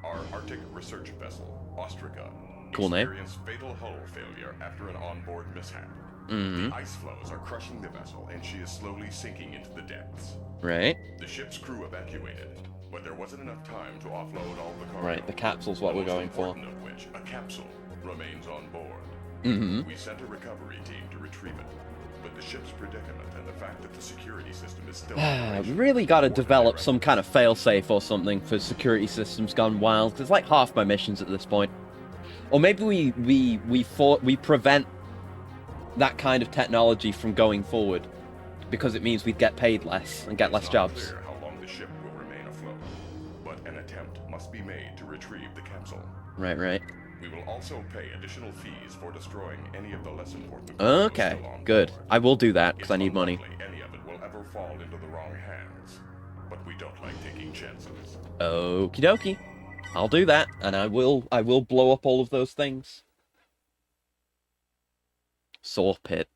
Our Arctic research vessel, Ostrika, Cool name. experienced fatal hull failure after an onboard mishap. Mm-hmm. The ice floes are crushing the vessel, and she is slowly sinking into the depths. Right. The ship's crew evacuated, but there wasn't enough time to offload all the cargo. Right, the capsule's what we're going for. Most important of which, a capsule, remains on board. Mm-hmm. We sent a recovery team to retrieve it, but the ship's predicament and the fact that the security system is still We really got to develop some kind of failsafe or something for security systems gone wild. It's like half my missions at this point. Or maybe we prevent that kind of technology from going forward because it means we'd get paid less and get less jobs. It's not clear how long the ship will remain afloat, but an attempt must be made to retrieve the capsule. Right, right. We will also pay additional fees for destroying any of the less important. Okay, good. I will do that because I need money. It's unlikely any of it will ever fall into the wrong hands, but we don't like taking chances. Okie dokie. I'll do that, and I will blow up all of those things. Saw pit.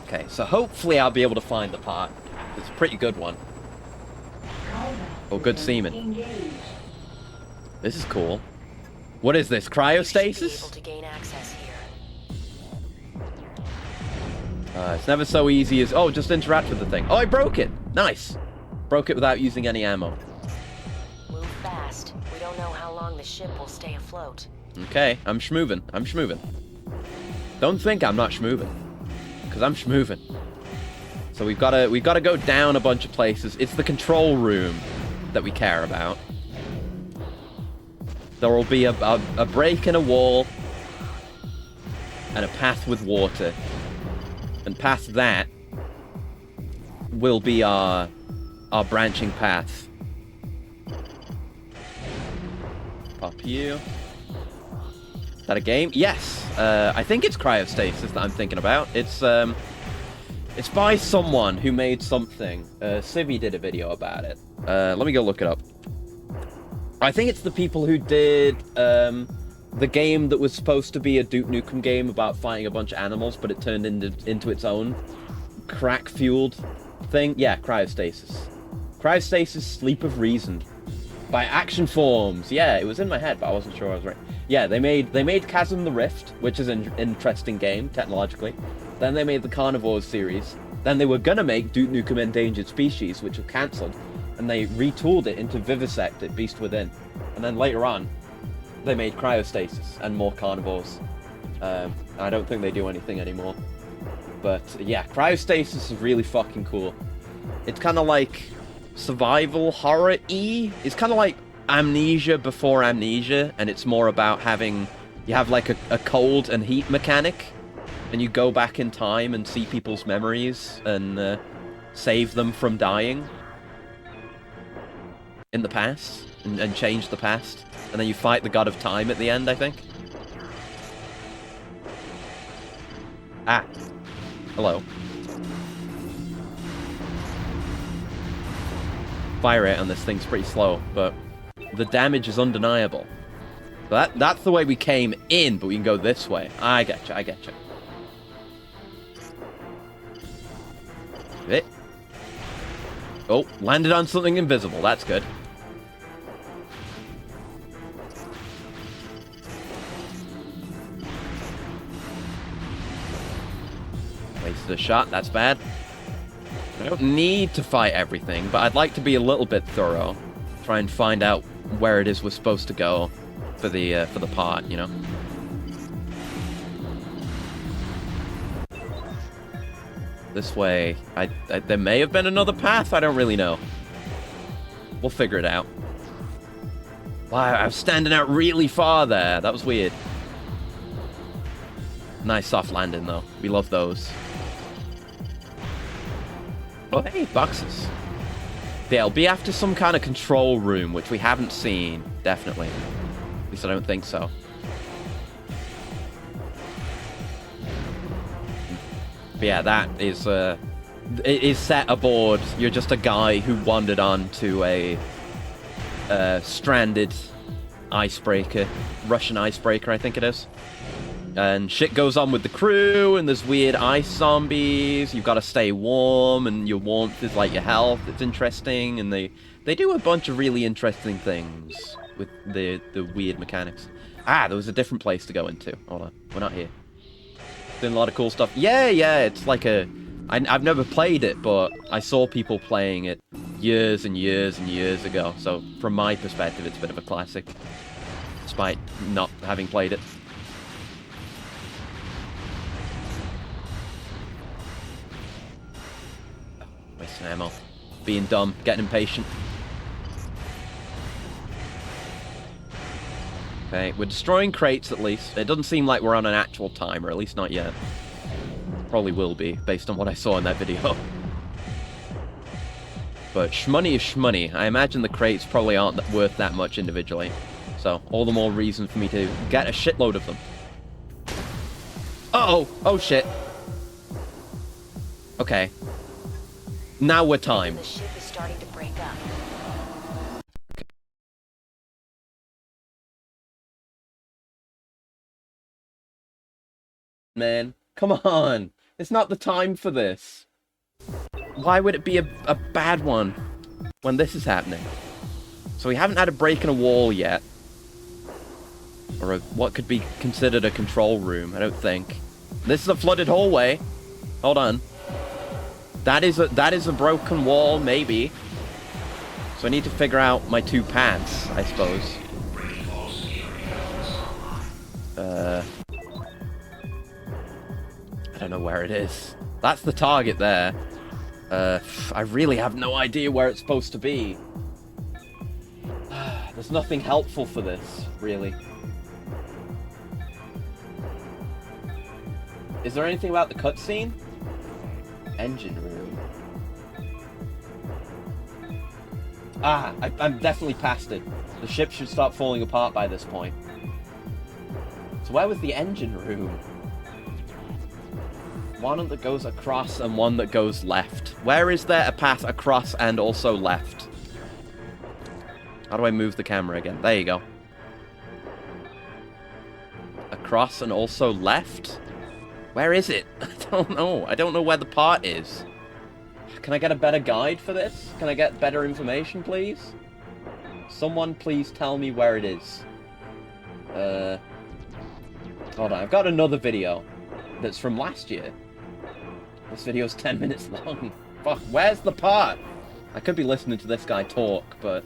Okay, so hopefully I'll be able to find the part. It's a pretty good one. Oh, good seaman. Engaged. This is cool. What is this? You should be Cryostasis? able to gain access here. It's never so easy as... Oh, just interact with the thing. Oh, I broke it! Nice! Broke it without using any ammo. Move fast. We don't know how long the ship will stay afloat. Okay, I'm schmoovin'. I'm schmoovin'. Don't think I'm not schmoovin'. Because I'm schmoovin'. So we've got to go down a bunch of places. It's the control room that we care about. There will be a break in a wall and a path with water. And past that will be our branching path. Pop you. Is that a game? Yes. I think it's cryostasis that I'm thinking about. It's by someone who made something. Civi did a video about it. Let me go look it up. I think it's the people who did the game that was supposed to be a Duke Nukem game about fighting a bunch of animals, but it turned into its own crack-fueled thing. Yeah, Cryostasis. Cryostasis, Sleep of Reason. By Action Forms. Yeah, it was in my head, but I wasn't sure I was right. Yeah, they made Chasm the Rift, which is an interesting game, technologically. Then they made the Carnivores series. Then they were gonna make Duke Nukem Endangered Species, which was cancelled. And they retooled it into Vivisect, Beast Within. And then later on, they made Cryostasis and more Carnivores. I don't think they do anything anymore. But yeah, Cryostasis is really fucking cool. It's kind of like survival horror-y. It's kind of like Amnesia before Amnesia, and it's more about you have like a cold and heat mechanic, and you go back in time and see people's memories and save them from dying in the past and change the past, and then you fight the god of time at the end, I think. Ah, hello. Fire rate on this thing's pretty slow, but the damage is undeniable. But that's the way we came in, but we can go this way. I getcha, I getcha. It. Oh, landed on something invisible. That's good. Wasted a shot. That's bad. I don't need to fight everything, but I'd like to be a little bit thorough. Try and find out where it is we're supposed to go for the part, you know? This way. There may have been another path. I don't really know. We'll figure it out. Wow, I was standing out really far there. That was weird. Nice soft landing, though. We love those. Oh, hey, boxes. They'll be after some kind of control room, which we haven't seen. Definitely. At least I don't think so. But yeah, that is it is set aboard. You're just a guy who wandered on to a stranded icebreaker, Russian icebreaker, I think it is. And shit goes on with the crew, and there's weird ice zombies. You've got to stay warm, and your warmth is like your health. It's interesting, and they do a bunch of really interesting things with the weird mechanics. Ah, there was a different place to go into. Hold on, we're not here. Doing a lot of cool stuff. Yeah, it's like I've never played it, but I saw people playing it years and years and years ago. So from my perspective, it's a bit of a classic, despite not having played it. Wasting ammo. Being dumb. Getting impatient. Okay, we're destroying crates at least. It doesn't seem like we're on an actual timer, at least not yet. Probably will be, based on what I saw in that video. But shmoney is shmoney. I imagine the crates probably aren't worth that much individually. So, all the more reason for me to get a shitload of them. Uh-oh! Oh, shit. Okay. Now we're timed. The ship is starting to break up. Man, come on. It's not the time for this. Why would it be a bad one when this is happening? So we haven't had a break in a wall yet. Or what could be considered a control room, I don't think. This is a flooded hallway. Hold on. That is a broken wall, maybe. So I need to figure out my two paths, I suppose. I don't know where it is. That's the target there. I really have no idea where it's supposed to be. There's nothing helpful for this, really. Is there anything about the cutscene? Engine room. Ah, I'm definitely past it. The ship should start falling apart by this point. So where was the engine room? One that goes across and one that goes left. Where is there a path across and also left? How do I move the camera again? There you go. Across and also left? Where is it? I don't know. I don't know where the part is. Can I get a better guide for this? Can I get better information, please? Someone please tell me where it is. Hold on. I've got another video that's from last year. This video's 10 minutes long. Fuck, where's the part? I could be listening to this guy talk, but...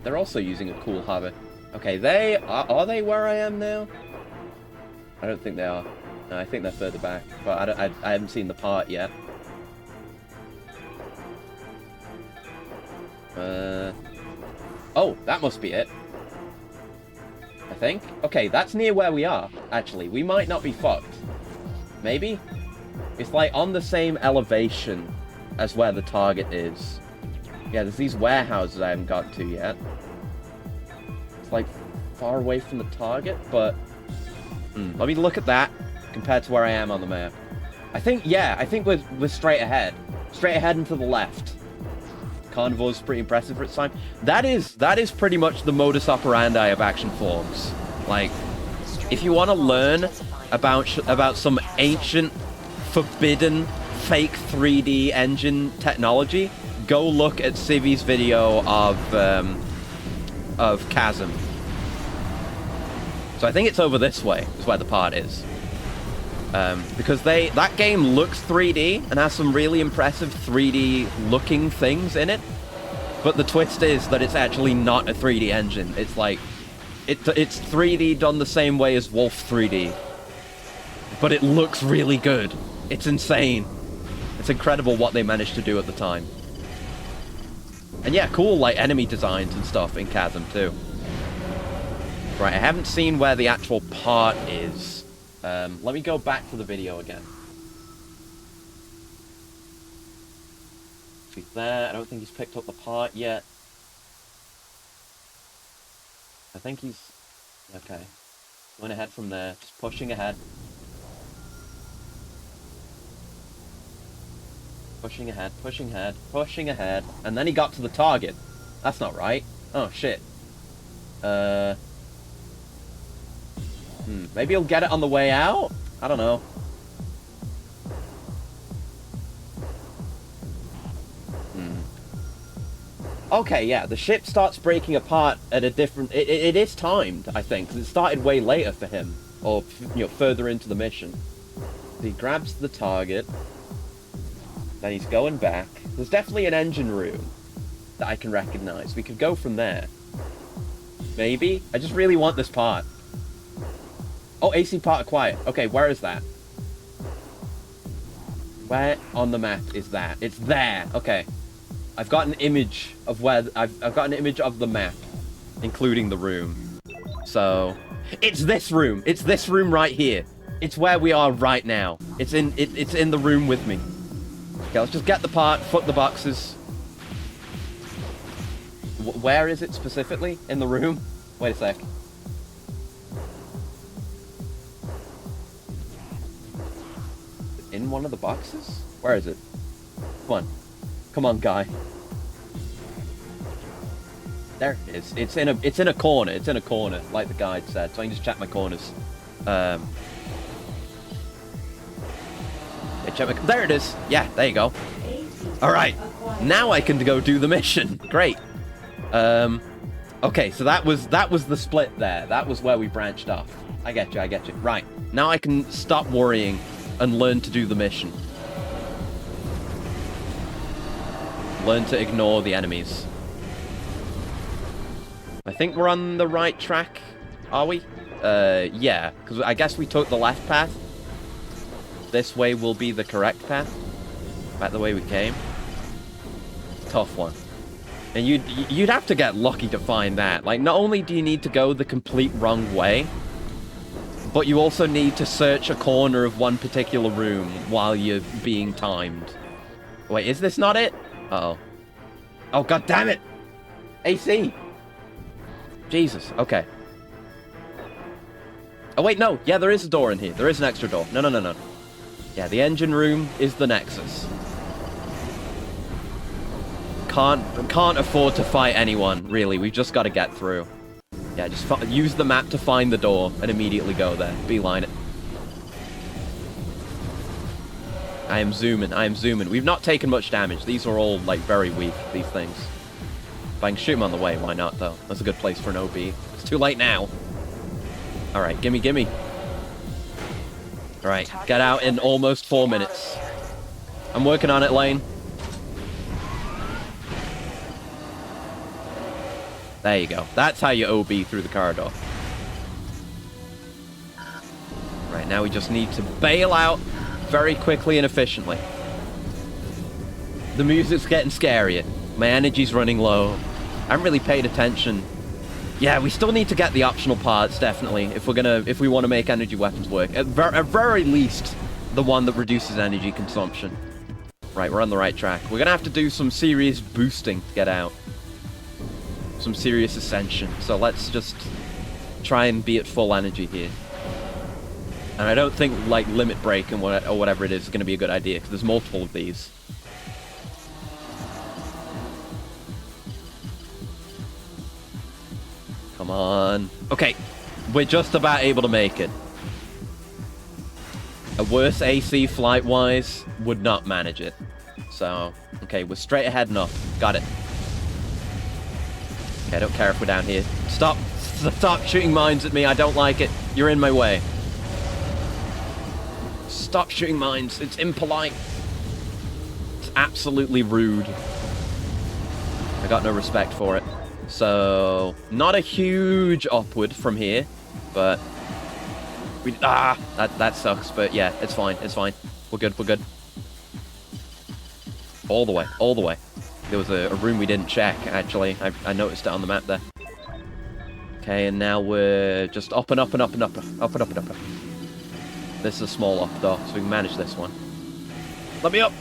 They're also using a cool hover. Okay, are they where I am now? I don't think they are. No, I think they're further back. But I haven't seen the part yet. Oh, that must be it. I think. Okay, that's near where we are, actually. We might not be fucked. Maybe? It's like on the same elevation as where the target is. Yeah, there's these warehouses I haven't gotten to yet. It's like far away from the target, but... let me look at that compared to where I am on the map. I think, yeah, I think we're straight ahead. Straight ahead and to the left. Carnivore's pretty impressive for its time. That is pretty much the modus operandi of action forms. Like, if you want to learn about some ancient, forbidden, fake 3D engine technology, go look at Civi's video of Chasm. So I think it's over this way, is where the part is. Because that game looks 3D and has some really impressive 3D looking things in it. But the twist is that it's actually not a 3D engine. It's like, it's 3D done the same way as Wolf 3D. But it looks really good. It's insane. It's incredible what they managed to do at the time. And yeah, cool like enemy designs and stuff in Chasm too. Right, I haven't seen where the actual part is. Let me go back to the video again. He's there. I don't think he's picked up the part yet. I think he's... Okay. Going ahead from there. Just pushing ahead. Pushing ahead, pushing ahead, pushing ahead. And then he got to the target. That's not right. Oh, shit. Maybe he'll get it on the way out? I don't know. Okay, yeah, the ship starts breaking apart at a different... It is timed, I think, because it started way later for him. Or, you know, further into the mission. So he grabs the target. Then he's going back. There's definitely an engine room that I can recognize. We could go from there. Maybe? I just really want this part. Oh, AC part acquired. Okay, where is that? Where on the map is that? It's there. Okay. I've got an image of where... I've got an image of the map, including the room. So... It's this room. It's this room right here. It's where we are right now. It's in the room with me. Okay, let's just get the part, foot the boxes. Where is it specifically? In the room? Wait a sec. In one of the boxes? Where is it? Come on. Come on, guy. There it is. It's in a corner. It's in a corner, like the guide said. So I can just check my corners. Yeah, there it is. Yeah, there you go. All right. Now I can go do the mission. Great. Okay, so that was the split there. That was where we branched off. I get you. I get you. Right. Now I can stop worrying and learn to do the mission. Learn to ignore the enemies. I think we're on the right track, are we? Yeah, because I guess we took the left path. This way will be the correct path. Back the way we came. Tough one. And you'd have to get lucky to find that. Like, not only do you need to go the complete wrong way, but you also need to search a corner of one particular room while you're being timed. Wait, is this not it? Uh-oh. Oh, god damn it! AC! Jesus, okay. Oh, wait, no. Yeah, there is a door in here. There is an extra door. No. Yeah, the engine room is the Nexus. Can't afford to fight anyone, really. We've just got to get through. Yeah, just use the map to find the door and immediately go there. Beeline it. I am zooming. We've not taken much damage. These are all, like, very weak, these things. If I can shoot them on the way, why not, though? That's a good place for an OB. It's too late now. Alright, gimme. Alright, get out in almost 4 minutes. I'm working on it, Lane. There you go. That's how you OB through the corridor. Right, now we just need to bail out very quickly and efficiently. The music's getting scarier. My energy's running low. I haven't really paid attention. Yeah, we still need to get the optional parts, definitely, if we want to make energy weapons work. At very least, the one that reduces energy consumption. Right, we're on the right track. We're gonna have to do some serious boosting to get out. Some serious ascension. So let's just try and be at full energy here. And I don't think, like, limit break and or whatever it is going to be a good idea, because there's multiple of these. Come on. Okay, we're just about able to make it. A worse AC flight-wise would not manage it. So, okay, we're straight ahead and up. Got it. Okay, I don't care if we're down here. Stop shooting mines at me. I don't like it. You're in my way. Stop shooting mines. It's impolite. It's absolutely rude. I got no respect for it. So, not a huge upward from here, but that sucks. But yeah, it's fine. We're good. All the way. There was a room we didn't check, actually. I noticed it on the map there. Okay, and now we're just up and up. This is a small up, though, so we can manage this one. Let me up!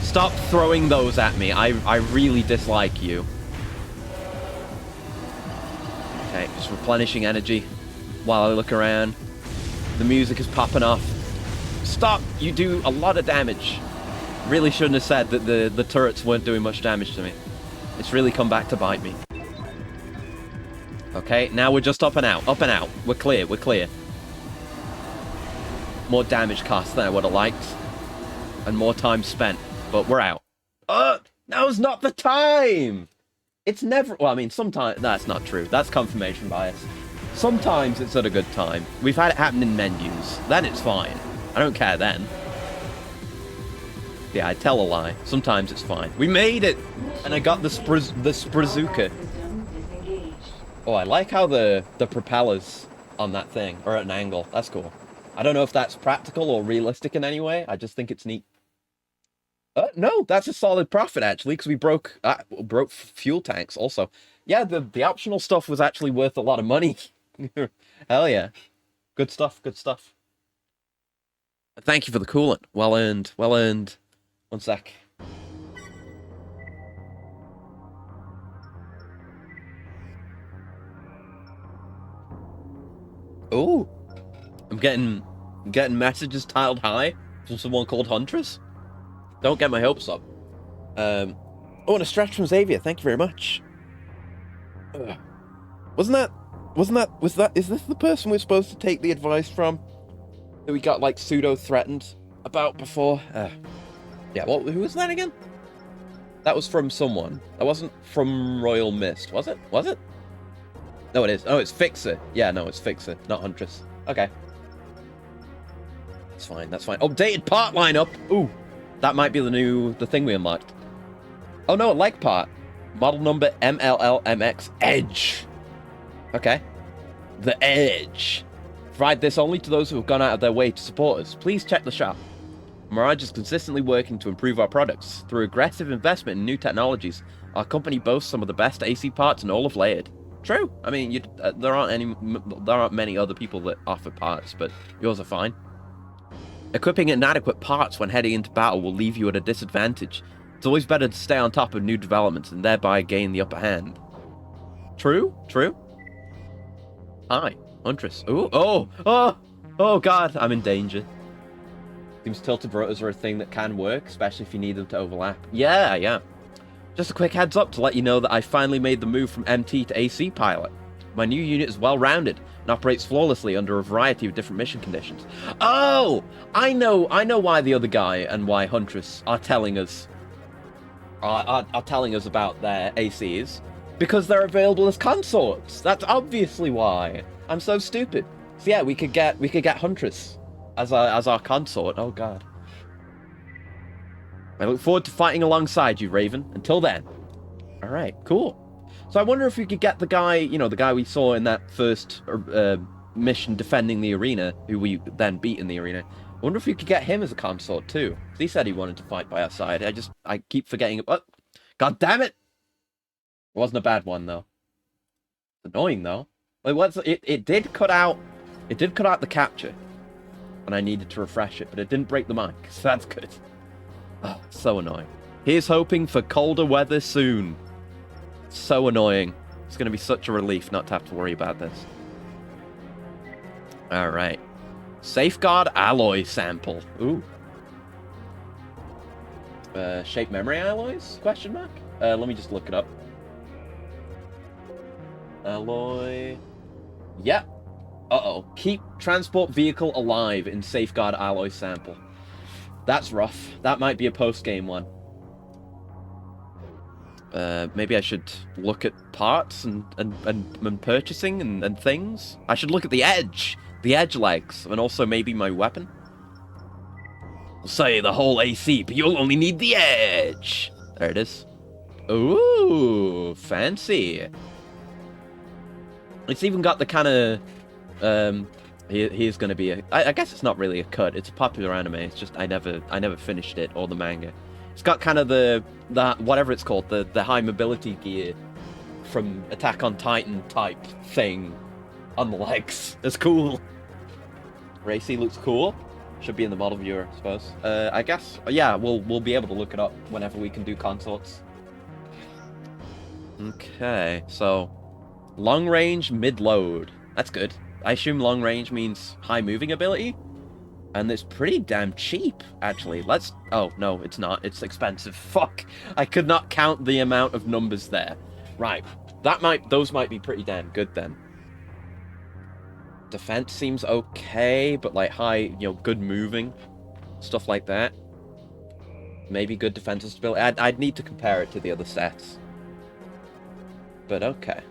Stop throwing those at me. I really dislike you. Okay, just replenishing energy while I look around. The music is popping off. stop! You do a lot of damage. Really shouldn't have said that the turrets weren't doing much damage to me. It's really come back to bite me. Okay, now we're just up and out. Up and out. We're clear. We're clear. More damage cost than I would have liked. And more time spent. But we're out. Now's not the time! It's never... Well, I mean, sometimes... That's not true. That's confirmation bias. Sometimes it's at a good time. We've had it happen in menus. Then it's fine. I don't care then. Yeah, I tell a lie. Sometimes it's fine. We made it! And I got the Sprazuka. Oh, I like how the propellers on that thing are at an angle. That's cool. I don't know if that's practical or realistic in any way. I just think it's neat. No, that's a solid profit, actually, because we broke fuel tanks also. Yeah, the optional stuff was actually worth a lot of money. Hell yeah. Good stuff, good stuff. Thank you for the coolant. Well earned, well earned. One sec. Oh, I'm getting messages tiled high from someone called Huntress. Don't get my hopes up. Oh, and a stretch from Xavier. Thank you very much. Is this the person we're supposed to take the advice from? That we got, like, pseudo-threatened about before? Yeah, who was that again? That was from someone. That wasn't from Royal Mist, was it? Was it? No, it is. Oh, it's Fixer. Yeah, no, it's Fixer, not Huntress. Okay. That's fine, that's fine. Updated part lineup! Ooh! That might be the thing we unlocked. Oh no, a like part. Model number MLLMX Edge. Okay. The Edge. Provide this only to those who have gone out of their way to support us. Please check the shop. Mirage is consistently working to improve our products. Through aggressive investment in new technologies, our company boasts some of the best AC parts in all of Laird. True. I mean, there aren't many other people that offer parts, but yours are fine. Equipping inadequate parts when heading into battle will leave you at a disadvantage. It's always better to stay on top of new developments and thereby gain the upper hand. True? True? Hi, Huntress. Ooh, oh god, I'm in danger. Seems tilted rotors are a thing that can work, especially if you need them to overlap. Yeah. Just a quick heads up to let you know that I finally made the move from MT to AC pilot. My new unit is well-rounded and operates flawlessly under a variety of different mission conditions. Oh! I know why the other guy and why Huntress are telling us about their ACs. Because they're available as consorts. That's obviously why. I'm so stupid. So yeah, we could get Huntress as our consort. Oh god. I look forward to fighting alongside you, Raven. Until then. Alright, cool. So I wonder if we could get the guy, the guy we saw in that first mission defending the arena, who we then beat in the arena. I wonder if we could get him as a consort too. He said he wanted to fight by our side. I keep forgetting. Oh, god damn it! It wasn't a bad one though. It's annoying though. It did cut out. It did cut out the capture, and I needed to refresh it, but it didn't break the mic, so that's good. Oh, so annoying. Here's hoping for colder weather soon. So annoying. It's going to be such a relief not to have to worry about this. Alright. Safeguard alloy sample. Ooh. Shape memory alloys? Question mark? Let me just look it up. Alloy. Yep. Uh-oh. Keep transport vehicle alive in safeguard alloy sample. That's rough. That might be a post-game one. Maybe I should look at parts and purchasing and things. I should look at the edge legs, and also maybe my weapon. I'll say the whole AC, but you'll only need the edge. There it is. Ooh, fancy. It's even got the kind of here's going to be I guess it's not really a cut. It's a popular anime. It's just I never finished it or the manga. It's got kind of the whatever it's called, the high mobility gear from Attack on Titan type thing on the legs. It's cool. Racy looks cool. Should be in the model viewer, I suppose. I guess, yeah, we'll be able to look it up whenever we can do consorts. Okay, so long range, mid load. That's good. I assume long range means high moving ability. And it's pretty damn cheap, actually. Let's... Oh, no, it's not. It's expensive. Fuck. I could not count the amount of numbers there. Right. Those might be pretty damn good, then. Defense seems okay, but, like, high, good moving. Stuff like that. Maybe good defensive stability. I'd need to compare it to the other sets. But okay.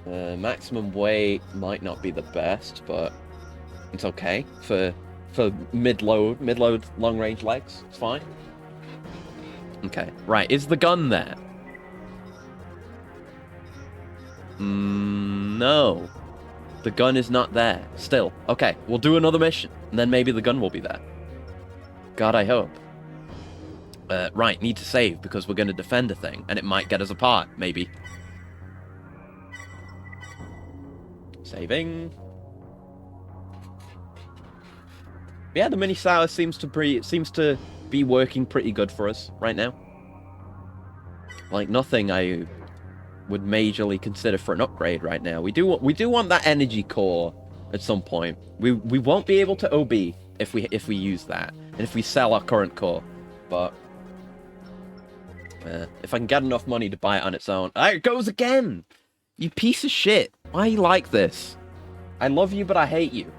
Maximum weight might not be the best, but it's okay for mid-load, long-range legs. It's fine. Okay, right. Is the gun there? No. The gun is not there. Still. Okay, we'll do another mission, and then maybe the gun will be there. God, I hope. Right, need to save, because we're going to defend a thing, and it might get us apart, maybe. Saving. Yeah, the mini sour seems to be working pretty good for us right now. Like, nothing I would majorly consider for an upgrade right now. We do want that energy core at some point. We won't be able to OB if we use that, and if we sell our current core. But if I can get enough money to buy it on its own. There it goes again! You piece of shit. Why are you like this? I love you, but I hate you.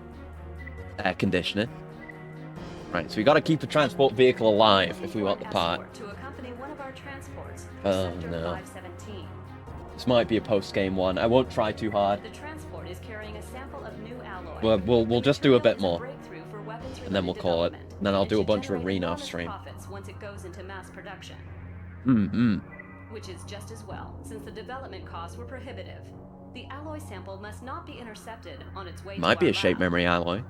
Air conditioner. Right, so we gotta keep a transport vehicle alive if we want the part. To accompany one of our transports, Oh Sector no. 517. This might be a post-game one. I won't try too hard. The transport is carrying a sample of new alloy. We'll just do a bit more. Breakthrough for weapons And then we'll call it. development. And then I'll It do a should bunch of generate arena enormous off-stream. profits once it goes into mass production. Which is just as well, since the development costs were prohibitive. The alloy sample must not be intercepted on its way might to be our a shape lab. memory alloy.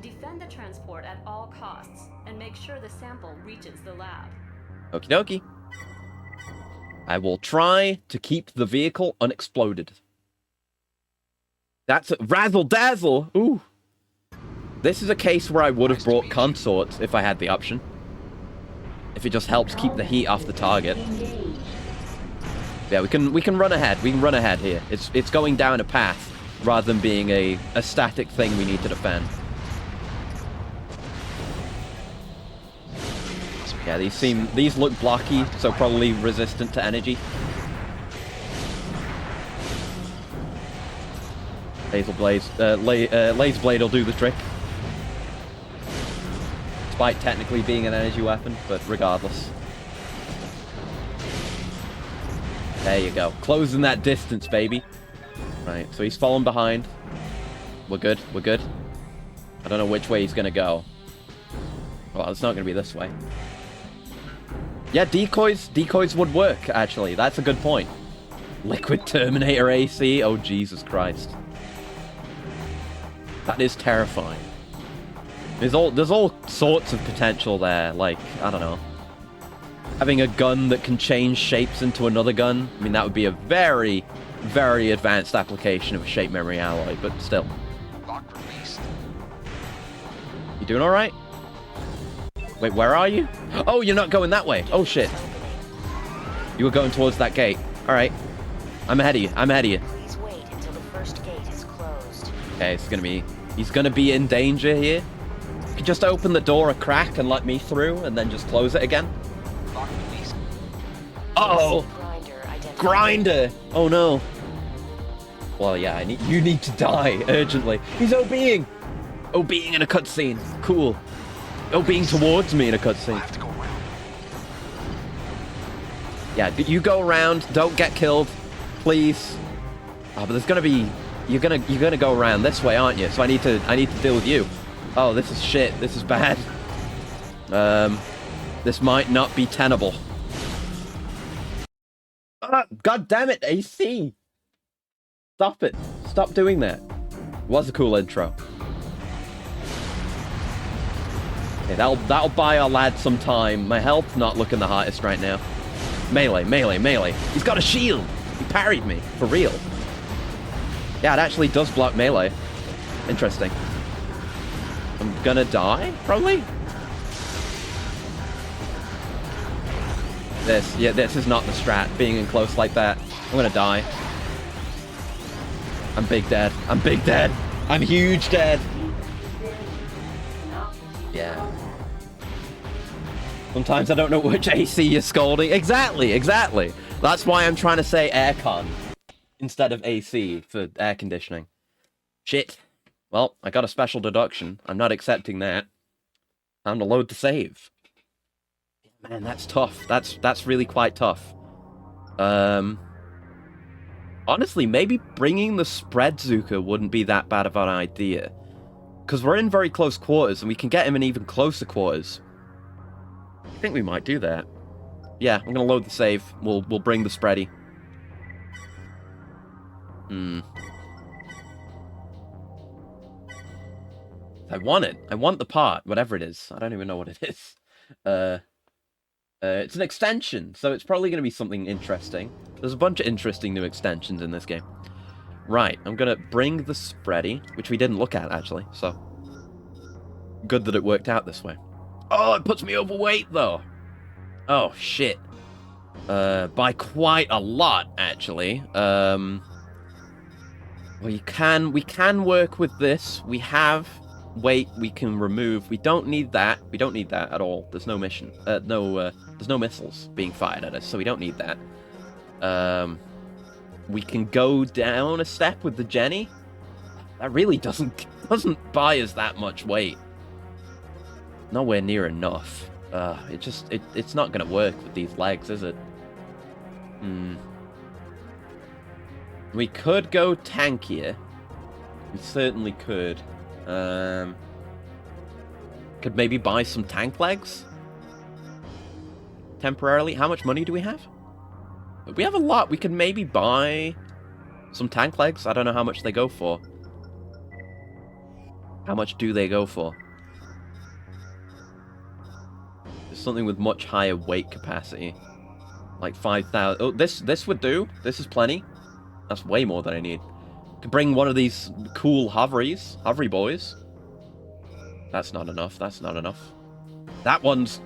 Defend the transport at all costs, and make sure the sample reaches the lab. Okie dokie. I will try to keep the vehicle unexploded. That's a razzle-dazzle! Ooh! This is a case where I would have brought consorts if I had the option. If it just helps keep the heat off the target. Yeah, we can run ahead. We can run ahead here. It's going down a path rather than being a static thing we need to defend. Yeah, these look blocky, so probably resistant to energy. Laser blade will do the trick. Despite technically being an energy weapon, but regardless. There you go. Closing that distance, baby. Right, so he's fallen behind. We're good. I don't know which way he's gonna go. Well, it's not gonna be this way. Yeah, decoys would work, actually. That's a good point. Liquid Terminator AC? Oh, Jesus Christ. That is terrifying. There's all sorts of potential there, like, I don't know. Having a gun that can change shapes into another gun, I mean, that would be a very, very advanced application of a shape memory alloy, but still. You doing alright? Wait, where are you? Oh, you're not going that way. Oh, shit. You were going towards that gate. Alright. I'm ahead of you. Please wait until the first gate is closed. Okay, he's gonna be in danger here. You could just open the door a crack and let me through, and then just close it again. Oh! Grinder! Oh no. Well, yeah, you need to die urgently. He's OBing! OBing in a cutscene. Cool. OBing towards me in a cutscene. Yeah, you go around. Don't get killed, please. Oh, but there's gonna be. You're gonna go around this way, aren't you? So I need to deal with you. Oh, this is shit. This is bad. This might not be tenable. Ah, God damn it, AC! Stop it. Stop doing that. It was a cool intro. Okay, that'll buy our lad some time. My health not looking the hottest right now. Melee. He's got a shield! He parried me, for real. Yeah, it actually does block melee. Interesting. I'm gonna die, probably? This is not the strat, being in close like that. I'm gonna die. I'm big dead. I'm huge dead. Yeah. Sometimes I don't know which AC you're scolding. Exactly. That's why I'm trying to say aircon instead of AC for air conditioning. Shit. Well, I got a special deduction. I'm not accepting that. Time to load the save. Man, that's tough. That's really quite tough. Honestly, maybe bringing the spread Zuka wouldn't be that bad of an idea. Because we're in very close quarters, and we can get him in even closer quarters. I think we might do that. Yeah, I'm gonna load the save. We'll bring the spready. I want it. I want the part, whatever it is. I don't even know what it is. It's an extension, so it's probably going to be something interesting. There's a bunch of interesting new extensions in this game. Right, I'm going to bring the spready, which we didn't look at, actually, so... Good that it worked out this way. Oh, it puts me overweight, though! Oh, shit. By quite a lot, actually. Well, we can work with this. We have weight we can remove. We don't need that. We don't need that at all. There's no mission. There's no missiles being fired at us, so we don't need that. We can go down a step with the Jenny. That really doesn't buy us that much weight. Nowhere near enough. It's not gonna work with these legs, is it? We could go tankier. We certainly could. Could maybe buy some tank legs? Temporarily. How much money do we have? We have a lot. We could maybe buy some tank legs. I don't know how much they go for. How much do they go for? There's something with much higher weight capacity. Like 5,000. Oh, this would do. This is plenty. That's way more than I need. Could bring one of these cool hovery boys. That's not enough. That's not enough. That one's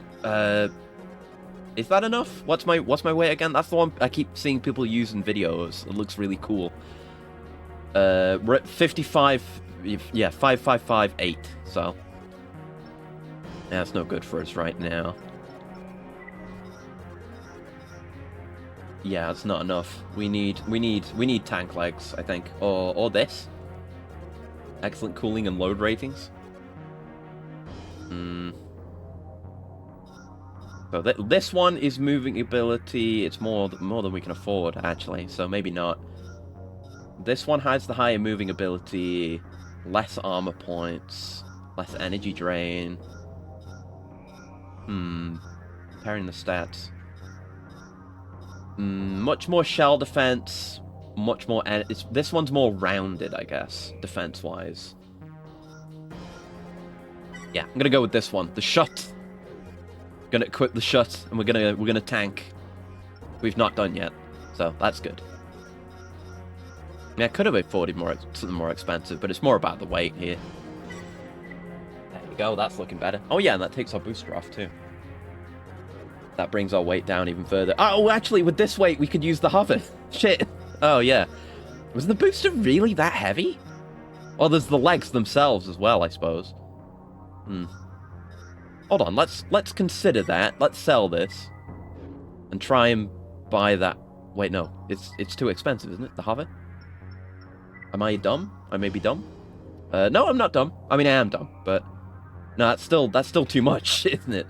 is that enough? What's my weight again? That's the one I keep seeing people use in videos. It looks really cool. We're at 55. Yeah, 555.8. So yeah, that's no good for us right now. Yeah, it's not enough. We need tank legs, I think, or this. Excellent cooling and load ratings. So this one is moving ability. It's more than we can afford, actually. So maybe not. This one has the higher moving ability, less armor points, less energy drain. Comparing the stats. Much more shell defense, much more... this one's more rounded, I guess, defense-wise. Yeah, I'm gonna go with this one. The shut. Gonna equip the shut, and we're gonna tank. We've not done yet, so that's good. Yeah, I could have afforded something more expensive, but it's more about the weight here. There you go, that's looking better. Oh yeah, and that takes our booster off too. That brings our weight down even further. Oh, actually, with this weight, we could use the hover. Shit. Oh, yeah. Was the booster really that heavy? Well, there's the legs themselves as well, I suppose. Hold on, let's consider that. Let's sell this. And try and buy that. Wait, no. It's too expensive, isn't it? The hover? Am I dumb? I may be dumb. No, I'm not dumb. I mean, I am dumb, but... No, that's still too much, isn't it?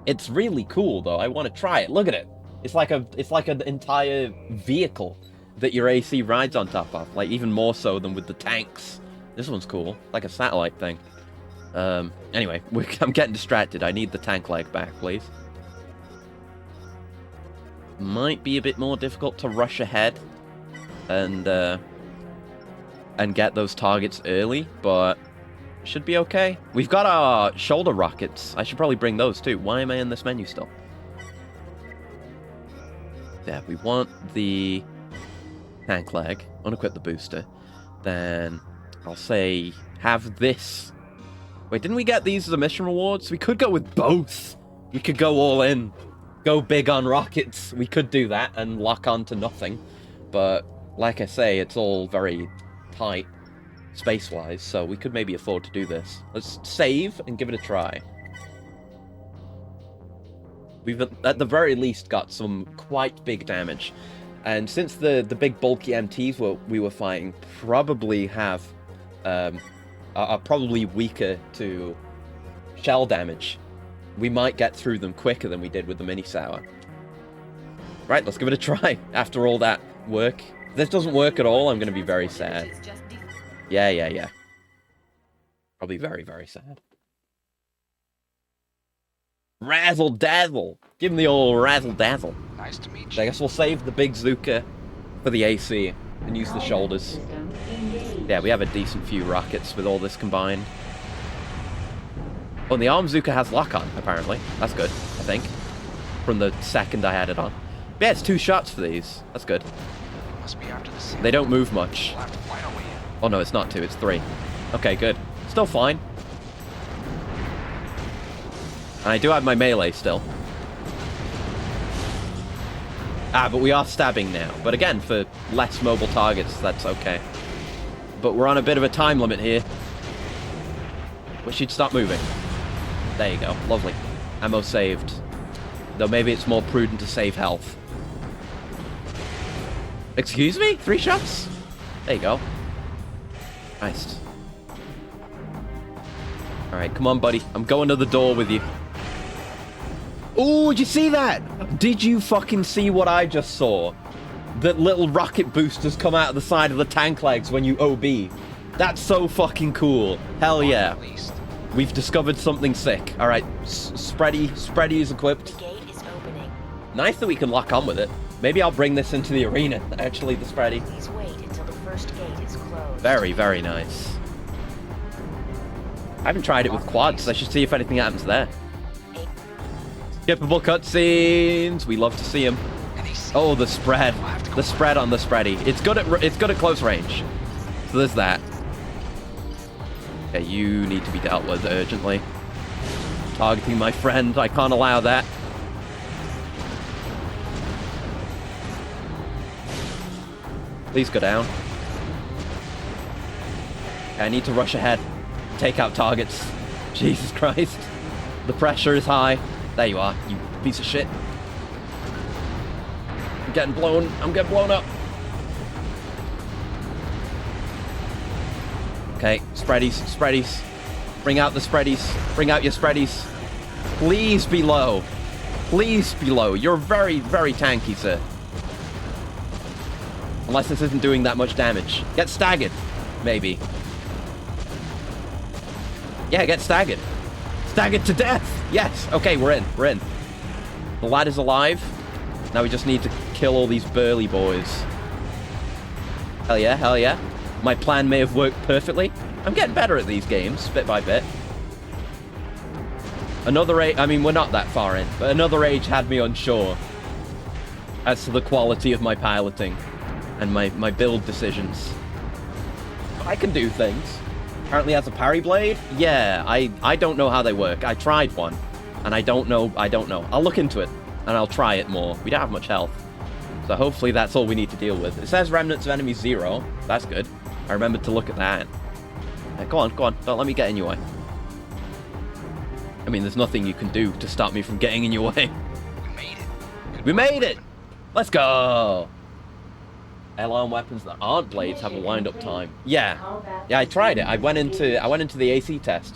It's really cool, though. I want to try it. Look at it. It's like an entire vehicle that your AC rides on top of. Like, even more so than with the tanks. This one's cool. Like a satellite thing. Anyway, I'm getting distracted. I need the tank leg back, please. Might be a bit more difficult to rush ahead and get those targets early, but... should be okay. We've got our shoulder rockets. I should probably bring those too. Why am I in this menu still? Yeah, we want the tank leg. Unequip the booster. Then I'll say have this. Wait, didn't we get these as a mission rewards? We could go with both. We could go all in. Go big on rockets. We could do that and lock on to nothing. But like I say, it's all very tight. space-wise, so we could maybe afford to do this. Let's save and give it a try. We've, at the very least, got some quite big damage. And since the big bulky MTs we were fighting probably have... are probably weaker to shell damage, we might get through them quicker than we did with the mini sour. Right, let's give it a try. After all that work. If this doesn't work at all, I'm going to be very sad. Yeah. Probably very, very sad. Razzle dazzle. Give him the old razzle dazzle. Nice to meet I you. guess we'll save the big Zuka for the AC and use the shoulders. System engaged. Yeah, we have a decent few rockets with all this combined. Oh, and the arm Zuka has lock-on, apparently. That's good, I think. From the second I had it on. But yeah, it's 2 shots for these. That's good. Must be after the scene. They don't move much. We'll have to find our way in. Oh no, it's not 2, it's 3. Okay, good. Still fine. And I do have my melee still. Ah, but we are stabbing now. But again, for less mobile targets, that's okay. But we're on a bit of a time limit here. Wish you'd stop moving. There you go. Lovely. Ammo saved. Though maybe it's more prudent to save health. Excuse me? 3 shots? There you go. Nice. Alright, come on, buddy. I'm going to the door with you. Ooh, did you see that? Did you fucking see what I just saw? That little rocket boosters come out of the side of the tank legs when you OB. That's so fucking cool. Hell yeah. At least. We've discovered something sick. Alright, Spready is equipped. The gate is opening. Nice that we can lock on with it. Maybe I'll bring this into the arena, actually, the Spready. Please wait until the first gate is closed. Very, very nice. I haven't tried it with quads. I should see if anything happens there. Skippable cutscenes. We love to see them. Oh, the spread. The spread on the Spready. It's good at close range. So there's that. Okay, you need to be dealt with urgently. Targeting my friend. I can't allow that. Please go down. Okay, I need to rush ahead. Take out targets. Jesus Christ. The pressure is high. There you are, you piece of shit. I'm getting blown up. Okay, Spreadies. Bring out the Spreadies. Bring out your Spreadies. Please be low. Please be low. You're very, very tanky, sir. Unless this isn't doing that much damage. Get staggered, maybe. Yeah, get staggered. Staggered to death! Yes! Okay, we're in. The lad is alive. Now we just need to kill all these burly boys. Hell yeah. My plan may have worked perfectly. I'm getting better at these games, bit by bit. I mean, we're not that far in, but another age had me unsure as to the quality of my piloting and my build decisions. I can do things. Apparently has a parry blade? Yeah, I don't know how they work. I tried one, and I don't know. I'll look into it, and I'll try it more. We don't have much health, so hopefully that's all we need to deal with. It says remnants of enemies 0. That's good. I remembered to look at that. Go on. Don't let me get in your way. I mean, there's nothing you can do to stop me from getting in your way. We made it. We made it! Let's go! Alarm weapons that aren't blades have a wind-up time. Yeah, I tried it. I went into the AC test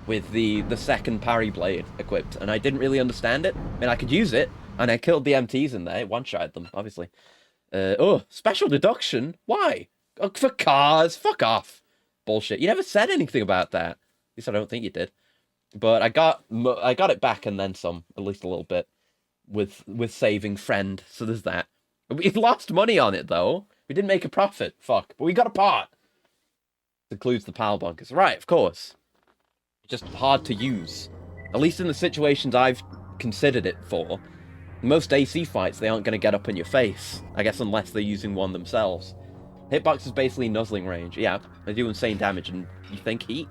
with the second parry blade equipped, and I didn't really understand it. I mean, I could use it, and I killed the MTs in there. One-shotted them, obviously. Special deduction? Why? Oh, for cars? Fuck off. Bullshit. You never said anything about that. At least I don't think you did. But I got it back and then some, at least a little bit, with saving friend. So there's that. We lost money on it, though. We didn't make a profit. Fuck. But we got a part. It includes the PAL bunkers. Right, of course. Just hard to use. At least in the situations I've considered it for. Most AC fights, they aren't going to get up in your face. I guess unless they're using one themselves. Hitbox is basically nuzzling range. Yeah, they do insane damage, and you think heat?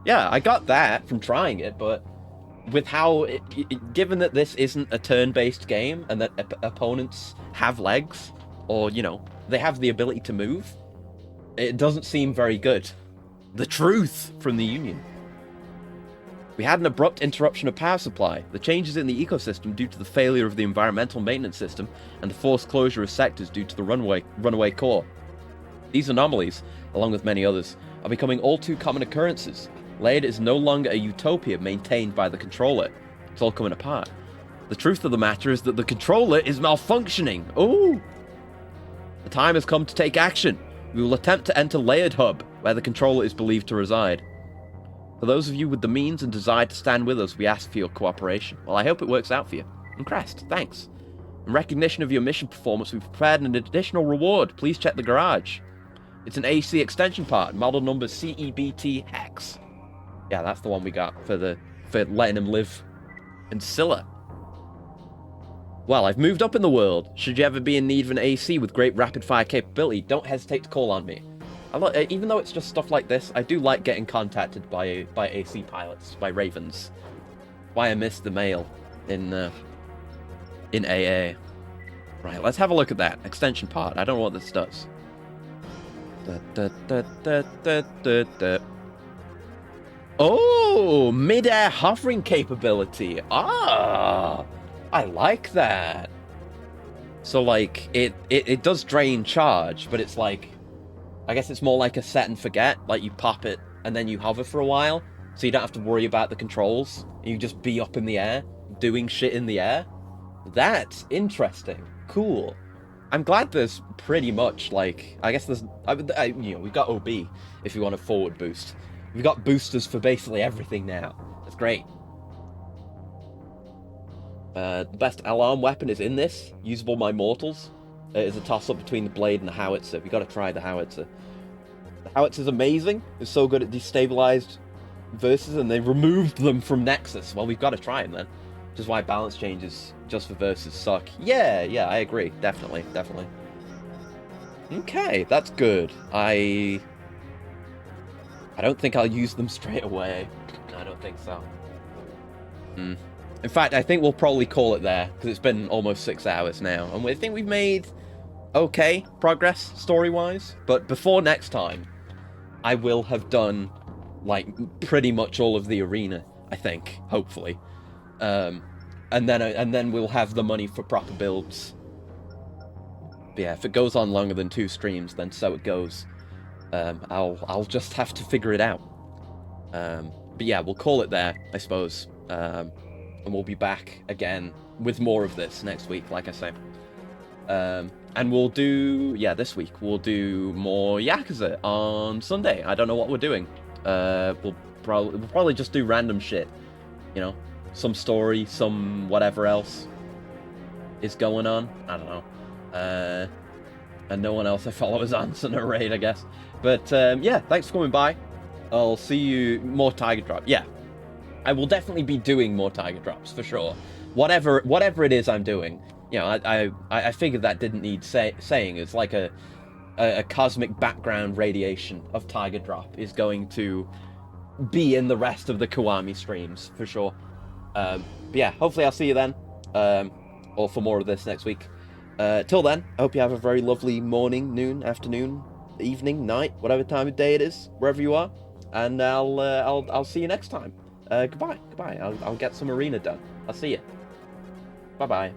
Yeah, I got that from trying it, but with how... given that this isn't a turn-based game, and that opponents have legs, or, you know, they have the ability to move, it doesn't seem very good. the truth from the Union. We had an abrupt interruption of power supply. The changes in the ecosystem due to the failure of the environmental maintenance system and the forced closure of sectors due to the runaway core. These anomalies, along with many others, are becoming all too common occurrences. Laird is no longer a utopia maintained by the controller. It's all coming apart. The truth of the matter is that the controller is malfunctioning. Ooh! The time has come to take action. We will attempt to enter Laird Hub, where the controller is believed to reside. For those of you with the means and desire to stand with us, we ask for your cooperation. Well, I hope it works out for you. And Crest, thanks. In recognition of your mission performance, we've prepared an additional reward. Please check the garage. It's an AC extension part, model number CEBT Hex. Yeah, that's the one we got for letting him live in Scylla. Well, I've moved up in the world. Should you ever be in need of an AC with great rapid-fire capability, don't hesitate to call on me. Even though it's just stuff like this, I do like getting contacted by AC pilots, by Ravens. Why I missed the mail in AA. Right, let's have a look at that extension part. I don't know what this does. Oh, mid-air hovering capability. Ah, I like that. So like it does drain charge, but it's like, I guess it's more like a set and forget. Like you pop it and then you hover for a while, so you don't have to worry about the controls. You just be up in the air, doing shit in the air. That's interesting. Cool. I'm glad there's pretty much like, I guess there's, we've got OB if you want a forward boost. We've got boosters for basically everything now. That's great. The best alarm weapon is in this, usable by mortals. It is a toss-up between the blade and the howitzer. We got to try the howitzer. The howitzer's amazing. It's so good at destabilized verses, and they removed them from Nexus. Well, we've got to try them then. Which is why balance changes just for verses suck. Yeah, I agree. Definitely. Okay, that's good. I don't think I'll use them straight away. I don't think so. In fact, I think we'll probably call it there, because it's been almost 6 hours now, and I think we've made okay progress story-wise. But before next time, I will have done like pretty much all of the arena. I think, hopefully, and then we'll have the money for proper builds. But yeah, if it goes on longer than 2 streams, then so it goes. I'll just have to figure it out. But yeah, we'll call it there, I suppose. And we'll be back again with more of this next week, like I say. And we'll do, this week, we'll do more Yakuza on Sunday. I don't know what we're doing. We'll probably just do random shit. You know, some story, some whatever else is going on. I don't know. And no one else I follow is on a raid, I guess. But thanks for coming by. I'll see you more Tiger Drop. Yeah. I will definitely be doing more Tiger Drops, for sure. Whatever it is I'm doing, you know, I figured that didn't need saying. It's like a cosmic background radiation of Tiger Drop is going to be in the rest of the Kiwami streams, for sure. But yeah, hopefully I'll see you then, or for more of this next week. Till then, I hope you have a very lovely morning, noon, afternoon, evening, night, whatever time of day it is, wherever you are. And I'll see you next time. Goodbye. I'll get some arena done. I'll see you. Bye bye.